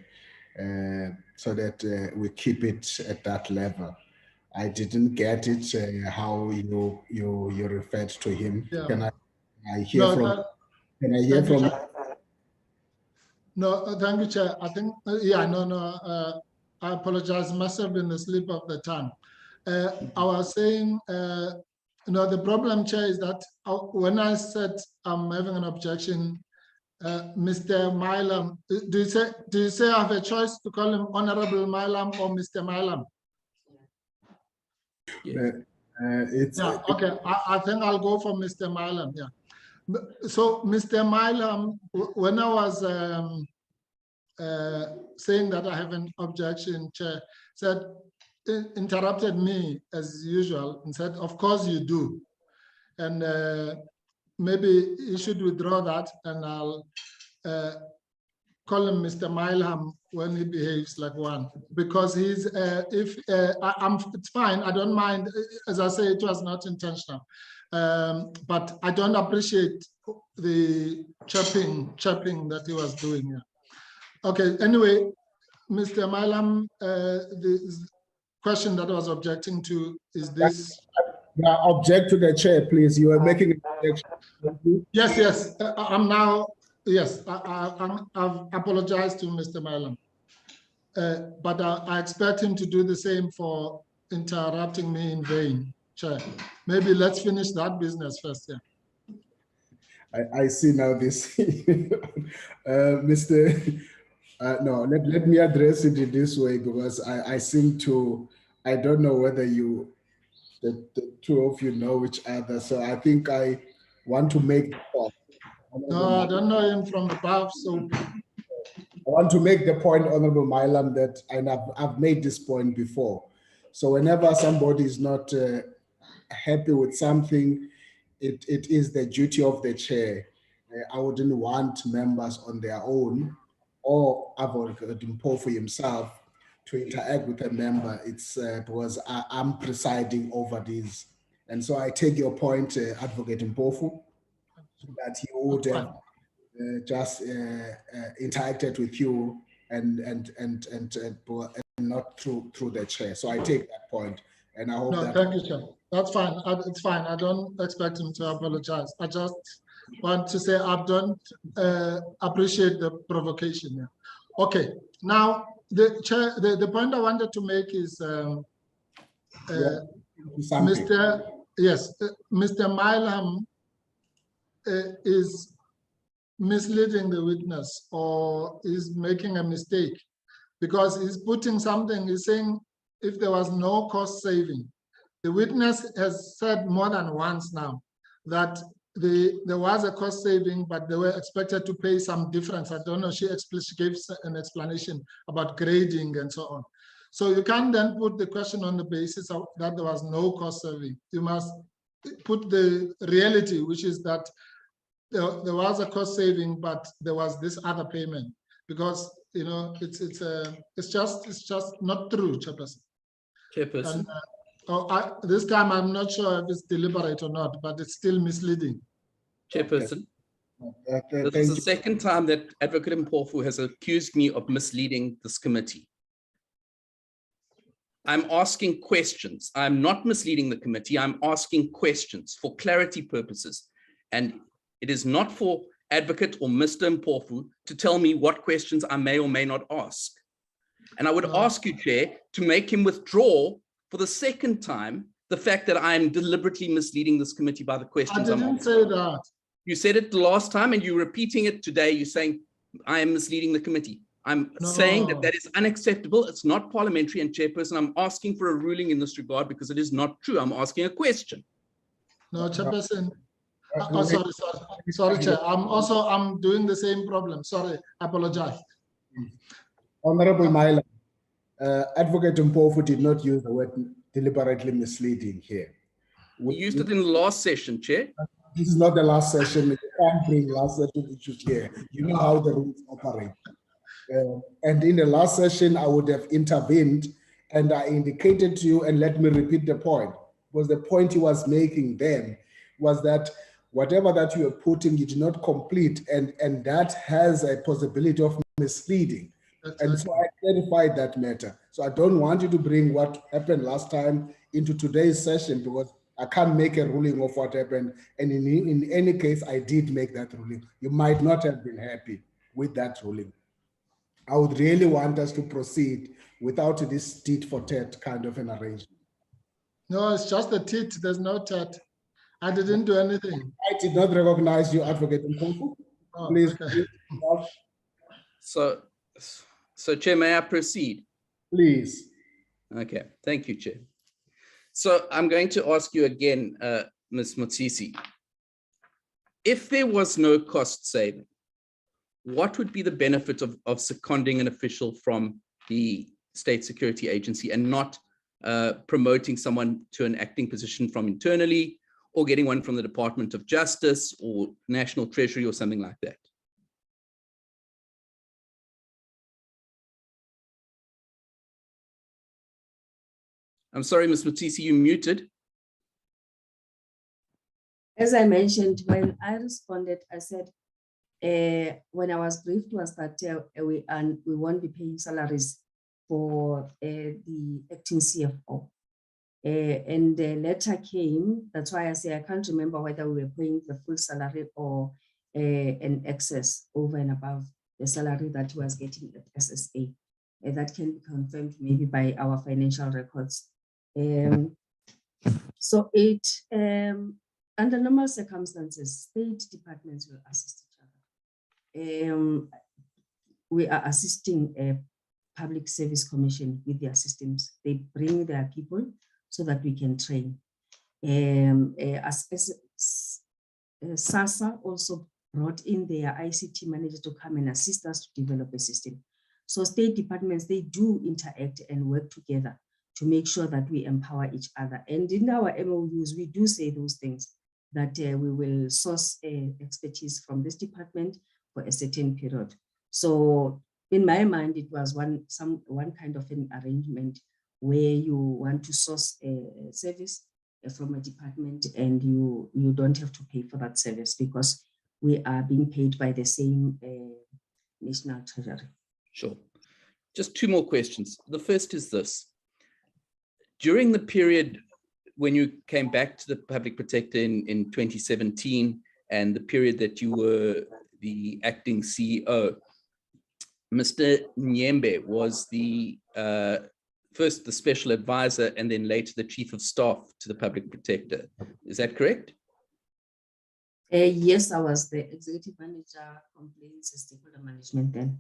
so that we keep it at that level. I didn't get it, how you referred to him. Yeah. Can I hear from No, thank you, Chair. I think, I apologize, must have been the slip of the tongue. I was saying, the problem, Chair, is that when I said I'm having an objection, Mr. Mylam, do you say I have a choice to call him Honorable Mylam or Mr. Mylam? Yeah. Okay, I think I'll go for Mr. Mylam, yeah. So, Mr. Mylam, when I was saying that I have an objection, Chair, interrupted me as usual and said, of course you do. And maybe you should withdraw that, and I'll call him Mr. Mylam when he behaves like one, because he's, it's fine, I don't mind. As I say, it was not intentional. But I don't appreciate the chirping that he was doing. Yeah. Okay, anyway, Mr. Mylam, the question that I was objecting to is this. Yeah, object to the chair, please. You are making an objection. Yes. I'm now, yes, I've apologized to Mr. Mylam. But I expect him to do the same for interrupting me in vain, Chair. Maybe let's finish that business first, yeah. I see now this. No, let me address it in this way, because I seem to, I don't know whether the two of you know each other. So I think I want to make the point. No, I don't know him from above, so. I want to make the point, Honorable Mylam, that, and I've made this point before. So whenever somebody is not happy with something, it is the duty of the chair. I wouldn't want members on their own, or Advocate Mpofu himself, to interact with a member. It's because I'm presiding over these. And so I take your point, Advocate Mpofu, that he would have just interacted with you and not through the chair. So I take that point, and I hope no, that. Thank you, Chair. That's fine. It's fine. I don't expect him to apologize. I just want to say I don't appreciate the provocation. Yeah. Okay. Now the chair. The point I wanted to make is Mr. Mylam is misleading the witness, or is making a mistake, because he's putting something, he's saying if there was no cost saving, The witness has said more than once now that there was a cost saving, but they were expected to pay some difference. I don't know, she gave an explanation about grading and so on. So you can't then put the question on the basis of that there was no cost saving. You must put the reality, which is that there was a cost saving, but there was this other payment, because you know it's just not true, Chairperson. Chairperson. And, this time I'm not sure if it's deliberate or not, but it's still misleading. Chairperson. Okay, This is the second time that Advocate Mpofu has accused me of misleading this committee. I'm asking questions. I'm not misleading the committee. I'm asking questions for clarity purposes. And it is not for Advocate or Mr. Mpofu to tell me what questions I may or may not ask. And I would ask you, Chair, to make him withdraw for the second time the fact that I am deliberately misleading this committee by the questions I'm asking. I didn't say that. You said it the last time and you're repeating it today. You're saying I am misleading the committee. I'm saying that that is unacceptable. It's not parliamentary. And Chairperson, I'm asking for a ruling in this regard because it is not true. I'm asking a question. No, Chairperson. Sorry, Chair. I'm doing the same problem. Sorry, I apologize. Honorable Myla, Advocate Mpofu did not use the word deliberately misleading here. We used it in the last session, Chair. This is not the last session. You can't bring last session issues here. You know how the rules operate. And in the last session, I would have intervened and I indicated to you, and let me repeat the point, was the point he was making then was that whatever that you are putting, you do not complete, and that has a possibility of misleading. And so I clarified that matter. So I don't want you to bring what happened last time into today's session, because I can't make a ruling of what happened. And in any case, I did make that ruling. You might not have been happy with that ruling. I would really want us to proceed without this tit for tat kind of an arrangement. No, it's just a tit. There's no tat. I didn't do anything. I did not recognize you, Advocate Mpofu. Oh, Please. okay. So Chair, may I proceed? Please. Okay, thank you, Chair. So I'm going to ask you again, Ms. Motsitsi, if there was no cost saving, what would be the benefit of seconding an official from the State Security Agency and not promoting someone to an acting position from internally, or getting one from the Department of Justice or National Treasury or something like that? I'm sorry, Ms. Motsitsi, you muted. As I mentioned, when I responded, I said, when I was briefed was that we won't be paying salaries for the acting CFO. And the letter came, that's why I say I can't remember whether we were paying the full salary or an excess over and above the salary that he was getting at SSA. That can be confirmed maybe by our financial records. So it, under normal circumstances, state departments will assist each other. We are assisting a public service commission with their systems. They bring their people so that we can train. SASSA also brought in their ICT manager to come and assist us to develop a system. So state departments, they do interact and work together to make sure that we empower each other. And in our MOUs, we do say those things, that we will source expertise from this department for a certain period. So in my mind, it was one kind of an arrangement where you want to source a service from a department and you don't have to pay for that service because we are being paid by the same National Treasury. Sure. Just two more questions. The first is this. During the period when you came back to the Public Protector in 2017 and the period that you were the acting CEO, Mr. Nyembe was the first the special advisor and then later the chief of staff to the Public Protector. Is that correct? Yes, I was the executive manager, complaints and stakeholder management then.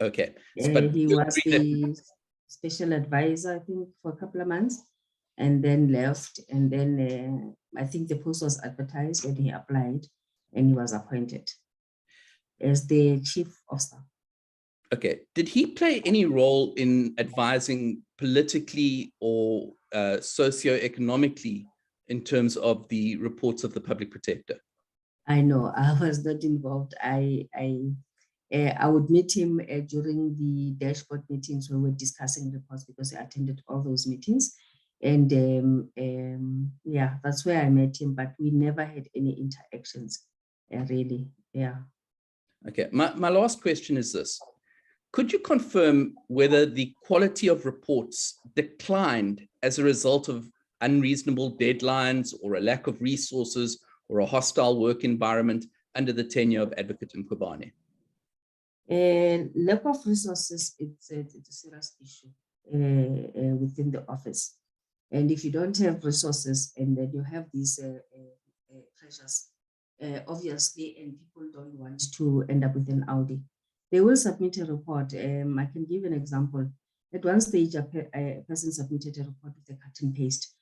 Okay. So, but he was the special advisor, I think, for a couple of months. and then left. And then I think the post was advertised and he applied and he was appointed as the chief of staff. Okay. Did he play any role in advising politically or socioeconomically in terms of the reports of the public protector? I know I was not involved. I would meet him during the dashboard meetings when we were discussing reports, because I attended all those meetings. And yeah, that's where I met him, but we never had any interactions, really. Yeah. Okay. My last question is this. Could you confirm whether the quality of reports declined as a result of unreasonable deadlines or a lack of resources or a hostile work environment under the tenure of Advocate Mkhwebane? Lack of resources, it's a serious issue within the office. And if you don't have resources and then you have these pressures, obviously, and people don't want to end up with an Audi, they will submit a report. I can give an example. At one stage, a person submitted a report with a cut and paste.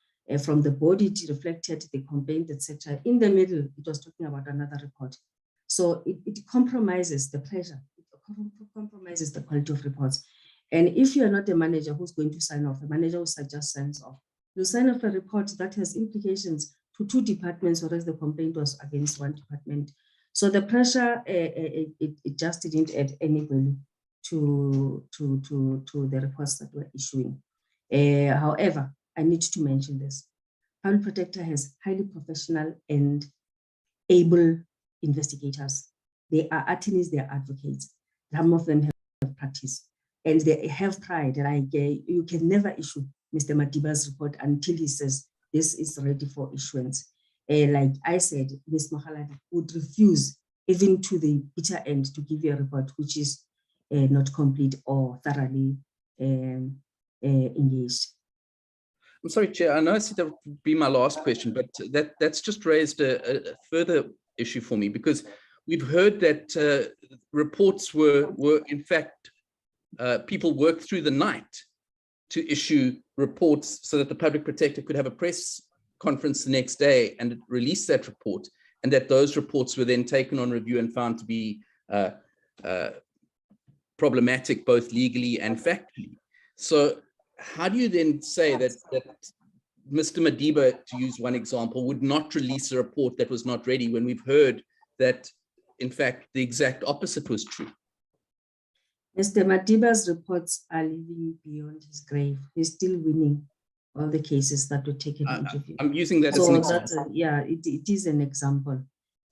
From the body, it reflected the complaint, etc. In the middle, it was talking about another report. So it compromises the pressure. It compromises the quality of reports. And if you are not a manager who's going to sign off, a manager who just signs off, you sign off a report that has implications to 2 departments, whereas the complaint was against 1 department. So the pressure, it just didn't add any value to the reports that we're issuing. However, I need to mention this. Public Protector has highly professional and able investigators. They are attorneys, they are advocates. Some of them have practice and they have pride. Like you can never issue Mr. Madiba's report until he says this is ready for issuance. Like I said, Ms. Mahaladi would refuse even to the bitter end to give you a report which is not complete or thoroughly engaged. I'm sorry, Chair, I know I said that would be my last question, but that's just raised a further issue for me, because we've heard that reports were in fact, people worked through the night to issue reports so that the public protector could have a press conference the next day and release that report, and that those reports were then taken on review and found to be problematic both legally and factually. So how do you then say that Mr. Madiba, to use one example, would not release a report that was not ready when we've heard that, in fact, the exact opposite was true? Mr. Madiba's reports are living beyond his grave. He's still winning all the cases that were taken into review. I'm using that as an example. Yeah, it is an example.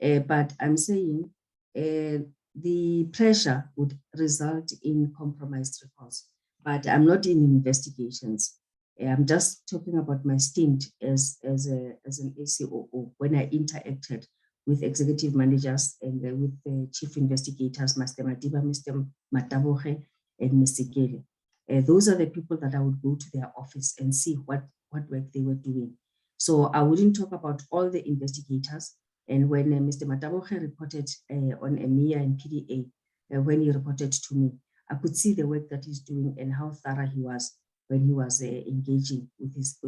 But I'm saying the pressure would result in compromised reports. But I'm not in investigations. I'm just talking about my stint as an ACOO when I interacted with executive managers and with the chief investigators, Mr. Madiba, Mr. Mataboge, and Mr. Gele. Those are the people that I would go to their office and see what work they were doing. So I wouldn't talk about all the investigators. And when Mr. Mataboge reported on EMEA and PDA, when he reported to me, I could see the work that he's doing and how thorough he was when he was engaging with his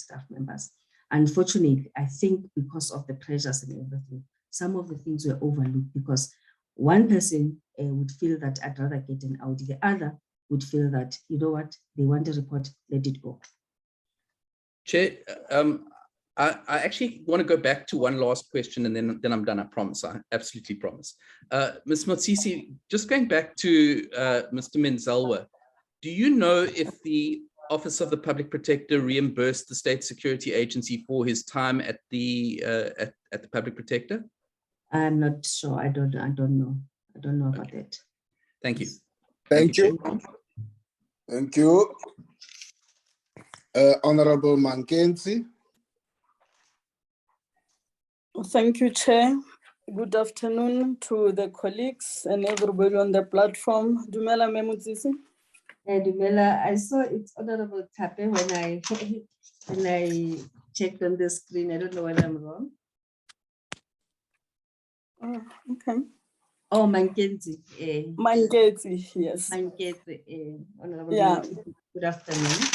staff members. Unfortunately, I think because of the pressures and everything, some of the things were overlooked because one person would feel that I'd rather get an Audi. The other would feel that, you know what, they want a report, let it go. Chair, I actually want to go back to one last question and then I'm done, I promise. I absolutely promise. Ms. Motsitsi, just going back to Mr. Menzelwa, do you know if the Office of the Public Protector reimbursed the State Security Agency for his time at the Public Protector? I'm not sure. I don't know. I don't know about that. Thank you. Thank you. Thank you. Honorable Mankenzi. Thank you, Chair. Good afternoon to the colleagues and everybody on the platform. Dumela Motsitsi. Dumela, I saw it's Honorable Tape when I checked on the screen. I don't know whether I'm wrong. Okay. Oh, Mankenzi. Mankenzi, yes. Mankenzi, Honorable. Yeah. Good afternoon.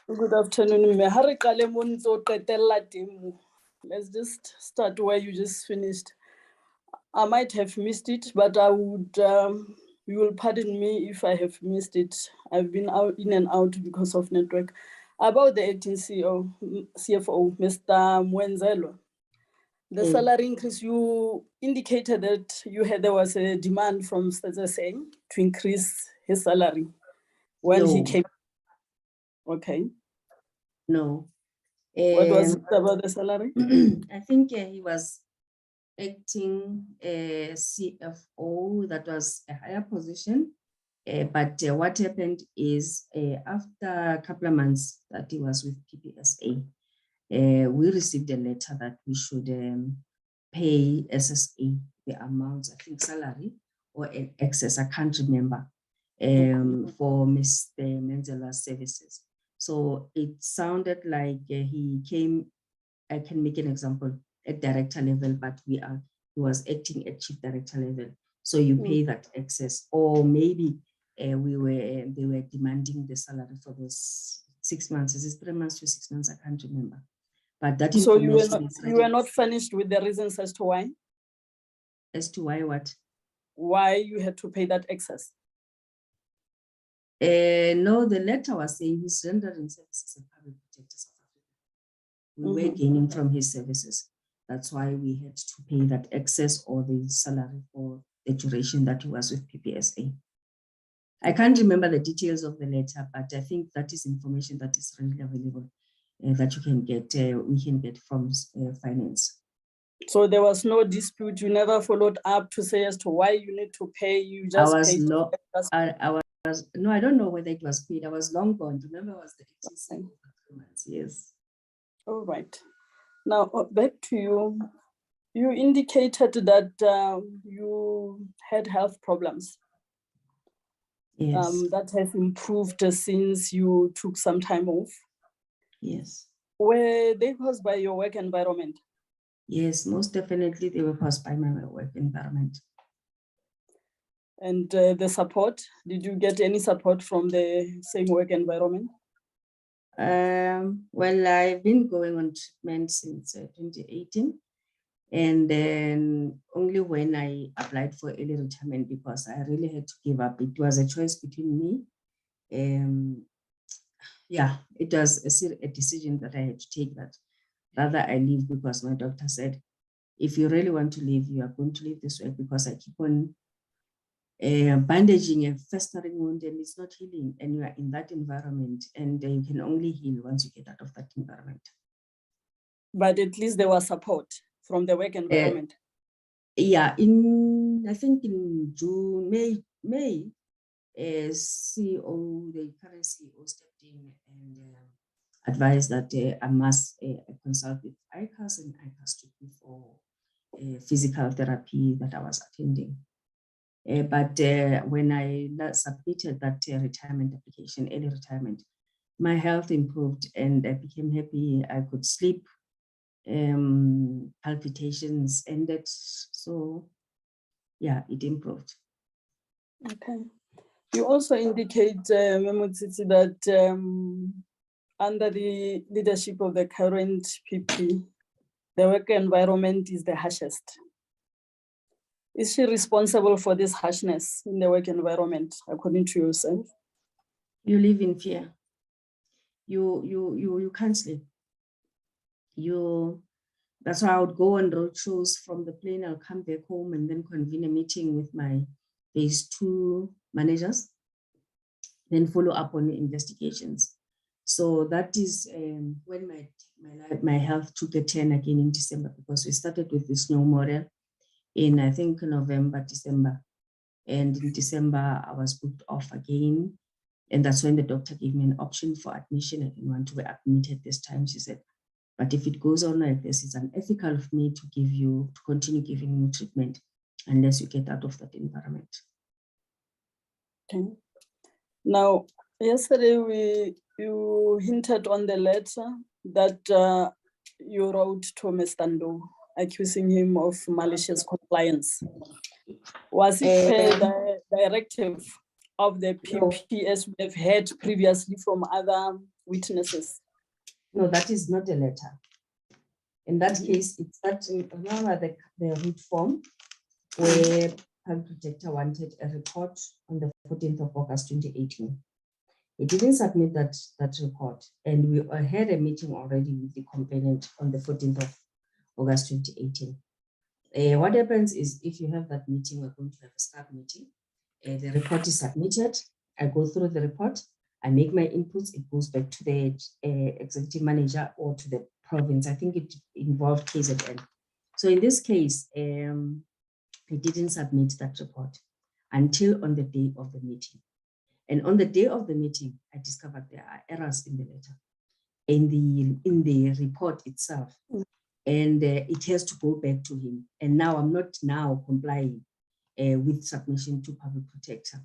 Good afternoon. mme. Ha re qale mo ntse o qetella teng mo. Let's just start where you just finished. I might have missed it, but I would, you will pardon me if I have missed it. I've been out in and out because of network. About the acting CFO, Mr. Mwenzelo, the salary increase, you indicated that there was a demand from Nthoriseng to increase his salary when he No. came. Okay. No. What was it about the salary? I think he was acting CFO, that was a higher position. But what happened is after a couple of months that he was with PPSA, we received a letter that we should pay SSA the amount, I think salary or excess, I can't remember, for Mr. Menzela's services. So it sounded like he came, I can make an example, at director level, but he was acting at chief director level. So you pay that excess, or maybe they were demanding the salary for those 6 months. Is it 3 months to 6 months? I can't remember. But that So information you were not furnished with the reasons as to why? As to why what? Why you had to pay that excess? No, the letter was saying he's rendering services and public protectors of Africa. We were gaining from his services. That's why we had to pay that excess or the salary for the duration that he was with PPSA. I can't remember the details of the letter, but I think that is information that is readily available that you can get, we can get from finance. So there was no dispute. You never followed up to say as to why you need to pay. You just paid. No, I don't know whether it was paid. I was long gone. Remember, I was the 3 months. Yes. All right. Now back to you. You indicated that you had health problems. Yes. That has improved since you took some time off. Yes. Were they caused by your work environment? Yes, most definitely they were caused by my work environment. And the support, did you get any support from the same work environment? Well, I've been going on treatment since 2018. And then only when I applied for early retirement, because I really had to give up. It was a choice between me. Yeah, it was a decision that I had to take, that rather I leave, because my doctor said, if you really want to leave, you are going to leave this work, because I keep on bandaging a festering wound and it's not healing, and you are in that environment, and you can only heal once you get out of that environment. But at least there was support from the work environment. Yeah, I think in June, May, CEO, the current CEO stepped in and advised that I must consult with ICAS, and ICAS took me for physical therapy that I was attending. But when I submitted that retirement application, early retirement, my health improved and I became happy. I could sleep, palpitations ended. So yeah, it improved. Okay. You also indicate, Motsitsi, that under the leadership of the current PP, the work environment is the harshest. Is she responsible for this harshness in the work environment, according to yourself? You live in fear. You can't sleep. That's why I would go on road shows from the plane. I'll come back home and then convene a meeting with my phase 2 managers, then follow up on the investigations. So that is when my health took a turn again in December, because we started with the snow model in, I think, November, December. And in December, I was booked off again. And that's when the doctor gave me an option for admission. I didn't want to be admitted this time. She said, but if it goes on like this, it's unethical of me to continue giving you treatment unless you get out of that environment. Okay. Now, yesterday you hinted on the letter that you wrote to Mr. Ndo, accusing him of malicious compliance. Was it the directive of the PP as we have heard previously from other witnesses? No, that is not a letter. In that case, it's that, remember the root form where Public Protector wanted a report on the 14th of August 2018. He didn't submit that report, and we had a meeting already with the complainant on the 14th of August 2018. What happens is, if you have that meeting, we're going to have a staff meeting. The report is submitted. I go through the report. I make my inputs. It goes back to the executive manager or to the province. I think it involved KZN. So in this case, he didn't submit that report until on the day of the meeting. And on the day of the meeting, I discovered there are errors in the letter, in the report itself. And it has to go back to him. And now I'm not now complying with submission to Public Protector.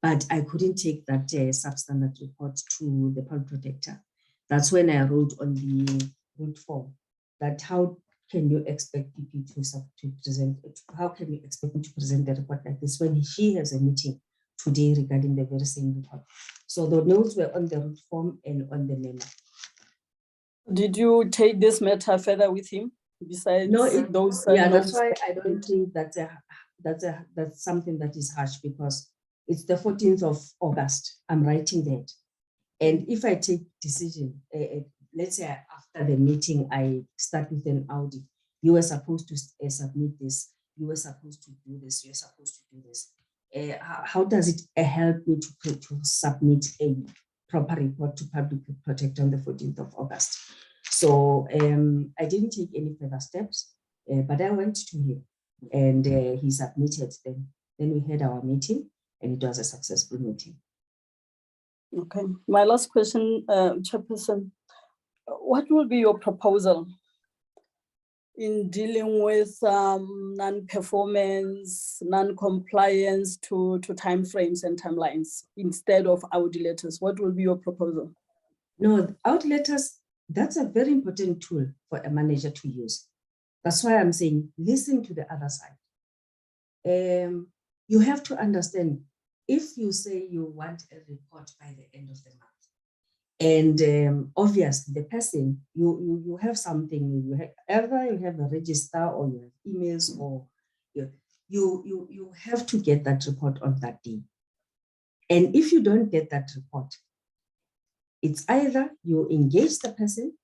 But I couldn't take that substandard report to the Public Protector. That's when I wrote on the root form that how can you expect PP to present, how can you expect me to present the report like this when she has a meeting today regarding the very same report? So the notes were on the root form and on the memo. Did you take this matter further with him besides those? Yeah, that's why I don't think that's something that is harsh, because it's the 14th of August. I'm writing that. And if I take decision, let's say after the meeting, I start with an audit. You were supposed to submit this. You were supposed to do this. You're supposed to do this. How does it help me to submit a proper report to Public Protector on the 14th of August? So I didn't take any further steps, but I went to him and he submitted them. Then we had our meeting and it was a successful meeting. Okay, my last question, Chairperson, what will be your proposal in dealing with non-performance, non-compliance to timeframes and timelines instead of Audi letters? What will be your proposal? No, Audi letters, that's a very important tool for a manager to use. That's why I'm saying, listen to the other side. You have to understand, if you say you want a report by the end of the month, and obviously the person, you have something, either you have a register or you have emails, or you have to get that report on that day. And if you don't get that report, it's either you engage the person,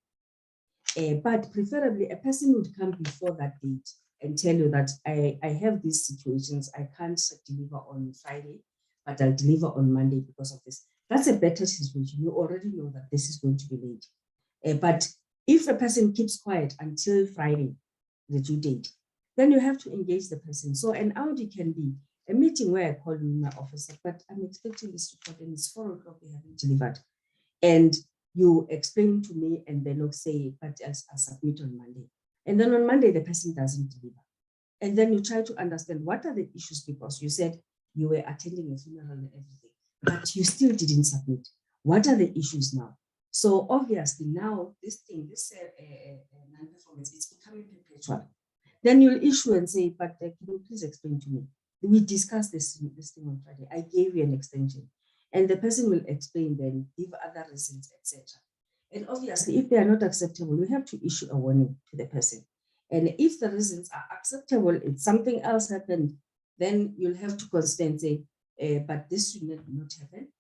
but preferably a person would come before that date and tell you that I have these situations, I can't deliver on Friday, but I'll deliver on Monday because of this. That's a better situation. You already know that this is going to be late. But if a person keeps quiet until Friday, the due date, then you have to engage the person. So an Audi can be a meeting where I call you in my office, but I'm expecting this report and it's 4 o'clock, they haven't delivered. And you explain to me and then I'll say, but I'll submit on Monday. And then on Monday, the person doesn't deliver. And then you try to understand what are the issues, because you said you were attending a funeral and everything, but you still didn't submit. What are the issues now? So obviously now this non-performance, it's becoming perpetual. Then you'll issue and say, but can you please explain to me? We discussed this thing on Friday. I gave you an extension. And the person will explain, then give other reasons, etc. And obviously, if they are not acceptable, we have to issue a warning to the person. And if the reasons are acceptable, if something else happened, then you'll have to consider and say, but this should not happen.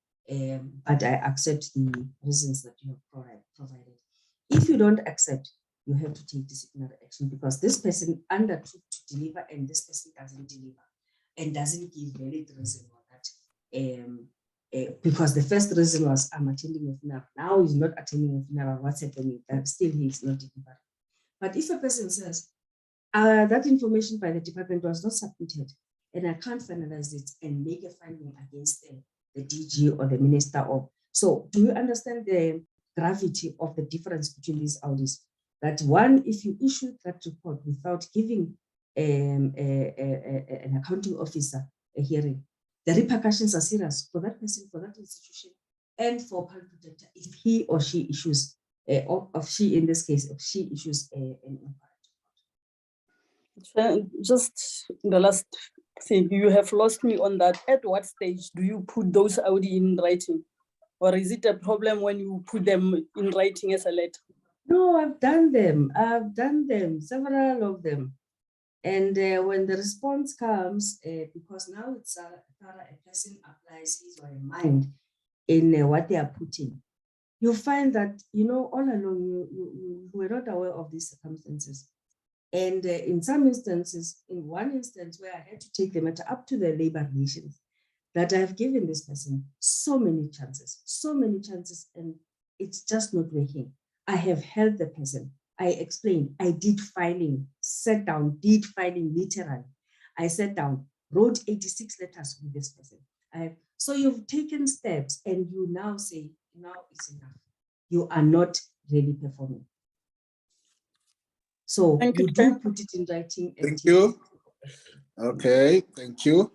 But I accept the reasons that you have provided. If you don't accept, you have to take disciplinary action, because this person undertook to deliver and this person doesn't deliver and doesn't give valid reason for that. Because the first reason was, I'm attending a funeral. Now he's not attending a funeral. What's happening? That still he is not delivering. But if a person says, that information by the department was not submitted, and I can't finalize it and make a finding against the DG or the minister, or so, do you understand the gravity of the difference between these audits? That one, if you issue that report without giving an accounting officer a hearing, the repercussions are serious for that person, for that institution, and for Public Protector if he or she issues, or if she, in this case, if she issues an inquiry. Just the last See, you have lost me on that. At what stage do you put those out in writing? Or is it a problem when you put them in writing as a letter? No, I've done them. I've done them, several of them. And when the response comes, because now it's a person applies his or her mind in what they are putting, you find that, all along you were not aware of these circumstances. And in some instances, in one instance where I had to take the matter up to the labor relations, that I've given this person so many chances, and it's just not working. I have held the person. I explained, I did filing, sat down, did filing literally. I sat down, wrote 86 letters with this person. So you've taken steps and you now say, now it's enough. You are not really performing. So you do put it in writing. Thank you. Okay, thank you.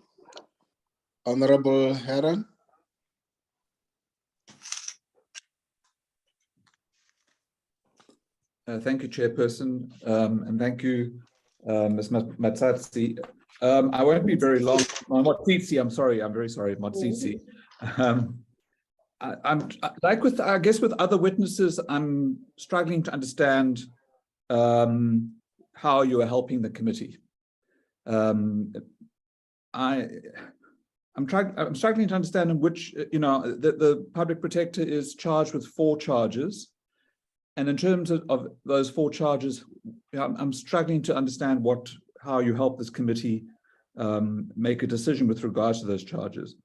Honorable Heron. Thank you, Chairperson, and thank you, Ms. Motsitsi. I won't be very long. Motsitsi, I'm sorry, I'm very sorry, Motsitsi. I'm like with, I guess, with other witnesses, I'm struggling to understand how you are helping the committee. I'm struggling to understand in which, the public protector is charged with 4 charges. And in terms of those 4 charges, I'm struggling to understand how you help this committee make a decision with regards to those charges.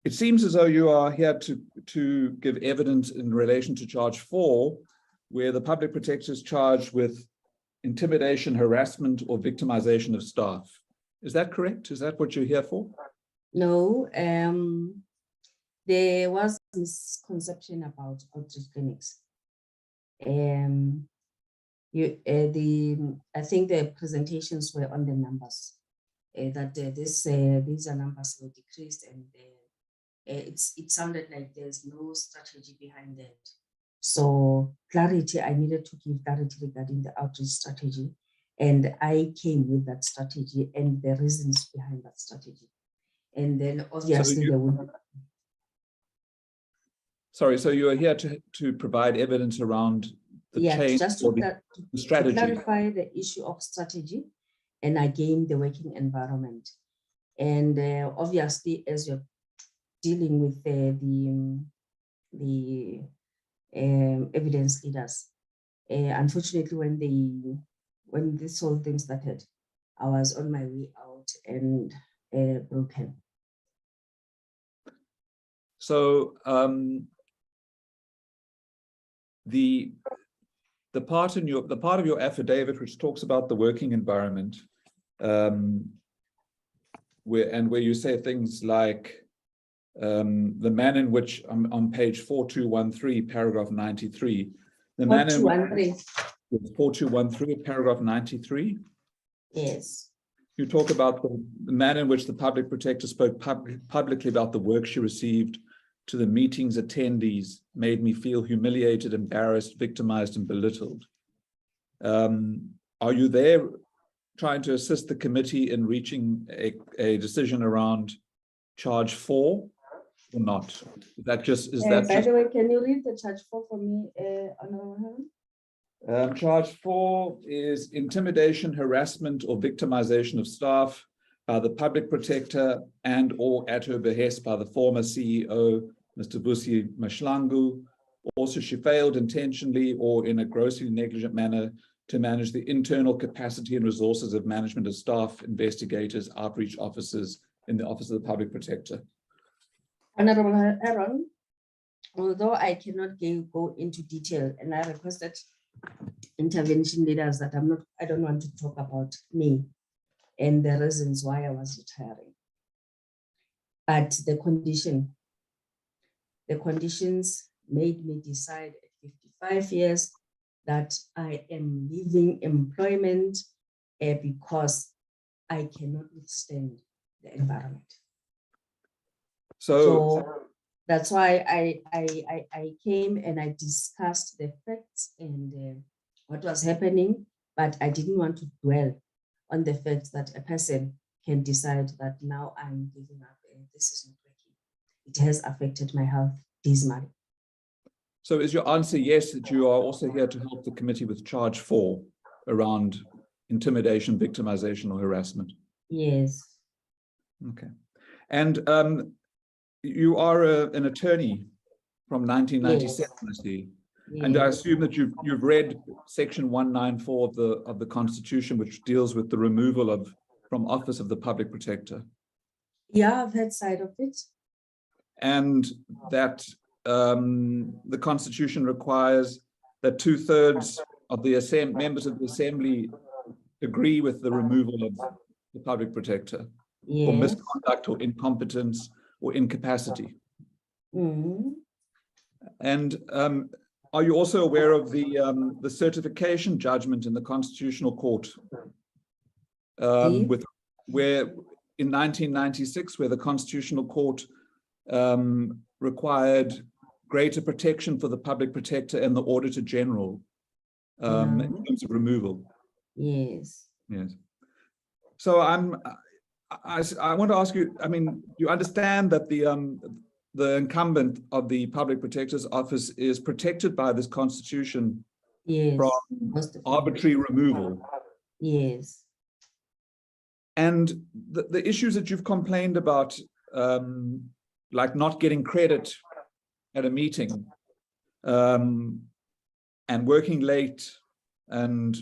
It seems as though you are here to give evidence in relation to charge 4, where the public protector is charged with intimidation, harassment, or victimization of staff. Is that correct? Is that what you're here for? No, there was misconception about outreach clinics. I think the presentations were on the numbers, that these are numbers were decreased, and it sounded like there's no strategy behind that. So clarity, I needed to give clarity regarding the outreach strategy, and I came with that strategy and the reasons behind that strategy. And then obviously there will. Sorry, so you are here to provide evidence around the change just or the strategy. to clarify the issue of strategy, and again the working environment. And obviously, as you're dealing with the evidence leaders, unfortunately, when this whole thing started, I was on my way out and broken. So the part of your affidavit which talks about the working environment, where you say things like the manner in which on page 4213, paragraph 93, the manner 4213, paragraph 93. Yes. You talk about the manner in which the public protector spoke publicly about the work she received to the meeting's attendees, made me feel humiliated, embarrassed, victimized, and belittled. Are you there trying to assist the committee in reaching a decision around charge 4 or not? By the way, can you read the charge 4 for me, Honorable Heron? Charge 4 is intimidation, harassment, or victimization of staff by the public protector and or at her behest by the former CEO, Mr. Busi Mashlangu. Also, she failed intentionally or in a grossly negligent manner to manage the internal capacity and resources of management of staff, investigators, outreach officers in the Office of the Public Protector. Honorable Heron, although I cannot go into detail, and I requested intervention leaders that I don't want to talk about me and the reasons why I was retiring. But the conditions made me decide at 55 years that I am leaving employment because I cannot withstand the environment. So that's why I came and I discussed the facts and what was happening, but I didn't want to dwell on the fact that a person can decide that now I'm giving up and this is not working. It has affected my health dismally. So is your answer yes, that you are also here to help the committee with charge 4 around intimidation, victimization, or harassment? Yes. Okay. And you are an attorney from 1997, I see. And I assume that you've read section 194 of the Constitution, which deals with the removal from office of the public protector. Yeah, I've had sight of it. And that the Constitution requires that 2/3 of the members of the Assembly agree with the removal of the public protector for misconduct or incompetence or incapacity. Mm-hmm. And are you also aware of the certification judgment in the Constitutional Court, where in 1996, where the Constitutional Court required greater protection for the public protector and the Auditor General in terms of removal? Yes. Yes. So I want to ask you, I mean, you understand that the incumbent of the public protector's office is protected by this Constitution from arbitrary removal. Yes. And the issues that you've complained about, like not getting credit at a meeting, and working late, and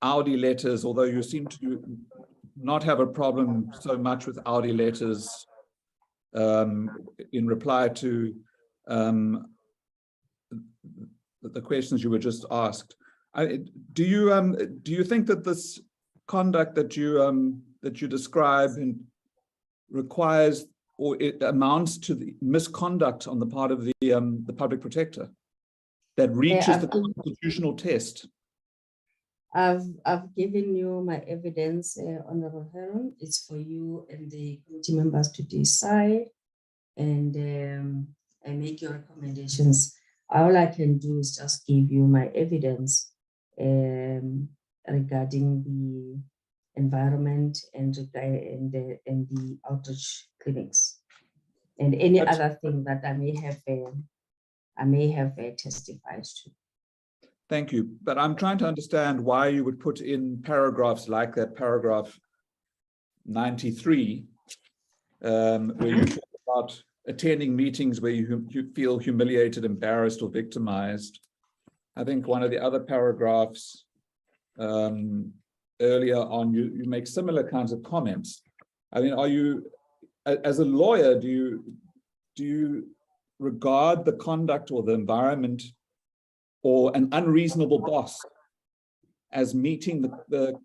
Audi letters, although you seem to not have a problem so much with Audi letters in reply to the questions you were just asked. Do you think that this conduct that you describe requires, or it amounts to the misconduct on the part of the public protector that reaches the constitutional test? I've given you my evidence, Honorable Heron. It's for you and the committee members to decide and make your recommendations. All I can do is just give you my evidence regarding the environment and the outreach clinics, and any other thing that I may have testified to. Thank you. But I'm trying to understand why you would put in paragraphs like that, paragraph 93, where you talk about attending meetings where you feel humiliated, embarrassed, or victimized. I think one of the other paragraphs earlier on, you make similar kinds of comments. I mean, are you, as a lawyer, do you regard the conduct or the environment or an unreasonable boss as meeting the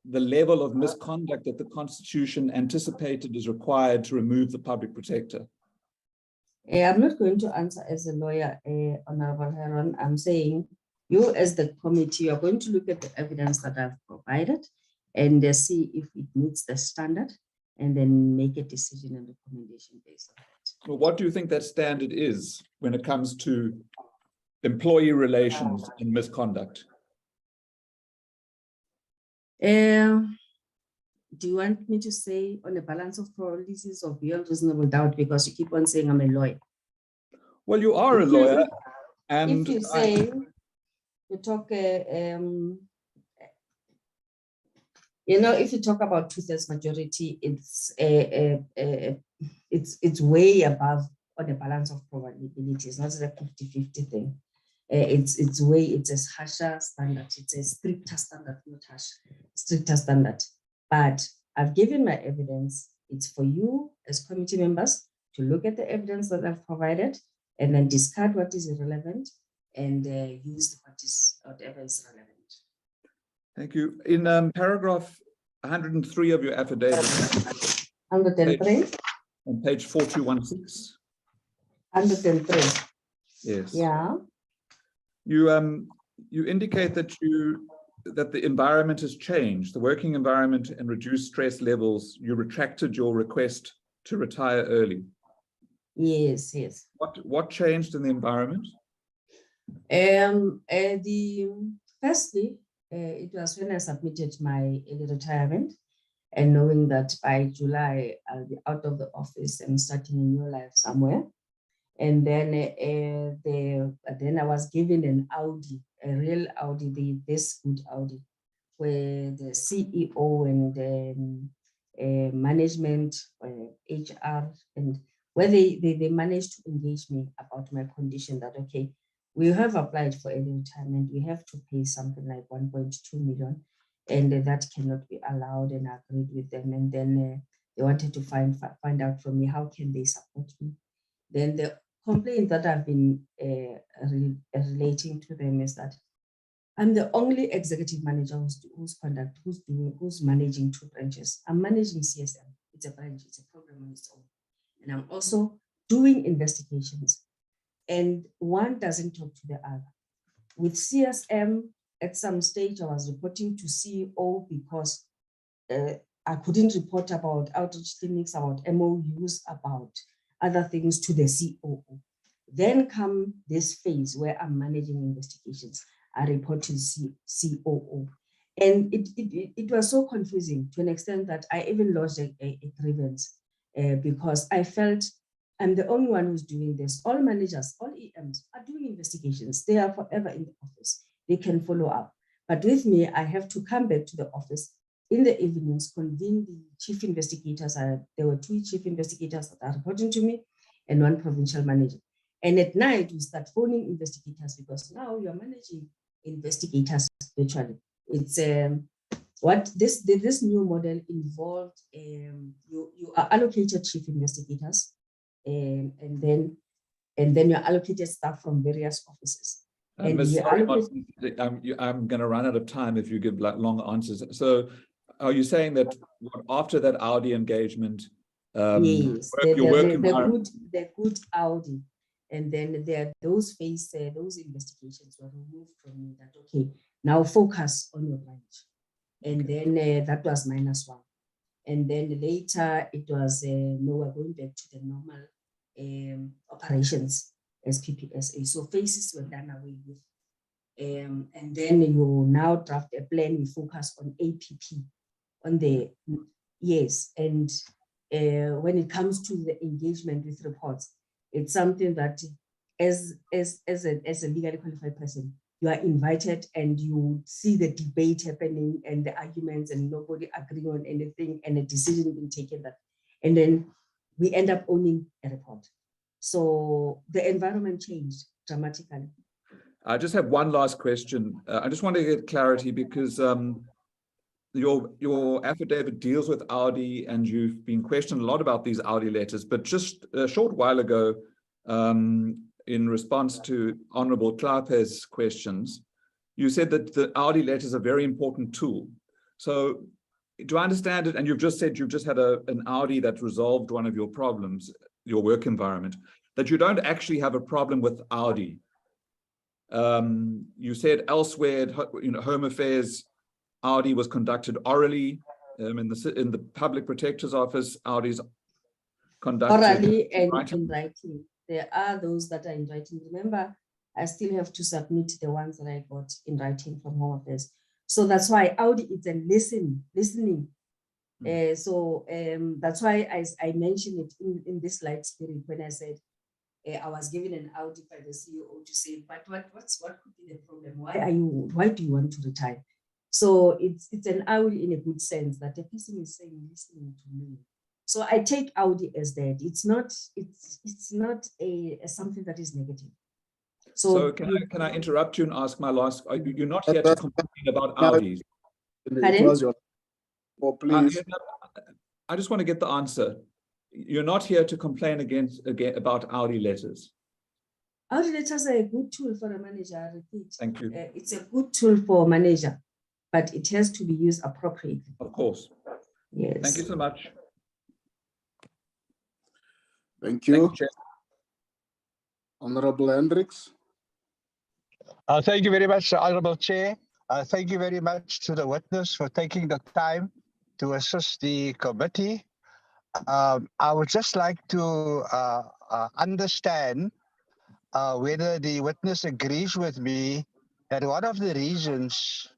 level of misconduct that the Constitution anticipated is required to remove the public protector? I'm not going to answer as a lawyer, Honorable Heron. I'm saying you as the committee are going to look at the evidence that I've provided and see if it meets the standard, and then make a decision and recommendation based on that. Well, what do you think that standard is when it comes to employee relations and misconduct? Do you want me to say on a balance of probabilities or beyond reasonable doubt, because you keep on saying I'm a lawyer? Well, you are a lawyer, and if you say you talk, if you talk about 2/3 majority, it's way above on a balance of probabilities. Not a 50-50 thing. It's a harsher standard. It's a stricter standard, not harsh, stricter standard. But I've given my evidence. It's for you as committee members to look at the evidence that I've provided and then discard what is irrelevant and use whatever is relevant. Thank you. In paragraph 103 of your affidavit, 103, on page 4216. 103. Yes. Yeah. You indicate that the environment has changed, the working environment and reduced stress levels. You retracted your request to retire early. Yes, yes. What changed in the environment? Firstly, it was when I submitted my early retirement, and knowing that by July I'll be out of the office and starting a new life somewhere. And then then I was given an Audi, a real Audi, this good Audi, where the CEO and management, HR, and where they managed to engage me about my condition that, okay, we have applied for early retirement, we have to pay something like 1.2 million, and that cannot be allowed, and I agreed with them. And then they wanted to find out from me, how can they support me? Then the complaint that I've been relating to them is that I'm the only executive manager who's managing 2 branches. I'm managing CSM. It's a branch, it's a program on its own. And I'm also doing investigations. And one doesn't talk to the other. With CSM, at some stage, I was reporting to CEO because I couldn't report about outreach clinics, about MOUs, about other things to the COO. Then come this phase where I'm managing investigations. I report to the COO. And it was so confusing to an extent that I even lost a grievance because I felt I'm the only one who's doing this. All managers, all EMs are doing investigations. They are forever in the office. They can follow up. But with me, I have to come back to the office in the evenings, convene the chief investigators. There were 2 chief investigators that are reporting to me and 1 provincial manager. And at night, we start phoning investigators because now you're managing investigators virtually. It's what this new model involved. You are allocated chief investigators, and then you're allocated staff from various offices. Ms. Sorry, I'm going to run out of time if you give long answers. So are you saying that after that Audi engagement, yes, the good Audi, and then there are those investigations were removed from me, that okay, now focus on your branch. And then that was -1. And then later it was no, we're going back to the normal operations as PPSA. So phases were done away with. And then you now draft a plan, we focus on APP, on the, yes. And when it comes to the engagement with reports, it's something that as a legally qualified person, you are invited and you see the debate happening and the arguments and nobody agreeing on anything and a decision being taken, that, and then we end up owning a report. So the environment changed dramatically. I just have one last question. I just want to get clarity because your affidavit deals with Audi and you've been questioned a lot about these Audi letters, but just a short while ago, in response to Honorable Klape's questions, you said that the Audi letter is a very important tool. So do I understand it? And you've just said you've just had an Audi that resolved one of your problems, your work environment, that you don't actually have a problem with Audi. You said elsewhere, Home Affairs, Audi was conducted orally. In the Public Protector's Office, Audi's conducted orally and in writing. There are those that are in writing. Remember, I still have to submit the ones that I got in writing from Home Affairs. So that's why Audi is a listening. So that's why I mentioned it in this light spirit when I said I was given an Audi by the CEO to say, but what could be the problem? Why do you want to retire? So it's an Audi in a good sense that the person is saying, listening to me. So I take Audi as that. It's not a something that is negative. So can I interrupt you and ask my last? You're not here to complain about Audis. Please. I just want to get the answer. You're not here to complain about Audi letters. Audi letters are a good tool for a manager. I repeat. Thank you. It's a good tool for a manager, but it has to be used appropriately. Of course. Yes. Thank you so much. Thank you. Honorable Hendricks. Thank you very much, Honorable Chair. Thank you very much to the witness for taking the time to assist the committee. I would just like to understand whether the witness agrees with me that one of the reasons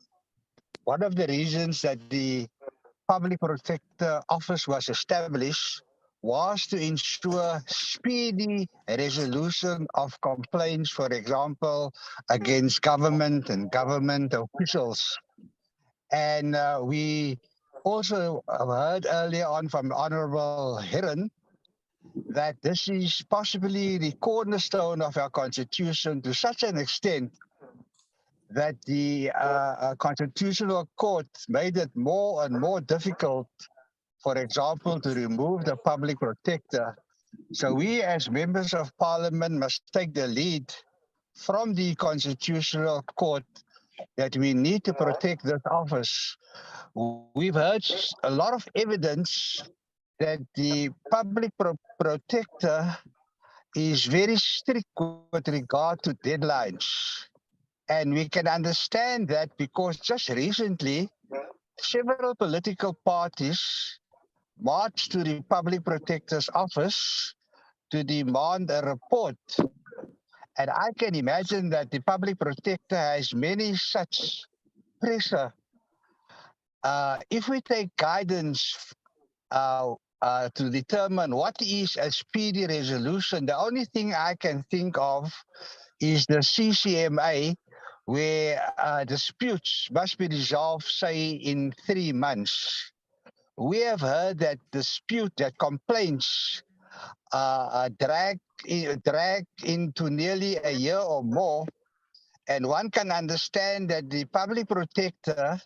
that the Public Protector Office was established was to ensure speedy resolution of complaints, for example, against government and government officials. And we also heard earlier on from Honorable Heron that this is possibly the cornerstone of our constitution to such an extent that the Constitutional Court made it more and more difficult, for example, to remove the public protector. So we as members of parliament must take the lead from the Constitutional Court that we need to protect this office. We've heard a lot of evidence that the public protector is very strict with regard to deadlines. And we can understand that because just recently, several political parties marched to the Public Protector's office to demand a report. And I can imagine that the Public Protector has many such pressure. If we take guidance to determine what is a speedy resolution, the only thing I can think of is the CCMA, where disputes must be resolved, say, in 3 months. We have heard that complaints drag into nearly a year or more, and one can understand that the public protector,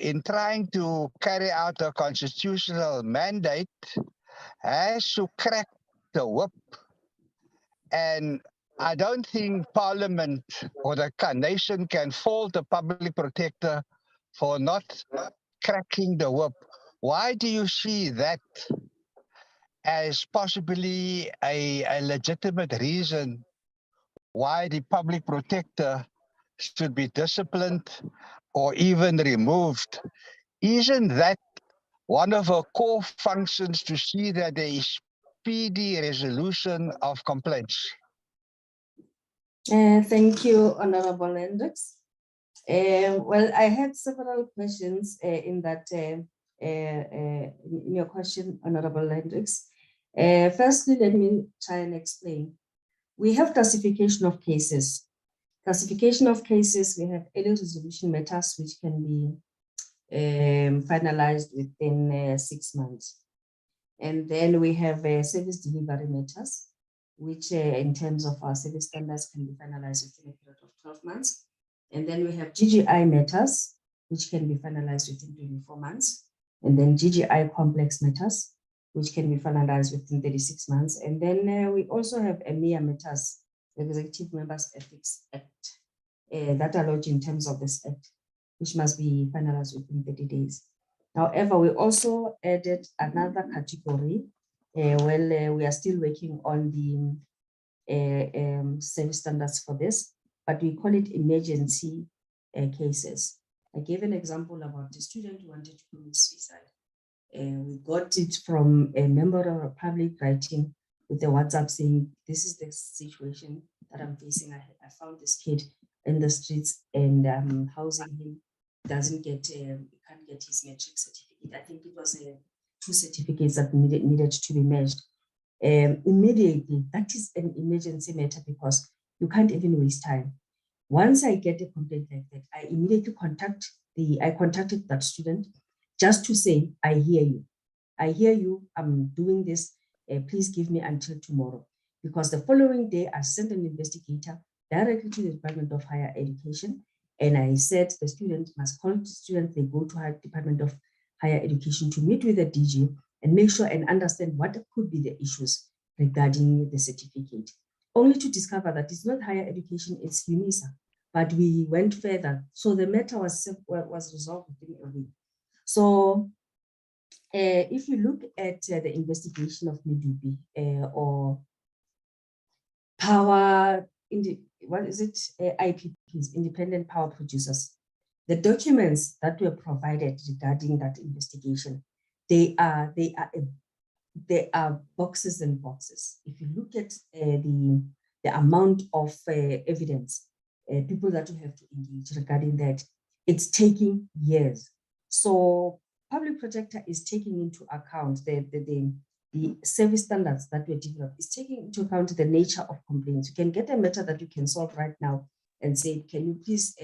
in trying to carry out a constitutional mandate, has to crack the whip. And I don't think Parliament or the nation can fault the public protector for not cracking the whip. Why do you see that as possibly a legitimate reason why the public protector should be disciplined or even removed? Isn't that one of her core functions, to see that there is speedy resolution of complaints? Thank you, Honorable Hendricks. Well, I had several questions in that in your question, Honorable Hendricks. Firstly, let me try and explain. We have classification of cases. Classification of cases, we have early resolution matters which can be finalized within 6 months. And then we have service delivery matters, which in terms of our service standards can be finalized within a period of 12 months. And then we have GGI matters, which can be finalized within 24 months. And then GGI complex matters, which can be finalized within 36 months. And then we also have EMEA matters, the Executive Members Ethics Act, that are lodged in terms of this act, which must be finalized within 30 days. However, we also added another category. We are still working on the service standards for this, but we call it emergency cases. I gave an example about a student who wanted to commit suicide. We got it from a member of the public writing with a WhatsApp saying, this is the situation that I'm facing. I found this kid in the streets and I'm housing him. Can't get his metric certificate. I think it was 2 certificates that needed to be merged. Immediately, that is an emergency matter because you can't even waste time. Once I get a complaint like that, I immediately contacted that student just to say, I hear you. I hear you, I'm doing this, please give me until tomorrow. Because the following day, I sent an investigator directly to the Department of Higher Education. And I said the student must call the student, they go to the Department of Higher Education to meet with the DG and make sure and understand what could be the issues regarding the certificate. Only to discover that it's not higher education, it's UNISA. But we went further. So the matter was resolved within a week. So if you look at the investigation of Medupi or power in the, what is it? IPPs, independent power producers. The documents that were provided regarding that investigation, they are boxes and boxes. If you look at the amount of evidence, people that you have to engage regarding that, it's taking years. So public protector is taking into account the service standards that were developed, is taking into account the nature of complaints. You can get a matter that you can solve right now and say, can you please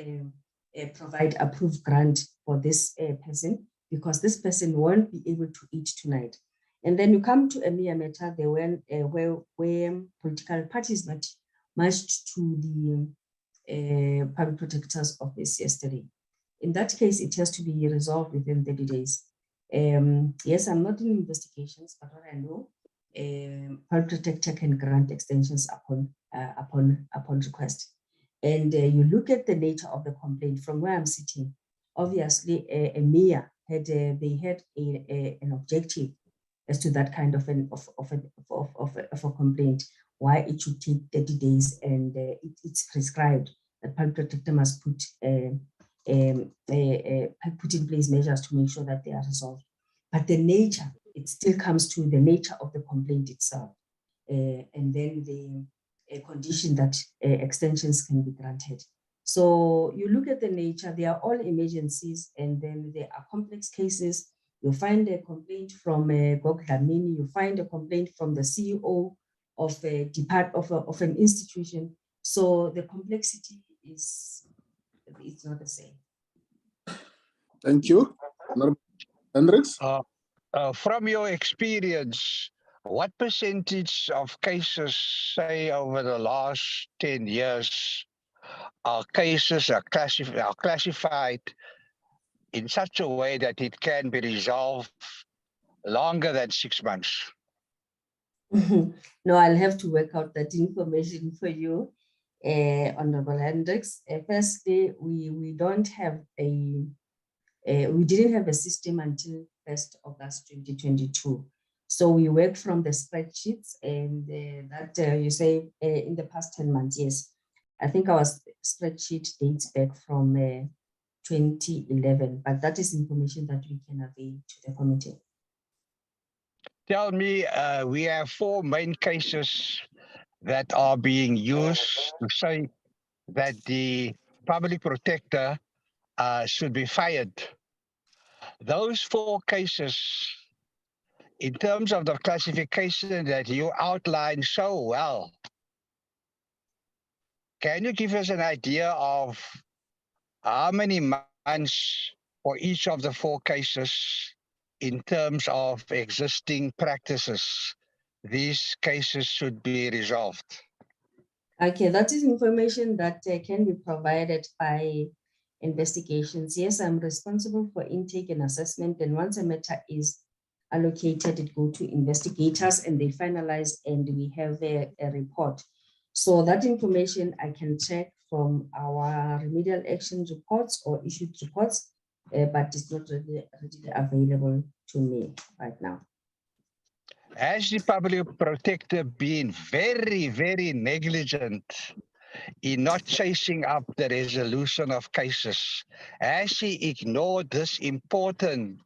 provide approved grant for this person, because this person won't be able to eat tonight. And then you come to a mere matter where political parties not marched to the public protector's office yesterday. In that case, it has to be resolved within 30 days. Yes, I'm not in investigations, but what I know, public protector can grant extensions upon request. And you look at the nature of the complaint from where I'm sitting. Obviously, a mayor had an objective as to that kind of a complaint, why it should take 30 days, and it's prescribed that public protector must put in place measures to make sure that they are resolved. But the nature, it still comes to the nature of the complaint itself, and then the condition that extensions can be granted. So you look at the nature, they are all emergencies, and then there are complex cases. You find a complaint from Goglamini, you find a complaint from the CEO of a of an institution. So the complexity is, it's not the same. Thank you. Hendricks? From your experience, what percentage of cases, say over the last 10 years, are cases are classified in such a way that it can be resolved longer than 6 months? No, I'll have to work out that information for you, Honorable Hendricks. Firstly, we don't have we didn't have a system until 1st August 2022. So we work from the spreadsheets, and that you say in the past 10 months, yes. I think our spreadsheet dates back from 2011, but that is information that we can avail to the committee. Tell me, we have 4 main cases that are being used to say that the public protector should be fired. Those 4 cases, in terms of the classification that you outlined so well, can you give us an idea of how many months for each of the 4 cases in terms of existing practices these cases should be resolved? Okay, that is information that can be provided by investigations. Yes, I'm responsible for intake and assessment, and once a matter is allocated, it goes to investigators and they finalize, and we have a report. So that information I can check from our remedial action reports or issued reports, but it's not readily available to me right now. Has the public protector been very, very negligent in not chasing up the resolution of cases? Has she ignored this important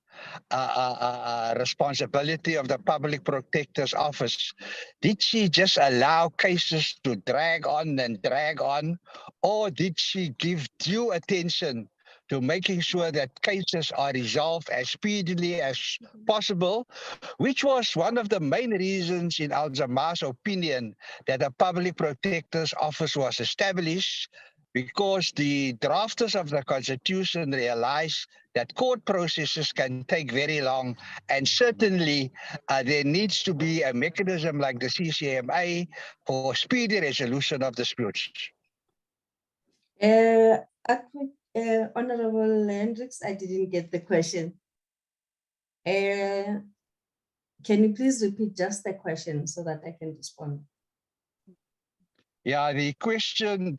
responsibility of the public protector's office? Did she just allow cases to drag on and drag on, or did she give due attention to making sure that cases are resolved as speedily as possible, which was one of the main reasons, in Al-Jama's opinion, that the public protector's office was established, because the drafters of the Constitution realized that court processes can take very long, and certainly there needs to be a mechanism like the CCMA for speedy resolution of disputes. Honorable Hendricks, I didn't get the question. Can you please repeat just the question so that I can respond? Yeah, the question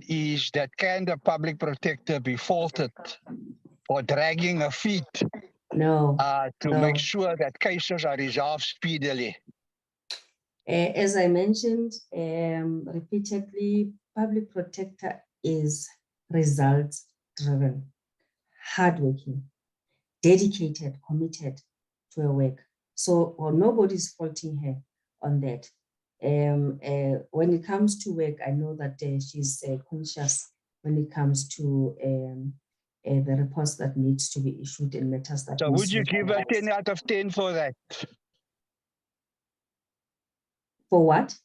is that, can the public protector be faulted for dragging her feet to make sure that cases are resolved speedily? As I mentioned repeatedly, public protector is results driven, hardworking, dedicated, committed to her work. So nobody's faulting her on that. When it comes to work, I know that she's conscious when it comes to the reports that needs to be issued and matters that So needs would to you be give a finalized. 10 out of 10 for that? For what?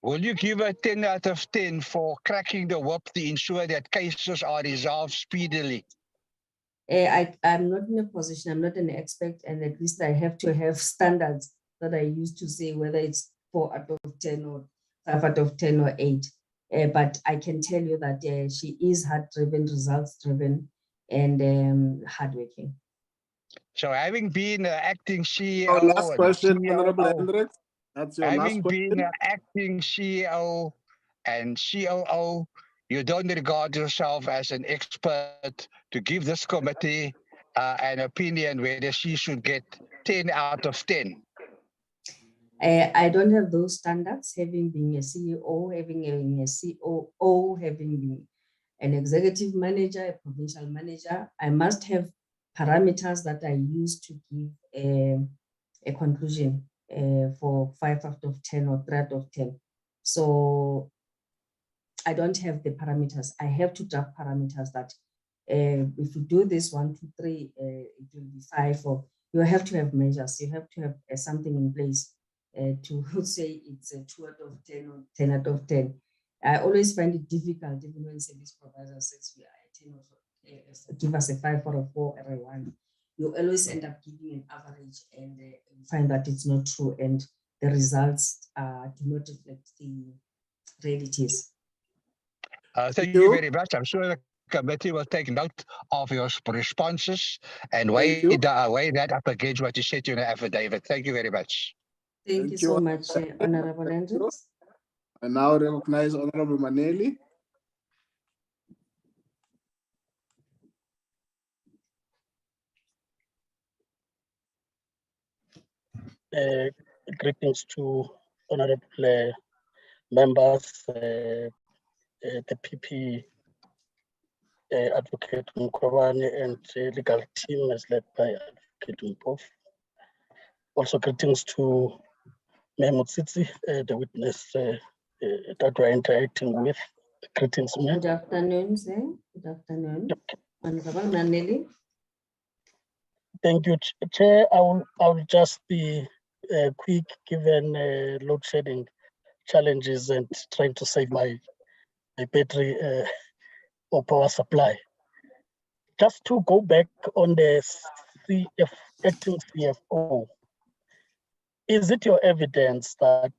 Will you give a 10 out of 10 for cracking the whip to ensure that cases are resolved speedily? I'm not in a position, I'm not an expert, and at least I have to have standards that I use to say whether it's 4 out of 10 or 5 out of 10 or 8. But I can tell you that she is hard-driven, results-driven, and hardworking. So having been acting CEO Our last and question, COO, Honorable Hendricks. That's your last having question. been acting CEO and COO, you don't regard yourself as an expert to give this committee an opinion whether she should get 10 out of 10. I don't have those standards, having been a CEO, having been a COO, having been an executive manager, a provincial manager. I must have parameters that I use to give a conclusion for 5 out of 10 or 3 out of 10. So I don't have the parameters. I have to draft parameters that if you do this 1, 2, 3, it will be 5. Or you have to have measures. You have to have something in place to say it's a 2 out of 10 or 10 out of 10. I always find it difficult, even when service provider says we are a 10 or give us a 5 or a 4 or a 1. You always end up giving an average and find that it's not true, and the results do not reflect the realities. Thank you very much. I'm sure the committee will take note of your responses and weigh that up against what you said in the affidavit. Thank you very much. Thank you so much, Honorable Hendricks. I now recognize Honorable Maneli. Greetings to honorable members, the PP Advocate Mkhwebane and legal team as led by Advocate Mpofu. Also greetings to Motsitsi, the witness that we're interacting with. Greetings, ma'am. Good afternoon, sir. Good afternoon. Honorable Maneli. Thank you, Chair. I will just be quick, given load shedding challenges and trying to save my battery or power supply. Just to go back on the acting CFO, is it your evidence that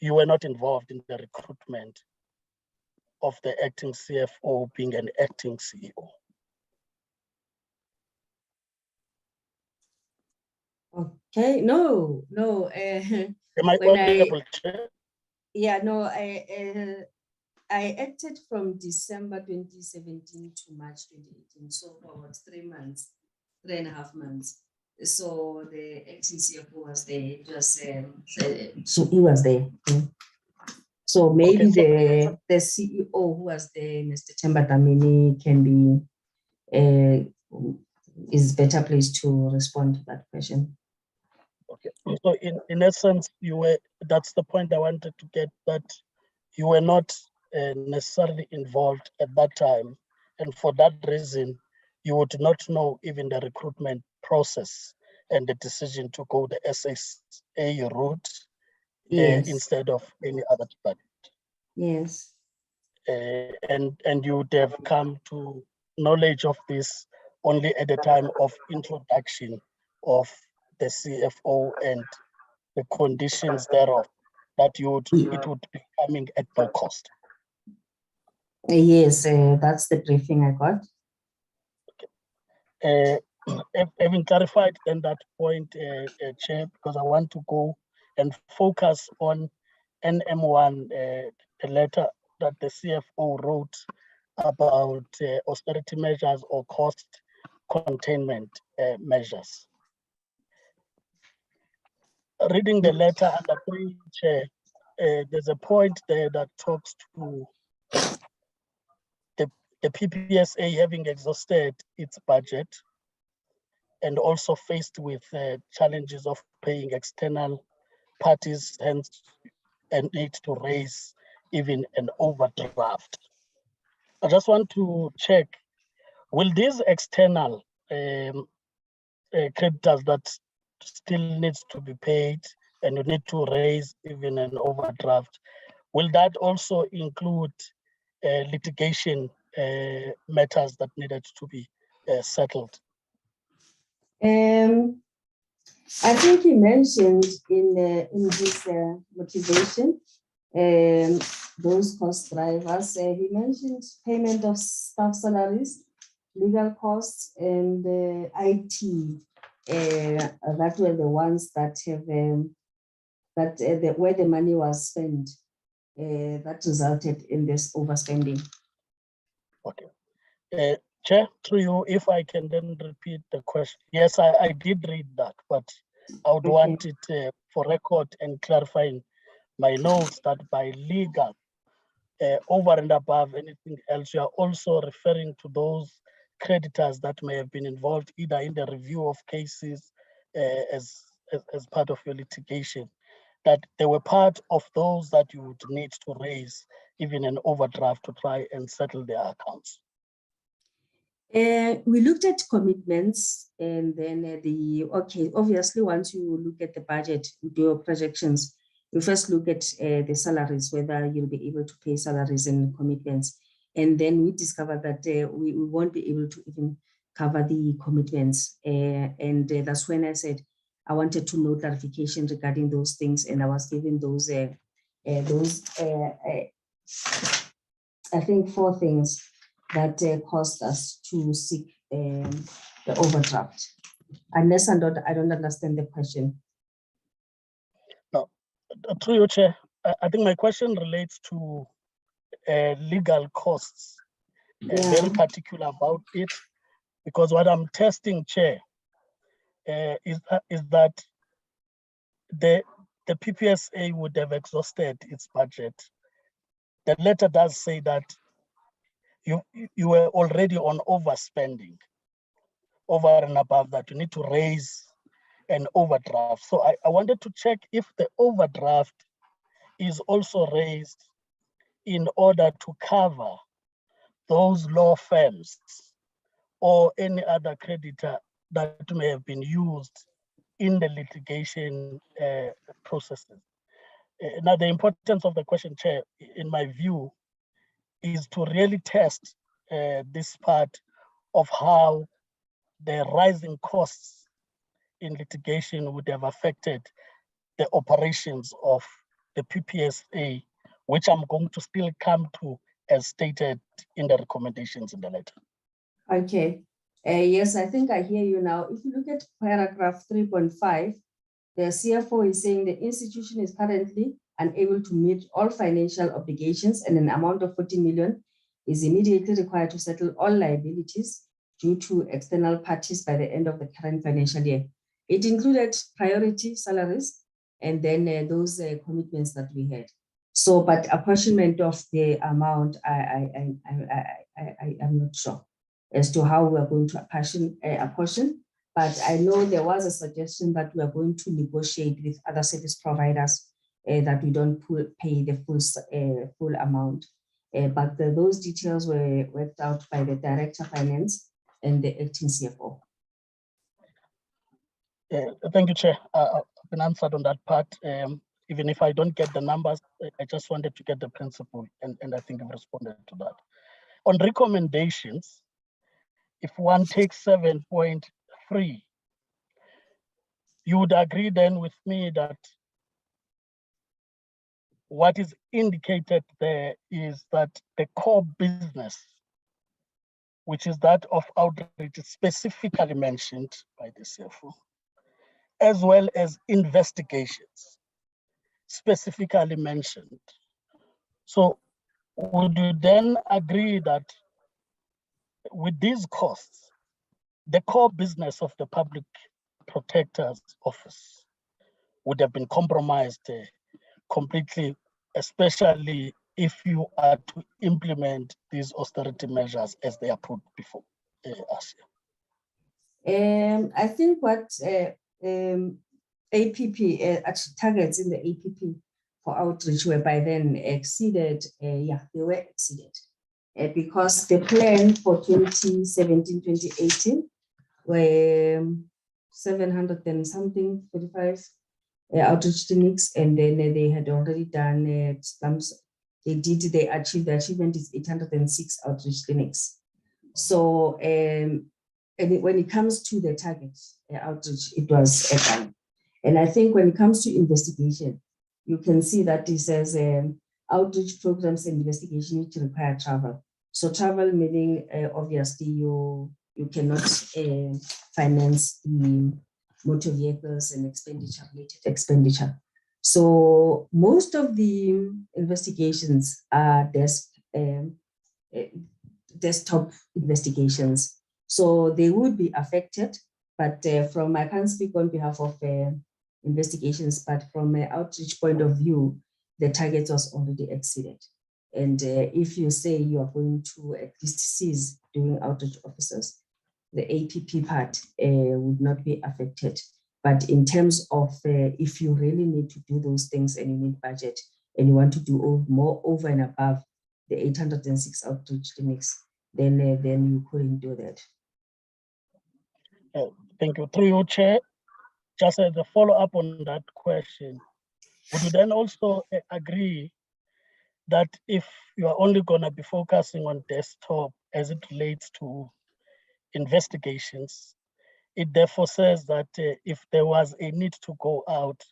you were not involved in the recruitment of the acting CFO being an acting CEO? Okay, no. Am I audible, Chair? Yeah, no, I acted from December 2017 to March 2018, so for about 3 months, 3.5 months. So the acting CFO was there. It was so he was there. So maybe the CEO who was there, Mr. Chambatamini, can be is better placed to respond to that question. Okay. So in essence, that's the point I wanted to get, that you were not necessarily involved at that time. And for that reason, you would not know even the recruitment process and the decision to go the SSA route instead of any other department. Yes. And you would have come to knowledge of this only at the time of introduction of the CFO and the conditions thereof, that it would be coming at no cost. Yes, that's the briefing I got. Having clarified then that point, Chair, because I want to go and focus on NM1, the letter that the CFO wrote about austerity measures or cost containment measures. Reading the letter under 3, Chair, there's a point there that talks to the PPSA having exhausted its budget and also faced with challenges of paying external parties, hence a need to raise even an overdraft. I just want to check, will these external creditors that still needs to be paid and you need to raise even an overdraft, will that also include litigation matters that needed to be settled? I think he mentioned in his motivation those cost drivers. He mentioned payment of staff salaries, legal costs, and IT. That were the ones that have where the money was spent that resulted in this overspending. Okay. Chair, through you, if I can then repeat the question. Yes, I did read that, but I would want it for record and clarifying my notes that by legal, over and above anything else, you are also referring to those creditors that may have been involved either in the review of cases as part of your litigation, that they were part of those that you would need to raise even an overdraft to try and settle their accounts. We looked at commitments and then obviously once you look at the budget, do your projections, you first look at the salaries, whether you'll be able to pay salaries and commitments. And then we discovered that we won't be able to even cover the commitments. And that's when I said, I wanted to know clarification regarding those things. And I was given those I think 4 things that caused us to seek the overdraft. Unless I don't understand the question. No, through you, Chair, I think my question relates to legal costs, very particular about it, because what I'm testing, Chair, is that the PPSA would have exhausted its budget. The letter does say that you were already on overspending. Over and above that, you need to raise an overdraft. So I wanted to check if the overdraft is also raised in order to cover those law firms or any other creditor that may have been used in the litigation processes. Now, the importance of the question, Chair, in my view, is to really test this part of how the rising costs in litigation would have affected the operations of the PPSA, which I'm going to still come to as stated in the recommendations in the letter. Okay. Yes, I think I hear you now. If you look at paragraph 3.5, the CFO is saying the institution is currently unable to meet all financial obligations and an amount of 40 million is immediately required to settle all liabilities due to external parties by the end of the current financial year. It included priority salaries and then those commitments that we had. So, but apportionment of the amount, I'm not sure as to how we are going to apportion, but I know there was a suggestion that we are going to negotiate with other service providers that we don't pay the full amount. But those details were worked out by the Director of Finance and the acting CFO. Thank you, Chair. I've been answered on that part. Even if I don't get the numbers, I just wanted to get the principle, and I think I've responded to that. On recommendations, if one takes 7.3, you would agree then with me that what is indicated there is that the core business, which is that of outreach, is specifically mentioned by the CFO, as well as investigations, specifically mentioned. So would you then agree that with these costs, the core business of the Public Protector's Office would have been compromised completely, especially if you are to implement these austerity measures as they are put before us? I think what APP targets in the APP for outreach were by then exceeded. Yeah, they were exceeded. because the plan for 2017-2018 were 700 and something 45 outreach clinics, and then they had already done they achieved the achievement is 806 outreach clinics. So and when it comes to the target outreach, it was done. And I think when it comes to investigation, you can see that it says outreach programs and investigation which require travel. So travel meaning obviously you cannot finance the motor vehicles and related expenditure. So most of the investigations are desktop investigations. So they would be affected, but I can't speak on behalf of investigations, but from an outreach point of view, the target was already exceeded. And if you say you are going to at least cease doing outreach officers, the APP part would not be affected. But in terms of if you really need to do those things and you need budget and you want to do more over and above the 806 outreach clinics, then you couldn't do that. Thank you. Through you, Chair, just as a follow-up on that question, would you then also agree that if you are only going to be focusing on desktop as it relates to investigations, it therefore says that if there was a need to go out,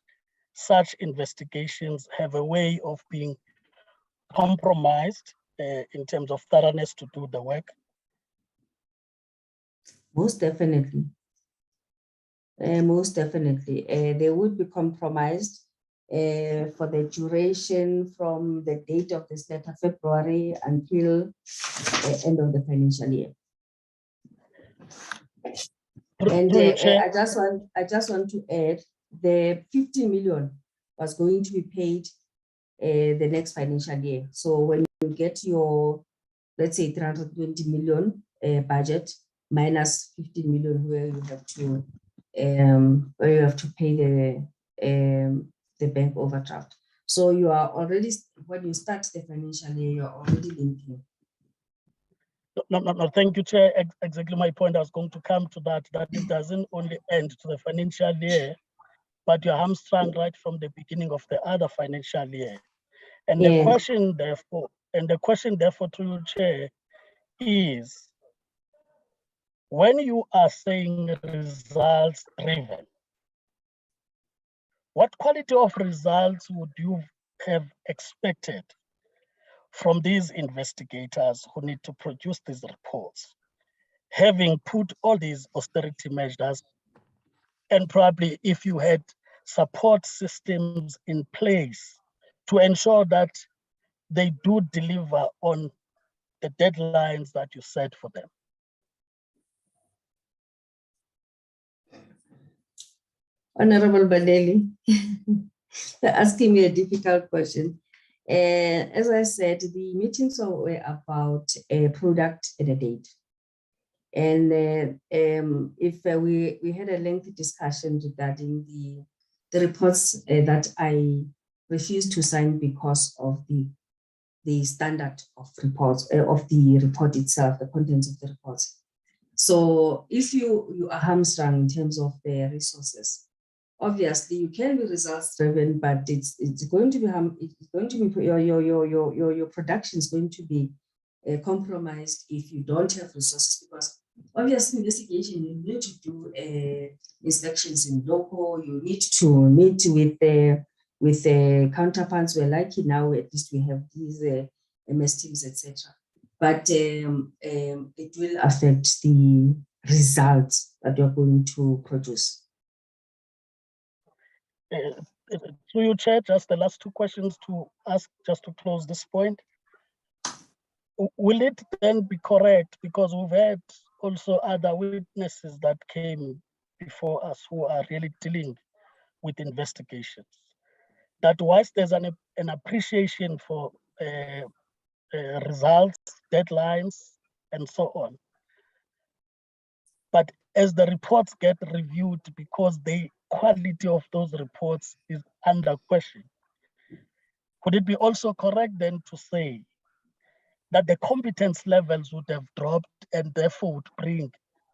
such investigations have a way of being compromised in terms of thoroughness to do the work? Most definitely. Most definitely. They would be compromised for the duration from the date of this letter, February, until the end of the financial year. And I just want to add, the 50 million was going to be paid the next financial year. So when you get your, let's say 320 million budget minus 15 million where you have to pay the bank overdraft. So you are already, when you start the financial year, you're already linking. No, thank you, Chair. Exactly my point. I was going to come to that it doesn't only end to the financial year, but you're hamstrung right from the beginning of the other financial year. And the question therefore, to you, Chair, is when you are saying results driven, what quality of results would you have expected from these investigators who need to produce these reports, having put all these austerity measures, and probably if you had support systems in place to ensure that they do deliver on the deadlines that you set for them? Honorable Bandeli, you're asking me a difficult question. As I said, the meetings were about a product and a date. And if we had a lengthy discussion regarding the reports that I refused to sign because of the standard of reports, of the report itself, the contents of the reports. So if you are hamstrung in terms of the resources, obviously you can be results driven, but it's going to be your production is going to be compromised if you don't have resources, because obviously investigation, you need to do inspections in local, you need to meet with the counterparts. We're lucky now, at least we have these MS teams, etc. But it will affect the results that you're going to produce. Through you, Chair, just the last two questions to ask just to close this point. Will it then be correct, because we've had also other witnesses that came before us who are really dealing with investigations, that whilst there's an appreciation for results, deadlines, and so on, but as the reports get reviewed, because the quality of those reports is under question, could it be also correct then to say that the competence levels would have dropped and therefore would bring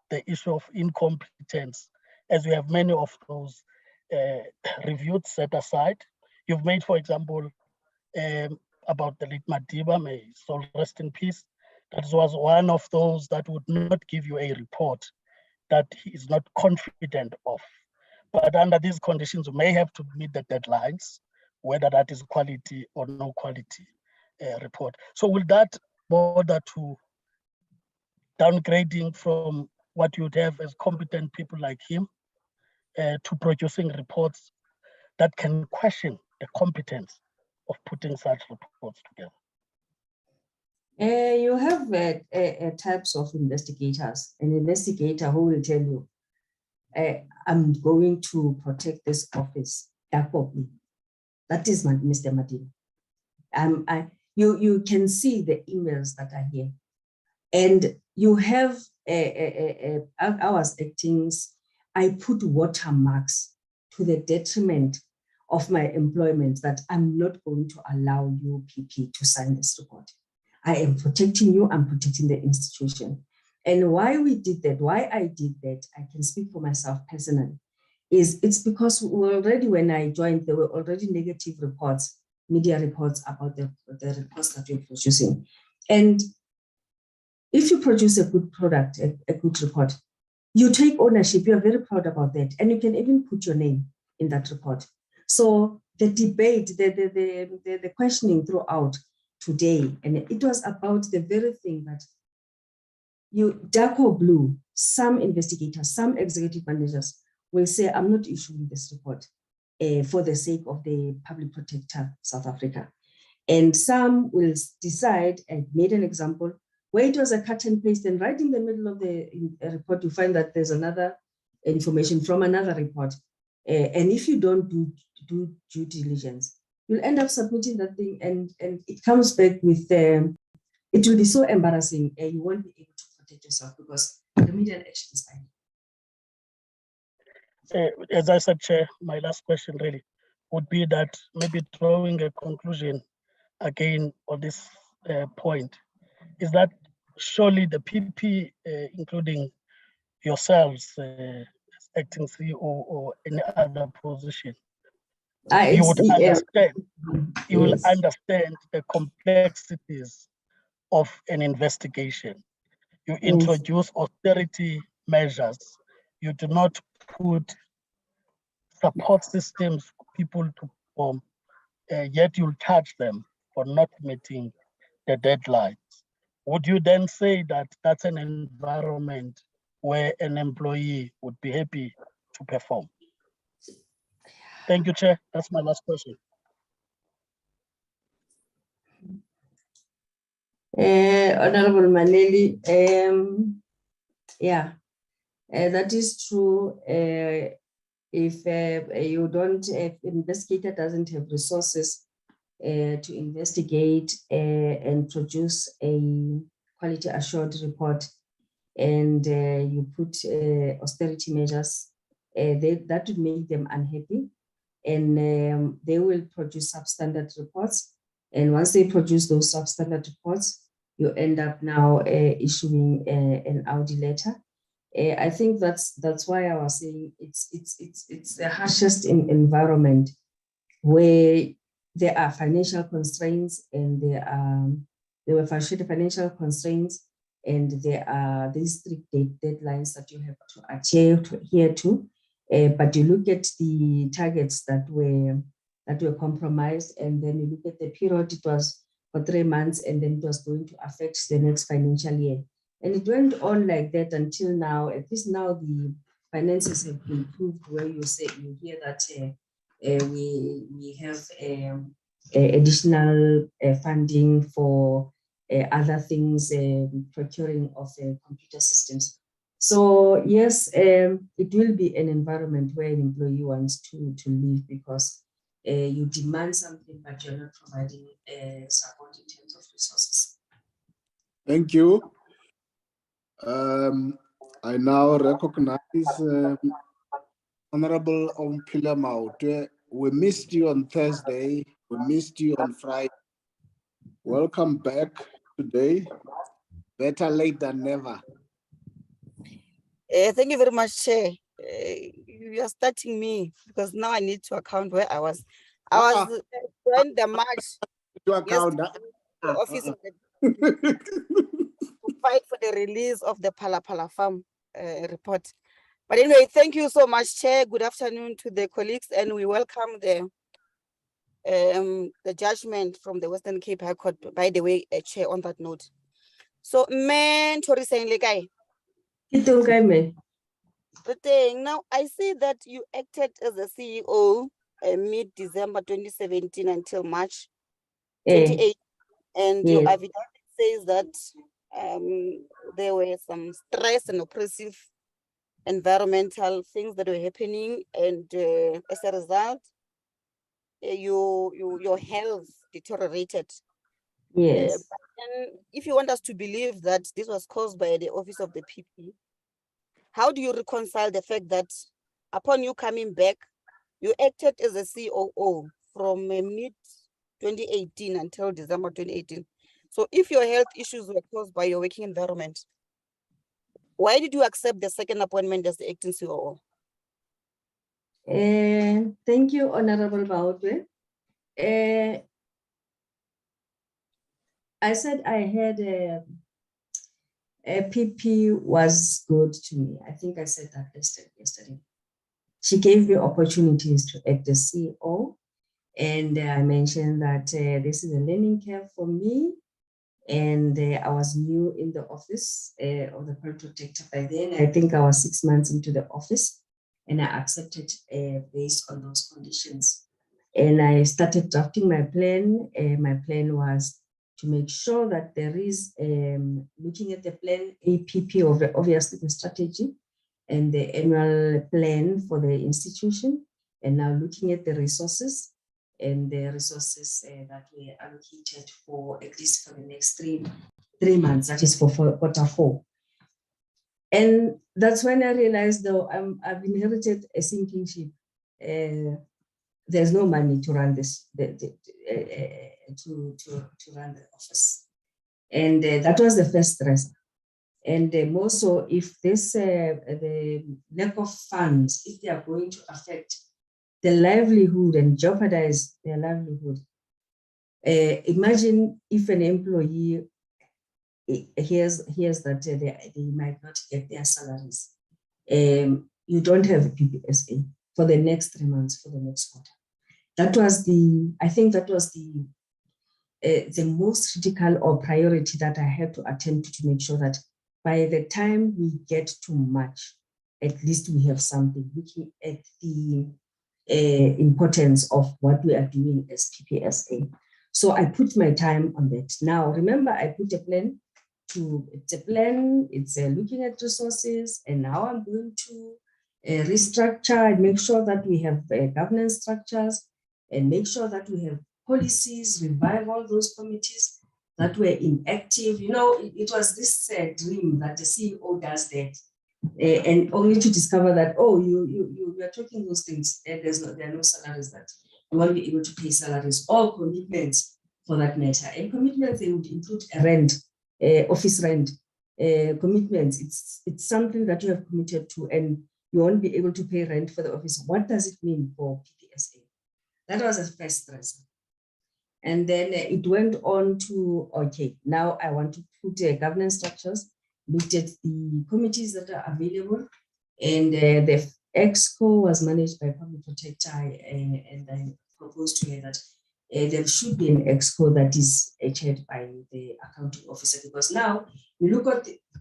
the issue of incompetence, as we have many of those reviewed set aside. You've made, for example, about the late Madiba, may his soul rest in peace. That was one of those that would not give you a report that he is not confident of. But under these conditions, you may have to meet the deadlines, whether that is quality or no quality report. So will that border to downgrading from what you'd have as competent people like him to producing reports that can question the competence of putting such reports together? You have types of investigators. An investigator who will tell you, I'm going to protect this office. That is Mr. Martin. You can see the emails that are here. And you have our actings, I put watermarks to the detriment of my employment that I'm not going to allow you, PP, to sign this report. I am protecting you, I'm protecting the institution. And why we did that, why I did that, I can speak for myself personally, it's because already when I joined, there were already negative reports, media reports about the reports that we're producing. And if you produce a good product, a good report, you take ownership, you're very proud about that. And you can even put your name in that report. So the debate, the questioning throughout today, and it was about the very thing that you, dark or blue, some investigators, some executive managers will say, I'm not issuing this report for the sake of the public protector, South Africa. And some will decide, and made an example, where it was a cut and paste, and right in the middle of the report, you find that there's another information from another report. And if you don't do due diligence, you'll end up submitting that thing, and it comes back with, it will be so embarrassing, and you won't be able to protect yourself because the media action is fine. As I said, Chair, my last question really would be that maybe drawing a conclusion again on this point is that surely the PP, including yourselves, acting CEO or any other position, you would understand. You will understand the complexities of an investigation. You introduce austerity measures. You do not put support systems for people to perform, yet you'll charge them for not meeting the deadlines. Would you then say that that's an environment where an employee would be happy to perform? Thank you, Chair. That's my last question. Honorable Maneli, yeah, that is true. If you don't, if investigator doesn't have resources to investigate and produce a quality assured report, and you put austerity measures, that would make them unhappy, and they will produce substandard reports. And once they produce those substandard reports, you end up now issuing an Audi letter. I think that's why I was saying it's the harshest environment where there are financial constraints, and there were financial constraints, and there are these strict deadlines that you have to adhere to. But you look at the targets that were compromised, and then you look at the period, it was for 3 months, and then it was going to affect the next financial year. And it went on like that until now. At least now the finances have improved, where you hear that we have additional funding for other things, procuring of computer systems. So yes, it will be an environment where an employee wants to live, because you demand something, but you're not providing support in terms of resources. Thank you. I now recognize Honorable Ompila Maute. We missed you on Thursday. We missed you on Friday. Welcome back today. Better late than never. Thank you very much, Chair. You are starting me because now I need to account where I was. I was joined the march to account the office of the to fight for the release of the Pala Farm report. But anyway, thank you so much, Chair. Good afternoon to the colleagues, and we welcome the judgment from the Western Cape High Court, by the way, Chair, on that note. So, Nthoriseng le kae? The thing now, I see that you acted as a CEO mid-December 2017 until March 28, and your affidavit says that there were some stress and oppressive environmental things that were happening, and as a result, your health deteriorated. Yes. And if you want us to believe that this was caused by the office of the PP, how do you reconcile the fact that upon you coming back, you acted as a COO from mid-2018 until December 2018? So if your health issues were caused by your working environment, why did you accept the second appointment as the acting COO? Thank you, Honorable Bautwe. I said I had a PP was good to me. I think I said that yesterday. She gave me opportunities to act as CEO, and I mentioned that this is a learning curve for me, and I was new in the office of the Public Protector by then. I think I was 6 months into the office, and I accepted based on those conditions. And I started drafting my plan. My plan was to make sure that there is, looking at the plan, APP of obviously the strategy and the annual plan for the institution, and now looking at the resources and the resources that were allocated for at least for the next three months, that is for quarter 4. And that's when I realized, though, I've inherited a sinking ship. There's no money to run this, to run the office. And that was the first stressor. And more so, if this, the lack of funds, if they are going to affect the livelihood and jeopardize their livelihood, imagine if an employee hears that they might not get their salaries. You don't have a PPSA for the next 3 months, for the next quarter. That was I think that was the most critical or priority that I had to attempt to make sure that by the time we get to March, at least we have something, looking at the importance of what we are doing as PPSA. So I put my time on that. Now, remember, I put a plan it's looking at resources and how I'm going to restructure and make sure that we have governance structures and make sure that we have policies, revive all those committees that were inactive. You know, it was this dream that the CEO does that, and only to discover that, oh, you are talking those things, and there are no salaries, that you won't be able to pay salaries or commitments for that matter. And commitments, they would include a rent, office rent, commitments. It's something that you have committed to, and you won't be able to pay rent for the office. What does it mean for PPSA? That was a first stress. And then it went on to, okay, now I want to put governance structures, looked at the committees that are available, and the EXCO was managed by Public Protector, and I proposed to her that there should be an EXCO that is chaired by the accounting officer, because now you look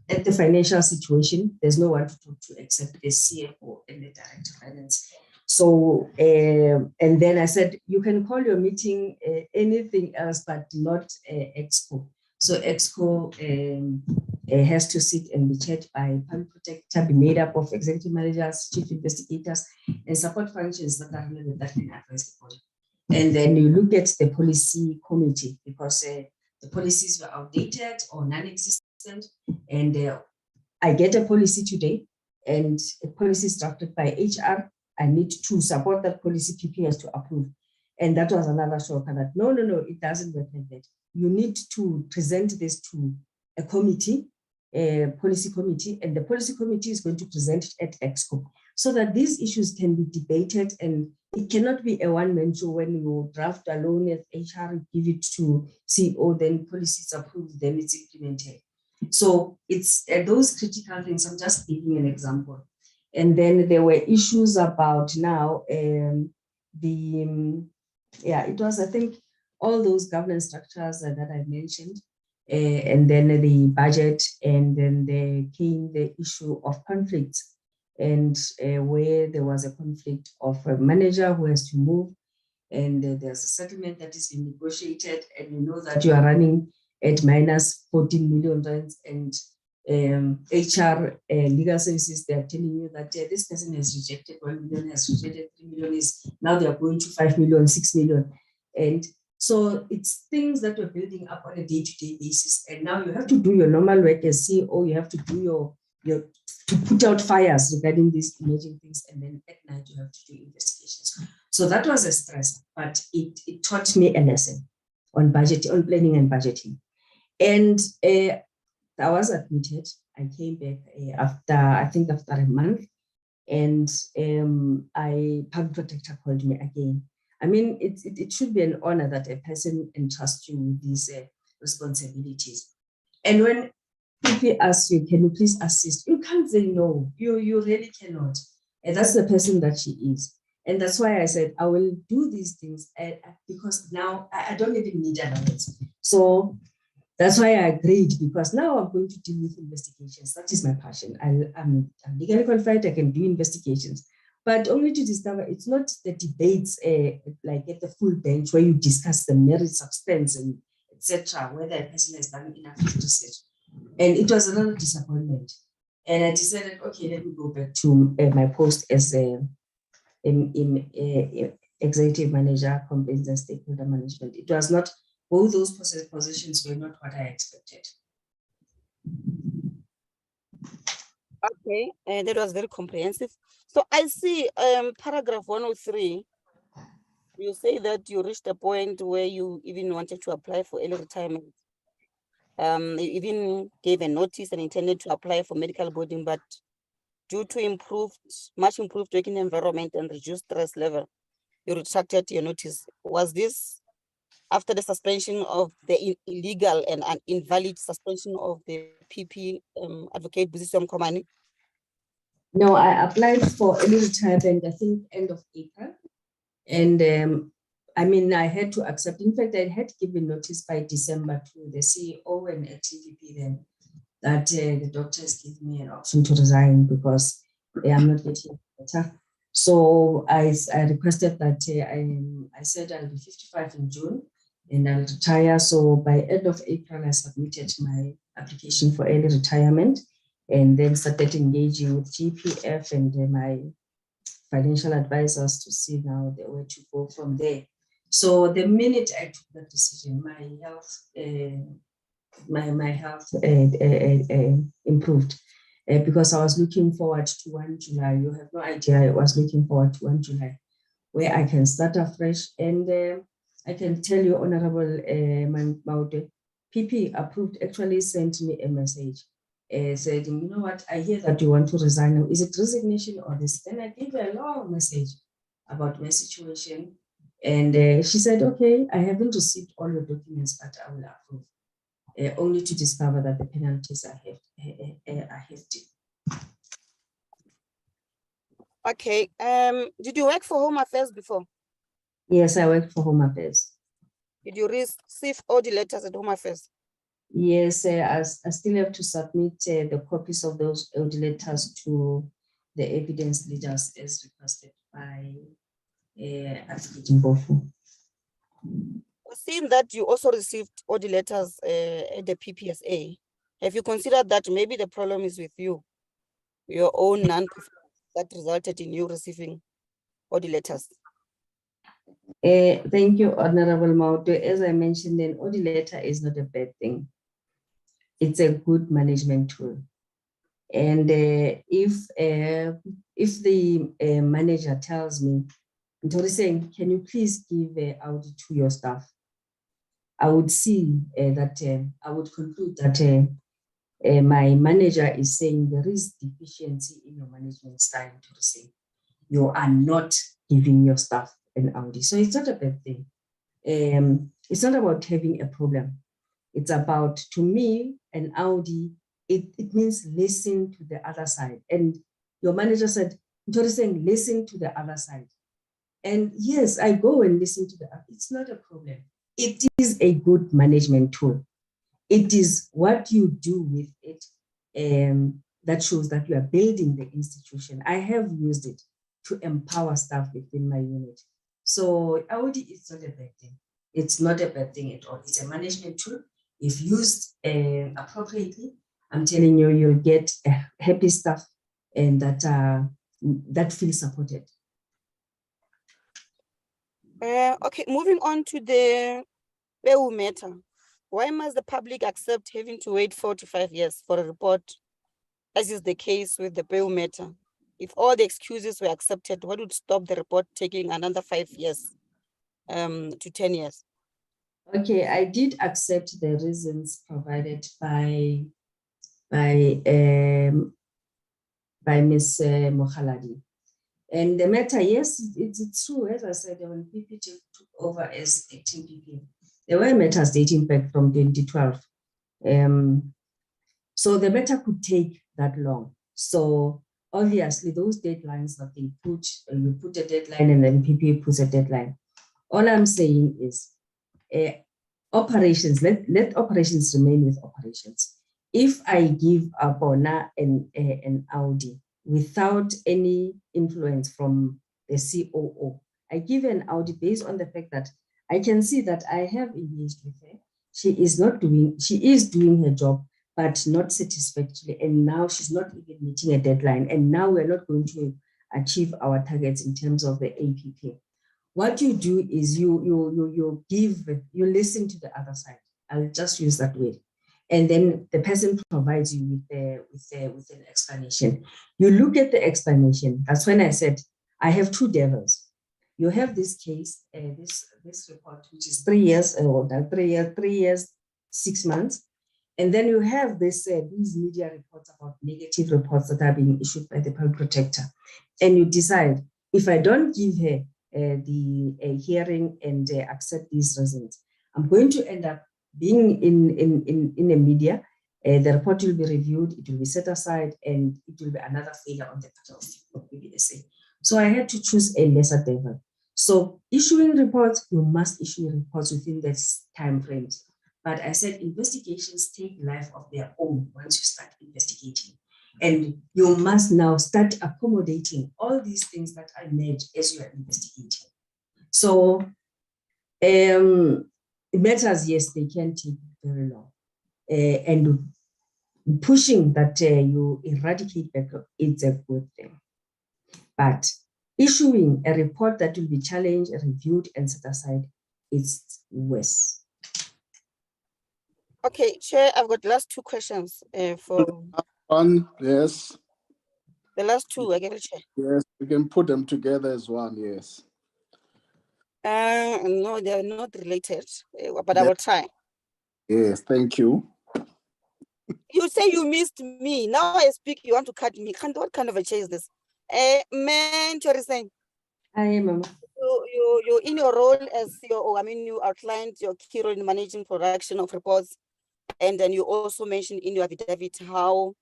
at the financial situation, there's no one to talk to except the CFO and the Director of Finance. So, and then I said, you can call your meeting anything else, but not EXCO. So EXCO has to sit and be chaired by Public Protector, be made up of executive managers, chief investigators, and support functions that are relevant that can advise the body. And then you look at the policy committee, because the policies were outdated or non-existent. And I get a policy today, and a policy is drafted by HR. I need to support that policy, PP has to approve. And that was another shocker that no, it doesn't work like that. you need to present this to a committee, a policy committee, and the policy committee is going to present it at EXCO so that these issues can be debated, and it cannot be a one-man show when you draft alone as HR, give it to CEO, then policy is approved, then it's implemented. So it's those critical things. I'm just giving an example. And then there were issues about now it was, I think, all those governance structures that I mentioned, and then the budget, and then there came the issue of conflicts, and where there was a conflict of a manager who has to move, and there's a settlement that is being negotiated, and you know that you are running at minus 14 million rands, and HR legal services, they are telling you that this person has rejected 1 million, has rejected 3 million, is now they are going to 5 million, 6 million. And so it's things that we're building up on a day-to-day basis. And now you have to do your normal work as CEO, you have to do your to put out fires regarding these emerging things. And then at night you have to do investigations. So that was a stress, but it taught me a lesson on budgeting, on planning and budgeting. And I was admitted. I came back after a month, and public protector called me again. I mean, it should be an honor that a person entrusts you with these responsibilities. And when people ask you, can you please assist? You can't say no. You really cannot. And that's the person that she is. And that's why I said, I will do these things because now I don't even need allowance. So that's why I agreed, because now I'm going to deal with investigations. That is my passion. I'm legally qualified, I can do investigations, but only to discover it's not the debates like at the full bench where you discuss the merit, substance, and etc., whether a person has done enough research. And it was another disappointment. And I decided, okay, let me go back to my post as executive manager, complaints and stakeholder management. It was not, both those positions were not what I expected. Okay, and that was very comprehensive. So I see paragraph 103, you say that you reached a point where you even wanted to apply for early retirement. You even gave a notice and intended to apply for medical boarding, but due to much improved working environment and reduced stress level, you retracted your notice. Was this after the suspension of the illegal and invalid suspension of the PP advocate Busiswam Komani? No, I applied for early retirement, I think end of April. And I mean, I had to accept. In fact, I had given notice by December to the CEO and TVP then that the doctors gave me an option to resign because I'm not getting better. So I requested that I said I'll be 55 in June and I'll retire. So by end of April, I submitted my application for early retirement and then started engaging with GPF and my financial advisors to see now the way to go from there. So the minute I took that decision, my health improved because I was looking forward to 1 July. You have no idea, I was looking forward to 1 July where I can start afresh. And I can tell you, Honorable Maude, PP approved actually sent me a message. Said, you know what, I hear that you want to resign. Is it resignation or this? Then I gave her a long message about my situation. And she said, okay, I haven't received all your documents, but I will approve. Only to discover that the penalties are hefty. Okay. Did you work for Home Affairs before? Yes, I worked for Home Affairs. Did you receive all the letters at Home Affairs? Yes, I still have to submit the copies of those audit letters to the evidence leaders as requested by Advocate Mbofu. Seeing that you also received audit letters at the PPSA, have you considered that maybe the problem is with you, your own non-performance that resulted in you receiving audit letters? Thank you, Honorable Maude. As I mentioned, an audit letter is not a bad thing. It's a good management tool. And if the manager tells me, Nthoriseng, can you please give audit to your staff? I would see that I would conclude that my manager is saying there is deficiency in your management style, to say you are not giving your staff an Audi. So it's not a bad thing. It's not about having a problem. It's about, to me, an Audi, it means listen to the other side. And your manager said, Nthoriseng, listen to the other side. And yes, I go and listen to the other. It's not a problem. It is a good management tool. It is what you do with it that shows that you are building the institution. I have used it to empower staff within my unit. So Audi is not a bad thing. It's not a bad thing at all. It's a management tool. If used appropriately, I'm telling you, you'll get happy staff and that feel supported. Okay, moving on to the PEU matter. Why must the public accept having to wait 4 to 5 years for a report, as is the case with the PEU matter? If all the excuses were accepted, what would stop the report taking another 5 years to 10 years? Okay, I did accept the reasons provided by Ms. Mokhaladi. And the matter, yes, it's true. As I said, when PP took over as acting PP, there were matters dating back from 2012. So the matter could take that long. So obviously those deadlines that they put, you put a deadline and then PP puts a deadline. All I'm saying is operations, let operations remain with operations. If I give a Bona and an Audi without any influence from the COO, I give an Audi based on the fact that I can see that I have engaged with her. She is doing her job, but not satisfactorily. And now she's not even meeting a deadline. And now we're not going to achieve our targets in terms of the APP. What you do is you listen to the other side. I'll just use that word. And then the person provides you with an explanation. You look at the explanation. That's when I said, I have two devils. You have this case, this report, which is 3 years, or 3 years, 6 months. And then you have these media reports about negative reports that are being issued by the public protector. And you decide, if I don't give her the hearing and accept these reasons, I'm going to end up being in the media. The report will be reviewed, it will be set aside, and it will be another failure on the part of PBSA. So I had to choose a lesser devil. So issuing reports, you must issue reports within this time frames. But I said investigations take life of their own once you start investigating. And you must now start accommodating all these things that I made as you are investigating. So matters, yes, they can take very long. And pushing that you eradicate backlog, it's a good thing. But issuing a report that will be challenged, reviewed, and set aside, it's worse. Okay, Chair, I've got the last two questions for... One, yes. The last two, I get it, Chair. Yes, we can put them together as one, yes. No, they're not related, but I will try. Yes, thank you. You say you missed me. Now I speak, you want to cut me. What kind of a chair is this? Nthoriseng. Hi, Mama. You in your role as COO, I mean, you outlined your key role in managing production of reports. And then you also mentioned in your affidavit how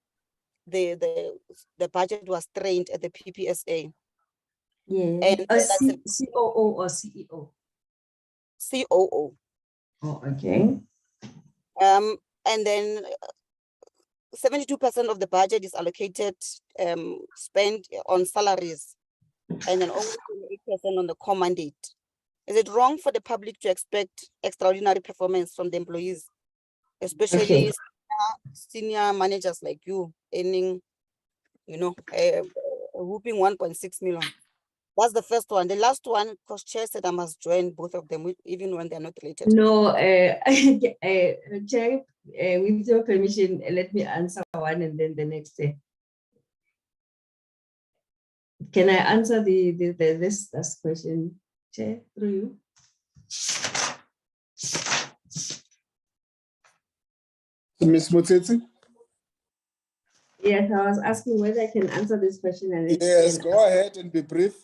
the budget was strained at the PPSA. Yeah, and that's COO or CEO? COO. Oh, okay. And then 72% of the budget is allocated, spent on salaries, and then only 28% on the core mandate. Is it wrong for the public to expect extraordinary performance from the employees, especially senior managers like you, earning, a whooping 1.6 million? That's the first one. The last one, because Chair said I must join both of them, even when they're not related. No, Chair, with your permission, let me answer one and then the next. Can I answer this last question, Chair, through you? Ms. Motsitsi? Yes, I was asking whether I can answer this question. And Yes, go ahead and be brief.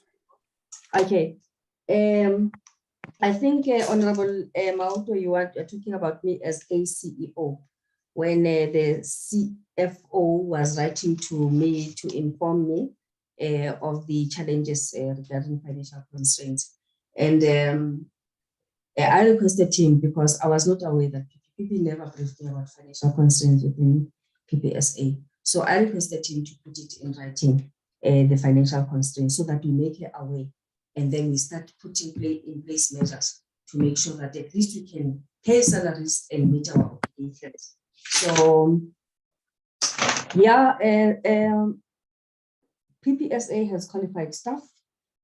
Okay. I think, Honorable Mauto, you're talking about me as a CEO. When the CFO was writing to me to inform me of the challenges regarding financial constraints. And I requested him because I was not aware that PPP never briefed me about financial constraints within PPSA. So I requested him to put it in writing, the financial constraints, so that we make her aware. And then we start putting in place measures to make sure that at least we can pay salaries and meet our obligations. So, yeah, PPSA has qualified staff.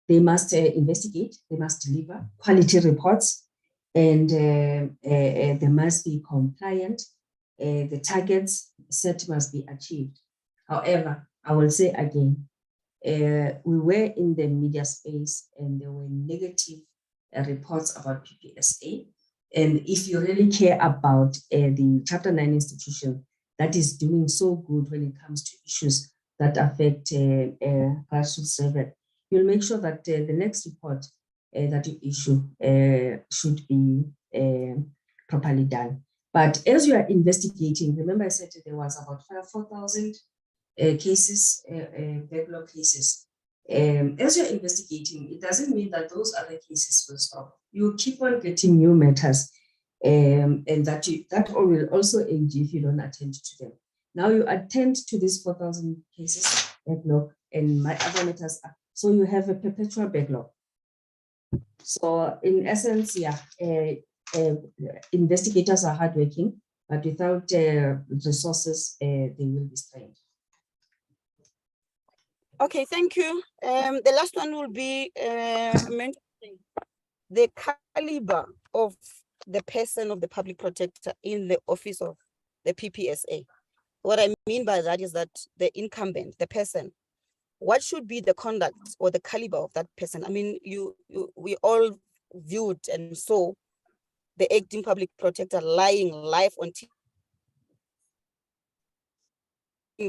They must investigate, they must deliver quality reports, and they must be compliant. The targets set must be achieved. However, I will say again, we were in the media space and there were negative reports about PPSA. And if you really care about the Chapter 9 institution that is doing so good when it comes to issues that affect grassroots survey, you'll make sure that the next report that you issue should be properly done. But as you are investigating, remember I said there was about 4,000 cases, backlog cases. As you're investigating, it doesn't mean that those other cases will stop. You keep on getting new matters, and that will also age if you don't attend to them. Now you attend to these 4,000 cases backlog, and my other matters are, so you have a perpetual backlog. So in essence, yeah, investigators are hardworking, but without resources, they will be strained. Okay, thank you. The last one will be mentioning the caliber of the person of the public protector in the office of the PPSA. What I mean by that is that the incumbent, the person, what should be the conduct or the caliber of that person? I mean, we all viewed and saw the acting public protector lying live on TV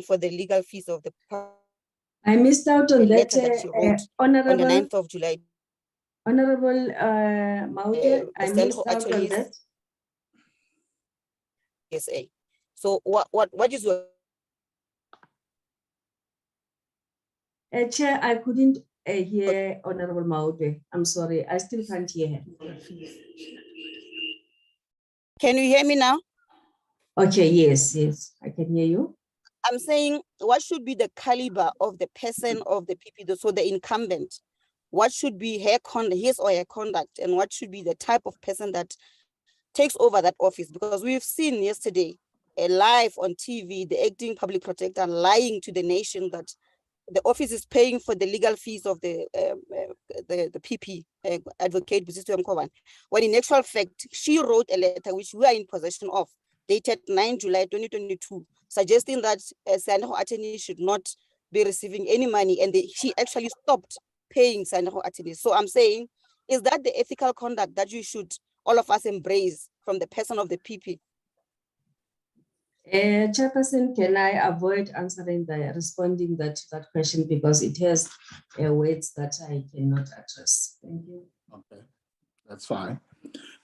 for the legal fees of the public. I missed out on that, she wrote Honorable, on the 9th of July. Honorable Maude, I missed out on that. PSA. So what is your Chair, I couldn't hear Honorable Maude. I'm sorry, I still can't hear her. Can you hear me now? Okay, yes, I can hear you. I'm saying, what should be the caliber of the person of the PP, so the incumbent? What should be his or her conduct, and what should be the type of person that takes over that office? Because we've seen yesterday, live on TV, the acting public protector lying to the nation that the office is paying for the legal fees of the PP, Advocate Motsitsi, when in actual fact, she wrote a letter which we are in possession of, dated 9 July 2022, suggesting that Sandaho attorneys should not be receiving any money, and she actually stopped paying Sandaho attorneys. So I'm saying, is that the ethical conduct that you should, all of us, embrace from the person of the PP? Chairperson, can I avoid responding to that question because it has words that I cannot address? Thank you. Okay, that's fine.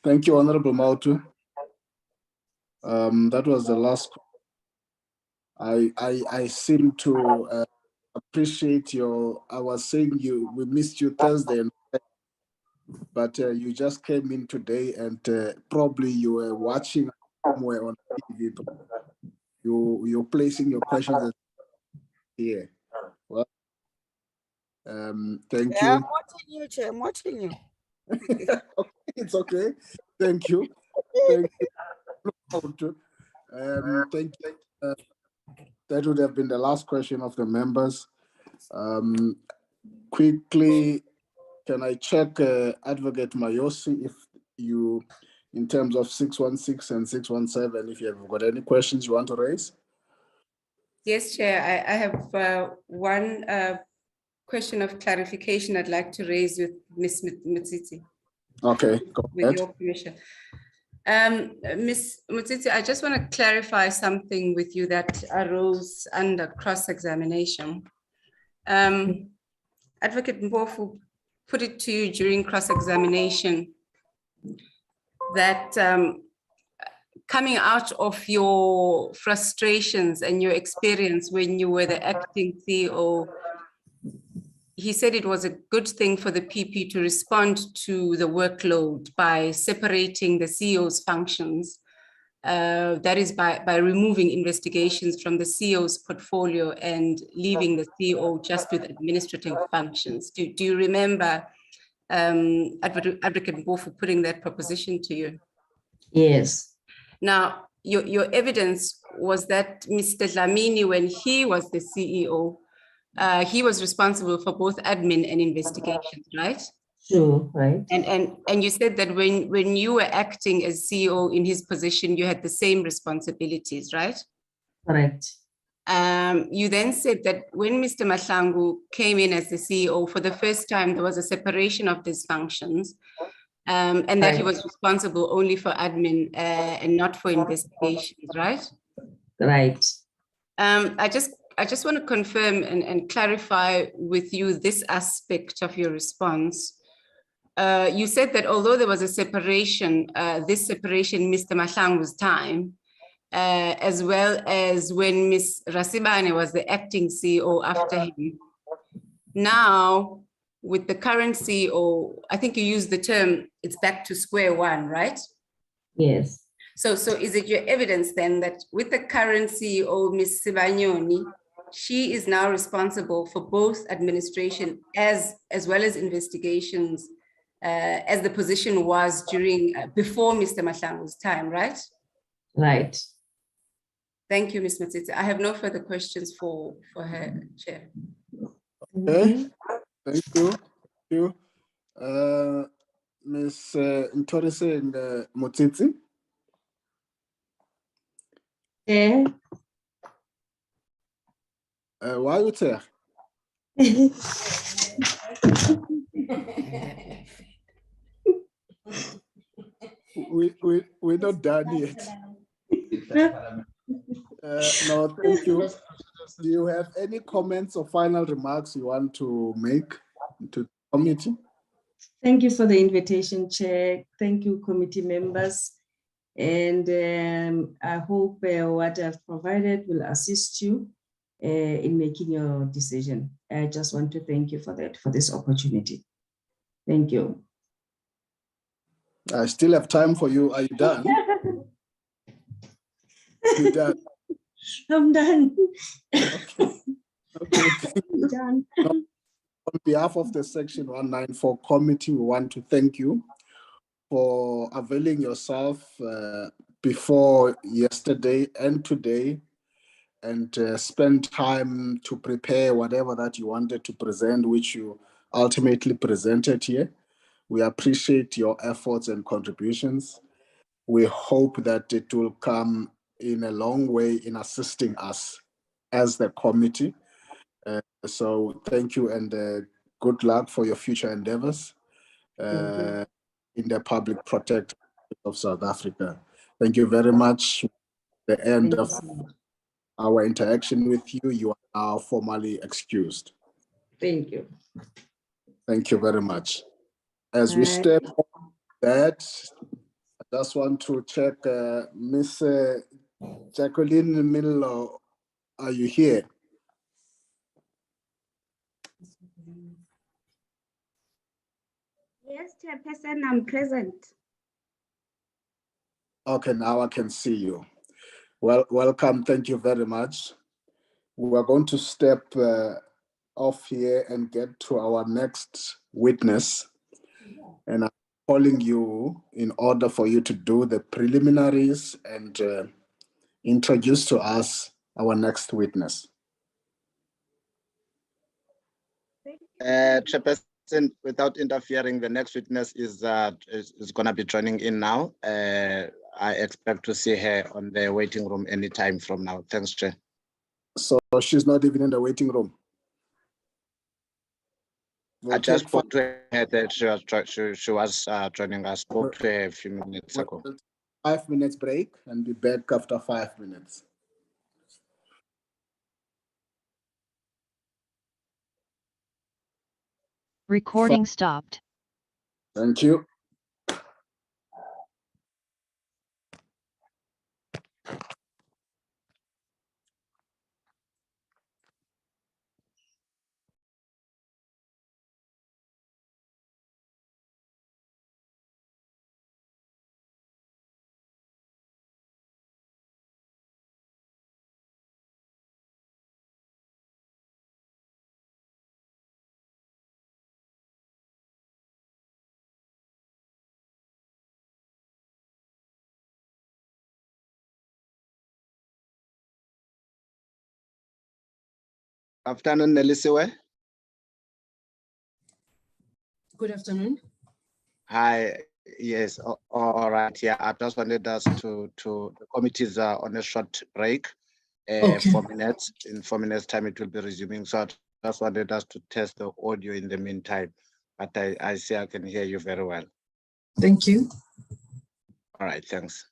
Thank you, Honorable Mautu. That was the last. I seem to appreciate I was saying we missed you Thursday, but you just came in today and probably you were watching somewhere on TV. You're placing your questions here. Well, thank you. I'm watching you, Chair. I'm watching you. Okay, it's okay. Thank you. Thank you. Thank you. That would have been the last question of the members. Quickly, can I check Advocate Mayosi if you, in terms of 616 and 617, if you have got any questions you want to raise? Yes, Chair. I have one question of clarification I'd like to raise with Ms. Motsitsi. Okay, go with ahead. Your permission. Ms. Motsitsi, I just want to clarify something with you that arose under cross-examination. Advocate Mpofu put it to you during cross-examination that coming out of your frustrations and your experience when you were the acting CEO, he said it was a good thing for the PP to respond to the workload by separating the CEO's functions. That is by removing investigations from the CEO's portfolio and leaving the CEO just with administrative functions. Do you remember Advocate Mpofu putting that proposition to you? Yes. Now, your evidence was that Mr. Dlamini, when he was the CEO, he was responsible for both admin and investigations, right? Sure, right. And you said that when you were acting as CEO in his position, you had the same responsibilities, right? Correct. You then said that when Mr. Mahlangu came in as the CEO, for the first time, there was a separation of these functions, and that he was responsible only for admin and not for investigations, right? Right. I just want to confirm and clarify with you this aspect of your response. You said that although there was a separation, this separation Mr. Mahlangu's time, as well as when Ms. Rasibane was the acting CEO after him. Now, with the current CEO, I think you used the term, it's back to square one, right? Yes. So is it your evidence then that with the current CEO, Ms. Sibanyoni, she is now responsible for both administration as well as investigations, as the position was during before Mr. Mahlangu's time, right? Right. Thank you, Ms. Motsitsi. I have no further questions for her, Chair. Okay, thank you. Thank you. Ms. Nthoriseng Motsitsi. Why you there? We're not done yet. No, thank you. Do you have any comments or final remarks you want to make to the committee? Thank you for the invitation, Chair. Thank you, committee members. And I hope what I've provided will assist you in making your decision. I just want to thank you for that, for this opportunity. Thank you. I still have time for you. Are you done? You're done. I'm done. Okay. I'm done. On behalf of the Section 194 committee, we want to thank you for availing yourself before yesterday and today and spend time to prepare whatever that you wanted to present, which you ultimately presented here. We appreciate your efforts and contributions. We hope that it will come in a long way in assisting us as the committee. So thank you and good luck for your future endeavors in the public protectorate of South Africa. Thank you very much. The end of our interaction with you, you are now formally excused. Thank you. Thank you very much. As we step on that, I just want to check, Miss Jacqueline Miller, are you here? Yes, Chairperson, I'm present. Okay, now I can see you. Well, welcome. Thank you very much. We are going to step off here and get to our next witness. And I'm calling you in order for you to do the preliminaries and introduce to us our next witness. Chairperson, without interfering, the next witness is going to be joining in now. I expect to see her on the waiting room anytime from now. Thanks, Chair. So she's not even in the waiting room? I just spoke to her that she was joining us, spoke to her a few minutes ago. 5 minutes break and be back after 5 minutes. Recording stopped. Thank you. Afternoon, Nelisiwe. Good afternoon. Hi, yes, all right. Yeah, I just wanted us the committees are on a short break. Okay. 4 minutes. In 4 minutes time, it will be resuming. So I just wanted us to test the audio in the meantime. But I see I can hear you very well. Thank you. All right, thanks.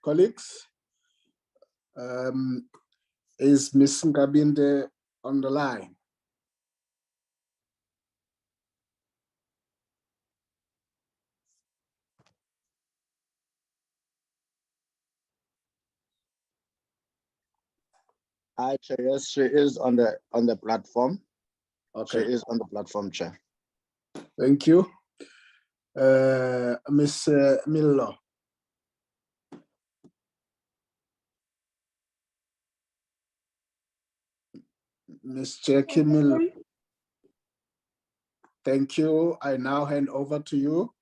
Colleagues, is Ms. Ngabinde on the line? Hi, Chair. Yes, she is on the platform. Okay. She is on the platform, Chair. Thank you. Ms. Millo. Ms. Jackie Millo. Thank you. I now hand over to you.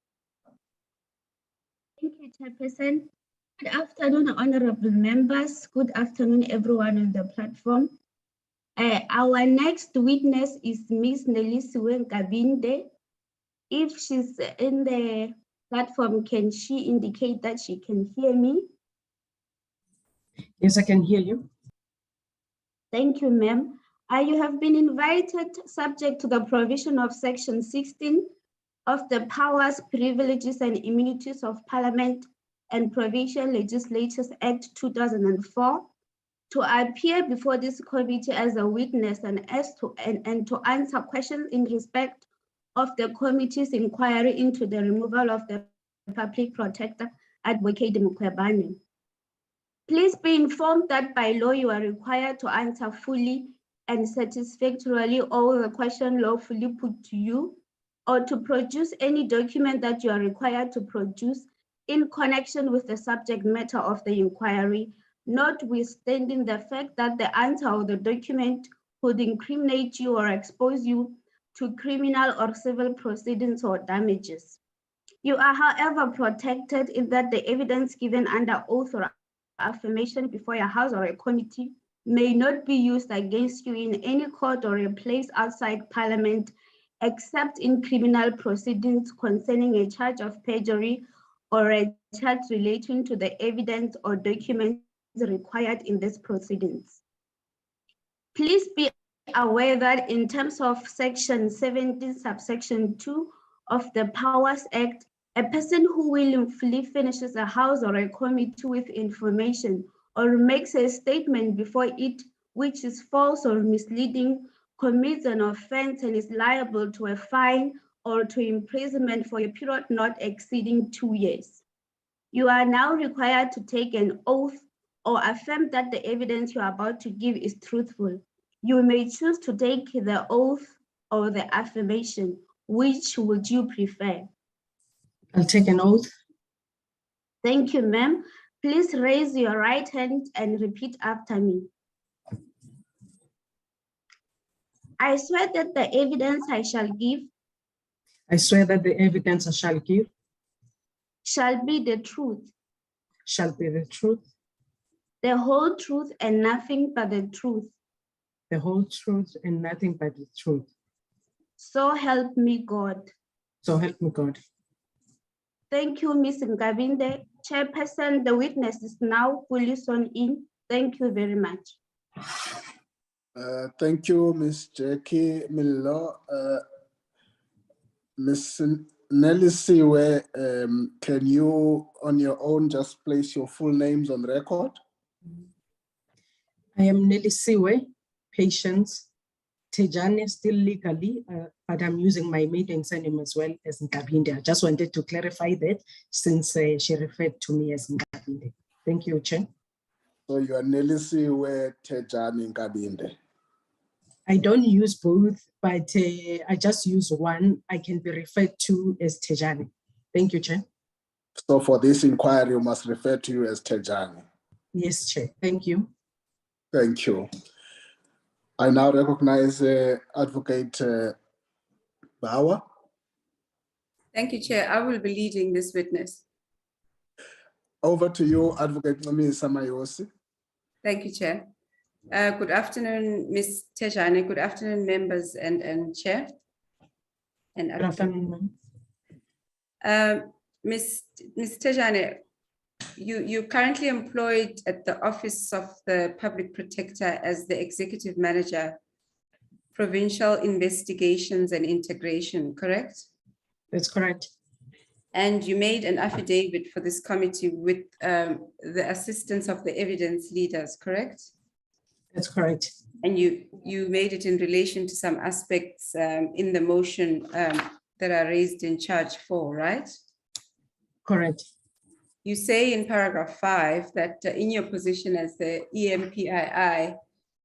Thank you, Chairperson. Good afternoon, honorable members. Good afternoon, everyone on the platform. Our next witness is Ms. Nthoriseng Nkabinde. If she's in the platform, can she indicate that she can hear me? Yes, I can hear you. Thank you, ma'am. You have been invited, subject to the provision of Section 16 of the Powers, Privileges and Immunities of Parliament and Provincial Legislatures Act 2004, to appear before this committee as a witness and to answer questions in respect of the committee's inquiry into the removal of the Public Protector, Advocate Mukwebane. Please be informed that by law you are required to answer fully and satisfactorily all the questions lawfully put to you, or to produce any document that you are required to produce in connection with the subject matter of the inquiry, notwithstanding the fact that the answer or the document could incriminate you or expose you to criminal or civil proceedings or damages. You are, however, protected in that the evidence given under oath or affirmation before a house or a committee may not be used against you in any court or a place outside Parliament, except in criminal proceedings concerning a charge of perjury or a charge relating to the evidence or documents required in these proceedings. Please be aware that in terms of Section 17, subsection 2 of the Powers Act, a person who willfully finishes a house or a committee with information or makes a statement before it which is false or misleading commits an offense and is liable to a fine or to imprisonment for a period not exceeding 2 years. You are now required to take an oath or affirm that the evidence you are about to give is truthful. You may choose to take the oath or the affirmation. Which would you prefer? I'll take an oath. Thank you, ma'am. Please raise your right hand and repeat after me. I swear that the evidence I shall give I swear that the evidence I shall give shall be the truth, shall be the truth, the whole truth and nothing but the truth. the whole truth and nothing but the truth. So help me God. So help me God. Thank you, Ms. Ngabinde. Chairperson, the witness is now fully sworn in. Thank you very much. Thank you, Ms. Jackie Miller. Ms. Nelly Siwe, can you on your own just place your full names on record? I am Nelly Siwe, Patience Tejane, still legally, but I'm using my maiden surname as well as Nkabinde. I just wanted to clarify that since she referred to me as Nkabinde. Thank you, Chair. So you are Nelly Siwe Tejane Nkabinde. I don't use both, but I just use one. I can be referred to as Tejane. Thank you, Chair. So for this inquiry, you must refer to you as Tejane. Yes, Chair. Thank you. Thank you. I now recognize Advocate Bauer. Thank you, Chair. I will be leading this witness. Over to you, Advocate Nomisa Mayosi. Thank you, Chair. Good afternoon, Ms. Tejane. Good afternoon, members and Chair. And good afternoon. Ms. Tejane, you're currently employed at the Office of the Public Protector as the Executive Manager, Provincial Investigations and Integration, correct? That's correct. And you made an affidavit for this committee with the assistance of the evidence leaders, correct? That's correct. And you made it in relation to some aspects in the motion that are raised in charge 4, right? Correct. You say in paragraph 5 that in your position as the EMPII,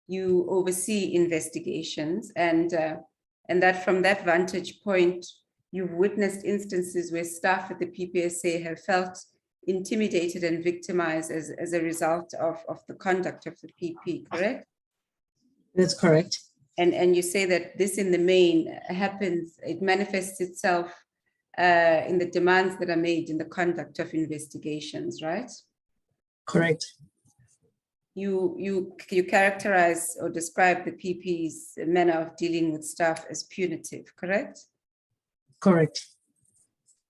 you oversee investigations and that from that vantage point, you've witnessed instances where staff at the PPSA have felt intimidated and victimized as a result of the conduct of the PP, correct? That's correct. And you say that this in the main happens, it manifests itself in the demands that are made in the conduct of investigations, right? Correct. You characterize or describe the PP's manner of dealing with staff as punitive, correct? Correct.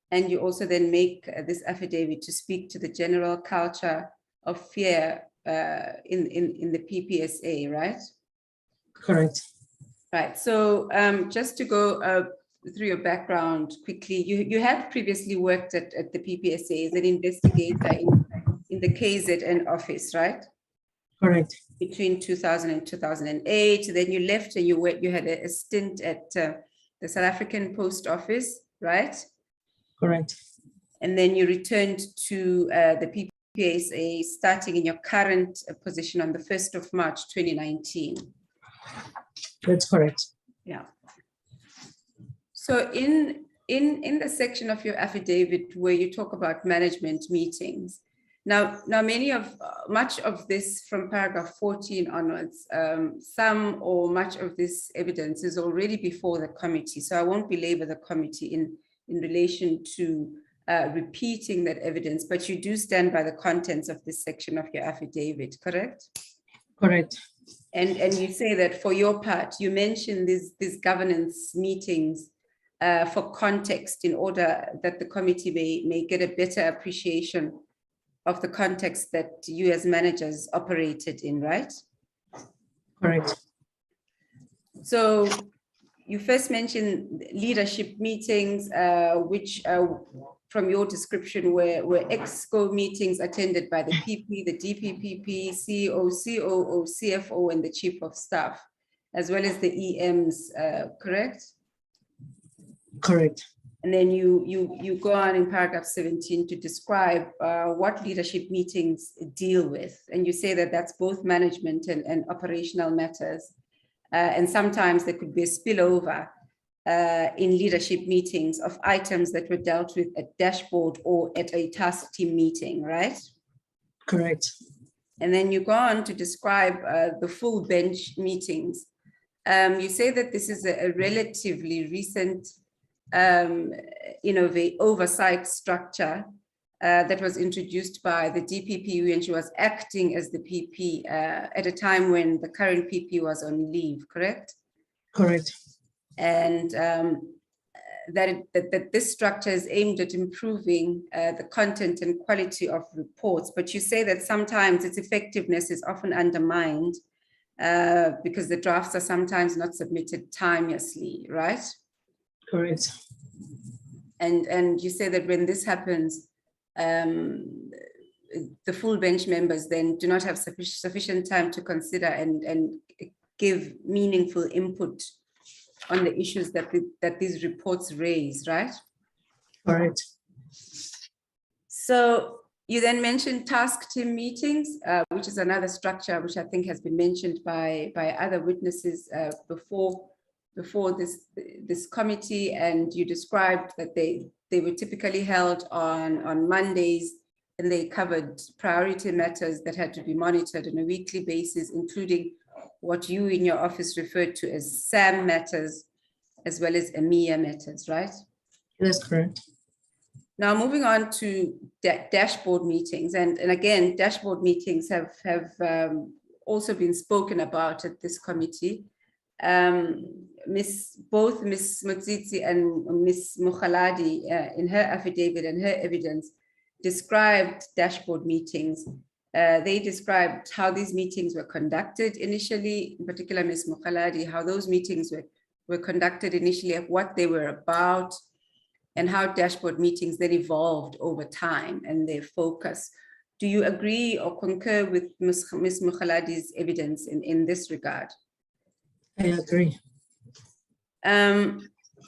And you also then make this affidavit to speak to the general culture of fear in the PPSA, right? Correct. Right. So just to go through your background quickly, you had previously worked at the PPSA as an investigator in the KZN office, right? Correct. Between 2000 and 2008. Then you left and you had a stint at the South African Post Office, right? Correct. And then you returned to the PPSA starting in your current position on the 1st of March, 2019. That's correct. Yeah. So in the section of your affidavit where you talk about management meetings, now much of this from paragraph 14 onwards, some or much of this evidence is already before the committee. So I won't belabor the committee in relation to repeating that evidence, but you do stand by the contents of this section of your affidavit, correct? Correct. And you say that for your part, you mentioned these governance meetings for context in order that the committee may get a better appreciation of the context that you as managers operated in, right? Correct. So you first mentioned leadership meetings, which from your description were EXCO meetings attended by the PP, the DPPP, CEO, COO, CFO, and the Chief of Staff, as well as the EMs, correct? Correct. And then you go on in paragraph 17 to describe what leadership meetings deal with. And you say that that's both management and operational matters. And sometimes there could be a spillover in leadership meetings of items that were dealt with at dashboard or at a task team meeting, right? Correct. And then you go on to describe the full bench meetings. You say that this is a relatively recent oversight structure that was introduced by the DPP when she was acting as the PP at a time when the current PP was on leave, correct? Correct. And that this structure is aimed at improving the content and quality of reports, but you say that sometimes its effectiveness is often undermined because the drafts are sometimes not submitted timeously, right? Correct. And you say that when this happens, the full bench members then do not have sufficient time to consider and give meaningful input on the issues that these reports raise, right? Correct. So you then mentioned task team meetings, which is another structure which I think has been mentioned by other witnesses before this committee, and you described that they were typically held on Mondays, and they covered priority matters that had to be monitored on a weekly basis, including what you in your office referred to as SAM matters, as well as EMEA matters, right? That's correct. Now moving on to dashboard meetings, and again, dashboard meetings have also been spoken about at this committee. Both Ms. Motsitsi and Ms. Mokhaladi in her affidavit and her evidence described dashboard meetings. They described how these meetings were conducted initially, in particular Ms. Mokhaladi, how those meetings were conducted initially, what they were about, and how dashboard meetings then evolved over time and their focus. Do you agree or concur with Ms. Mokhaladi's evidence in this regard? I agree.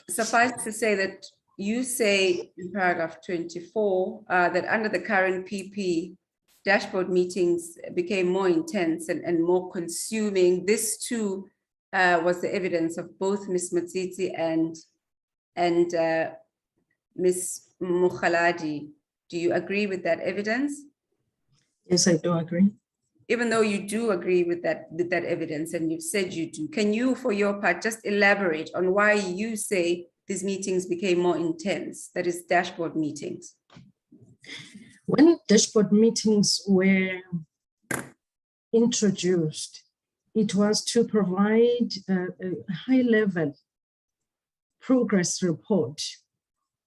Suffice to say that you say in paragraph 24 that under the current PP, dashboard meetings became more intense and more consuming. This too was the evidence of both Ms. Motsitsi and Ms. Mokhaladi. Do you agree with that evidence? Yes, I do agree. Even though you do agree with that evidence and you've said you do, can you, for your part, just elaborate on why you say these meetings became more intense, that is dashboard meetings? When dashboard meetings were introduced, it was to provide a high-level progress report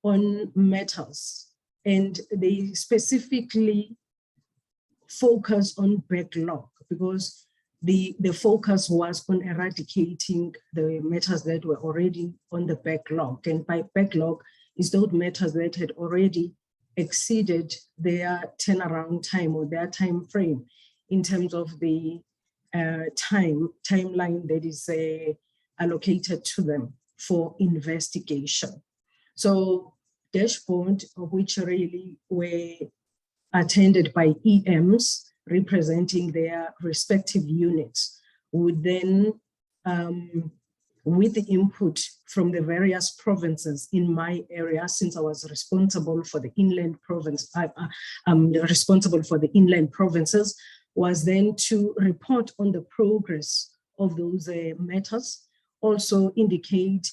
on matters, and they specifically focus on backlog because the focus was on eradicating the matters that were already on the backlog. And by backlog is those matters that had already exceeded their turnaround time or their time frame in terms of the timeline that is allocated to them for investigation. So dashboard, which really were attended by EMs representing their respective units, would then with the input from the various provinces in my area, since I was responsible for the inland province, I'm responsible for the inland provinces, was then to report on the progress of those matters, also indicate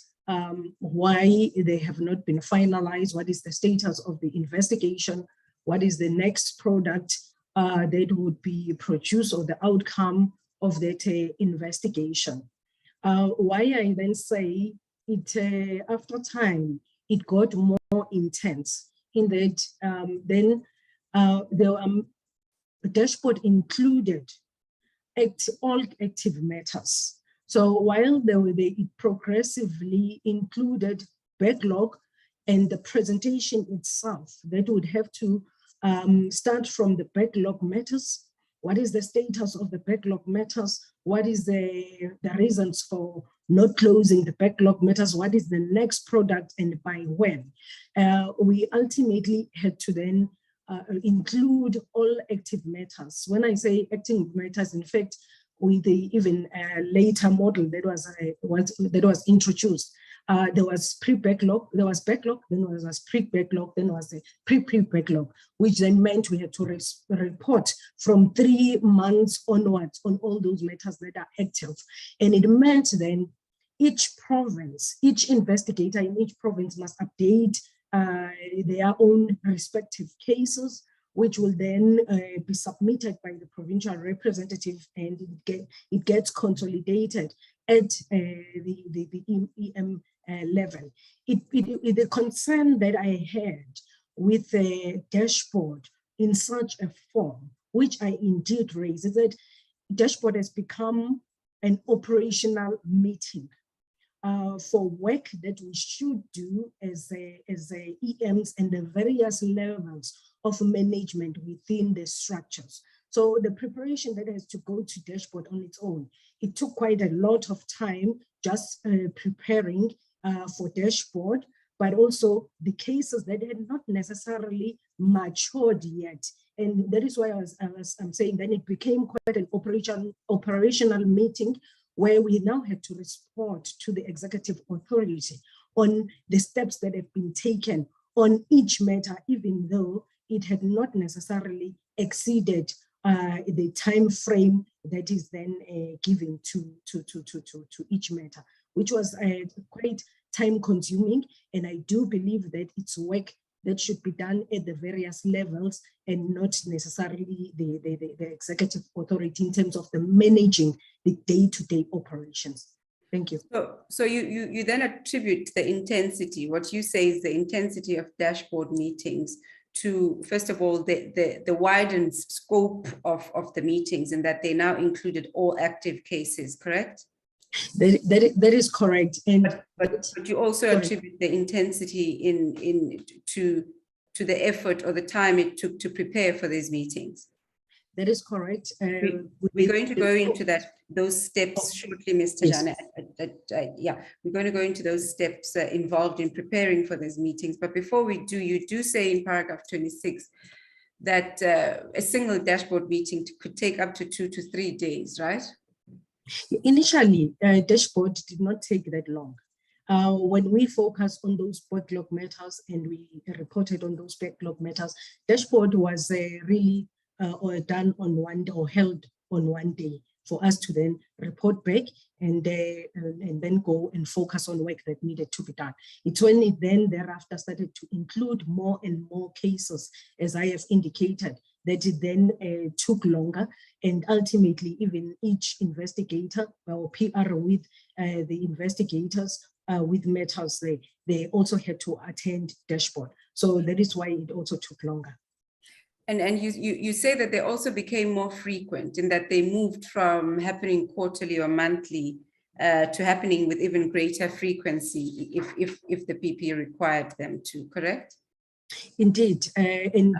why they have not been finalized, what is the status of the investigation, what is the next product that would be produced or the outcome of that investigation. Why I then say it, after time, it got more intense in that then the dashboard included all active matters. So while it progressively included backlog and the presentation itself, that would have to start from the backlog matters. What is the status of the backlog matters? What is the reasons for not closing the backlog matters? What is the next product and by when? We ultimately had to then include all active matters. When I say active matters, in fact, with the even later model that was introduced, there was pre-backlog, there was backlog, then there was pre-backlog, then there was a pre-backlog, which then meant we had to report from 3 months onwards on all those matters that are active. And it meant then each province, each investigator in each province must update their own respective cases, which will then be submitted by the provincial representative, and it gets consolidated at the EM level. The concern that I had with the dashboard in such a form, which I indeed raised, is that dashboard has become an operational meeting for work that we should do as EMs and the various levels of management within the structures. So the preparation that has to go to dashboard on its own, it took quite a lot of time just preparing for dashboard, but also the cases that had not necessarily matured yet. And that is why I'm saying that it became quite an operational meeting where we now had to respond to the executive authority on the steps that have been taken on each matter, even though it had not necessarily exceeded the time frame that is then given to each matter, which was quite time consuming. And I do believe that it's work that should be done at the various levels and not necessarily the executive authority in terms of the managing the day-to-day operations. Thank you. So you then attribute the intensity, what you say is the intensity of dashboard meetings to, first of all, the widened scope of the meetings, and that they now included all active cases, correct? That is correct. And but you also attribute the intensity to the effort or the time it took to prepare for these meetings. That is correct. We're going to go into those steps shortly, Mr. Yes. Jana. Yeah, we're going to go into those steps involved in preparing for these meetings. But before we do, you do say in paragraph 26 that a single dashboard meeting could take up to 2 to 3 days, right? Initially, dashboard did not take that long. When we focused on those backlog matters and we reported on those backlog matters, dashboard was really done on one day or held on one day for us to then report back and then go and focus on work that needed to be done. It's when it then thereafter started to include more and more cases, as I have indicated, that it then took longer, and ultimately even each investigator or PR with the investigators with matters, they also had to attend dashboard. So that is why it also took longer. And you say that they also became more frequent in that they moved from happening quarterly or monthly to happening with even greater frequency if the PP required them to, correct? Indeed, and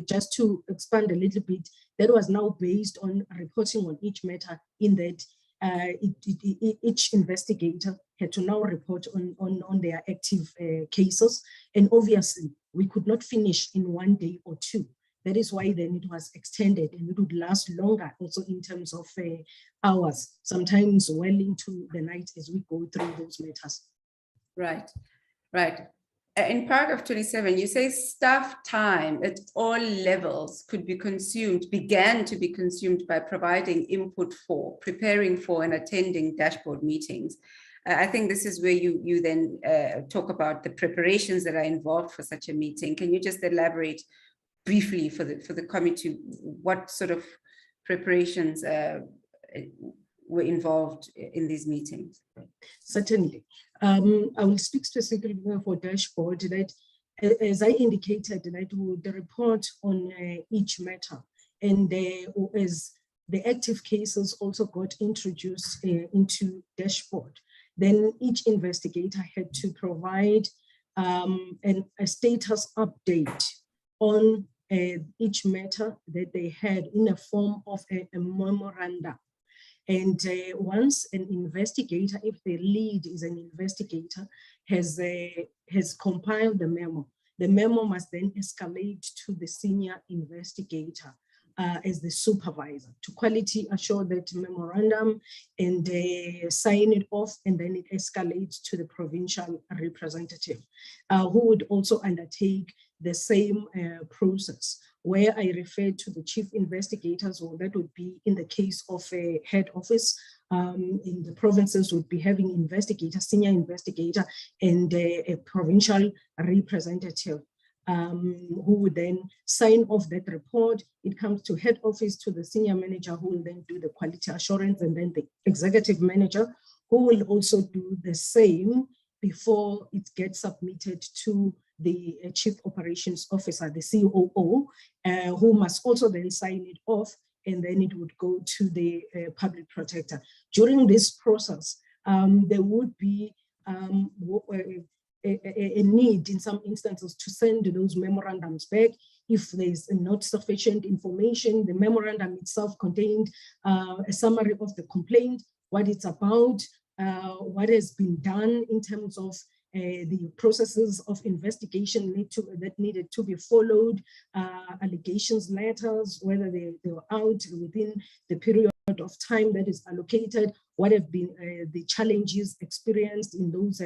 just to expand a little bit, that was now based on reporting on each matter, in that each investigator had to now report on their active cases. And obviously, we could not finish in 1 day or 2. That is why then it was extended, and it would last longer also in terms of hours, sometimes well into the night as we go through those matters. Right, right. In paragraph 27, you say staff time at all levels could be consumed, began to be consumed by providing input for, preparing for, and attending dashboard meetings. I think this is where you then talk about the preparations that are involved for such a meeting. Can you just elaborate briefly for the committee what sort of preparations were involved in these meetings? Certainly. I will speak specifically for dashboard that, as I indicated, that the report on each matter, and as the active cases also got introduced into dashboard, then each investigator had to provide a status update on each matter that they had in a form of a memorandum. And once an investigator, if the lead is an investigator, has compiled the memo must then escalate to the senior investigator as the supervisor to quality assure that memorandum and sign it off, and then it escalates to the provincial representative who would also undertake the same process. Where I refer to the chief investigators, or that would be in the case of a head office in the provinces, would be having investigator, senior investigator, and a provincial representative who would then sign off that report. It comes to head office, to the senior manager, who will then do the quality assurance, and then the executive manager, who will also do the same before it gets submitted to the chief operations officer, the COO, who must also then sign it off, and then it would go to the public protector. During this process, there would be a need in some instances to send those memorandums back. If there's not sufficient information, the memorandum itself contained a summary of the complaint, what it's about, what has been done in terms of the processes of investigation that needed to be followed, allegations letters, whether they were out within the period of time that is allocated, what have been the challenges experienced in those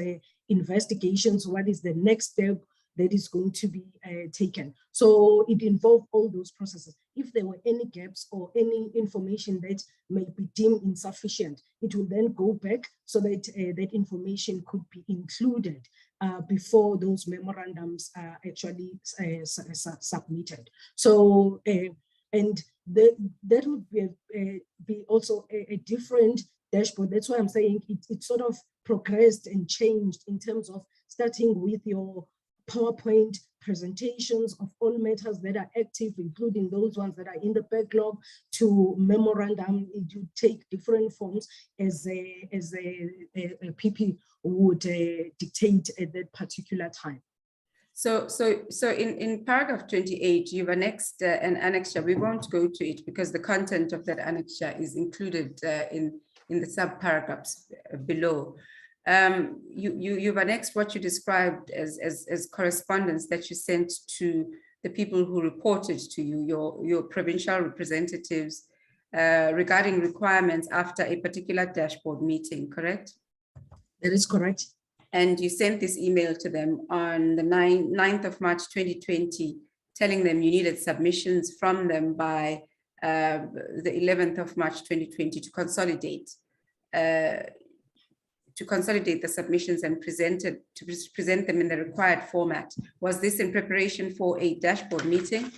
investigations, what is the next step that is going to be taken. So it involved all those processes. If there were any gaps or any information that may be deemed insufficient, it will then go back so that that information could be included before those memorandums are actually submitted. So, and that would be also a different dashboard. That's why I'm saying it sort of progressed and changed in terms of starting with your PowerPoint presentations of all matters that are active, including those ones that are in the backlog, to memorandum. It would take different forms as a PP would dictate at that particular time. So in paragraph 28, you've annexed an annexure. We won't go to it because the content of that annexure is included in the sub-paragraphs below. You've annexed what you described as correspondence that you sent to the people who reported to you, your provincial representatives, regarding requirements after a particular dashboard meeting, correct? That is correct. And you sent this email to them on the 9th of March 2020, telling them you needed submissions from them by the 11th of March 2020 to consolidate the submissions and present them in the required format. Was this in preparation for a dashboard meeting?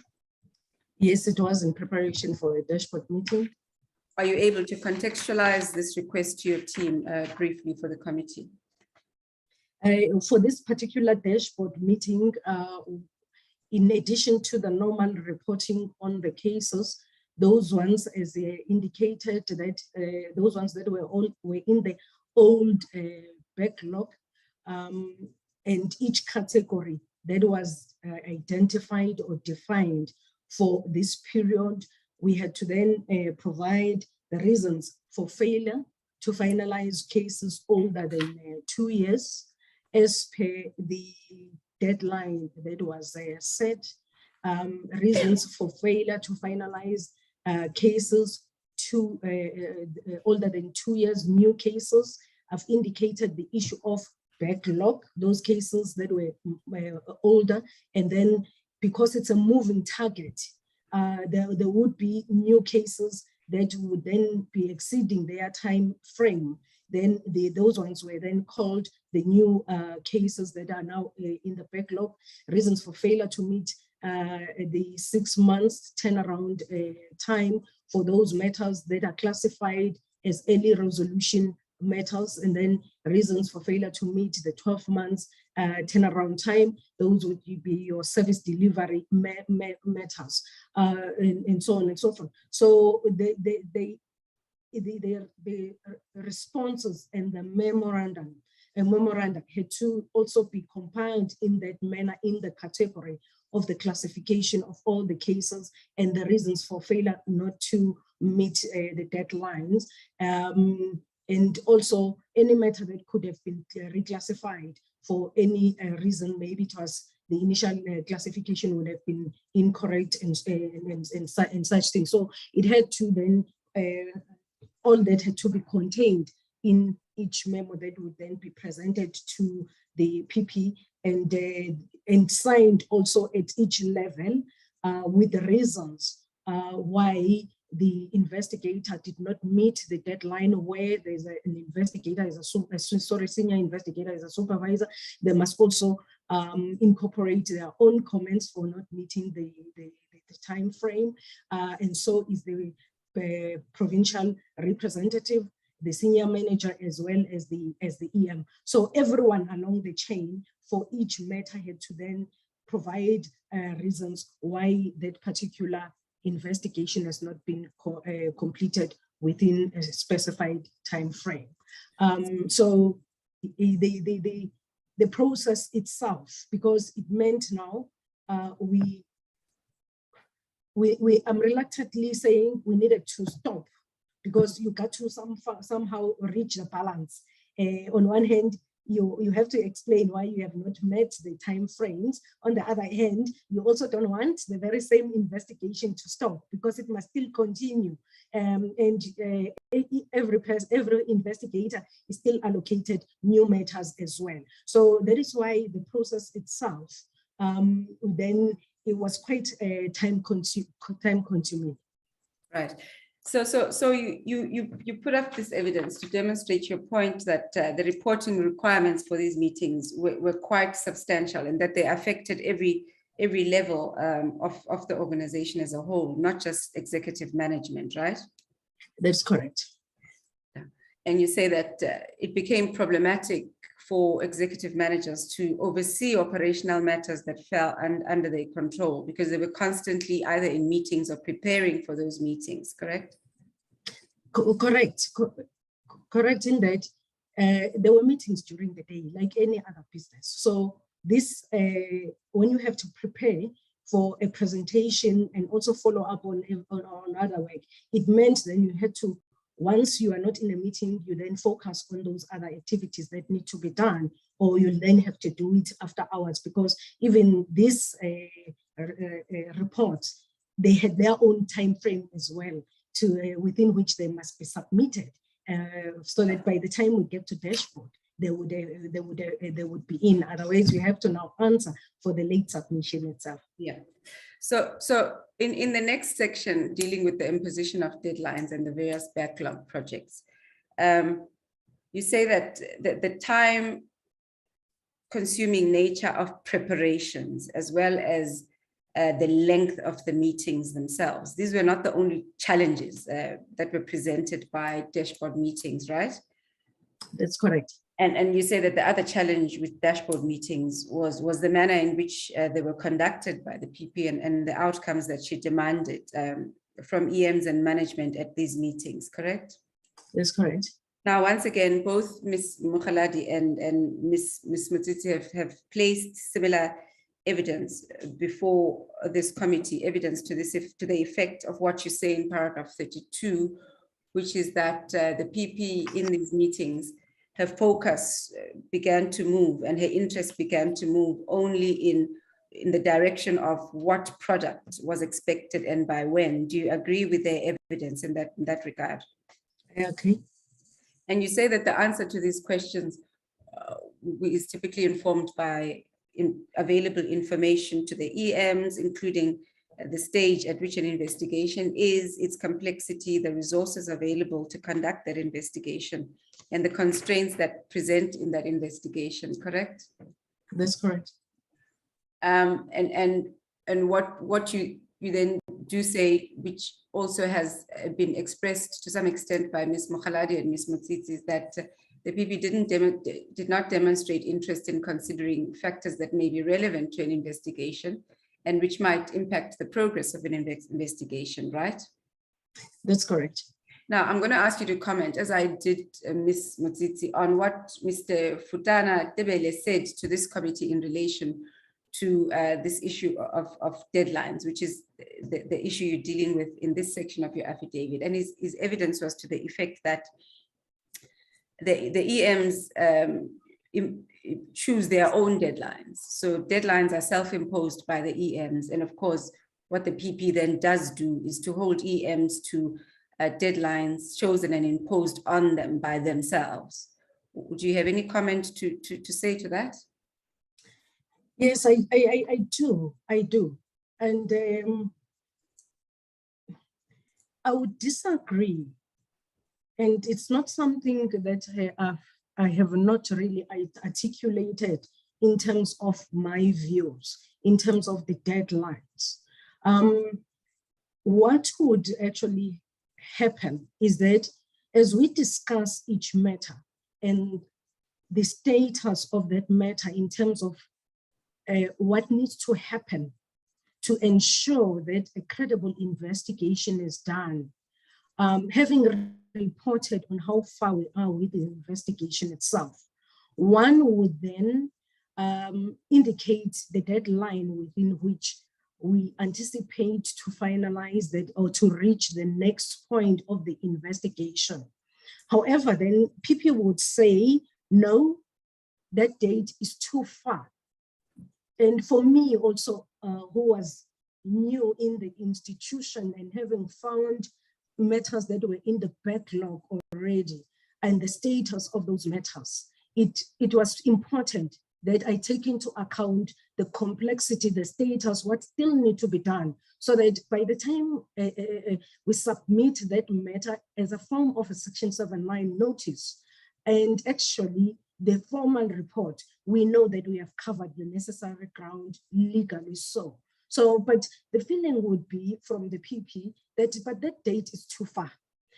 Yes, it was in preparation for a dashboard meeting. Are you able to contextualize this request to your team briefly for the committee? For this particular dashboard meeting, in addition to the normal reporting on the cases, those ones, as they indicated, that those ones that were in the old backlog, and each category that was identified or defined for this period, we had to then provide the reasons for failure to finalize cases older than 2 years as per the deadline that was set. reasons for failure to finalize cases older than 2 years, new cases. I've indicated the issue of backlog, those cases that were older, and then because it's a moving target, there would be new cases that would then be exceeding their time frame. Then those ones were then called the new cases that are now in the backlog. Reasons for failure to meet the 6 months turnaround time for those matters that are classified as early resolution matters, and then reasons for failure to meet the 12 months turnaround time. Those would be your service delivery matters, and so on and so forth. So the responses and the memorandum had to also be compiled in that manner in the category of the classification of all the cases and the reasons for failure not to meet the deadlines. And also any matter that could have been reclassified for any reason, maybe it was the initial classification would have been incorrect and such things. So it had to then, all that had to be contained in each memo that would then be presented to the PP and signed also at each level with the reasons why the investigator did not meet the deadline, where there's an investigator, senior investigator is a supervisor. They must also incorporate their own comments for not meeting the time frame. And so is the provincial representative, the senior manager, as well as the EM. So everyone along the chain for each matter had to then provide reasons why that particular investigation has not been completed within a specified time frame. So the process itself, because it meant now I'm reluctantly saying we needed to stop, because you got to somehow reach the balance. On one hand, you have to explain why you have not met the time frames. On the other hand, you also don't want the very same investigation to stop, because it must still continue. Every investigator is still allocated new matters as well. So that is why the process itself, then it was quite time consuming. Right. So you put up this evidence to demonstrate your point that the reporting requirements for these meetings were quite substantial, and that they affected every level of the organization as a whole, not just executive management, right? That's correct. Yeah. And you say that it became problematic for executive managers to oversee operational matters that fell under their control, because they were constantly either in meetings or preparing for those meetings, correct? Correct in that there were meetings during the day like any other business. So this, when you have to prepare for a presentation and also follow up on other work, it meant then you had to, once you are not in a meeting, you then focus on those other activities that need to be done, or you then have to do it after hours, because even this report, they had their own time frame as well, to within which they must be submitted, so that by the time we get to dashboard, they would be in. Otherwise, we have to now answer for the late submission itself. Yeah. So in the next section, dealing with the imposition of deadlines and the various backlog projects, you say that the time-consuming nature of preparations, as well as the length of the meetings themselves, these were not the only challenges that were presented by dashboard meetings, right? That's correct. And you say that the other challenge with dashboard meetings was the manner in which they were conducted by the PP and the outcomes that she demanded from EMs and management at these meetings, correct? That's correct. Now, once again, both Ms. Mukhaladi and Ms. Motsitsi have placed similar evidence before this committee, evidence to the effect of what you say in paragraph 32, which is that the PP in these meetings, her focus began to move and her interest began to move only in in the direction of what product was expected and by when. Do you agree with their evidence in that regard? I agree. And you say that the answer to these questions is typically informed by available information to the EMs, including the stage at which an investigation is, its complexity, the resources available to conduct that investigation, and the constraints that present in that investigation, correct? That's correct. And what you then do say, which also has been expressed to some extent by Ms. Mokhaladi and Ms. Motsitsi, is that the PP did not demonstrate interest in considering factors that may be relevant to an investigation and which might impact the progress of an investigation, right? That's correct. Now, I'm going to ask you to comment, as I did Ms. Motsitsi, on what Mr. Futana Tebele said to this committee in relation to this issue of deadlines, which is the issue you're dealing with in this section of your affidavit. And his evidence was to the effect that the EMs choose their own deadlines. So deadlines are self-imposed by the EMs. And of course, what the PP then does do is to hold EMs to deadlines chosen and imposed on them by themselves. Do you have any comment to say to that? Yes, I do. And I would disagree. And it's not something that I have not really articulated in terms of my views, in terms of the deadlines. What would actually happen is that as we discuss each matter and the status of that matter in terms of what needs to happen to ensure that a credible investigation is done, having reported on how far we are with the investigation itself, one would then indicate the deadline within which we anticipate to finalize that or to reach the next point of the investigation. However, then people would say, no, that date is too far. And for me also, who was new in the institution and having found matters that were in the backlog already and the status of those matters, it was important that I take into account the complexity, the status, what still need to be done, so that by the time we submit that matter as a form of a Section 79 notice, and actually the formal report, we know that we have covered the necessary ground legally so. But the feeling would be from the PP that, but that date is too far.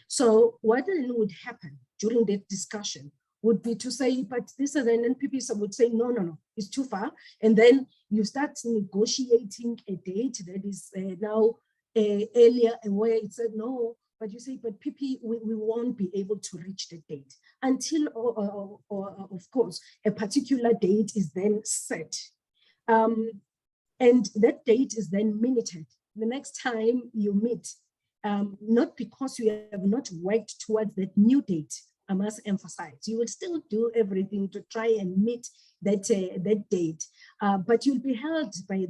So what then would happen during that discussion would be to say, but this is an NPP would say, no, it's too far. And then you start negotiating a date that is now earlier where it said no, but you say, but PP, we won't be able to reach the date until, of course, a particular date is then set. And that date is then minuted. The next time you meet, not because you have not worked towards that new date, I must emphasize, you will still do everything to try and meet that, that date, but you'll be held by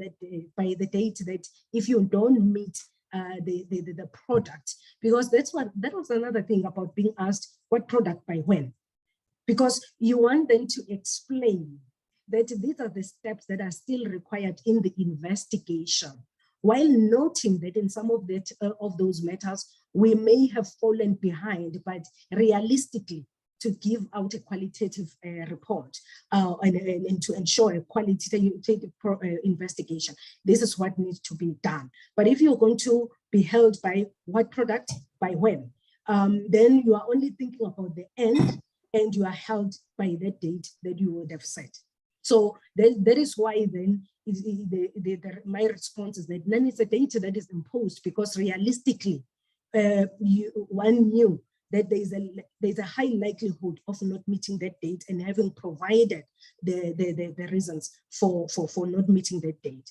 by the date that if you don't meet the product, because that was another thing about being asked what product by when, because you want them to explain that these are the steps that are still required in the investigation, while noting that in some of that of those matters, we may have fallen behind, but realistically, to give out a qualitative report and to ensure a qualitative investigation, this is what needs to be done. But if you're going to be held by what product, by when, then you are only thinking about the end and you are held by that date that you would have set. So that is why then my response is that then it's a date that is imposed, because realistically, one knew that there's a high likelihood of not meeting that date and having provided the reasons for not meeting that date.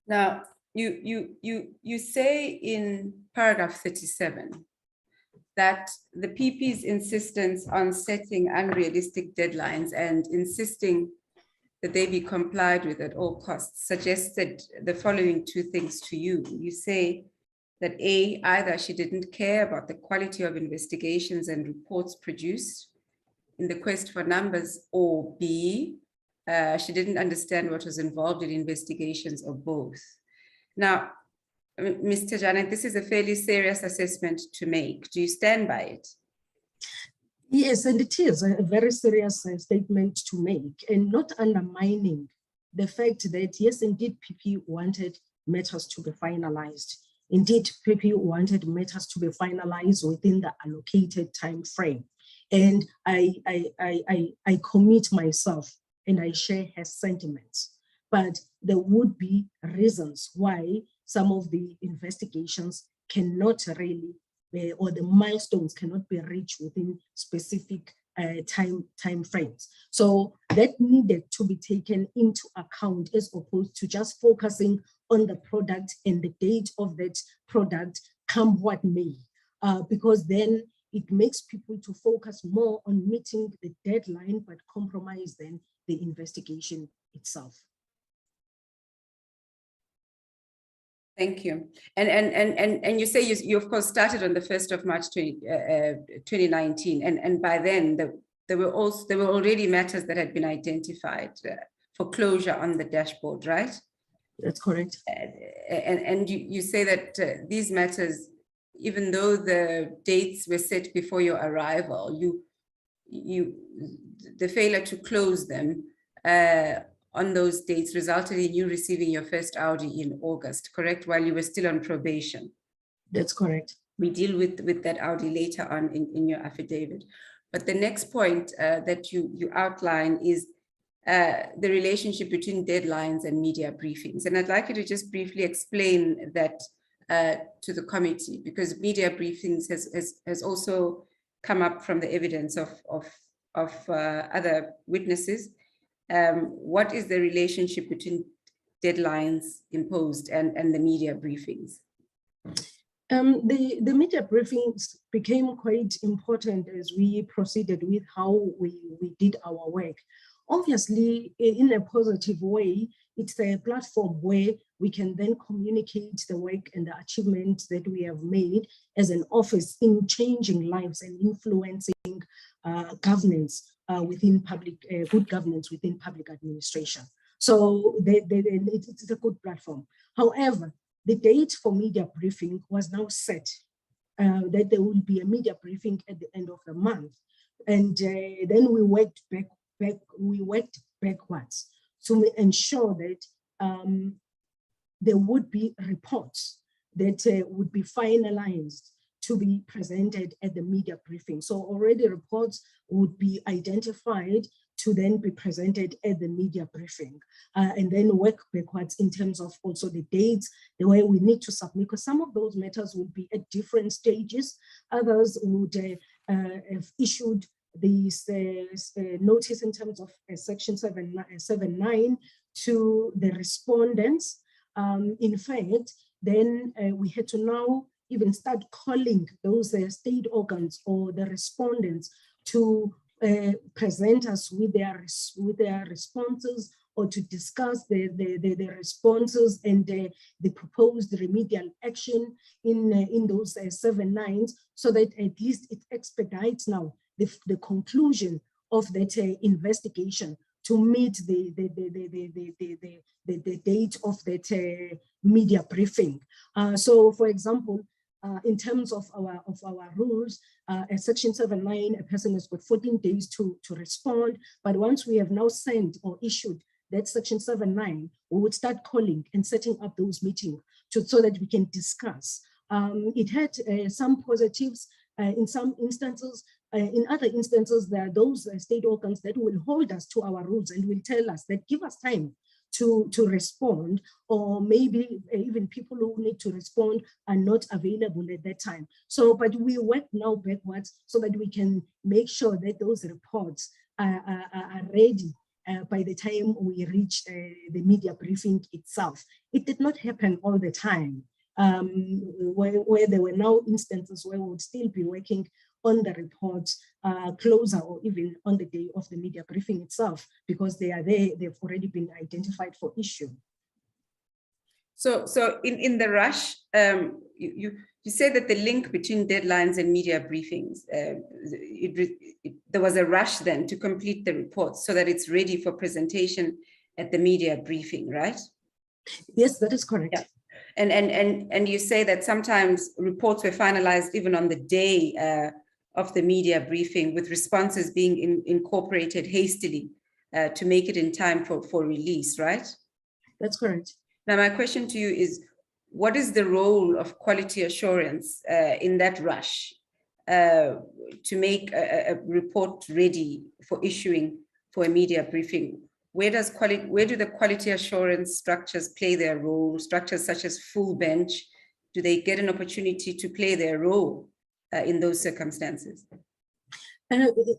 Now, you say in paragraph 37 that the PP's insistence on setting unrealistic deadlines and insisting that they be complied with at all costs, suggested the following two things to you. You say that A, either she didn't care about the quality of investigations and reports produced in the quest for numbers, or B, she didn't understand what was involved in investigations, or both. Now, Mr. Janet, this is a fairly serious assessment to make. Do you stand by it? Yes, and it is a very serious statement to make, and not undermining the fact that, yes, indeed, PP wanted matters to be finalized. Indeed, PP wanted matters to be finalized within the allocated time frame. And I commit myself and I share her sentiments. But there would be reasons why some of the investigations cannot really, or the milestones cannot be reached within specific time frames. So that needed to be taken into account, as opposed to just focusing on the product and the date of that product, come what may, because then it makes people to focus more on meeting the deadline, but compromise then the investigation itself. Thank you. And you say you of course started on the 1st of March 2019, and by then there were already matters that had been identified for closure on the dashboard, right? That's correct. And you say that these matters, even though the dates were set before your arrival, the failure to close them on those dates resulted in you receiving your first Audi in August, correct? While you were still on probation. That's correct. We deal with that Audi later on in your affidavit. But the next point that you outline is the relationship between deadlines and media briefings. And I'd like you to just briefly explain that to the committee, because media briefings has also come up from the evidence of other witnesses. What is the relationship between deadlines imposed and the media briefings? The media briefings became quite important as we proceeded with how we did our work. Obviously, in a positive way, it's a platform where we can then communicate the work and the achievements that we have made as an office in changing lives and influencing governance within public, good governance within public administration. So it's a good platform. However, the date for media briefing was now set, that there will be a media briefing at the end of the month. And then we worked backwards to ensure that there would be reports that would be finalized to be presented at the media briefing. So already reports would be identified to then be presented at the media briefing, and then work backwards in terms of also the dates, the way we need to submit, because some of those matters would be at different stages. Others would have issued these notice in terms of section 7.9 to the respondents. In fact, then we had to now even start calling those state organs or the respondents to present us with their responses, or to discuss the responses and the proposed remedial action in those 7.9s, so that at least it expedites now the conclusion of that investigation to meet the date of that media briefing. So, for example, in terms of our rules, at section 7.9, a person has got 14 days to respond. But once we have now sent or issued that section 7.9, we would start calling and setting up those meetings so that we can discuss. It had some positives in some instances. In other instances, there are those state organs that will hold us to our rules and will tell us that give us time to respond, or maybe even people who need to respond are not available at that time. So, but we work now backwards so that we can make sure that those reports are ready by the time we reach the media briefing itself. It did not happen all the time, where there were now instances where we would still be working on the reports closer or even on the day of the media briefing itself, because they are there, they've already been identified for issue. So in the rush, you say that the link between deadlines and media briefings, there was a rush then to complete the report so that it's ready for presentation at the media briefing, right? Yes, that is correct. Yeah. And you say that sometimes reports were finalized even on the day of the media briefing, with responses being incorporated hastily to make it in time for release, right? That's correct. Now, my question to you is, what is the role of quality assurance in that rush to make a report ready for issuing for a media briefing? Where do the quality assurance structures play their role? Structures such as full bench, do they get an opportunity to play their role in those circumstances?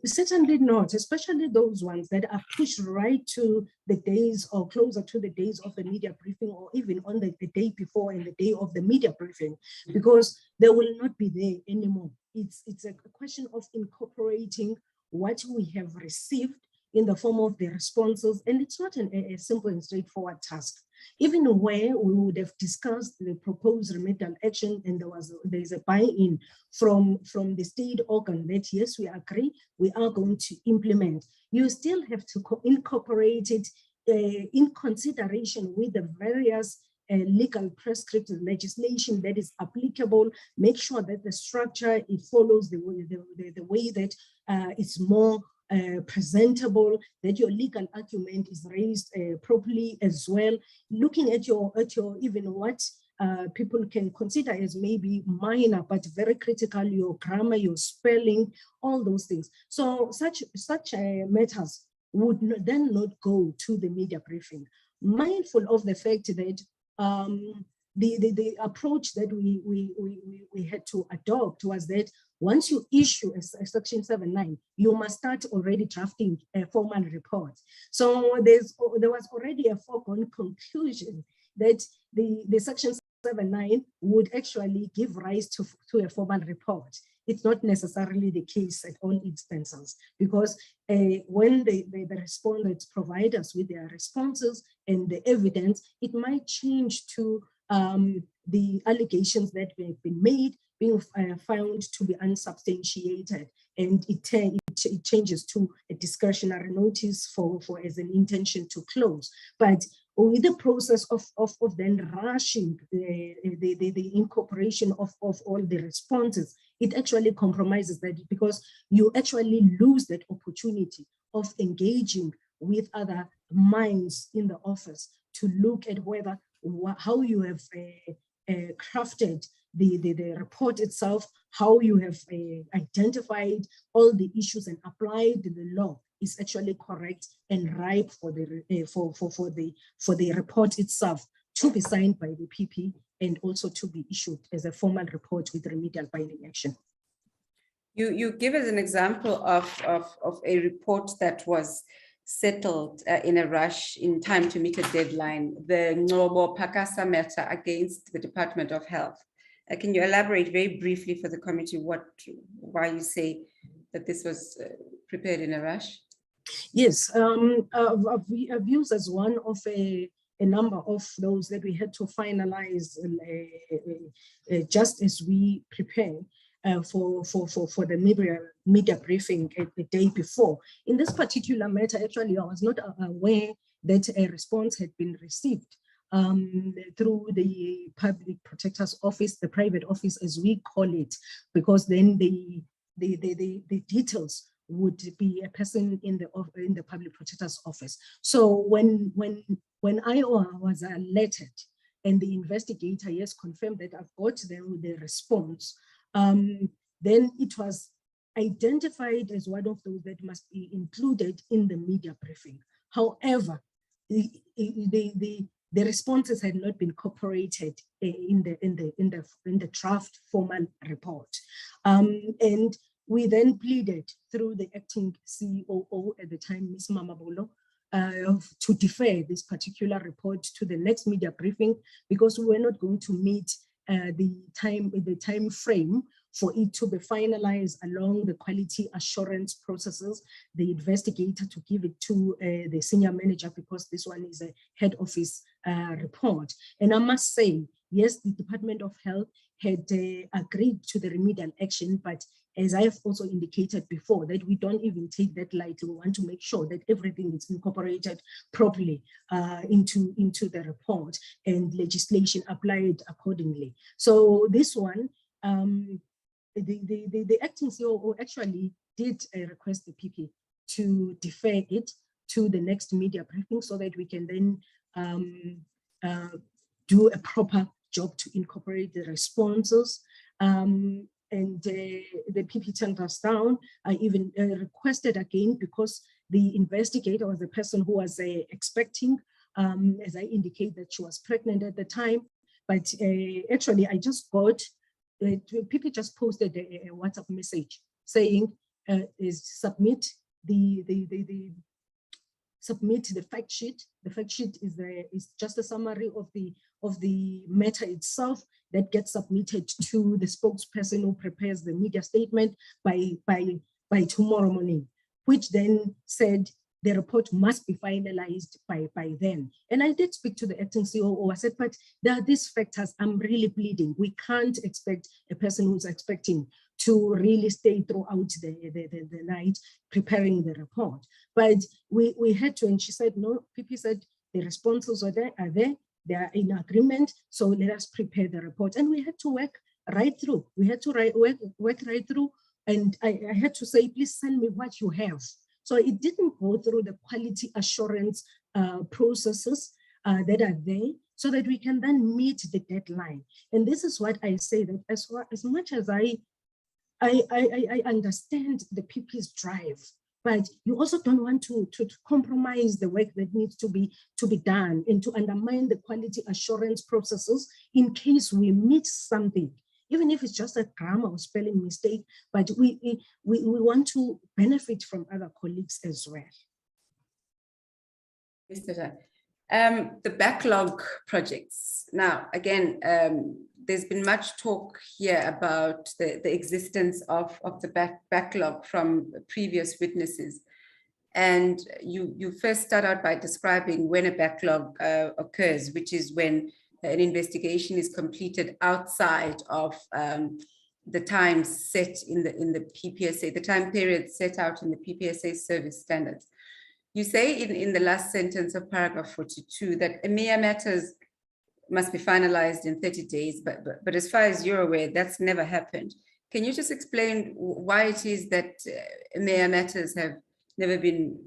Certainly not, especially those ones that are pushed right to the days or closer to the days of the media briefing, or even on the day before and the day of the media briefing, because they will not be there anymore. It's a question of incorporating what we have received in the form of the responses, and it's not a simple and straightforward task. Even where we would have discussed the proposed remedial action and there's a buy-in from the state organ that yes, we agree, we are going to implement, you still have to incorporate it in consideration with the various legal prescriptive legislation that is applicable, make sure that the structure, it follows the way that it's more presentable, that your legal argument is raised properly as well, looking at your even what people can consider as maybe minor but very critical, your grammar, your spelling, all those things. So such matters would then not go to the media briefing, mindful of the fact that the approach that we had to adopt was that once you issue a section 7.9, you must start already drafting a formal report. So there was already a foregone conclusion that the section 7.9 would actually give rise to a formal report. It's not necessarily the case at all instances, because when the respondents provide us with their responses and the evidence, it might change to the allegations that have been made being found to be unsubstantiated, and it changes to a discretionary notice for as an intention to close. But with the process of then rushing the incorporation of all the responses, it actually compromises that, because you actually lose that opportunity of engaging with other minds in the office to look at whether how you have crafted the report itself, how you have identified all the issues and applied the law is actually correct and ripe for the report itself to be signed by the PP and also to be issued as a formal report with remedial binding action. You give us an example of a report that was settled in a rush in time to meet a deadline, the Ngobo Pakasa matter against the Department of Health. Can you elaborate very briefly for the committee why you say that this was prepared in a rush? Yes, I've used as one of a number of those that we had to finalize just as we prepare for the media briefing the day before. In this particular matter, actually, I was not aware that a response had been received through the public protector's office, the private office as we call it, because then the details would be a person in the public protector's office. So when I was alerted and the investigator, yes, confirmed that I've got the response, then it was identified as one of those that must be included in the media briefing. However, the responses had not been incorporated in the draft formal report, and we then pleaded through the acting COO at the time, Ms. Mamabolo, to defer this particular report to the next media briefing, because we were not going to meet the time frame for it to be finalized along the quality assurance processes, the investigator to give it to the senior manager, because this one is a head office report. And I must say, yes, the Department of Health had agreed to the remedial action, but as I have also indicated before, that we don't even take that lightly. We want to make sure that everything is incorporated properly into the report and legislation applied accordingly. So this one, the acting COO actually did request the PP to defer it to the next media briefing so that we can then do a proper job to incorporate the responses. And the PP turned us down. I even requested again because the investigator was the person who was expecting, as I indicate that she was pregnant at the time. But actually, I just got, PP just posted a WhatsApp message saying, submit the fact sheet. The fact sheet is just a summary of the matter itself that gets submitted to the spokesperson who prepares the media statement by tomorrow morning, which then said the report must be finalized by then. And I did speak to the acting COO. I said, but there are these factors. I'm really pleading. We can't expect a person who's expecting to really stay throughout the night preparing the report. But we had to, and she said, no, PP said the responses are there, they are in agreement, so let us prepare the report. And we had to work right through. We had to work right through, and I had to say, please send me what you have. So it didn't go through the quality assurance processes that are there, so that we can then meet the deadline. And this is what I say, that as much as I understand the PP's drive, but you also don't want to compromise the work that needs to be done and to undermine the quality assurance processes in case we miss something, even if it's just a grammar or spelling mistake, but we want to benefit from other colleagues as well. The backlog projects. Now, again, there's been much talk here about the existence of the backlog from previous witnesses. And you first start out by describing when a backlog occurs, which is when an investigation is completed outside of the time set in the PPSA, the time period set out in the PPSA service standards. You say in the last sentence of paragraph 42 that EMEA matters must be finalized in 30 days, but as far as you're aware, that's never happened. Can you just explain why it is that EMEA matters have never been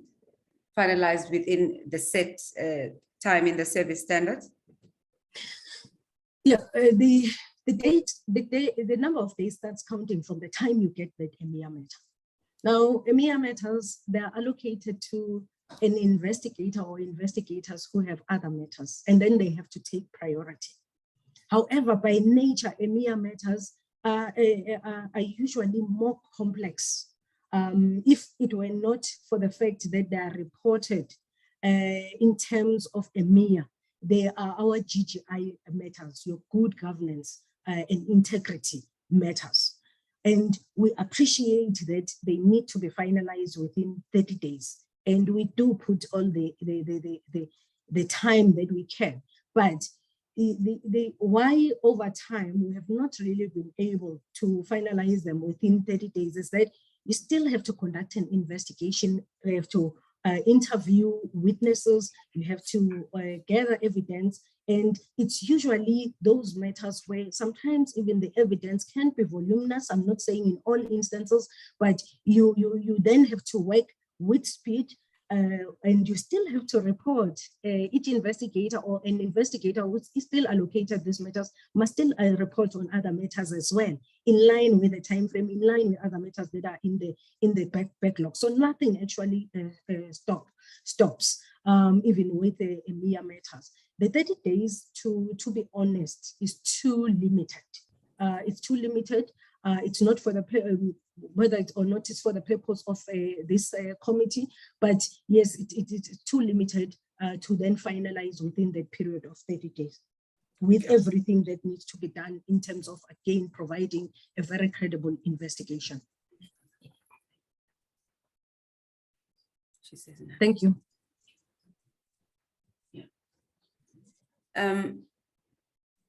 finalized within the set time in the service standards? Yeah, the number of days starts counting from the time you get that EMEA matter. Now, EMEA matters, they are allocated to an investigator or investigators who have other matters, and then they have to take priority. However, by nature, EMEA matters are usually more complex. If it were not for the fact that they are reported in terms of EMEA, they are our GGI matters, your good governance and integrity matters. And we appreciate that they need to be finalized within 30 days. And we do put all the time that we can. But why over time we have not really been able to finalize them within 30 days is that you still have to conduct an investigation. We have to interview witnesses, you have to gather evidence, and it's usually those matters where sometimes even the evidence can be voluminous. I'm not saying in all instances, but you then have to work with speed, and you still have to report. Each investigator or an investigator who is still allocated these matters must still report on other matters as well, in line with the time frame, in line with other matters that are in the backlog. So nothing actually stops, even with the EMEA matters. The 30 days, to be honest, is too limited. It's too limited. It's not for the whether it's or not, it's for the purpose of this committee, but yes, it's too limited to then finalize within the period of 30 days. with everything that needs to be done in terms of, again, providing a very credible investigation. She says no. Thank you.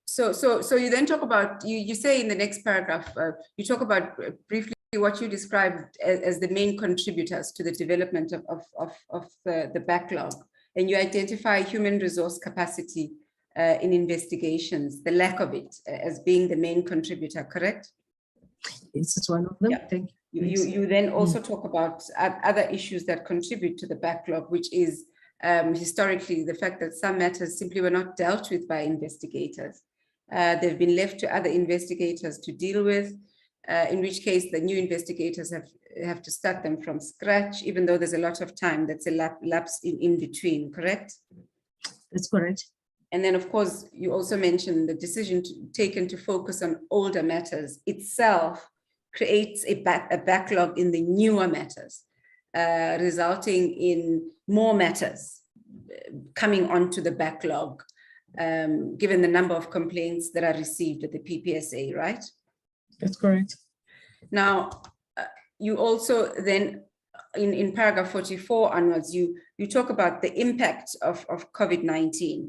So you then talk about, you say in the next paragraph, you talk about briefly what you described as the main contributors to the development of the backlog, and you identify human resource capacity in investigations, the lack of it as being the main contributor, correct? Yes, it's one of them. Yeah. Thank you. You then also talk about other issues that contribute to the backlog, which is historically the fact that some matters simply were not dealt with by investigators. They've been left to other investigators to deal with, in which case the new investigators have to start them from scratch, even though there's a lot of time that's elapsed in between, correct? That's correct. And then, of course, you also mentioned the decision taken to focus on older matters itself creates a backlog in the newer matters, resulting in more matters coming onto the backlog, given the number of complaints that are received at the PPSA, right? That's correct. Now, you also then, in paragraph 44 onwards, you talk about the impact of COVID-19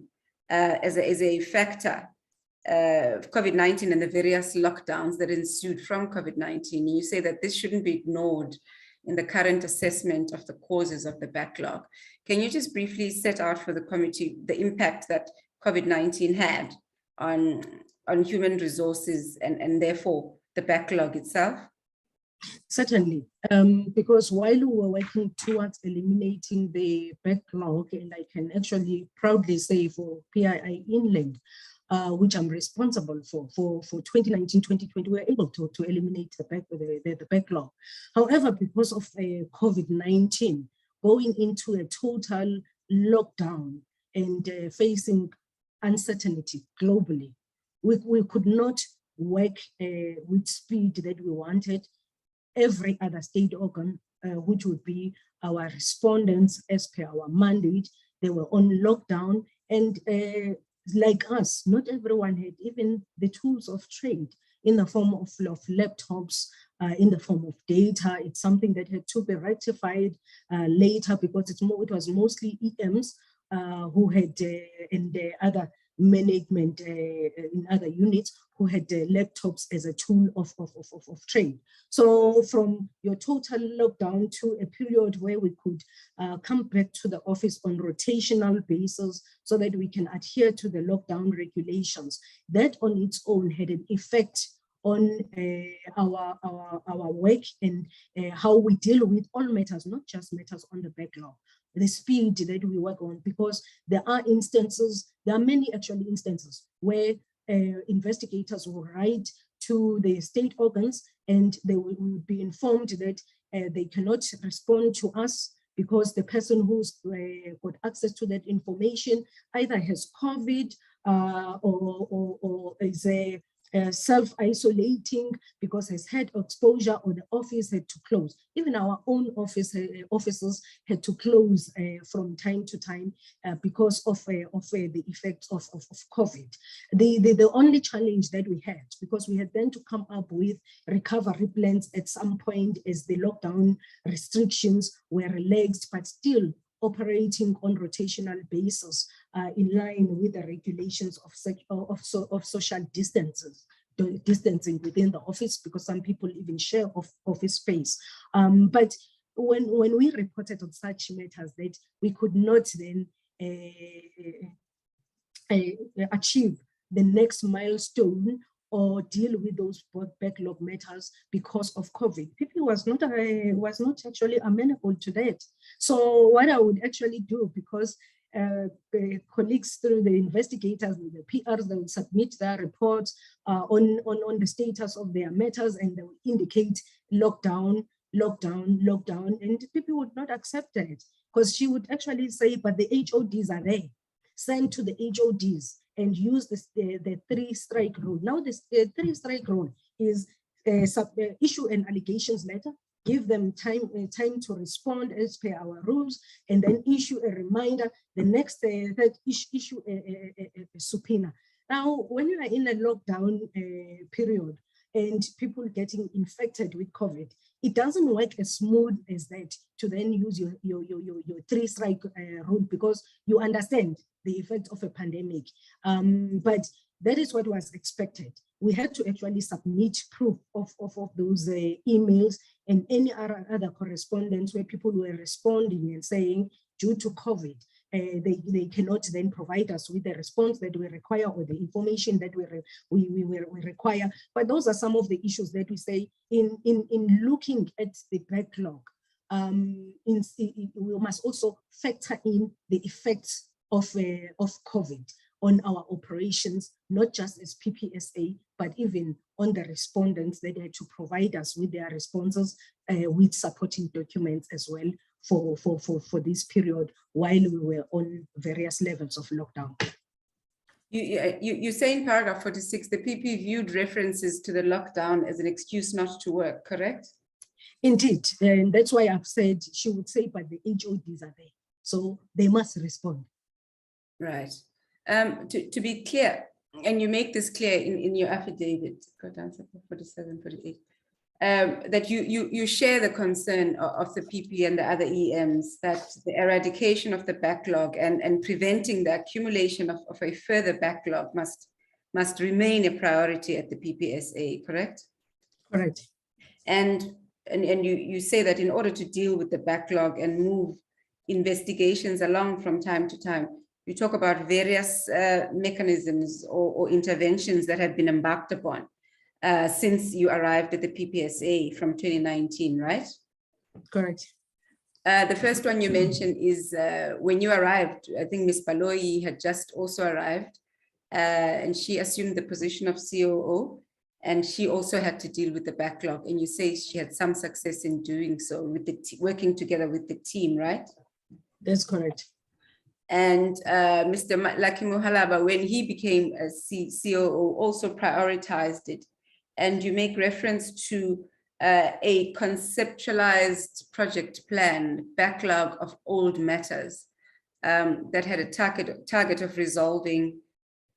as a factor of COVID-19 and the various lockdowns that ensued from COVID-19. You say that this shouldn't be ignored in the current assessment of the causes of the backlog. Can you just briefly set out for the committee the impact that COVID-19 had on human resources and therefore the backlog itself? Certainly, because while we were working towards eliminating the backlog, and I can actually proudly say for PII Inland, which I'm responsible for 2019-2020, we were able to eliminate the backlog. However, because of COVID-19, going into a total lockdown and facing uncertainty globally, we could not work with speed that we wanted. Every other state organ, which would be our respondents as per our mandate, they were on lockdown, and like us, not everyone had even the tools of trade in the form of laptops, in the form of data. It's something that had to be rectified later, because it was mostly EMs who had, in the other management in other units, who had laptops as a tool of trade. So from your total lockdown to a period where we could come back to the office on rotational basis so that we can adhere to the lockdown regulations, that on its own had an effect on our work and how we deal with all matters, not just matters on the backlog. The speed that we work on, because there are many actually instances where investigators will write to the state organs and they will be informed that they cannot respond to us because the person who's got access to that information either has COVID or is self-isolating because has had exposure, or the office had to close. Even our own offices had to close from time to time because of the effects of COVID. The only challenge that we had, because we had then to come up with recovery plans at some point as the lockdown restrictions were relaxed, but still operating on rotational basis in line with the regulations of social distancing within the office, because some people even share office space. But when we reported on such matters that we could not then achieve the next milestone or deal with those backlog matters because of COVID, people was not actually amenable to that. So what I would actually do, because the colleagues through the investigators, the PRs, they would submit their reports on the status of their matters, and they would indicate lockdown, and people would not accept it, because she would actually say, but the HODs are there. Send to the HODs and use the 3-strike rule. Now, this 3-strike rule is issue an allegations letter, give them time to respond as per our rules, and then issue a reminder. The next issue a subpoena. Now, when you are in a lockdown period and people getting infected with COVID, it doesn't work as smooth as that to then use your 3-strike rule, because you understand the effect of a pandemic. But that is what was expected. We had to actually submit proof of those emails and any other correspondence where people were responding and saying, due to COVID, they cannot then provide us with the response that we require or the information that we require. But those are some of the issues that we say in looking at the backlog. We must also factor in the effects of COVID on our operations, not just as PPSA, but even on the respondents that had to provide us with their responses with supporting documents as well for this period while we were on various levels of lockdown. You say in paragraph 46, the PP viewed references to the lockdown as an excuse not to work, correct? Indeed, and that's why I've said, she would say, but the HODs are there, so they must respond. Right. To be clear, and you make this clear in your affidavit, go down to 47, 48, that you share the concern of the PP and the other EMs that the eradication of the backlog and preventing the accumulation of a further backlog must remain a priority at the PPSA, correct? Correct. And you say that in order to deal with the backlog and move investigations along from time to time, you talk about various mechanisms or interventions that have been embarked upon since you arrived at the PPSA from 2019, right? Correct. The first one you mentioned is when you arrived, I think Ms. Baloyi had just also arrived and she assumed the position of COO, and she also had to deal with the backlog. And you say she had some success in doing so with the working together with the team, right? That's correct. And Mr. Lucky Muhalaba, when he became a COO, also prioritized it. And you make reference to a conceptualized project plan, backlog of old matters that had a target of resolving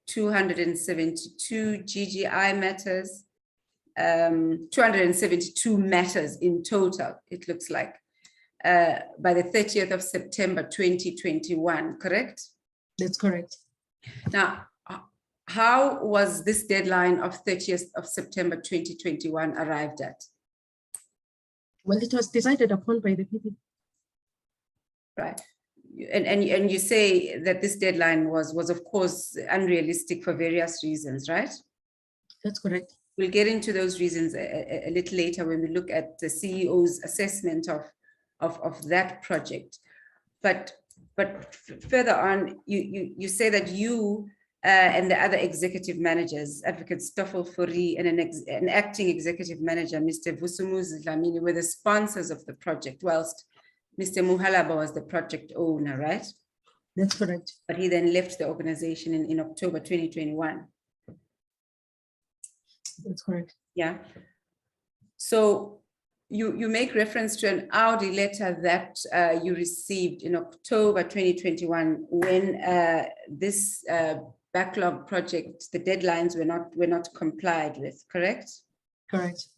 272 GGI matters, 272 matters in total, it looks like. By the 30th of September 2021, correct? That's correct. Now, how was this deadline of 30th of September 2021 arrived at? Well, it was decided upon by the PP. Right. And you say that this deadline was of course unrealistic for various reasons, right? That's correct. We'll get into those reasons a little later when we look at the CEO's assessment of that project. But further on, you say that you and the other executive managers, Advocate Stoffel Fourie and an acting executive manager, Mr. Vusumuzi Dlamini, were the sponsors of the project, whilst Mr. Muhalaba was the project owner, right? That's correct. But he then left the organization in October 2021. That's correct. Yeah. So you make reference to an Audi letter that you received in October 2021 when this backlog project, the deadlines were not complied with, correct? Correct.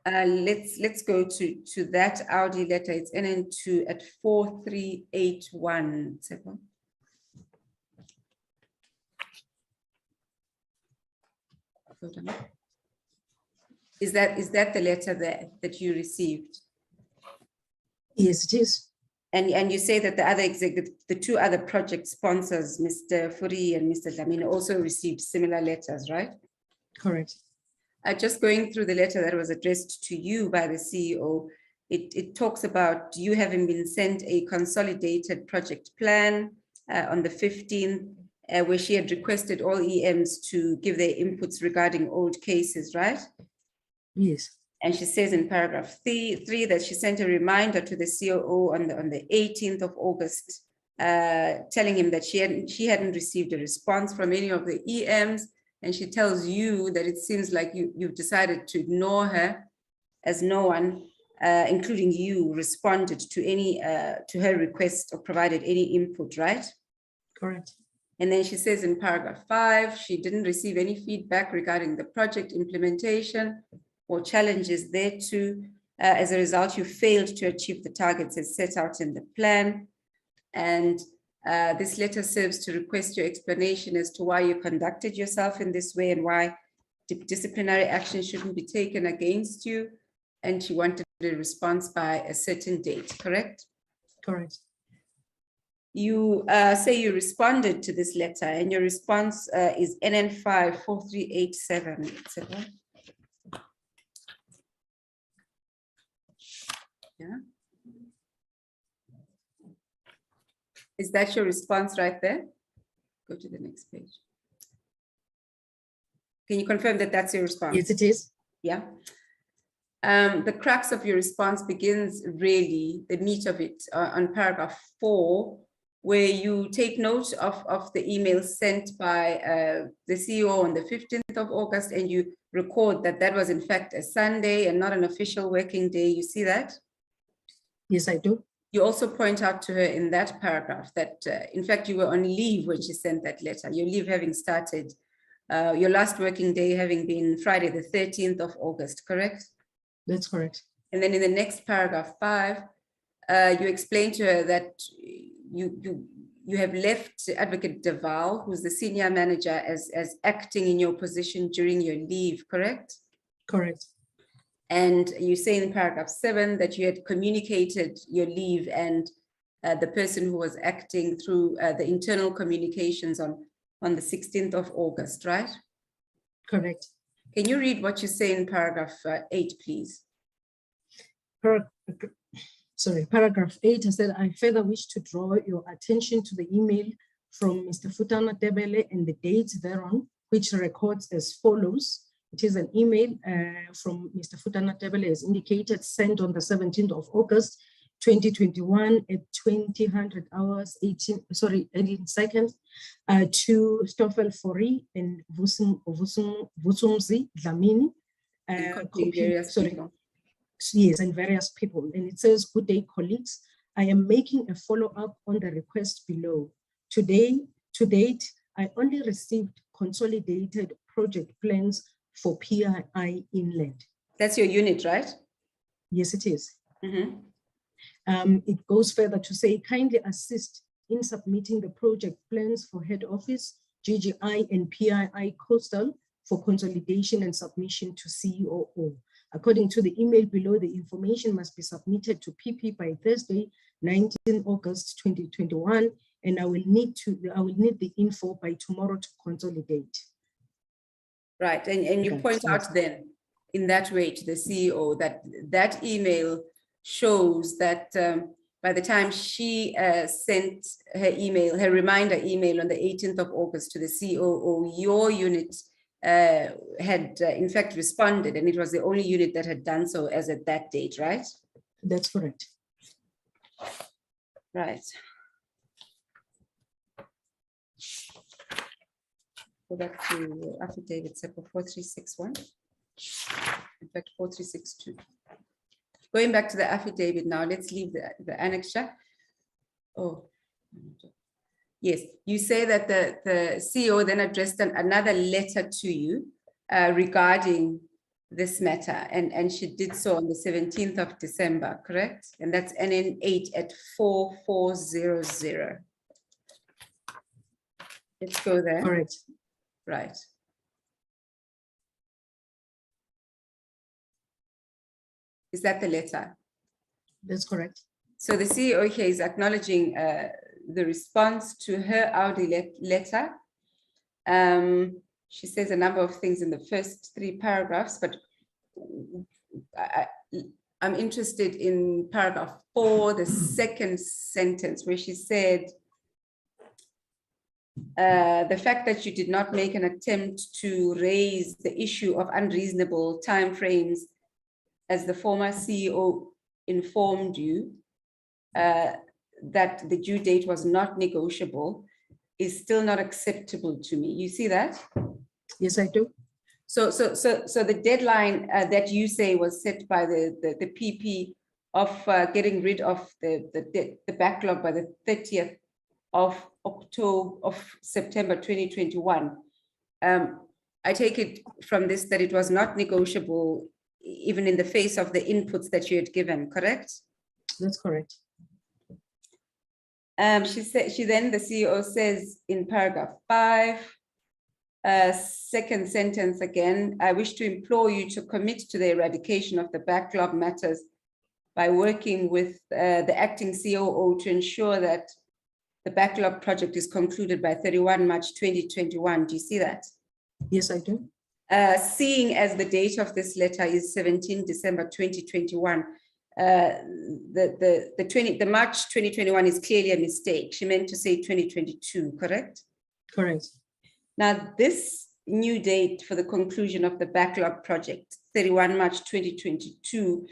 Let's go to that Audi letter. It's NN2 at 4381. Is that the letter that you received? Yes, it is. And you say that the two other project sponsors, Mr. Fourie and Mr. Dlamini, also received similar letters, right? Correct. Just going through the letter that was addressed to you by the CEO, it talks about you having been sent a consolidated project plan on the 15th, where she had requested all EMs to give their inputs regarding old cases, right? Yes. And she says in paragraph 3 that she sent a reminder to the COO on the 18th of August, telling him that she hadn't received a response from any of the EMs. And she tells you that it seems like you've decided to ignore her, as no one, including you, responded to her request or provided any input, right? Correct. And then she says in paragraph 5, she didn't receive any feedback regarding the project implementation or challenges thereto. As a result, you failed to achieve the targets as set out in the plan. And this letter serves to request your explanation as to why you conducted yourself in this way and why disciplinary action shouldn't be taken against you. And she wanted a response by a certain date, correct? Correct. You say you responded to this letter, and your response is NN5 4387, etc. Yeah. Is that your response right there? Go to the next page. Can you confirm that that's your response? Yes, it is. Yeah. The crux of your response begins really, the meat of it, on paragraph 4, where you take note of the email sent by the CEO on the 15th of August, and you record that that was in fact a Sunday and not an official working day. You see that? Yes, I do. You also point out to her in that paragraph that, in fact, you were on leave when she sent that letter, your leave having started, your last working day having been Friday, the 13th of August, correct? That's correct. And then in the next paragraph 5, you explain to her that you have left Advocate Deval, who's the senior manager, as acting in your position during your leave, correct? Correct. And you say in paragraph 7 that you had communicated your leave and the person who was acting through the internal communications on the 16th of August, right? Correct. Can you read what you say in paragraph 8, please? Paragraph 8, I said, I further wish to draw your attention to the email from Mr. Futana Debele and the dates thereon, which records as follows. It is an email from Mr. Futana Debele, as indicated, sent on the 17th of August, 2021 at 2000 hours, 18 seconds, to Stoffel Fori and Vusumzi Dlamini. Yes, and various people. And it says, good day, colleagues. I am making a follow-up on the request below. To date, I only received consolidated project plans for PII Inland. That's your unit, right? Yes, it is. Mm-hmm. It goes further to say, kindly assist in submitting the project plans for head office, GGI and PII Coastal for consolidation and submission to COO. According to the email below, the information must be submitted to PP by Thursday, 19 August 2021, and I will need the info by tomorrow to consolidate. Right, and you point out then in that way to the CEO that email shows that by the time she sent her email, her reminder email on the 18th of August to the COO, your unit had in fact responded, and it was the only unit that had done so as at that date, right? That's correct. Right. Go back to affidavit SEPA 4361. In fact, 4362. Going back to the affidavit now, let's leave the annexure. Oh, yes, you say that the CEO then addressed another letter to you regarding this matter, and she did so on the 17th of December, correct? And that's NN8 at 4400. Let's go there. Correct. Right. Is that the letter? That's correct. So the CEO here is acknowledging the response to her Audi letter. She says a number of things in the first 3 paragraphs, but I'm interested in paragraph 4, the second sentence, where she said, the fact that you did not make an attempt to raise the issue of unreasonable timeframes, as the former CEO informed you, that the due date was not negotiable, is still not acceptable to me. You see that? Yes, I do. So the deadline that you say was set by the PP of getting rid of the backlog by the 30th of September 2021. I take it from this that it was not negotiable even in the face of the inputs that you had given, correct? That's correct. She then, the CEO says in paragraph 5, second sentence again, I wish to implore you to commit to the eradication of the backlog matters by working with the acting COO to ensure that the backlog project is concluded by 31 March 2021. Do you see that? Yes, I do. Seeing as the date of this letter is 17 December 2021, the March 2021 is clearly a mistake. She meant to say 2022, correct? Correct. Now, this new date for the conclusion of the backlog project, 31 March 2022,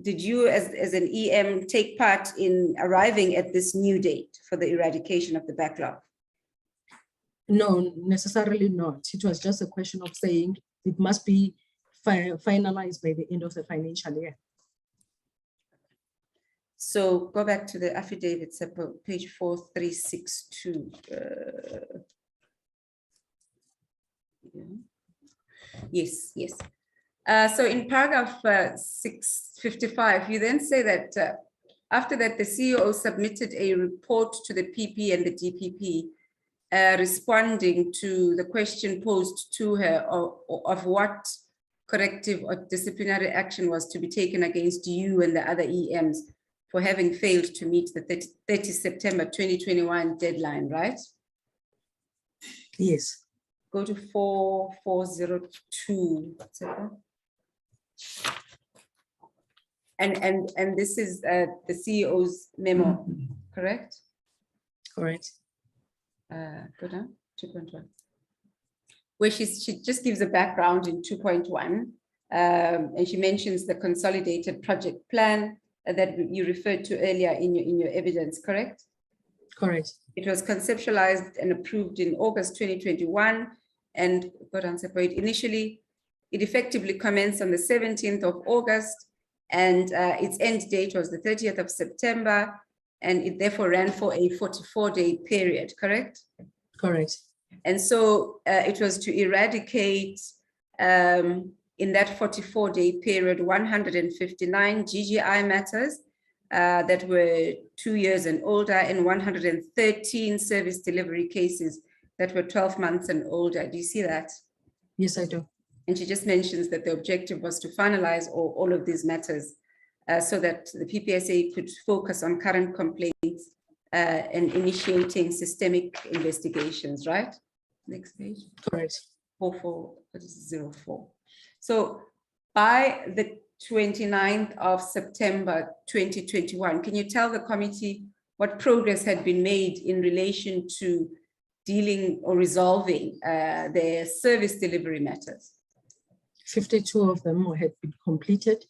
did you as an EM take part in arriving at this new date for the eradication of the backlog? No, necessarily not. It was just a question of saying it must be finalized by the end of the financial year. So go back to the affidavit, page 4362. Yes. So in paragraph 655, you then say that after that, the CEO submitted a report to the PP and the DPP responding to the question posed to her of what corrective or disciplinary action was to be taken against you and the other EMs for having failed to meet the 30 September 2021 deadline, right? Yes. Go to 4402. And this is the CEO's memo, correct? Correct. Go down, 2.1. Where she just gives a background in 2.1, and she mentions the consolidated project plan that you referred to earlier in your evidence, correct? Correct. It was conceptualized and approved in August 2021, and go down separate. Initially, it effectively commenced on the 17th of August, and its end date was the 30th of September, and it therefore ran for a 44-day period, correct? Correct. And so it was to eradicate in that 44-day period 159 GGI matters that were 2 years and older, and 113 service delivery cases that were 12 months and older. Do you see that? Yes, I do. And she just mentions that the objective was to finalize all of these matters so that the PPSA could focus on current complaints and initiating systemic investigations, right? Next page. Correct. 4404. So by the 29th of September 2021, can you tell the committee what progress had been made in relation to dealing or resolving their service delivery matters? 52 of them had been completed.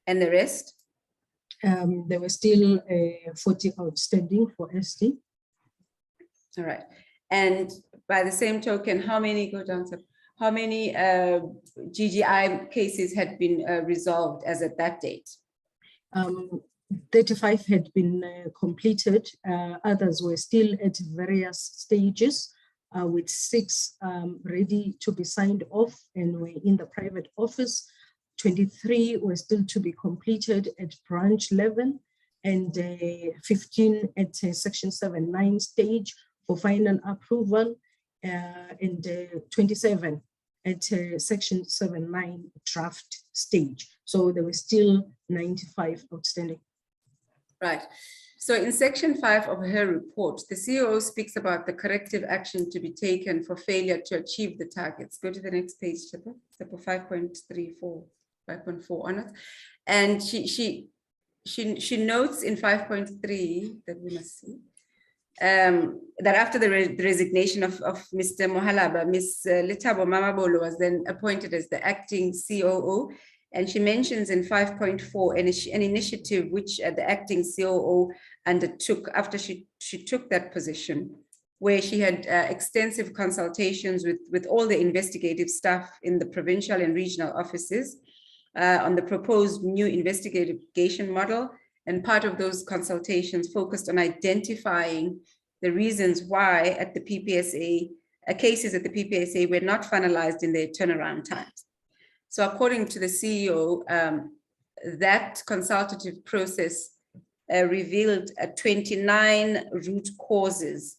And the rest? There were still 40 outstanding for SD. All right. And by the same token, how many, go down, how many GGI cases had been resolved as at that date? 35 had been completed. Others were still at various stages, with 6 ready to be signed off and were in the private office. 23 were still to be completed at branch level, and 15 at section 7.9 stage for final approval, and 27 at section 7.9 draft stage. So there were still 95 outstanding. Right. So in section 5 of her report, the CEO speaks about the corrective action to be taken for failure to achieve the targets. Go to the next page, step 5.34, 5.4 on it. And she notes in 5.3 that we must see that after the resignation of Mr. Mohalaba, Ms. Lethabo Mamabolo was then appointed as the acting COO. And she mentions in 5.4 an initiative which the acting COO undertook after she took that position, where she had extensive consultations with all the investigative staff in the provincial and regional offices on the proposed new investigation model. And part of those consultations focused on identifying the reasons why at the PPSA, cases at the PPSA were not finalized in their turnaround times. So according to the CEO, that consultative process revealed 29 root causes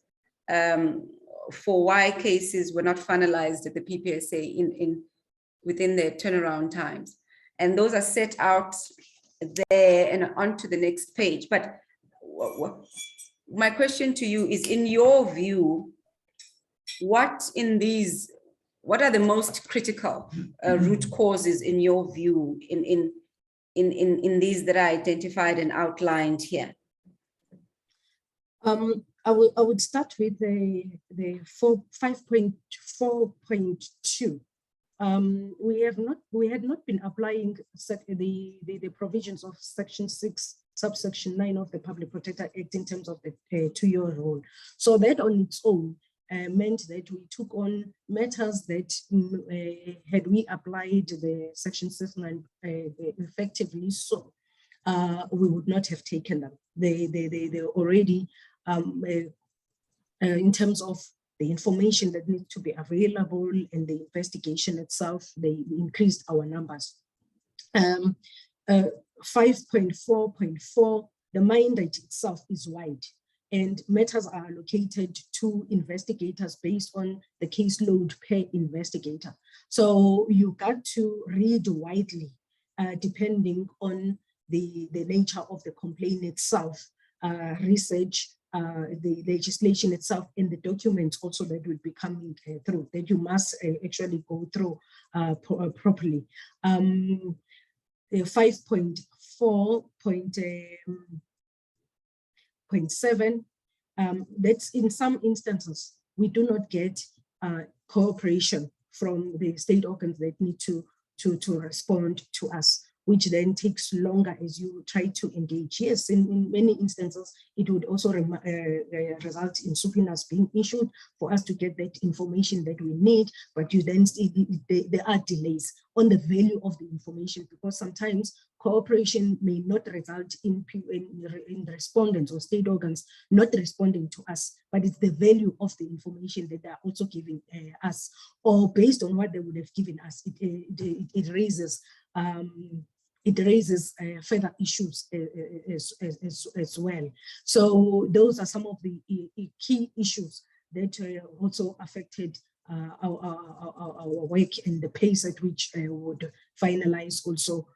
for why cases were not finalized at the PPSA within their turnaround times. And those are set out there and onto the next page. But my question to you is, in your view, what are the most critical root causes in your view in these that are identified and outlined here? I would start with the 5.4.2. We had not been applying the provisions of Section 6, subsection 9 of the Public Protector Act in terms of the 2-year rule. So that on its own meant that we took on matters that had we applied the Section 6 effectively, so we would not have taken them. They already in terms of the information that needs to be available and the investigation itself, they increased our numbers. 5.4.4, the mandate itself is wide, and matters are allocated to investigators based on the caseload per investigator. So you got to read widely depending on the nature of the complaint itself, research, the legislation itself, and the documents also that would be coming through, that you must actually go through properly. 5.4.7, that's in some instances, we do not get cooperation from the state organs that need to respond to us, which then takes longer as you try to engage. Yes, in many instances, it would also result in subpoenas being issued for us to get that information that we need, but you then see there are delays on the value of the information, because sometimes cooperation may not result in respondents or state organs not responding to us, but it's the value of the information that they're also giving us, or based on what they would have given us, it raises further issues as well. So those are some of the key issues that also affected our work and the pace at which would finalize also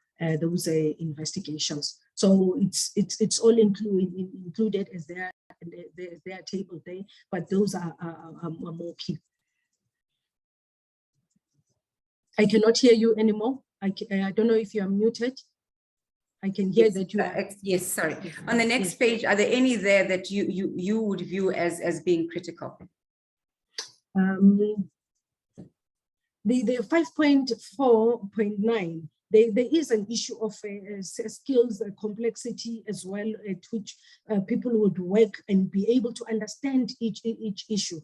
those investigations. So it's all included as their table there, but those are more key. I cannot hear you anymore. I don't know if you are muted. I can hear that you are. Yes, sorry. On the next page, are there any there that you would view as being critical? The 5.4.9, there is an issue of skills complexity as well, at which people would work and be able to understand each issue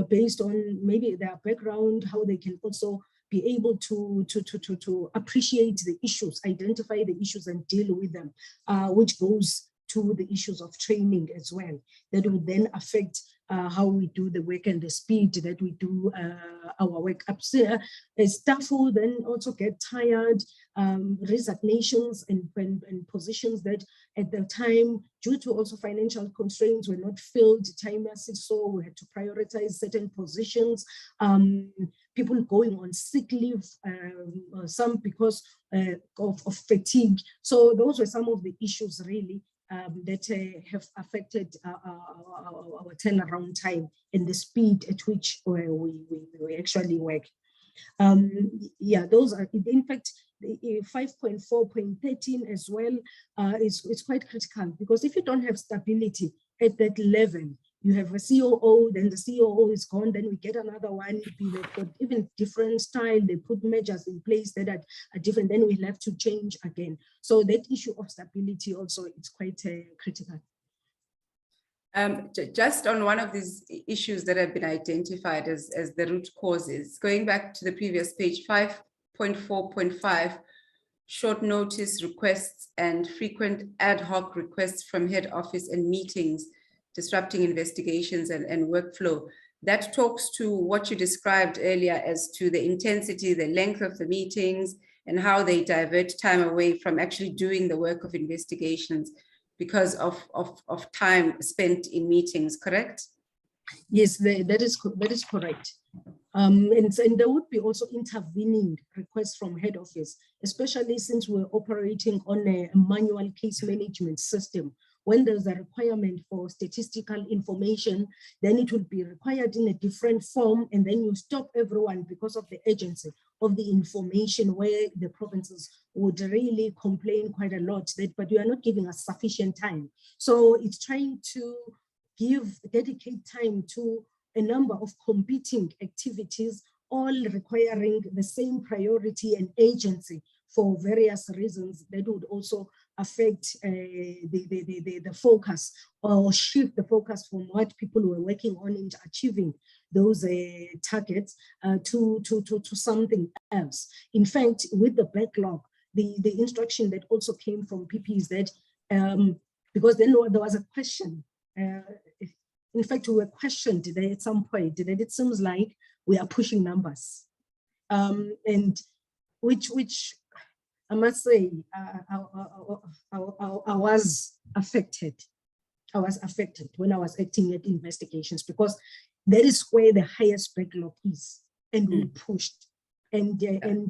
based on maybe their background, how they can also be able to appreciate the issues, identify the issues and deal with them, which goes to the issues of training as well. That would then affect how we do the work and the speed that we do our work. Staff will then also get tired, resignations and positions that at the time, due to also financial constraints, were not filled timely, so we had to prioritize certain positions. People going on sick leave, some because of fatigue. So those were some of the issues really that have affected our turnaround time and the speed at which we actually work. Yeah, those are, in fact, the 5.4.13 as well is quite critical, because if you don't have stability at that level, you have a COO, then the COO is gone, then we get another one, they've got even different style, they put measures in place that are different, then we'll have to change again. So that issue of stability also is quite critical. Just on one of these issues that have been identified as the root causes, going back to the previous page, 5.4.5, short notice requests and frequent ad hoc requests from head office and meetings disrupting investigations and workflow. That talks to what you described earlier as to the intensity, the length of the meetings, and how they divert time away from actually doing the work of investigations because of time spent in meetings, correct? Yes, that is correct. And there would be also intervening requests from head office, especially since we're operating on a manual case management system. When there's a requirement for statistical information, then it will be required in a different form, and then you stop everyone because of the urgency of the information, where the provinces would really complain quite a lot that, but you are not giving us sufficient time. So it's trying to dedicate time to a number of competing activities, all requiring the same priority and agency for various reasons that would also affect the focus or shift the focus from what people were working on into achieving those targets to something else. In fact, with the backlog, the instruction that also came from PP is that, because then there was a question, in fact, we were questioned at some point that it seems like we are pushing numbers, and which I must say, I was affected. I was affected when I was acting at investigations, because that is where the highest backlog is, and we pushed. And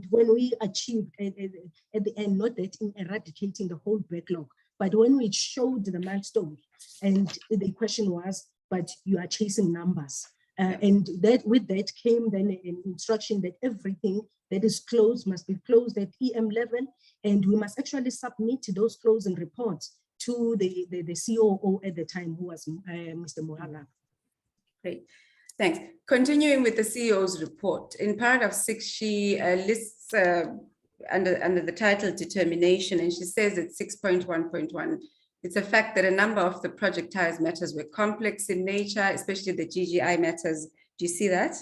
when we achieved at the end, not that in eradicating the whole backlog, but when we showed the milestone, and the question was, but you are chasing numbers. And that with that came then an instruction that everything that is closed must be closed at EM level, and we must actually submit those closing reports to the COO at the time, who was Mr. Mohala. Great, thanks. Continuing with the CEO's report, in paragraph 6, she lists under the title determination, and she says at 6.1.1, it's a fact that a number of the projectized matters were complex in nature, especially the GGI matters. Do you see that?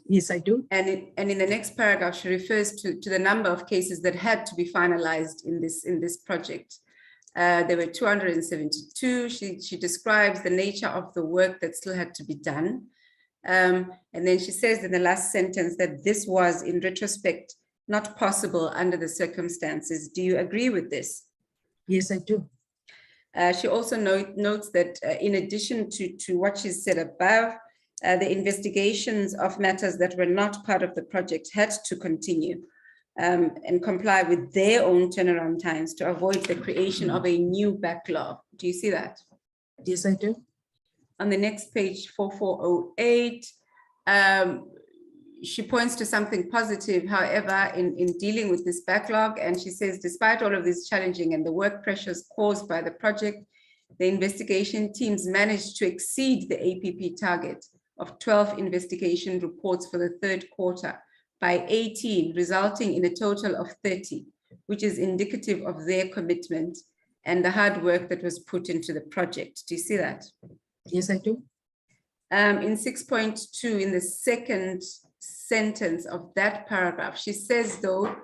Yes, I do. And in the next paragraph, she refers to the number of cases that had to be finalized in this project. There were 272. She describes the nature of the work that still had to be done. And then she says in the last sentence that this was, in retrospect, not possible under the circumstances. Do you agree with this? Yes, I do. She also notes that in addition to what she said above, the investigations of matters that were not part of the project had to continue and comply with their own turnaround times to avoid the creation of a new backlog. Do you see that? Yes, I do. On the next page, 4408, she points to something positive, however, in dealing with this backlog. And she says, despite all of this challenging and the work pressures caused by the project, the investigation teams managed to exceed the APP target of 12 investigation reports for the third quarter by 18, resulting in a total of 30, which is indicative of their commitment and the hard work that was put into the project. Do you see that? Yes, I do. In 6.2, in the second sentence of that paragraph, she says, though,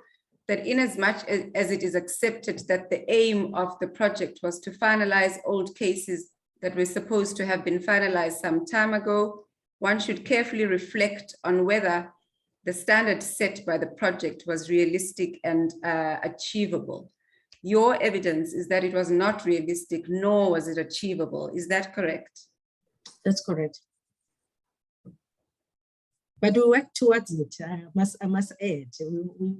that in as much as it is accepted that the aim of the project was to finalize old cases that were supposed to have been finalized some time ago, one should carefully reflect on whether the standard set by the project was realistic and achievable. Your evidence is that it was not realistic, nor was it achievable. Is that correct? That's correct. But we work towards it, I must add.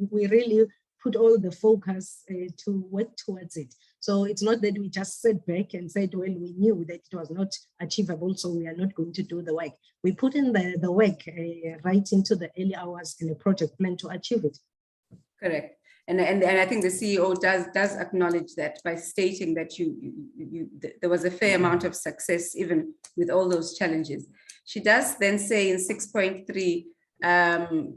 We really put all the focus to work towards it. So it's not that we just sat back and said, well, we knew that it was not achievable, so we are not going to do the work. We put in the work right into the early hours in the project plan to achieve it. Correct. And I think the CEO does acknowledge that by stating that there was a fair amount of success even with all those challenges. She does then say in 6.3,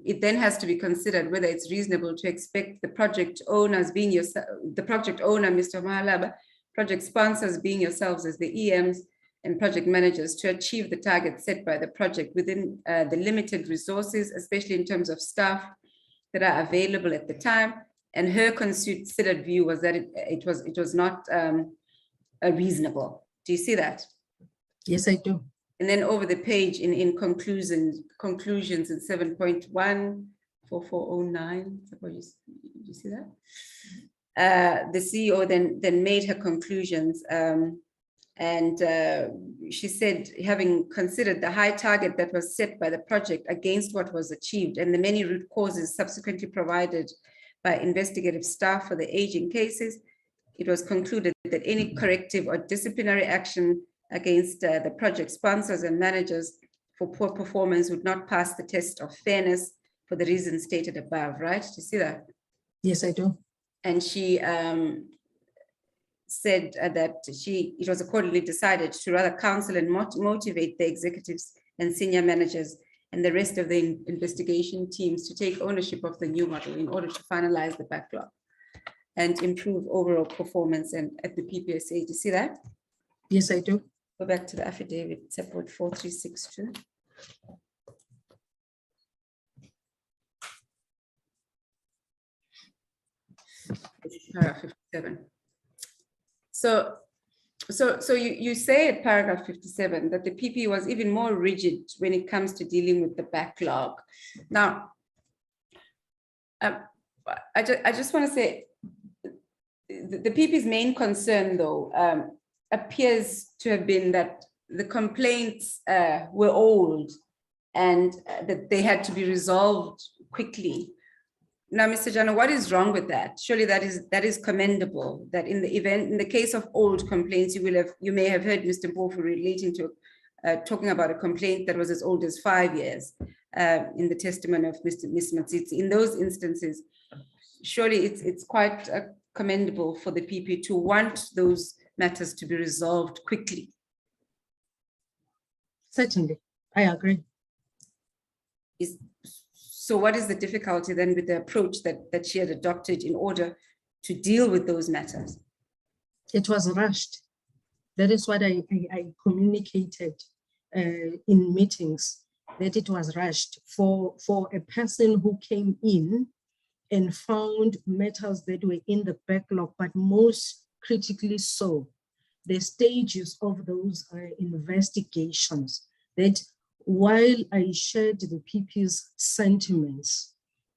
it then has to be considered whether it's reasonable to expect the project owners being the project owner, Mr. Mahalaba, project sponsors being yourselves as the EMs and project managers to achieve the target set by the project within the limited resources, especially in terms of staff that are available at the time. And her considered view was that it was not reasonable. Do you see that? Yes, I do. And then over the page in conclusions in 7.14409, you see that? The CEO then made her conclusions, and she said, having considered the high target that was set by the project against what was achieved and the many root causes subsequently provided by investigative staff for the aging cases, it was concluded that any corrective or disciplinary action against the project sponsors and managers for poor performance would not pass the test of fairness for the reasons stated above, right? Do you see that? Yes, I do. And she said that it was accordingly decided to rather counsel and motivate the executives and senior managers and the rest of the investigation teams to take ownership of the new model in order to finalize the backlog and improve overall performance and at the PPSA. Do you see that? Yes, I do. Go back to the affidavit, support 4362. Paragraph 57. So you say at paragraph 57 that the PP was even more rigid when it comes to dealing with the backlog. Now, I just want to say the PP's main concern, though, appears to have been that the complaints were old and that they had to be resolved quickly. Now, Mr. Jana, what is wrong with that? Surely that is commendable. That in the case of old complaints, you may have heard Mr. Mpofu relating to talking about a complaint that was as old as 5 years in the testimony of Ms. Motsitsi. In those instances, surely it's quite commendable for the PP to want those matters to be resolved quickly. Certainly, I agree. So what is the difficulty then with the approach that she had adopted in order to deal with those matters? It was rushed. That is what I communicated in meetings, that it was rushed for a person who came in and found matters that were in the backlog, but most critically so, the stages of those investigations, that while I shared the PP's sentiments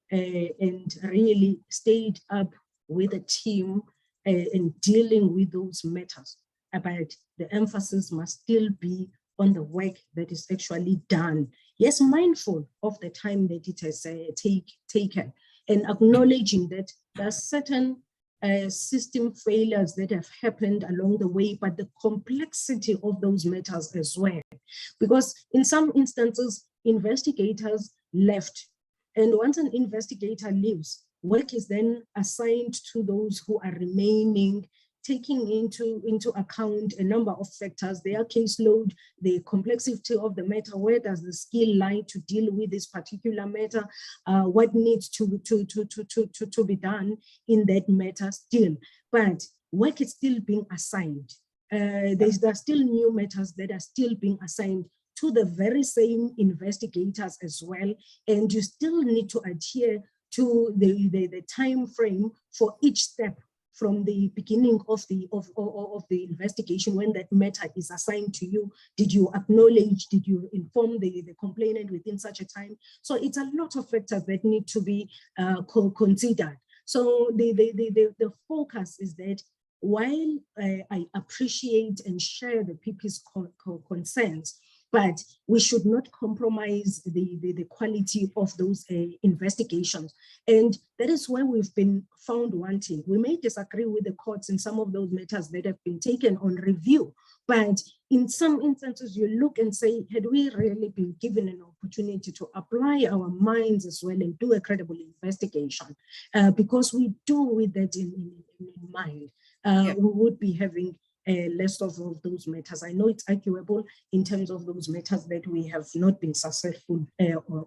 and really stayed up with the team in dealing with those matters, but the emphasis must still be on the work that is actually done. Yes, mindful of the time that it has taken and acknowledging that there are certain system failures that have happened along the way, but the complexity of those matters as well. Because in some instances, investigators left. And once an investigator leaves, work is then assigned to those who are remaining, taking into account a number of factors, their caseload, the complexity of the matter, where does the skill lie to deal with this particular matter, what needs to be done in that matter still. But work is still being assigned. There are still new matters that are still being assigned to the very same investigators as well. And you still need to adhere to the time frame for each step from the beginning of the investigation when that matter is assigned to you. Did you acknowledge, did you inform the complainant within such a time? So it's a lot of factors that need to be considered. So the focus is that while I appreciate and share the PP's concerns, but we should not compromise the quality of those investigations. And that is why we've been found wanting. We may disagree with the courts in some of those matters that have been taken on review, but in some instances you look and say, had we really been given an opportunity to apply our minds as well and do a credible investigation, because we do with that in mind, we would be having less of those matters. I know it's arguable in terms of those matters that we have not been successful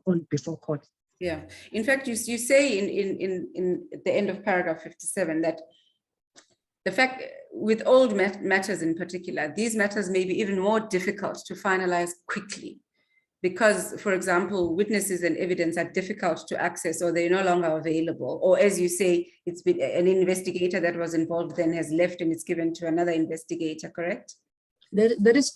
on before court. Yeah, in fact, you say in at the end of paragraph 57 that the fact with old matters in particular, these matters may be even more difficult to finalize quickly because, for example, witnesses and evidence are difficult to access or they're no longer available. Or as you say, it's been an investigator that was involved then has left and it's given to another investigator, correct? That is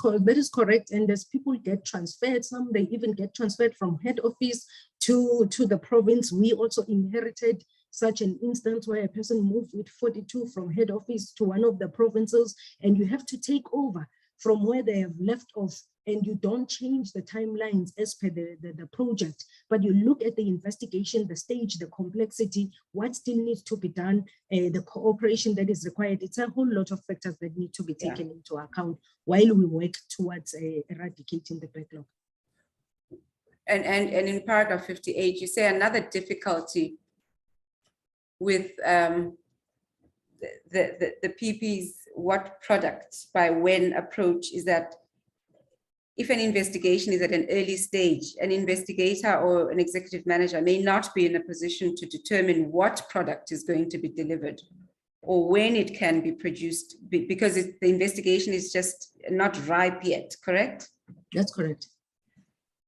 correct. And as people get transferred, some they even get transferred from head office to the province. We also inherited such an instance where a person moved with 42 from head office to one of the provinces, and you have to take over from where they have left off, and you don't change the timelines as per the project, but you look at the investigation, the stage, the complexity, what still needs to be done, the cooperation that is required. It's a whole lot of factors that need to be taken into account while we work towards eradicating the backlog. And in paragraph 58, you say another difficulty with the PP's what product by when approach is that if an investigation is at an early stage, an investigator or an executive manager may not be in a position to determine what product is going to be delivered or when it can be produced because the investigation is just not ripe yet, correct? That's correct.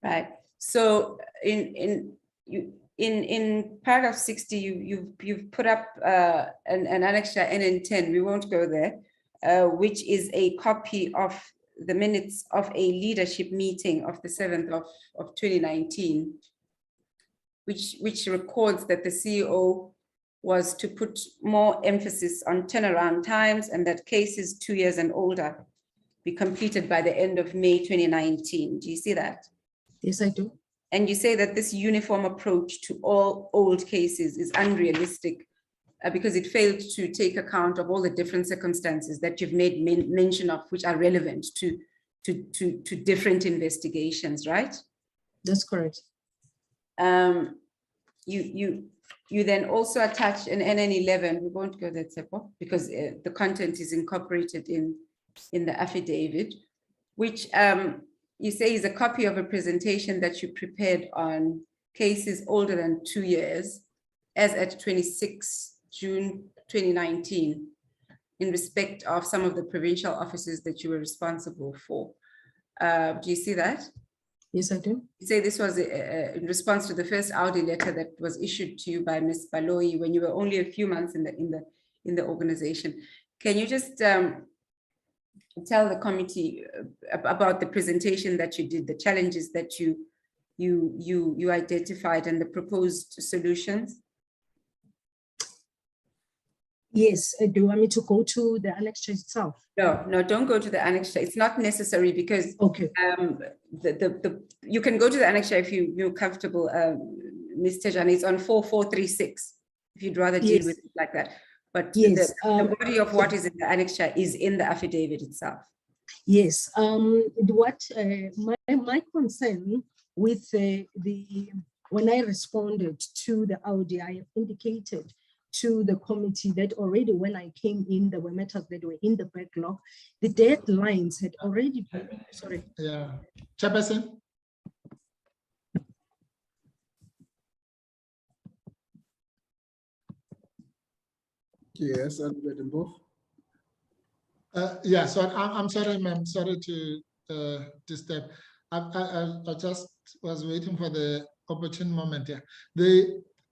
Right. So in paragraph 60, you've put up an annexure NN10, we won't go there, which is a copy of the minutes of a leadership meeting of the 7th of 2019, which records that the CEO was to put more emphasis on turnaround times and that cases 2 years and older be completed by the end of May 2019. Do you see that? Yes, I do. And you say that this uniform approach to all old cases is unrealistic because it failed to take account of all the different circumstances that you've made mention of, which are relevant to different investigations, right? That's correct. You then also attach an NN11. We won't go there, Tsepo, because the content is incorporated in the affidavit, which you say is a copy of a presentation that you prepared on cases older than 2 years, as at 26 June 2019, in respect of some of the provincial offices that you were responsible for. Do you see that? Yes, I do. You say this was in response to the first Audi letter that was issued to you by Ms. Baloyi when you were only a few months in the organization. Can you just tell the committee about the presentation that you did, the challenges that you identified and the proposed solutions? Yes, do you want me to go to the annexure itself? No, don't go to the annexure. It's not necessary because you can go to the annexure if you're comfortable, Ms. Tejani. It's on 4436, if you'd rather deal with it like that. But yes, the body of what is in the annexure is in the affidavit itself. Yes, my concern with when I responded to the Audi, I indicated to the committee that already when I came in, there were matters that were in the backlog. The deadlines had already been, sorry. Yeah, Chairperson. Yes, and let them both. Yeah, so I'm sorry, ma'am. Sorry to disturb. I just was waiting for the opportune moment here.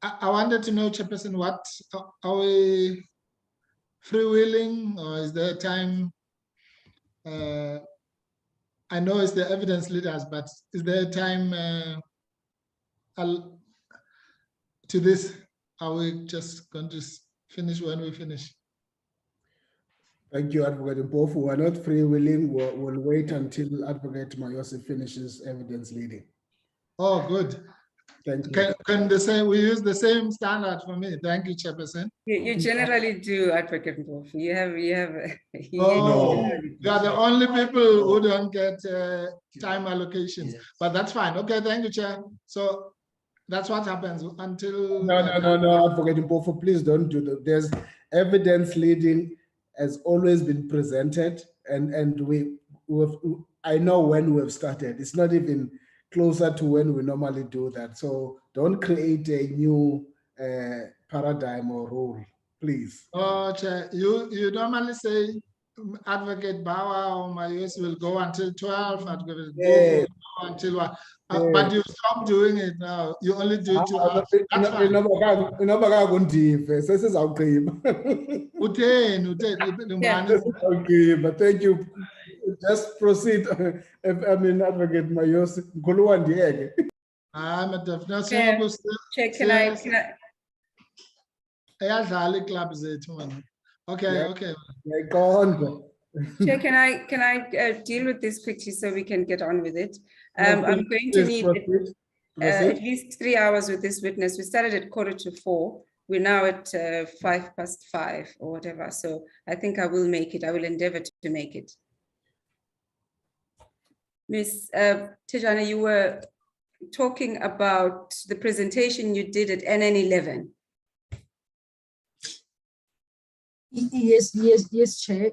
I wanted to know, Chairperson, what are we freewheeling, or is there time? I know it's the evidence leaders, but is there a time to this? Are we just going to finish when we finish? Thank you, Advocate Mpofu. We are not freewheeling. We'll wait until Advocate Mayosi finishes evidence leading. Oh, good. Thank you. Can they say we use the same standard for me? Thank you, Chairperson. You generally do, Advocate Mpofu. You have. You are the only people who don't get time allocations, but that's fine. Okay, thank you, Chair. So that's what happens until. No, Advocate Mpofu, please don't do that. There's evidence leading has always been presented, and I know when we've started. It's not even closer to when we normally do that. So don't create a new paradigm or rule, please. Oh, Chair, you normally say Advocate Bauer or Mayosi will go until 12, Advocate Mpofu will go until 1. But you stop doing it now. You only do 2 hours. That's fine. Okay, but thank you. just proceed. I mean, Advocate Mayos, Guluandiege. I'm a definitely. Chair, can I? Club zethu man. Okay, okay. Go on. Chair, can I deal with this quickly so we can get on with it? No, I'm going to need proceed. at least 3 hours with this witness. We started at 4:45. We're now at 5:05 or whatever. So I think I will make it. I will endeavor to make it. Ms. Tejana, you were talking about the presentation you did at NN11. Yes, Chair.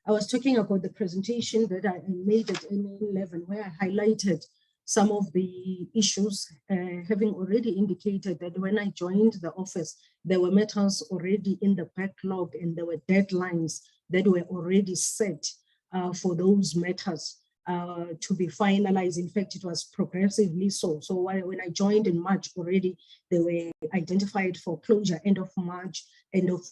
I was talking about the presentation that I made at NN11, where I highlighted some of the issues, having already indicated that when I joined the office, there were matters already in the backlog and there were deadlines that were already set for those matters to be finalized. In fact, it was progressively so. So when I joined in March already, they were identified for closure end of March, end of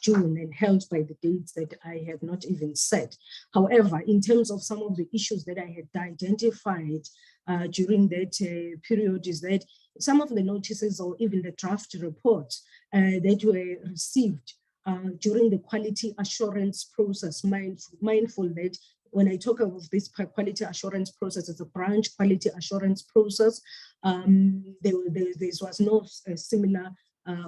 June, and held by the dates that I have not even set. However, in terms of some of the issues that I had identified during that period, is that some of the notices or even the draft reports that were received during the quality assurance process, mindful that when I talk of this quality assurance process, it's a branch quality assurance process. There was no similar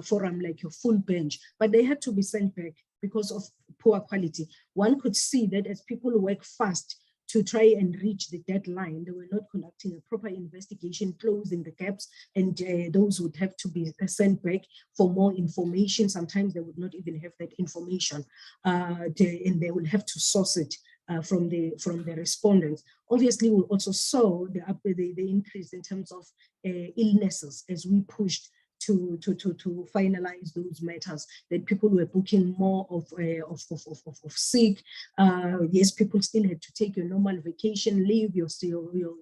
forum like a full bench, but they had to be sent back because of poor quality. One could see that as people work fast to try and reach the deadline, they were not conducting a proper investigation, closing the gaps, and those would have to be sent back for more information. Sometimes they would not even have that information, and they will have to source it from the respondents. Obviously, we also saw the increase in terms of illnesses as we pushed to finalize those matters, that people were booking more of sick. Yes, people still had to take your normal vacation leave, your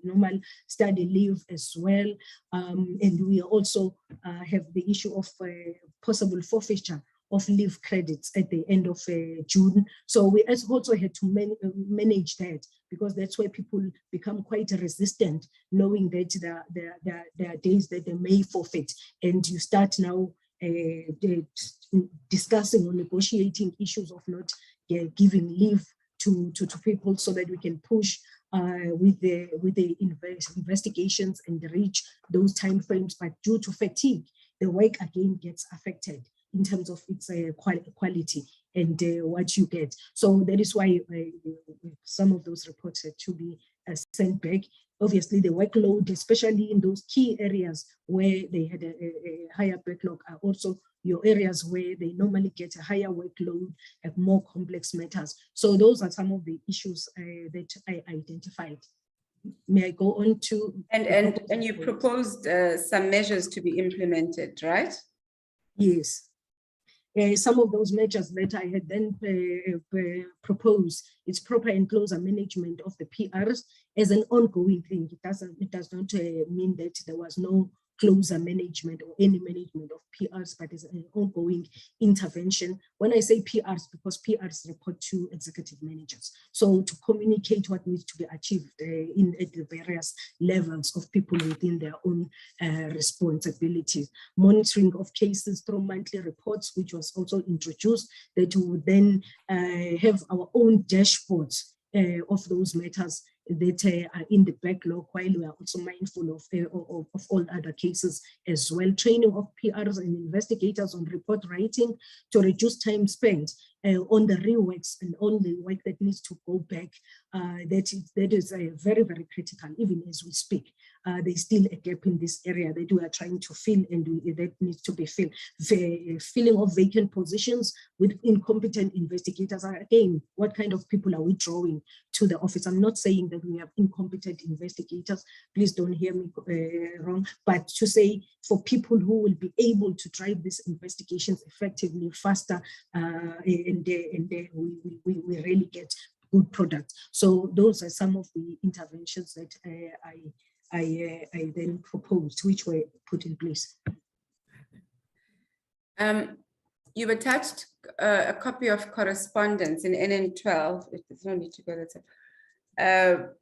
normal study leave as well. And we also have the issue of possible forfeiture of leave credits at the end of June. So we also had to manage that, because that's where people become quite resistant, knowing that there are days that they may forfeit, and you start now discussing or negotiating issues of not giving leave to people, so that we can push with the investigations and reach those timeframes. But due to fatigue, the work again gets affected in terms of its quality and what you get. So that is why some of those reports had to be sent back. Obviously, the workload, especially in those key areas where they had a higher backlog, are also your areas where they normally get a higher workload and more complex matters. So those are some of the issues that I identified. May I go on to? And you proposed some measures to be implemented, right? Yes. Some of those measures that I had then proposed, it's proper and closer management of the PRs as an ongoing thing. It does not mean that there was no closer management or any management of PRs, but it's an ongoing intervention. When I say PRs, because PRs report to executive managers. So to communicate what needs to be achieved at the various levels of people within their own responsibilities. Monitoring of cases through monthly reports, which was also introduced, that we would then have our own dashboards of those matters that are in the backlog, while we are also mindful of all other cases as well. Training of PRs and investigators on report writing to reduce time spent on the reworks and on the work that needs to go back. That is very, very critical, even as we speak. There's still a gap in this area that we are trying to fill, and that needs to be filled. The filling of vacant positions with incompetent investigators. Again, what kind of people are we drawing to the office? I'm not saying that we have incompetent investigators, please don't hear me wrong, but to say for people who will be able to drive these investigations effectively, faster, and we really get good products. So those are some of the interventions that I then proposed, which were put in place. You've attached a copy of correspondence in NN12. There's no need to go there.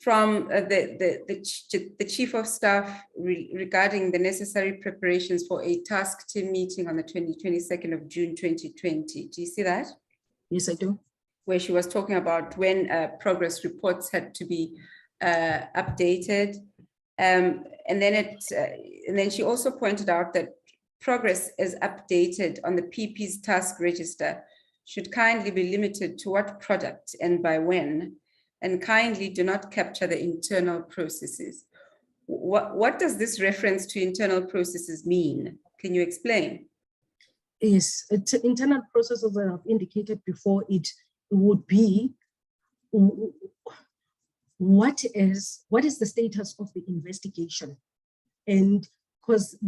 From the Chief of Staff regarding the necessary preparations for a task team meeting on the 22nd of June 2020. Do you see that? Yes, I do. Where she was talking about when progress reports had to be updated. And then she also pointed out that progress is updated on the PP's task register should kindly be limited to what product and by when, and kindly do not capture the internal processes. What does this reference to internal processes mean? Can you explain? Yes, internal processes that I've indicated before, it would be what is the status of the investigation, and because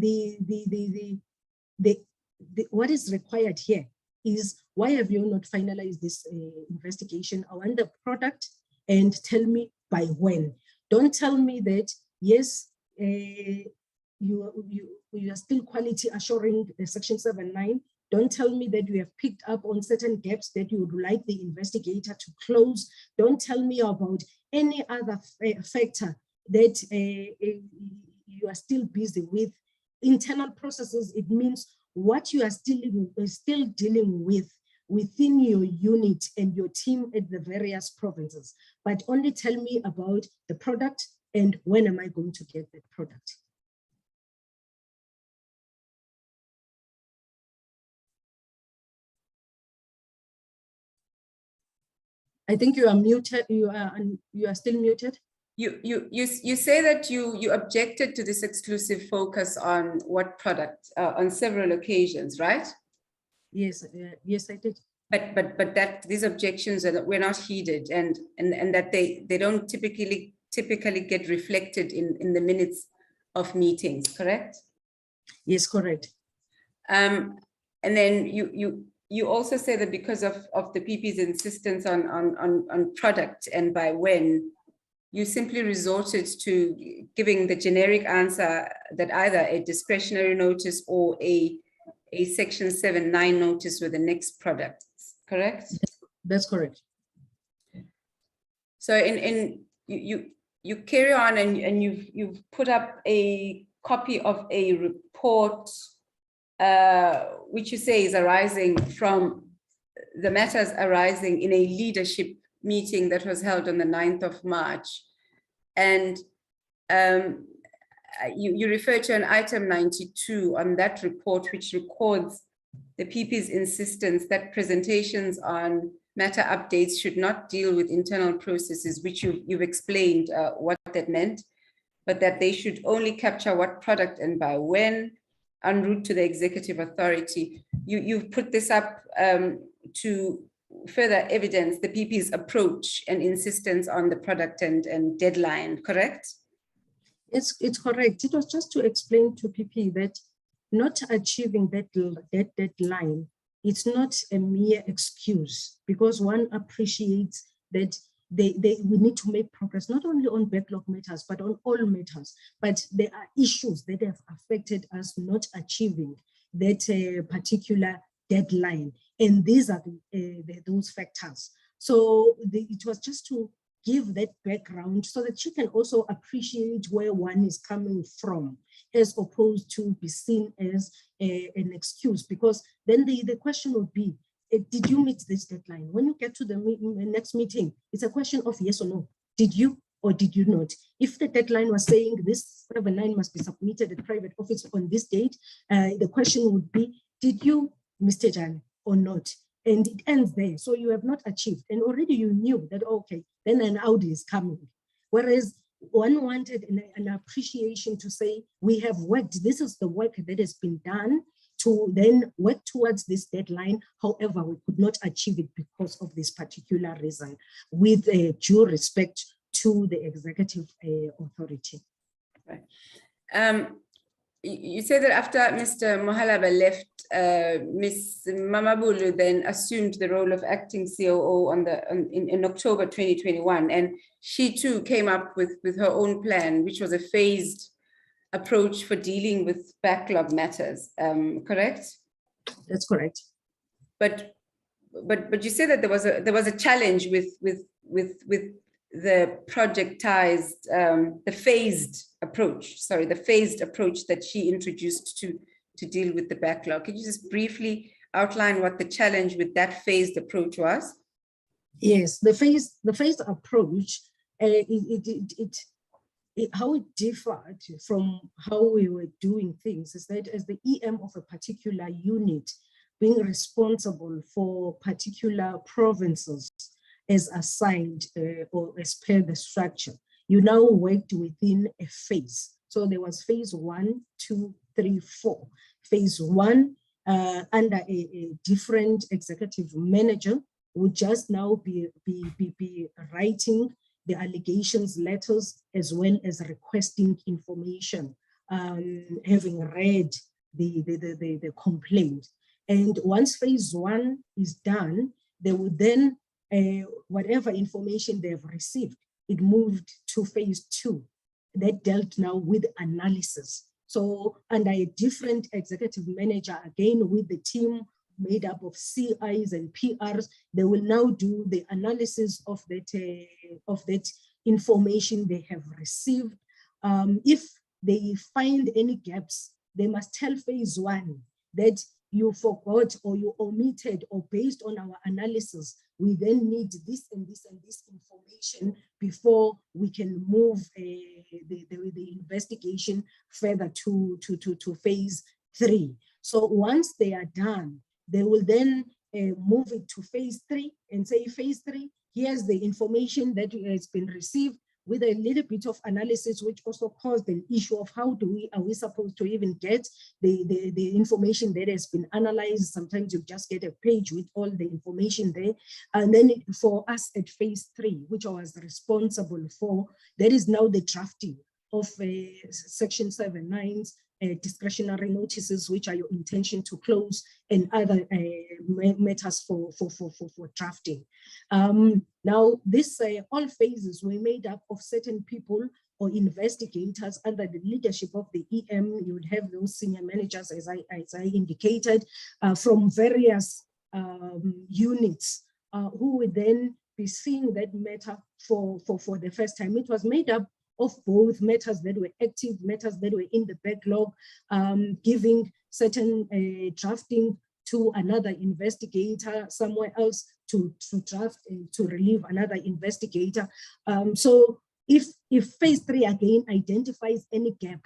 what is required here is, why have you not finalized this investigation? I want the product and tell me by when. Don't tell me that yes, you are still quality assuring Section 7.9. Don't tell me that you have picked up on certain gaps that you would like the investigator to close. Don't tell me about any other factor that you are still busy with. Internal processes, it means what you are still dealing with within your unit and your team at the various provinces, but only tell me about the product and when am I going to get that product. I think you are muted. You are still muted. You say that you objected to this exclusive focus on what product on several occasions, right? Yes, yes, I did. But that these objections were not heeded, and that they don't typically get reflected in the minutes of meetings, correct? Yes, correct. And then you also say that because of the PP's insistence on product and by when, you simply resorted to giving the generic answer that either a discretionary notice or a Section 7.9 notice with the next product, correct? That's correct. So you carry on and you've put up a copy of a report which you say is arising from the matters arising in a leadership meeting that was held on the 9th of March. And you refer to an item 92 on that report, which records the PP's insistence that presentations on matter updates should not deal with internal processes, which you've explained what that meant, but that they should only capture what product and by when, en route to the executive authority. You've put this up to further evidence the PP's approach and insistence on the product and deadline, correct? It's correct. It was just to explain to PP that not achieving that deadline, it's not a mere excuse, because one appreciates that we need to make progress, not only on backlog matters, but on all matters. But there are issues that have affected us not achieving that particular deadline. And these are those factors. So it was just to give that background so that you can also appreciate where one is coming from, as opposed to be seen as an excuse. Because then the question would be, did you meet this deadline? When you get to the next meeting, it's a question of yes or no. Did you or did you not? If the deadline was saying this 7.9 must be submitted at private office on this date, the question would be, did you, Mr. Jan, or not? And it ends there. So you have not achieved. And already you knew that, okay, then an Audi is coming. Whereas one wanted an appreciation to say, we have worked, this is the work that has been done to then work towards this deadline. However, we could not achieve it because of this particular reason, with due respect to the executive authority. Right. You said that after Mr. Mohalaba left, Ms. Mamabulu then assumed the role of acting COO in October 2021, and she too came up with her own plan, which was a phased approach for dealing with backlog matters, correct? That's correct. But you said that there was a challenge with the projectized, the phased approach. Sorry, the phased approach that she introduced to deal with the backlog. Could you just briefly outline what the challenge with that phased approach was? Yes, the phased approach, how it differed from how we were doing things is that as the EM of a particular unit being responsible for particular provinces as assigned or as per the structure, you now worked within a phase. So there was phase 1, 2, 3, 4. Phase 1 under a different executive manager would just now be writing the allegations letters as well as requesting information, having read the complaint. And once phase 1 is done, they would then, whatever information they've received, it moved to phase 2 that dealt now with analysis. So under a different executive manager, again with the team made up of CIs and PRs, they will now do the analysis of that information they have received. If they find any gaps, they must tell phase 1 that you forgot or you omitted, or based on our analysis, we then need this and this and this information before we can move the investigation further to phase 3. So once they are done, they will then move it to phase 3 and say, phase 3, here's the information that has been received, with a little bit of analysis, which also caused an issue of how are we supposed to even get the information that has been analyzed. Sometimes you just get a page with all the information there. And then for us at phase 3, which I was responsible for, that is now the drafting of section 7(9)'s discretionary notices, which are your intention to close, and other matters for drafting. Now, this all phases were made up of certain people or investigators under the leadership of the EM. You would have those senior managers, as I indicated, from various units who would then be seeing that matter for the first time. It was made up of both matters that were active, matters that were in the backlog, giving certain drafting to another investigator somewhere else to draft, to relieve another investigator. So if phase 3 again identifies any gap,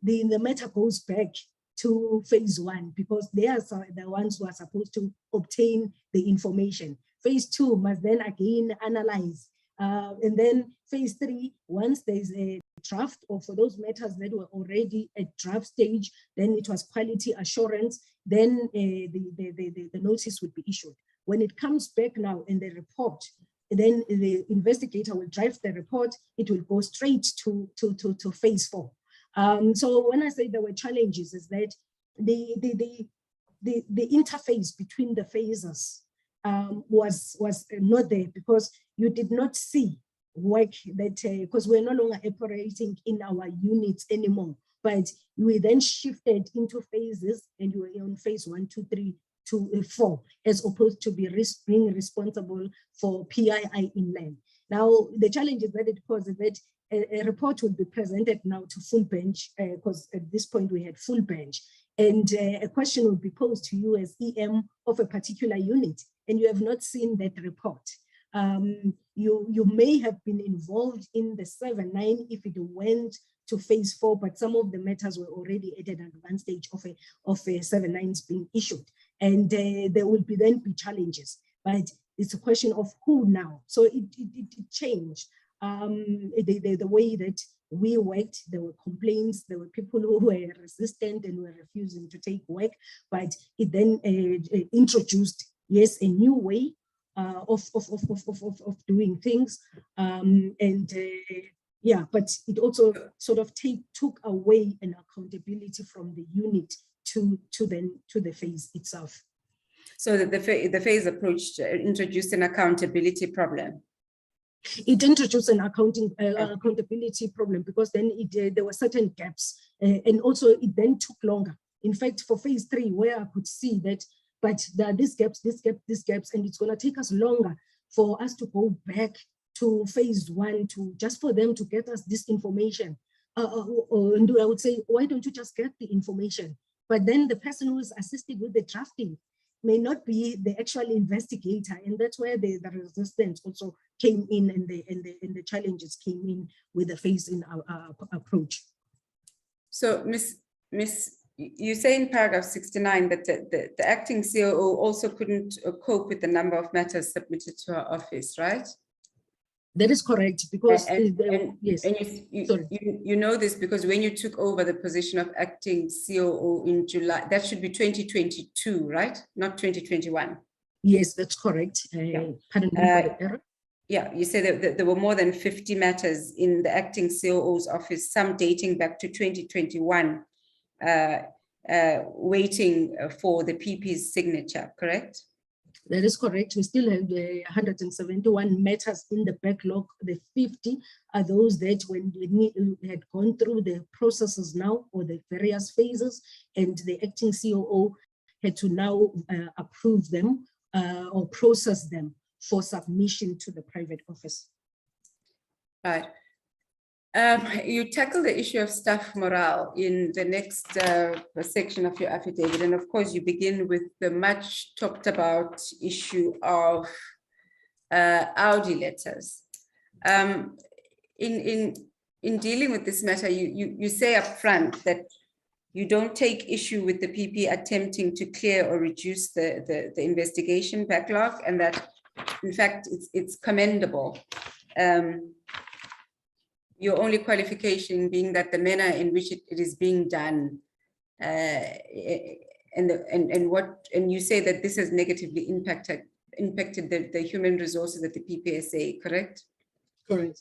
the matter goes back to phase 1, because they are the ones who are supposed to obtain the information. Phase 2 must then again analyze. And then phase 3, once there's a draft, or for those matters that were already at draft stage, then it was quality assurance, then the notice would be issued. When it comes back now in the report, then the investigator will draft the report, it will go straight to phase 4. So when I say there were challenges, is that the interface between the phases was not there, because you did not see work that, because we're no longer operating in our units anymore, but we then shifted into phases, and you were on phase 1, 2, 3 to 4, as opposed to being responsible for PII inland. Now, the challenges that it causes that a report will be presented now to full bench, because at this point we had full bench, and a question will be posed to you as EM of a particular unit, and you have not seen that report. You may have been involved in the 7(9) if it went to phase 4, but some of the matters were already at an advanced stage of a 7(9)s being issued, and there will then be challenges, but it's a question of who now. So it changed the way that we worked. There were complaints, there were people who were resistant and were refusing to take work, but it then introduced, yes, a new way of doing things, yeah, but it also sort of took away an accountability from the unit to the phase itself. So the phase approach introduced an accountability problem. It introduced an accountability problem, because then there were certain gaps, and also it then took longer In fact, for phase 3, where I could see that, but there are these gaps, and it's going to take us longer for us to go back to phase 1 to just for them to get us this information. And I would say, why don't you just get the information? But then the person who is assisting with the drafting may not be the actual investigator, and that's where the resistance also came in, and the challenges came in with the phase-in approach. So, Miss, you say in paragraph 69 that the acting COO also couldn't cope with the number of matters submitted to her office, right? That is correct, because yes. You know this because when you took over the position of acting COO in July, that should be 2022, right? Not 2021. Yes, that's correct. Pardon me for the error. Yeah, you said that there were more than 50 matters in the acting COO's office, some dating back to 2021, waiting for the PP's signature, correct? That is correct. We still have 171 matters in the backlog. The 50 are those that when we had gone through the processes now, or the various phases, and the acting COO had to now approve them or process them for submission to the private office. Right. You tackle the issue of staff morale in the next section of your affidavit. And of course, you begin with the much talked about issue of Audi letters. In dealing with this matter, you say up front that you don't take issue with the PP attempting to clear or reduce the investigation backlog, and that in fact it's commendable. Your only qualification being that the manner in which it is being done, and you say that this has negatively impacted the human resources at the PPSA, correct? Correct.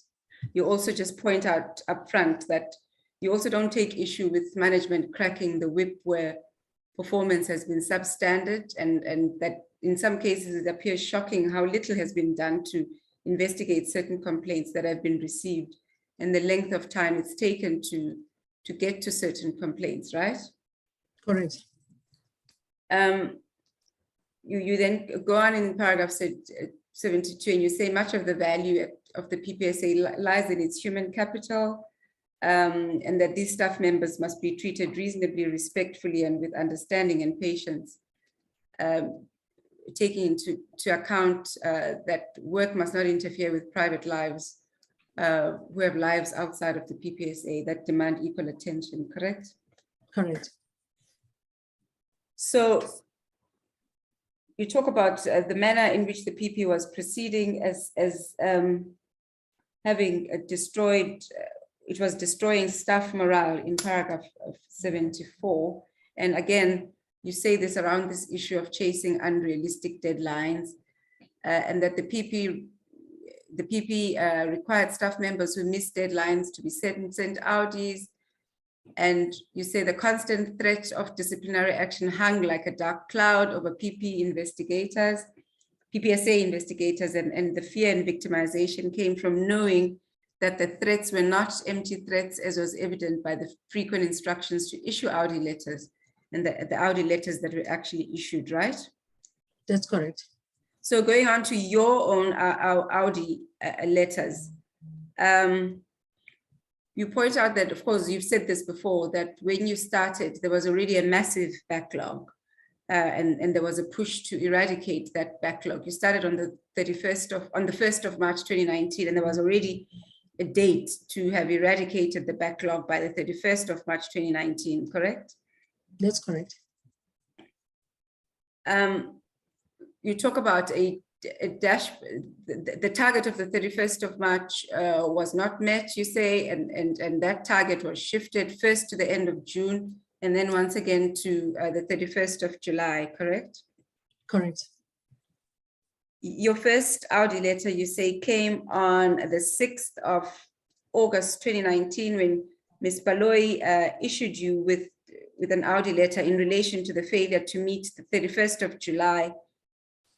You also just point out upfront that you also don't take issue with management cracking the whip where performance has been substandard, and that in some cases it appears shocking how little has been done to investigate certain complaints that have been received, and the length of time it's taken to get to certain complaints, right? Correct. You then go on in paragraph 72, and you say much of the value of the PPSA lies in its human capital, and that these staff members must be treated reasonably, respectfully, and with understanding and patience, taking into account that work must not interfere with private lives, who have lives outside of the PPSA that demand equal attention, correct? Correct. So you talk about the manner in which the PP was proceeding as having destroyed, it was destroying staff morale in paragraph 74. And again, you say this around this issue of chasing unrealistic deadlines, and that the PP required staff members who missed deadlines to be sent Audis. And you say the constant threat of disciplinary action hung like a dark cloud over PPSA investigators, and the fear and victimization came from knowing that the threats were not empty threats, as was evident by the frequent instructions to issue Audi letters, and the Audi letters that were actually issued, right? That's correct. So going on to your own Audi letters, you point out that, of course, you've said this before, that when you started, there was already a massive backlog, and there was a push to eradicate that backlog. You started on the 1st of March 2019, and there was already a date to have eradicated the backlog by the 31st of March 2019, correct? That's correct. You talk about the target of the 31st of March was not met, you say, and that target was shifted first to the end of June, and then once again to the 31st of July, correct? Correct. Your first Audi letter, you say, came on the 6th of August 2019 when Ms. Baloyi issued you with an Audi letter in relation to the failure to meet the 31st of July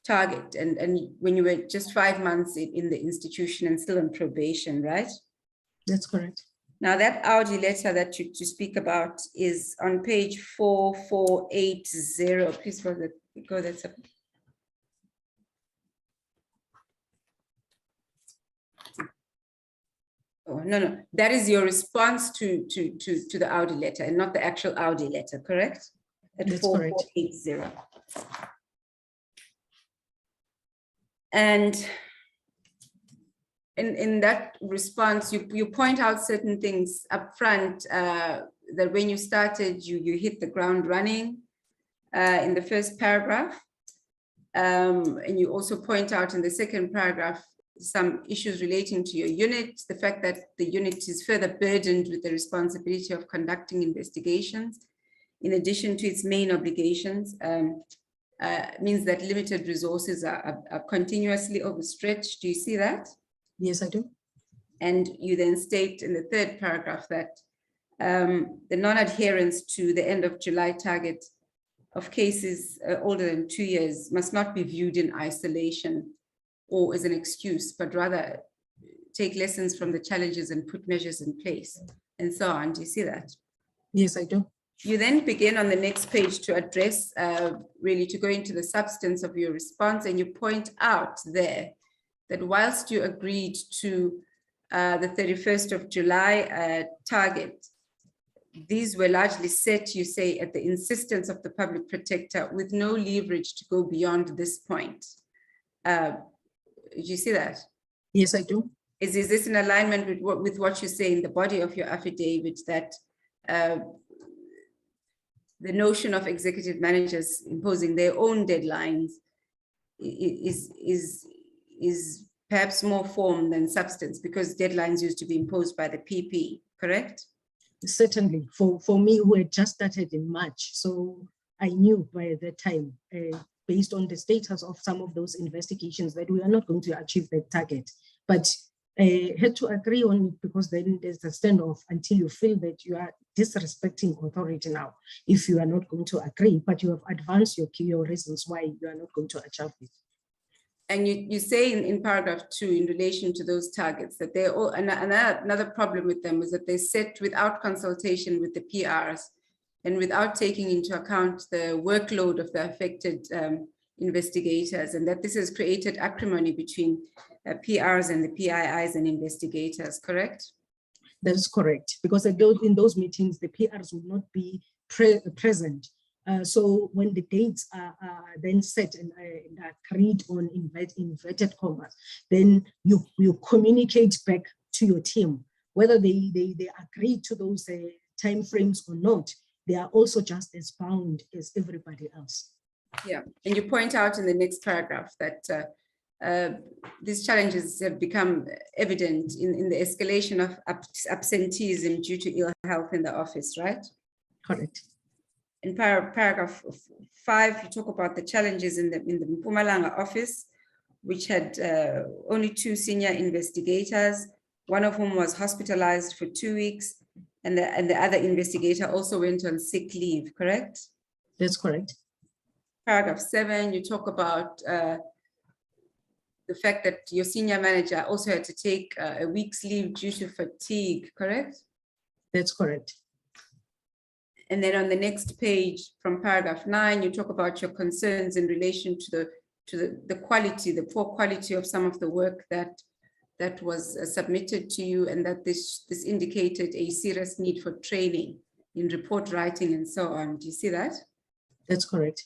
target, and when you were just 5 months in the institution and still on probation, right? That's correct. Now that Audi letter that you speak about is on page 4480. Please go that's up. Oh, no, that is your response to the Audi letter and not the actual Audi letter, correct? At That's correct. 4480. And in that response, you point out certain things up front, that when you started, you hit the ground running in the first paragraph. And you also point out in the second paragraph some issues relating to your unit, the fact that the unit is further burdened with the responsibility of conducting investigations, in addition to its main obligations, means that limited resources are continuously overstretched. Do you see that? Yes, I do. And you then state in the third paragraph that the non-adherence to the end of July target of cases older than 2 years must not be viewed in isolation or as an excuse, but rather take lessons from the challenges and put measures in place, and so on. Do you see that? Yes, I do. You then begin on the next page to address, really to go into the substance of your response, and you point out there that whilst you agreed to the 31st of July target, these were largely set, you say, at the insistence of the public protector with no leverage to go beyond this point. Do you see that? Yes, I do. Is this in alignment with what you say in the body of your affidavit, that the notion of executive managers imposing their own deadlines is perhaps more form than substance, because deadlines used to be imposed by the PP, correct? Certainly. For me, who had just started in March, so I knew by that time, based on the status of some of those investigations, that we are not going to achieve that target. But I had to agree on it, because then there's a standoff until you feel that you are disrespecting authority now, if you are not going to agree, but you have advanced your reasons why you are not going to achieve it. And you say in paragraph 2, in relation to those targets, that they're all, another problem with them is that they set without consultation with the PRs and without taking into account the workload of the affected investigators, and that this has created acrimony between PRs and the PIIs and investigators, correct? That is correct, because in those meetings, the PRs would not be present. So when the dates are then set and agreed on inverted commas, then you communicate back to your team, whether they agree to those timeframes or not. They are also just as bound as everybody else. Yeah, and you point out in the next paragraph that these challenges have become evident in the escalation of absenteeism due to ill health in the office, right? Correct. In paragraph 5, you talk about the challenges in the Mpumalanga office, which had only 2 senior investigators, one of whom was hospitalized for 2 weeks, and the other investigator also went on sick leave, correct? That's correct. Paragraph 7, you talk about the fact that your senior manager also had to take a week's leave due to fatigue, correct? That's correct. And then on the next page, from paragraph 9, you talk about your concerns in relation to the quality, the poor quality of some of the work that was submitted to you, and that this indicated a serious need for training in report writing and so on. Do you see that? That's correct.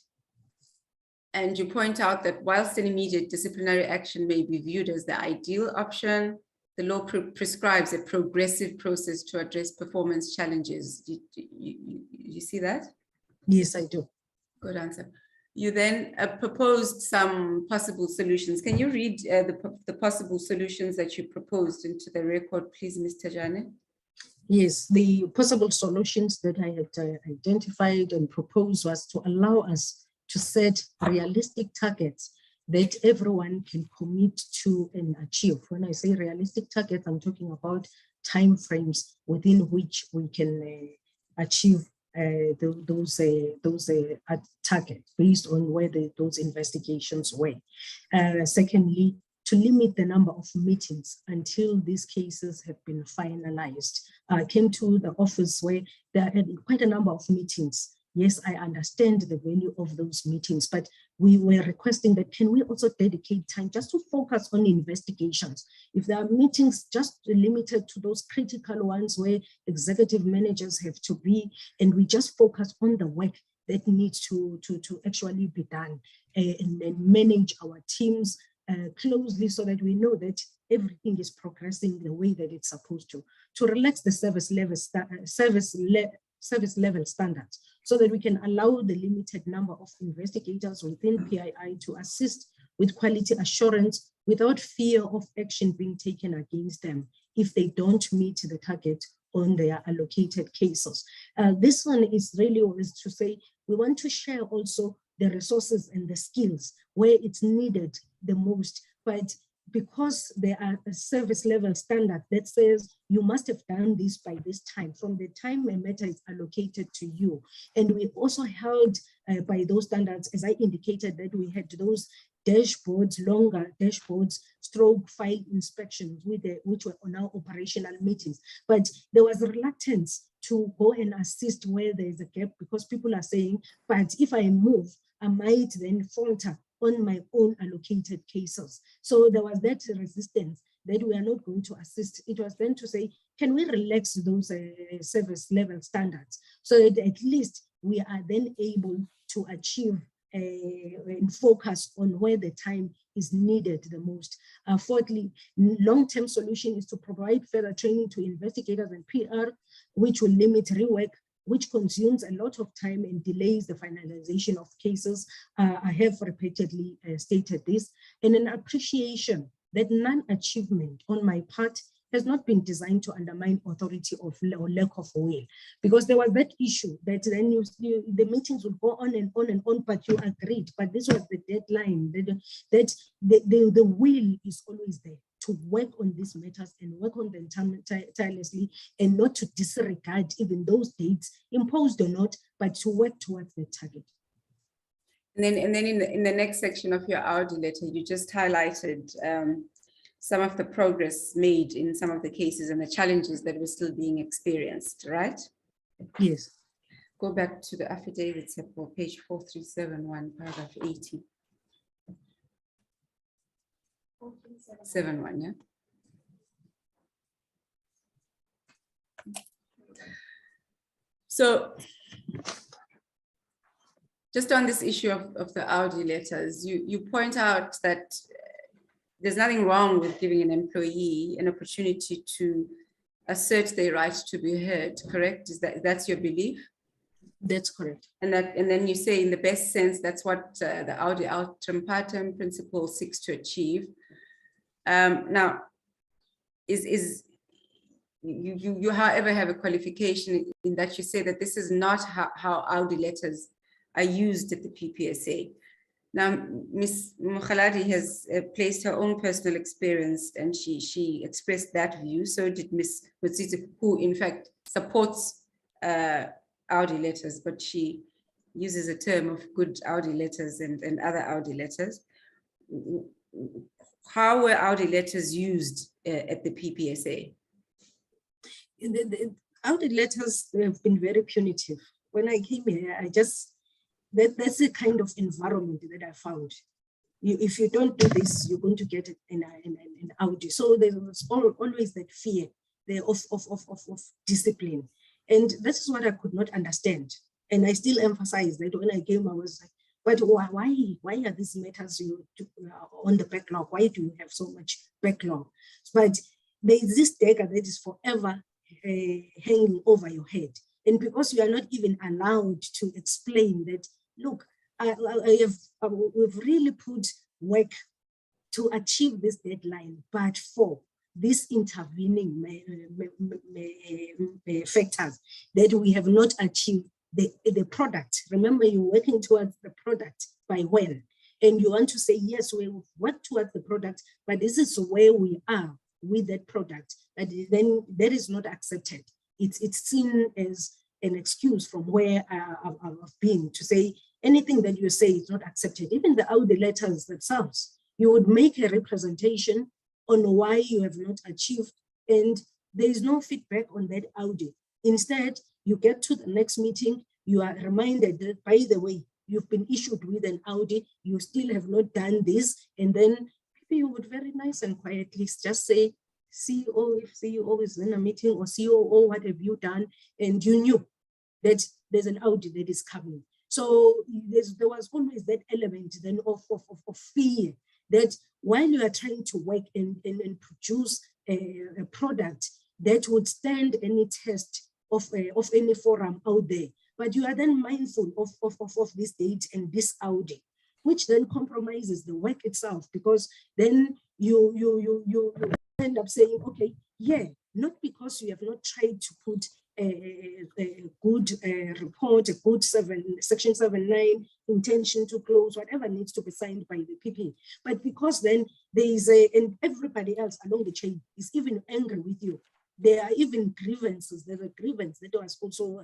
And you point out that whilst an immediate disciplinary action may be viewed as the ideal option, the law prescribes a progressive process to address performance challenges. Do you see that? Yes, I do. Good answer. You then proposed some possible solutions. Can you read the possible solutions that you proposed into the record, please, Mr. Jane? Yes, the possible solutions that I had identified and proposed was to allow us to set realistic targets that everyone can commit to and achieve. When I say realistic targets, I'm talking about time frames within which we can achieve those targets based on where those investigations were. Secondly, to limit the number of meetings until these cases have been finalized. I came to the office where there are quite a number of meetings. Yes, I understand the value of those meetings, but we were requesting that can we also dedicate time just to focus on investigations? If there are meetings just limited to those critical ones where executive managers have to be, and we just focus on the work that needs to actually be done, and then manage our teams closely so that we know that everything is progressing the way that it's supposed to relax the service level standards, so that we can allow the limited number of investigators within PII to assist with quality assurance without fear of action being taken against them if they don't meet the target on their allocated cases. This one is really always to say, we want to share also the resources and the skills where it's needed the most, but because there are a service level standard that says you must have done this by this time, from the time a matter is allocated to you. And we also held by those standards, as I indicated, that we had those dashboards, longer dashboards, stroke file inspections which were on our operational meetings. But there was a reluctance to go and assist where there is a gap, because people are saying, but if I move, I might then falter on my own allocated cases. So there was that resistance that we are not going to assist. It was then to say, can we relax those service level standards so that at least we are then able to achieve and focus on where the time is needed the most. Fourthly, long-term solution is to provide further training to investigators and PR, which will limit rework, which consumes a lot of time and delays the finalization of cases. I have repeatedly stated this, and an appreciation that non-achievement on my part has not been designed to undermine authority or lack of will, because there was that issue that then the meetings would go on and on and on, but you agreed, but this was the deadline, that the will is always there to work on these matters and work on them tirelessly, and not to disregard even those dates, imposed or not, but to work towards the target. And then in the next section of your Audi letter, you just highlighted some of the progress made in some of the cases and the challenges that were still being experienced, right? Yes. Go back to the affidavits for page 4371, paragraph 80. 71, yeah. So just on this issue of the Audi letters, you point out that there's nothing wrong with giving an employee an opportunity to assert their right to be heard, correct? That's your belief? That's correct. And then you say in the best sense, that's what the Audi Altrum Partem principle seeks to achieve. Now, you however have a qualification in that you say that this is not how Audi letters are used at the PPSA. Now, Ms. Mokhaladi has placed her own personal experience, and she expressed that view. So did Ms. Motsitsi, who in fact supports Audi letters, but she uses a term of good Audi letters and other Audi letters. How were Audi letters used at the PPSA? The Audi letters have been very punitive. When I came here, that's the kind of environment that I found. If you don't do this, you're going to get it in Audi. So there was always that fear there of discipline. And this is what I could not understand. And I still emphasize that when I came, I was like, but why are these matters on the backlog? Why do you have so much backlog? But there is this dagger that is forever hanging over your head. And because you are not even allowed to explain that, look, we've really put work to achieve this deadline, but for these intervening factors that we have not achieved the product. Remember, you're working towards the product by when, and you want to say, yes, we work towards the product, but this is where we are with that product, then that is not accepted. It's seen as an excuse from where I've been to say anything that you say is not accepted. Even the Audi letters themselves, you would make a representation on why you have not achieved, and there is no feedback on that audio. Instead, you get to the next meeting, you are reminded that, by the way, you've been issued with an audit, you still have not done this, and then maybe you would very nice and quietly just say, CEO, if CEO is in a meeting, or COO, what have you done? And you knew that there's an audit that is coming. So there was always that element then of fear that while you are trying to work and produce a product that would stand any test of any forum out there, but you are then mindful of this date and this audit, which then compromises the work itself, because then you end up saying, okay, yeah, not because you have not tried to put a good report, a good section 7.9 intention to close, whatever needs to be signed by the PP, but because then there is and everybody else along the chain is even angry with you. There are even grievances. There's a grievance that was also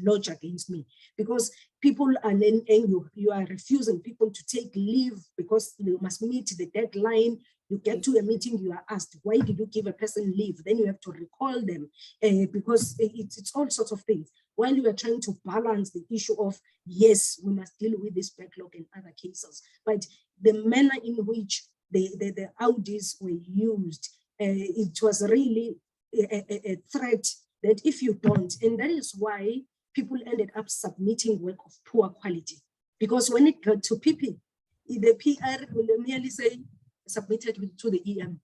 lodged against me, because people are then angry. You are refusing people to take leave because you must meet the deadline. You get to a meeting, you are asked, why did you give a person leave? Then you have to recall them because it's all sorts of things. While you are trying to balance the issue of, yes, we must deal with this backlog and other cases, but the manner in which the audits were used, it was really a threat that if you don't, and that is why people ended up submitting work of poor quality. Because when it got to PP, the PR will merely say, submitted to the EM.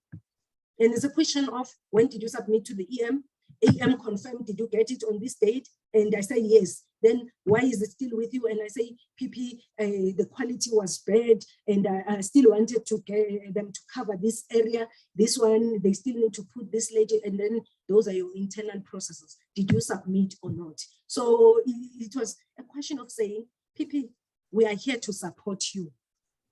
And it's a question of, when did you submit to the EM? EM confirmed, did you get it on this date? And I say, yes. Then why is it still with you? And I say, PP, the quality was bad, and I still wanted to get them to cover this area. This one, they still need to put this later, and then those are your internal processes. Did you submit or not? So it was a question of saying, PP, we are here to support you.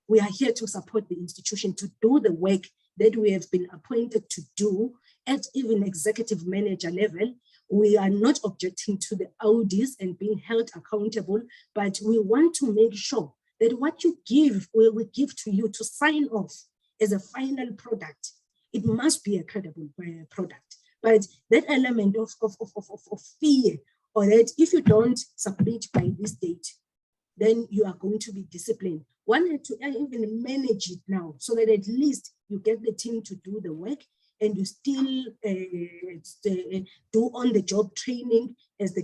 We are here to support the institution to do the work that we have been appointed to do at even executive manager level. We are not objecting to the audits and being held accountable, but we want to make sure that what you give, we give to you to sign off as a final product. It must be a credible product. But that element of fear, or that if you don't submit by this date, then you are going to be disciplined. One had to even manage it now, so that at least you get the team to do the work, and you still do on-the-job training as the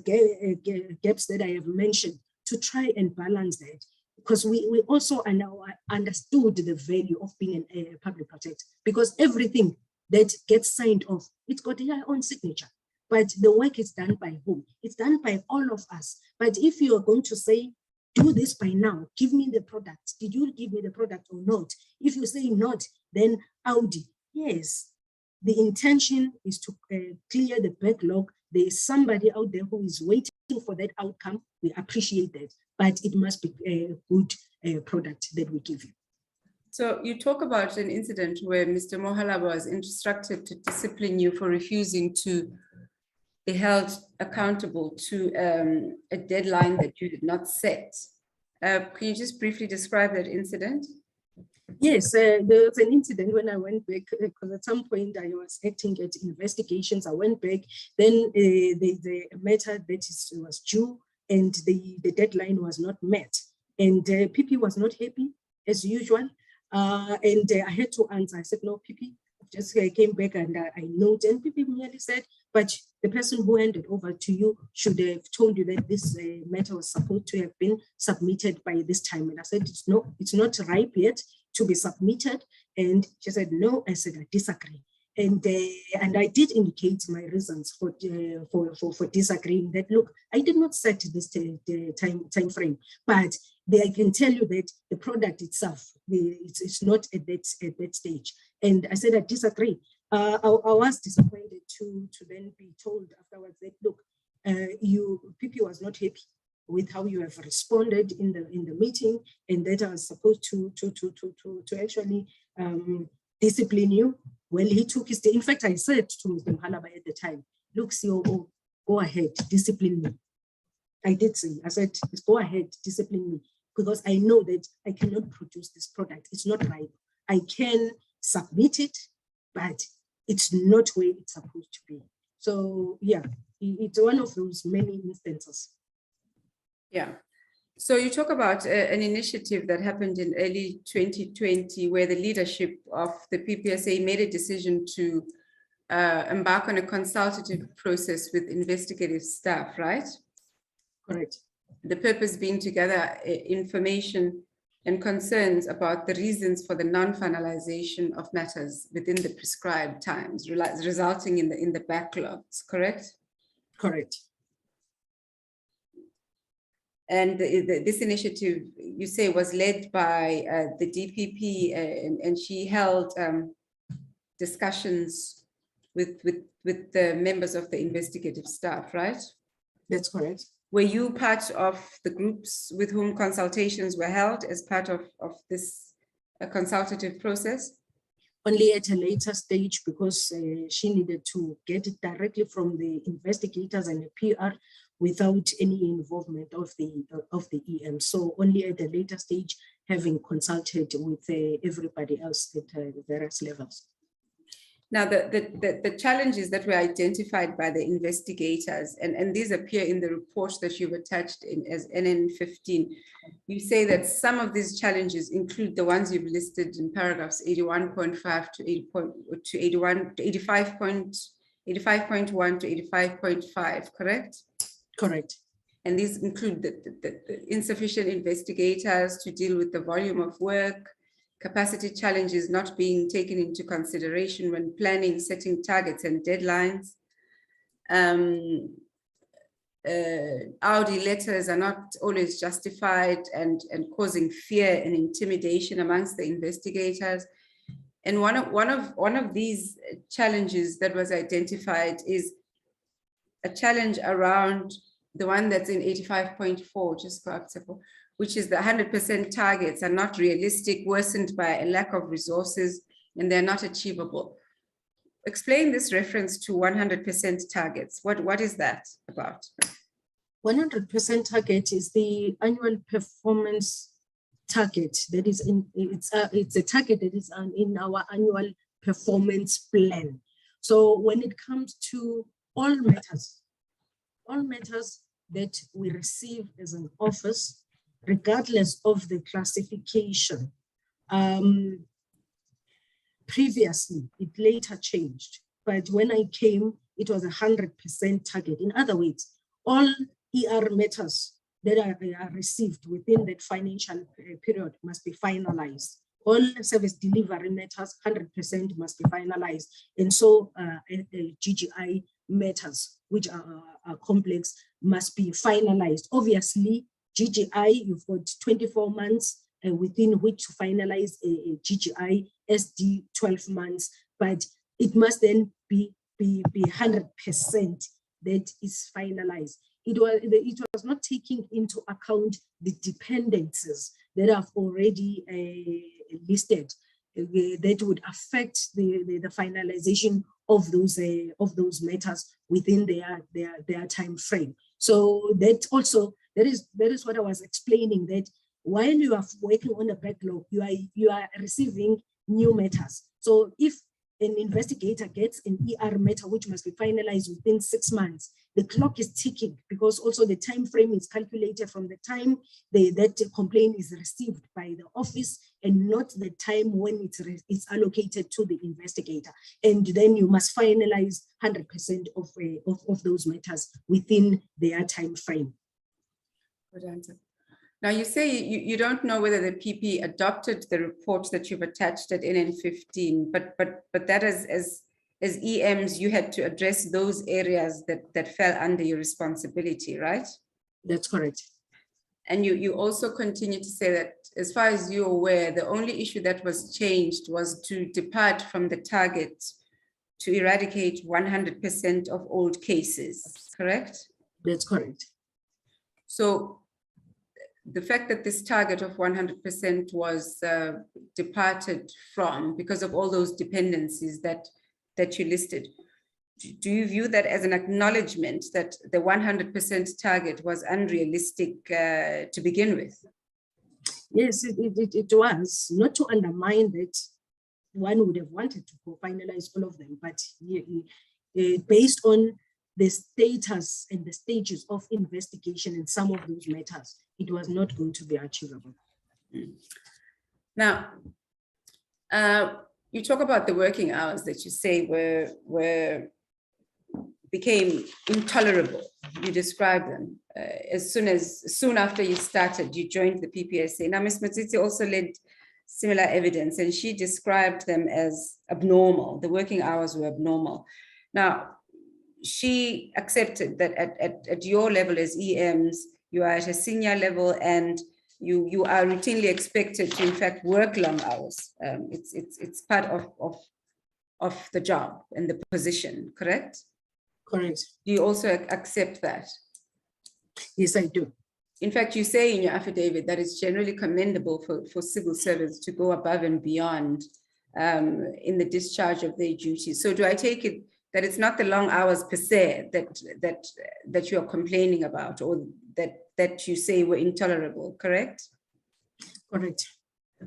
gaps that I have mentioned, to try and balance that. Because we also are now understood the value of being a public protector, because everything that gets signed off, it's got their own signature. But the work is done by whom? It's done by all of us. But if you are going to say, do this by now, give me the product. Did you give me the product or not? If you say not, then Audi. Yes, the intention is to clear the backlog. There is somebody out there who is waiting for that outcome. We appreciate that, but it must be a good product that we give you. So you talk about an incident where Mr. Mohalaba was instructed to discipline you for refusing to be held accountable to a deadline that you did not set. Can you just briefly describe that incident? Yes, there was an incident when I went back, because at some point I was acting at investigations. I went back, then the matter that was due and the deadline was not met. And PP was not happy as usual. And I had to answer. I said, no, PP, just came back and I noted, and PP merely said, but the person who handed over to you should have told you that this matter was supposed to have been submitted by this time. And I said, it's not ripe yet to be submitted. And she said, no. I said, I disagree. And I did indicate my reasons for disagreeing, that look, I did not set this time frame, but I can tell you that the product itself, it's not at that stage. And I said, I disagree. I was disappointed to then be told afterwards that, look, PP was not happy with how you have responded in the meeting, and that I was supposed to actually discipline you. Well, he took his day. In fact, I said to Mr. Mohalaba at the time, look, COO, go ahead, discipline me. I did say, I said, go ahead, discipline me, because I know that I cannot produce this product. It's not right. I can submit it, but it's not where it's supposed to be. So yeah, it's one of those many instances. Yeah. So you talk about an initiative that happened in early 2020 where the leadership of the PPSA made a decision to embark on a consultative process with investigative staff, right? Correct. The purpose being to gather information and concerns about the reasons for the non-finalization of matters within the prescribed times, resulting in the backlogs, correct? Correct. And this initiative, you say, was led by the DPP, and she held discussions with the members of the investigative staff, right? That's correct. Were you part of the groups with whom consultations were held as part of this consultative process? Only at a later stage, because she needed to get it directly from the investigators and the PR without any involvement of the EM. So only at a later stage, having consulted with everybody else at various levels. Now, the challenges that were identified by the investigators, and these appear in the report that you've attached in as NN15, you say that some of these challenges include the ones you've listed in paragraphs 81.5 to 85.1 to 85.5, correct? Correct. And these include the insufficient investigators to deal with the volume of work, capacity challenges not being taken into consideration when planning, setting targets and deadlines. Audi letters are not always justified and causing fear and intimidation amongst the investigators. And one of these challenges that was identified is a challenge around the one that's in 85.4, just go up, which is the 100% targets are not realistic, worsened by a lack of resources, and they're not achievable. Explain this reference to 100% targets. What is that about? 100% target is the annual performance target that is it's a target that is in our annual performance plan. So when it comes to all matters that we receive as an office, regardless of the classification, previously it later changed, but when I came, it was 100% target. In other words, all ER matters that are received within that financial period must be finalized. All service delivery matters, 100% must be finalized. And so GGI matters, which are complex, must be finalized. Obviously, GGI, you've got 24 months within which to finalize a GGI, SD 12 months, but it must then be 100% that is finalized. It was not taking into account the dependencies that have already listed that would affect the finalization of those matters within their time frame. So that is what I was explaining, that while you are working on a backlog, you are receiving new matters. So if an investigator gets an ER matter which must be finalized within 6 months, the clock is ticking, because also the time frame is calculated from the time that complaint is received by the office and not the time when it's allocated to the investigator. And then you must finalize 100% of those matters within their time frame. Good answer. Now you say you don't know whether the PP adopted the report that you've attached at NN15, but that as EMs, you had to address those areas that fell under your responsibility, right? That's correct. And you also continue to say that, as far as you're aware, the only issue that was changed was to depart from the target to eradicate 100% of old cases, correct? That's correct. So the fact that this target of 100% was departed from because of all those dependencies that you listed, do you view that as an acknowledgement that the 100% target was unrealistic to begin with? Yes, it was, not to undermine it, one would have wanted to finalize all of them, but based on the status and the stages of investigation in some of those matters, it was not going to be achievable. Now, you talk about the working hours that you say became intolerable. You describe them soon after you started, you joined the PPSA. Now, Ms. Motsitsi also led similar evidence, and she described them as abnormal. The working hours were abnormal. Now, she accepted that at your level as EMs, you are at a senior level and you are routinely expected to, in fact, work long hours. It's part of the job and the position, correct? Correct. Do you also accept that? Yes, I do. In fact, you say in your affidavit that it's generally commendable for civil servants to go above and beyond in the discharge of their duties. So do I take it that it's not the long hours per se that you're complaining about, or that you say were intolerable, correct? Correct.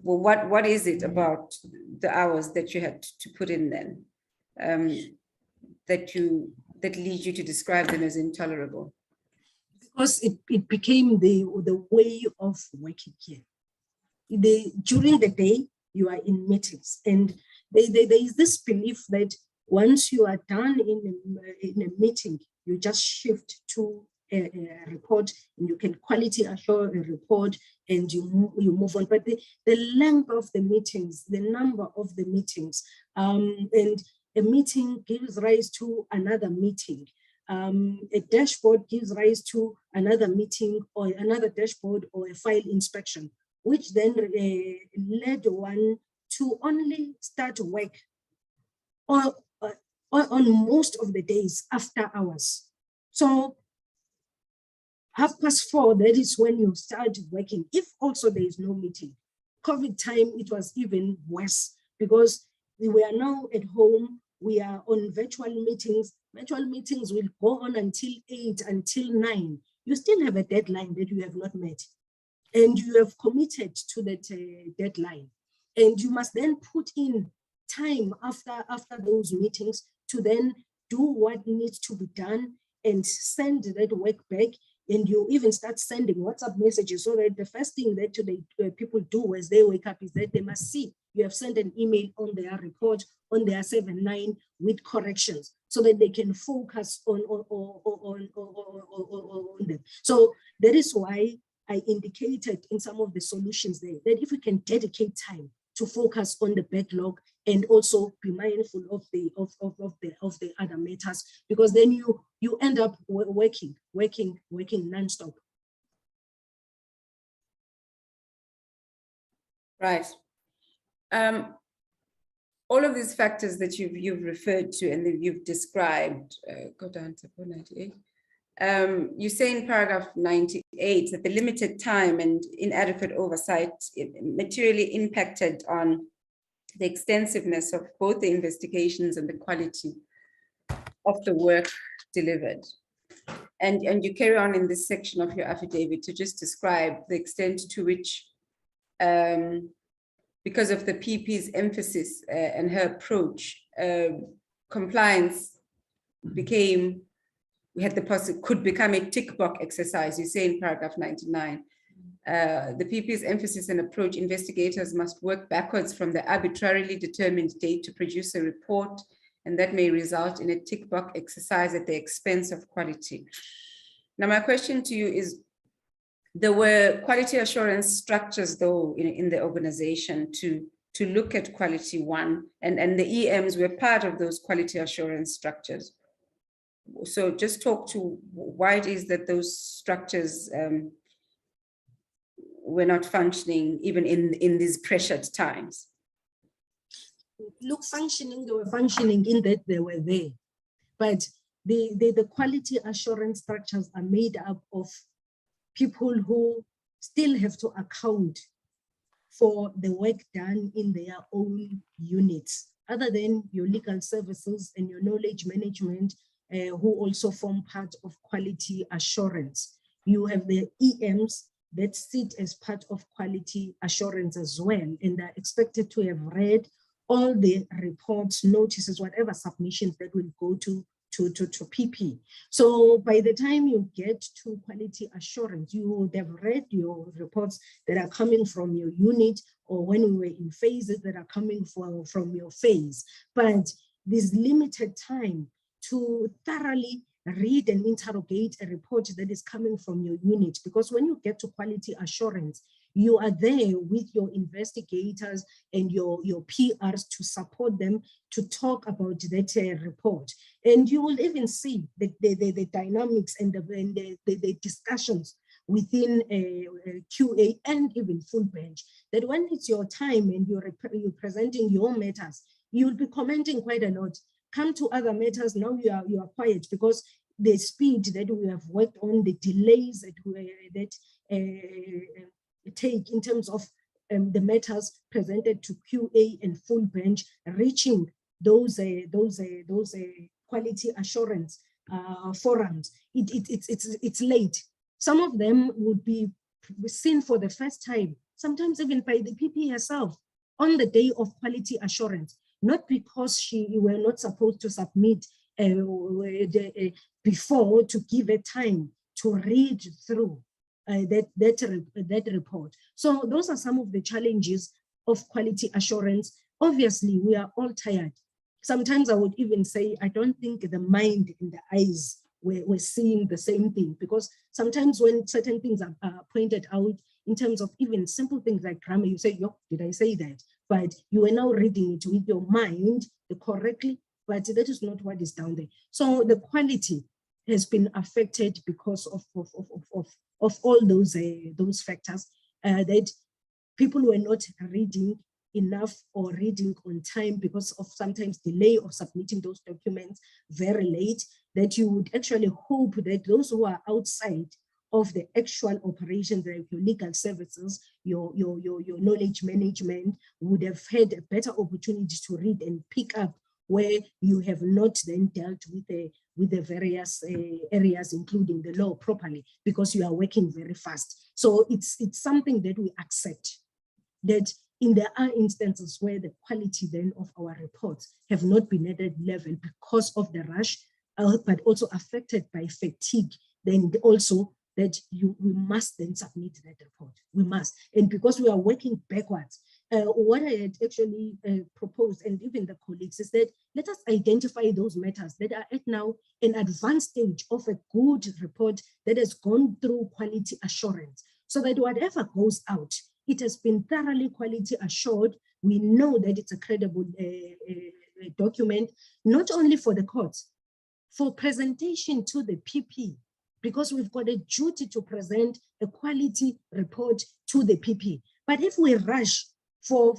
Well, what is it about the hours that you had to put in then that leads you to describe them as intolerable? Because it became the way of working here. During the day, you are in meetings, and there is this belief that once you are done in a meeting, you just shift to a report, and you can quality assure a report, and you move on. But the length of the meetings, the number of the meetings, and a meeting gives rise to another meeting. A dashboard gives rise to another meeting or another dashboard or a file inspection, which then led one to only start work or on most of the days after hours. So 4:30, that is when you start working, if also there is no meeting. COVID time, it was even worse because we are now at home, we are on virtual meetings. Virtual meetings will go on until 8, until 9. You still have a deadline that you have not met. And you have committed to that deadline. And you must then put in time after those meetings to then do what needs to be done and send that work back. And you even start sending WhatsApp messages, so that the first thing that people do as they wake up is that they must see you have sent an email on their report, on their 7-9 with corrections, so that they can focus on them. So that is why I indicated in some of the solutions there that if we can dedicate time to focus on the backlog and also be mindful of the other matters, because then you end up working non-stop. Right. All of these factors that you've referred to and that you've described, go down to 98. You say in paragraph 98 that the limited time and inadequate oversight materially impacted on the extensiveness of both the investigations and the quality of the work delivered. And you carry on in this section of your affidavit to just describe the extent to which, because of the PP's emphasis and her approach, compliance could become a tick box exercise. You say in paragraph 99, the PP's emphasis and approach, investigators must work backwards from the arbitrarily determined date to produce a report, and that may result in a tick box exercise at the expense of quality. Now, my question to you is, there were quality assurance structures, though, in the organization to look at quality one, and the EMs were part of those quality assurance structures. So just talk to why it is that those structures were not functioning even in these pressured times. Look, they were functioning in that they were there. But the quality assurance structures are made up of people who still have to account for the work done in their own units, other than your legal services and your knowledge management, who also form part of quality assurance. You have the EMs that sit as part of quality assurance as well, and are expected to have read all the reports, notices, whatever submissions that will go to PP. So by the time you get to quality assurance, you would have read your reports that are coming from your unit, or when we were in phases that are coming from your phase. But there's limited time to thoroughly read and interrogate a report that is coming from your unit, because when you get to quality assurance, you are there with your investigators and your PRs to support them to talk about that report. And you will even see the dynamics and the discussions within QA and even full bench, that when it's your time and you're presenting your matters, you'll be commenting quite a lot. Come to other matters, now you are quiet, because the speed that we have worked on, the delays that take in terms of the matters presented to QA and full bench, reaching those quality assurance forums. It's late. Some of them would be seen for the first time, sometimes even by the PP herself, on the day of quality assurance, not because she were not supposed to submit before, to give her time to read through that report. So those are some of the challenges of quality assurance. Obviously, we are all tired. Sometimes I would even say, I don't think the mind and the eyes were seeing the same thing, because sometimes when certain things are pointed out in terms of even simple things like grammar, you say, yo, did I say that? But you are now reading it with your mind correctly, but that is not what is down there. So the quality has been affected because of all those factors, that people were not reading enough or reading on time because of sometimes delay of submitting those documents very late, that you would actually hope that those who are outside of the actual operations, like your legal services, your knowledge management, would have had a better opportunity to read and pick up where you have not then dealt with the various areas, including the law properly, because you are working very fast. So it's something that we accept, that there are instances where the quality then of our reports have not been at that level because of the rush, but also affected by fatigue. Then also that we must then submit that report. We must. And because we are working backwards, what I had actually proposed, and even the colleagues, is that let us identify those matters that are at now an advanced stage of a good report that has gone through quality assurance, so that whatever goes out, it has been thoroughly quality assured. We know that it's a credible document, not only for the courts, for presentation to the PP, because we've got a duty to present a quality report to the PP. But if we rush for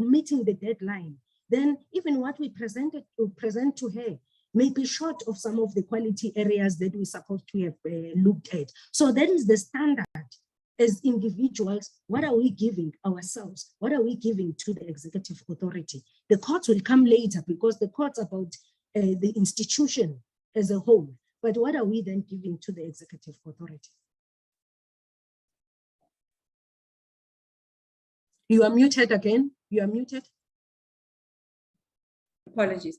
meeting the deadline, then even what we present to her may be short of some of the quality areas that we're supposed to have looked at. So that is the standard. As individuals, what are we giving ourselves? What are we giving to the executive authority? The courts will come later, because the courts are about the institution as a whole. But what are we then giving to the executive authority? You are muted again. You are muted. Apologies.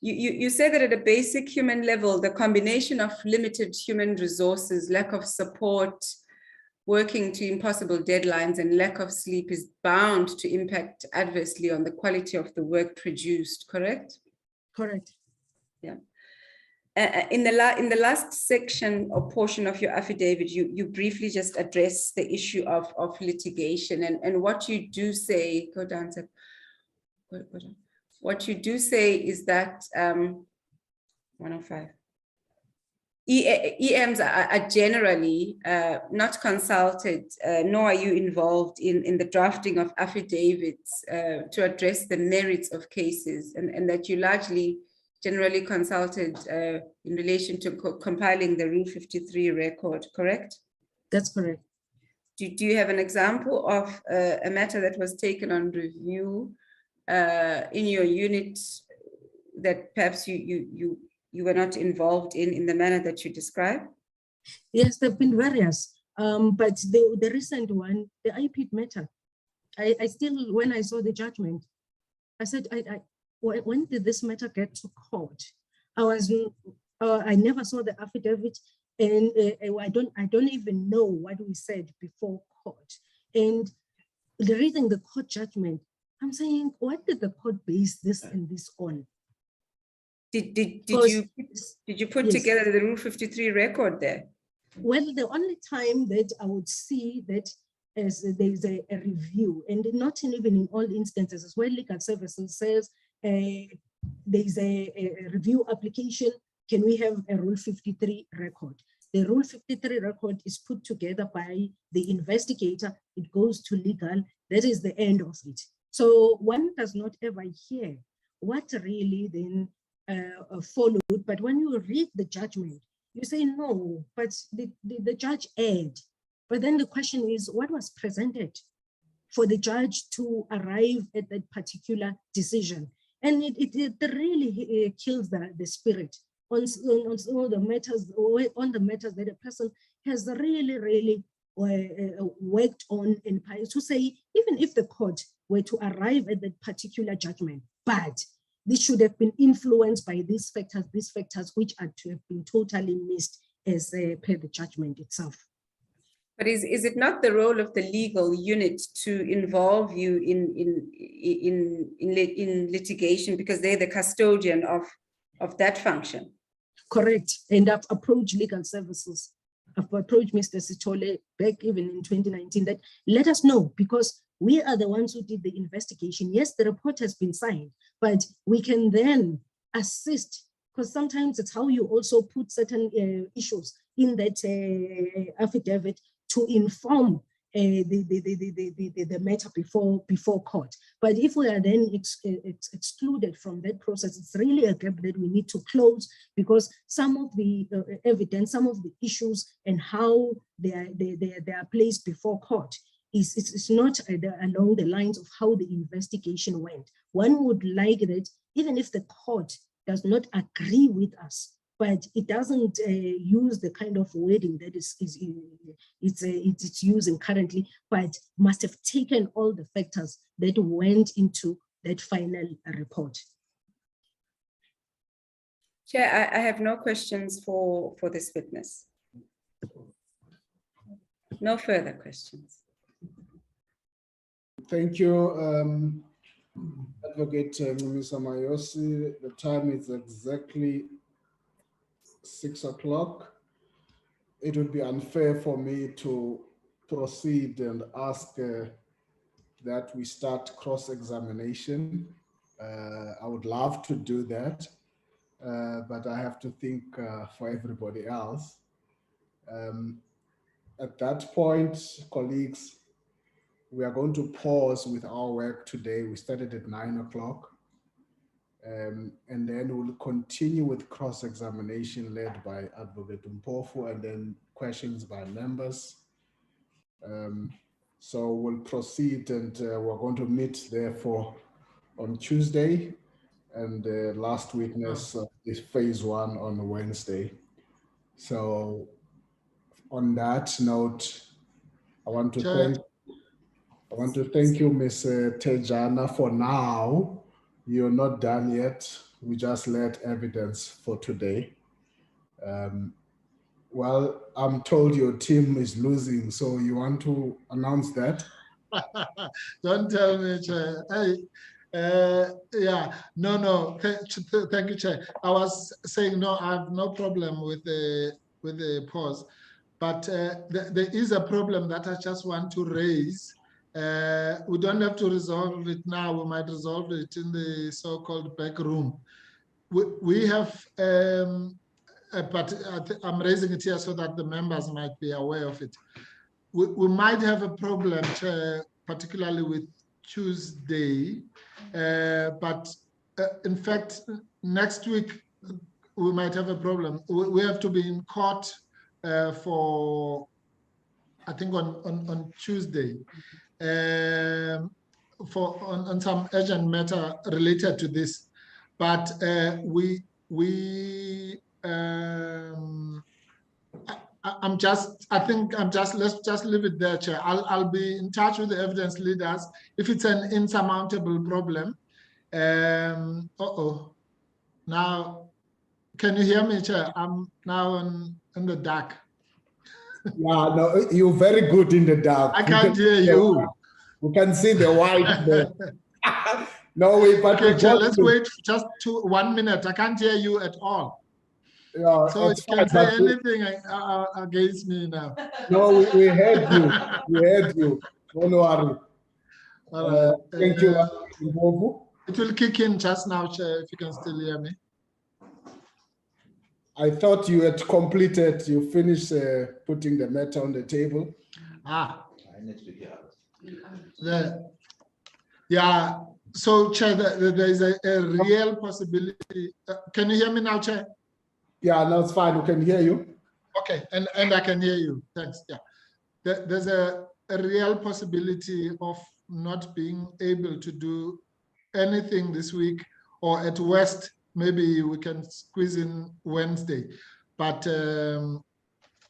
You say that at a basic human level, the combination of limited human resources, lack of support, working to impossible deadlines, and lack of sleep is bound to impact adversely on the quality of the work produced, correct? Correct. Yeah. In the last section or portion of your affidavit, you briefly just address the issue of litigation, and what you do say, go down to, what you do say is that 105. EMs are generally not consulted, nor are you involved in the drafting of affidavits to address the merits of cases, and that you largely generally consulted in relation to compiling the Rule 53 record, correct? That's correct. Do you have an example of a matter that was taken on review in your unit that perhaps you were not involved in the manner that you describe? Yes, there have been various, but the recent one, the IPIT matter, I still, when I saw the judgment, I said, when did this matter get to court? I never saw the affidavit, and I don't even know what we said before court. And reading the court judgment, I'm saying, what did the court base this and this on? Did you put together the Rule 53 record there? Well, the only time that I would see that as there's a review, and not even in all instances, as well, legal services says there's a review application, can we have a Rule 53 record? The Rule 53 record is put together by the investigator, it goes to legal, that is the end of it. So one does not ever hear what really then followed, but when you read the judgment, you say no, but the judge erred. But then the question is, what was presented for the judge to arrive at that particular decision? And it really kills the spirit on all the matters, on the matters that a person has really worked on, and to say, even if the court were to arrive at that particular judgment, but this should have been influenced by these factors which are to have been totally missed as per the judgment itself. But is it not the role of the legal unit to involve you in litigation, because they're the custodian of that function? Correct. And I've approached legal services. I've approached Mr. Sitole back even in 2019 that let us know, because we are the ones who did the investigation. Yes, the report has been signed, but we can then assist, because sometimes it's how you also put certain issues in that affidavit to inform the matter before court. But if we are then excluded from that process, it's really a gap that we need to close, because some of the evidence, some of the issues and how they are placed before court it's not along the lines of how the investigation went. One would like that even if the court does not agree with us, but it doesn't use the kind of wording that it's using currently, but must have taken all the factors that went into that final report. Chair, I have no questions for this witness. No further questions. Thank you, Advocate Mumisa Mayosi. The time is exactly 6 o'clock. It would be unfair for me to proceed and ask that we start cross-examination. I would love to do that, but I have to think for everybody else. At that point, colleagues, we are going to pause with our work today. We started at 9 o'clock. And then we'll continue with cross-examination led by Advocate Mpofu, and then questions by members. So we'll proceed, and we're going to meet therefore on Tuesday, and the last witness is phase 1 on Wednesday. So on that note, I want to thank you, Ms. Tejana. For now, you're not done yet. We just let evidence for today. Well, I'm told your team is losing, so you want to announce that? Don't tell me, Chair. Yeah, no. Thank you, Chair. I was saying no. I have no problem with the pause, but there is a problem that I just want to raise. We don't have to resolve it now. We might resolve it in the so-called back room. We have, but I'm raising it here so that the members might be aware of it. We might have a problem, particularly with Tuesday, but in fact, next week, we might have a problem. We have to be in court for, I think, on Tuesday. On some urgent matter related to this, but let's just leave it there, Chair. I'll be in touch with the evidence leaders. If it's an insurmountable problem, Now, can you hear me, Chair? I'm now in the dark. Yeah, no, you're very good in the dark. I can't hear you. We can see the white there. No way, but okay, Chair, let's wait just 1 minute. I can't hear you at all. Yeah, so you can say anything against me now. No, we heard you. We heard you. Don't worry. All right. Thank you. It will kick in just now, Chair, if you can still hear me. I thought you had completed, you finished putting the matter on the table. Yeah, so Chair, there is a real possibility. Can you hear me now, Chair? Yeah, no, it's fine. We can hear you. Okay, and I can hear you. Thanks. Yeah, there's a real possibility of not being able to do anything this week, or at worst, maybe we can squeeze in Wednesday. But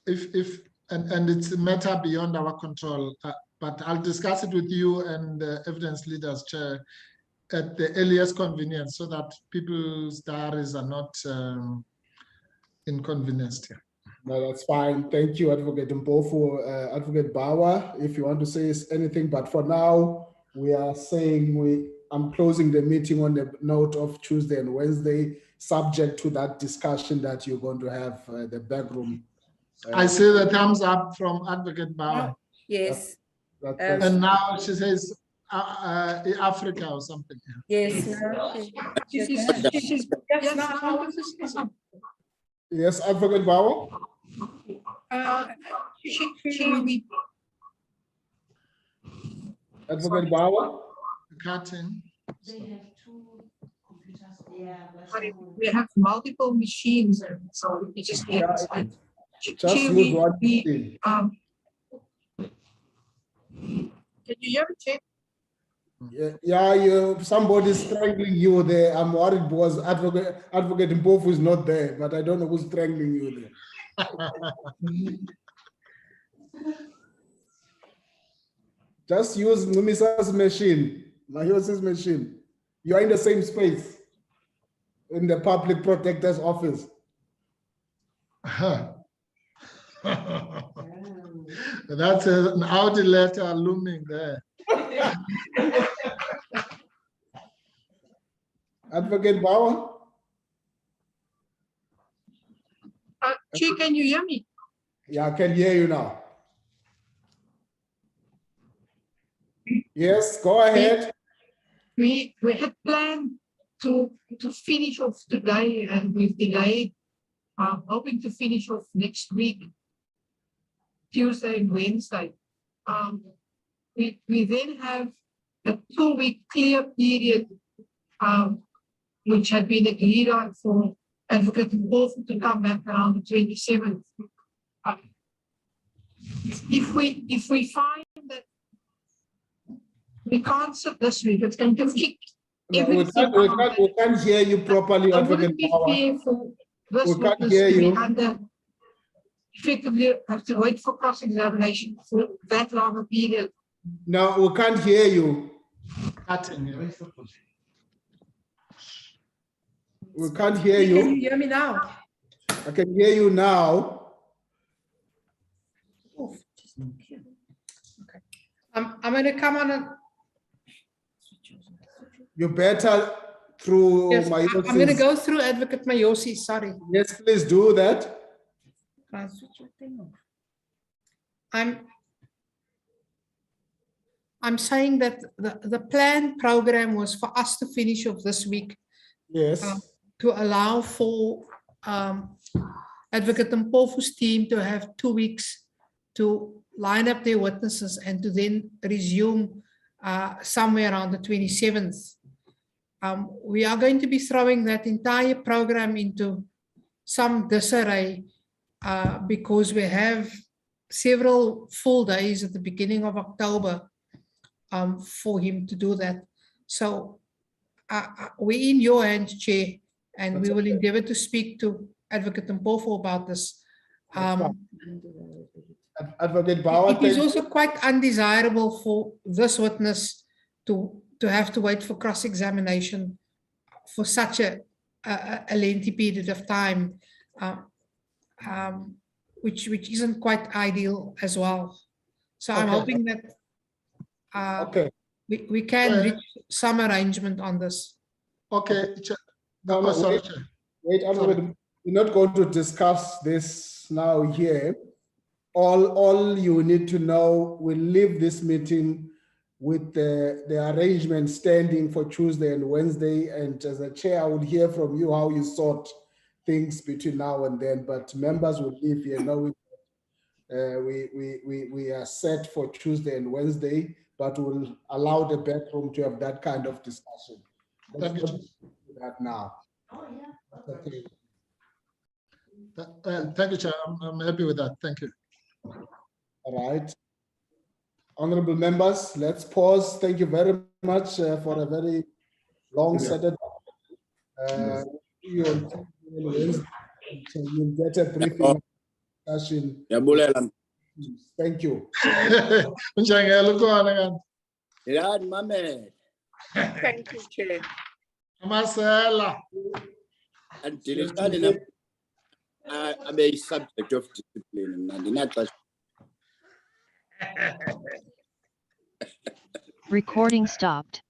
if it's a matter beyond our control, but I'll discuss it with you and the evidence leaders, Chair, at the earliest convenience, so that people's diaries are not inconvenienced here. No, that's fine. Thank you, Advocate Mpofu. Advocate Bauer, if you want to say anything, but for now, we are saying I'm closing the meeting on the note of Tuesday and Wednesday, subject to that discussion that you're going to have the backroom. I see the thumbs up from Advocate Bauer. Yes. And now she says Africa or something. Yes. Yes, Advocate Bauer. Advocate Bauer. Cutting. They have two computers. Yeah, we have multiple machines, so we just use one machine. Can you hear me, Chair? Yeah, somebody's strangling you there. I'm worried because Advocate Mpofu is not there, but I don't know who's strangling you there. Just use Mumisa's machine, Mahios's machine. You are in the same space in the public protector's office. That's an Audi letter looming there. Advocate Bauer? Chair, can you hear me? Yeah, I can hear you now. Yes, go ahead. We had planned to finish off today, and we've delayed, hoping to finish off next week, Tuesday and Wednesday. We then have a 2-week clear period, which had been agreed on for Advocate Mpofu to come back around the 27th. If we find that we can't sit this week, it's going to kick everything. We can't hear you properly, Advocate Bauer. We can't hear you. Effectively have to wait for cross-examination for that long a period. No, we can't hear you. We can't hear you. Can you hear me now? I can hear you now. Okay. I'm going to come on a... You better through Yes, my. I'm going to go through Advocate Mayosi, sorry. Yes, please do that. I'm saying that the planned program was for us to finish off this week. Yes. To allow for Advocate Mpofu's team to have 2 weeks to line up their witnesses and to then resume somewhere around the 27th. We are going to be throwing that entire program into some disarray because we have several full days at the beginning of October for him to do that. So we're in your hands, Chair, and we will endeavor to speak to Advocate Mpofu about this. Advocate Bauer, it is also quite undesirable for this witness to to have to wait for cross-examination for such a lengthy period of time, which isn't quite ideal as well. So I'm Okay. hoping that Okay. we can reach some arrangement on this. Okay. No, no, sorry, wait, Chair. wait, Honorable, we're not going to discuss this now here. All you need to know, we'll leave this meeting with the arrangement standing for Tuesday and Wednesday. And as a chair, I would hear from you how you sort things between now and then. But members will leave here knowing we are set for Tuesday and Wednesday, but we'll allow the back room to have that kind of discussion. Let's not do that now. Okay. Thank you, Chair. I'm happy with that. Thank you. All right. Honorable members, let's pause. Thank you very much for a very long Saturday. You'll get a briefing discussion. Thank you. Thank you, Chair. Marcela. And I'm a subject of discipline and Recording stopped.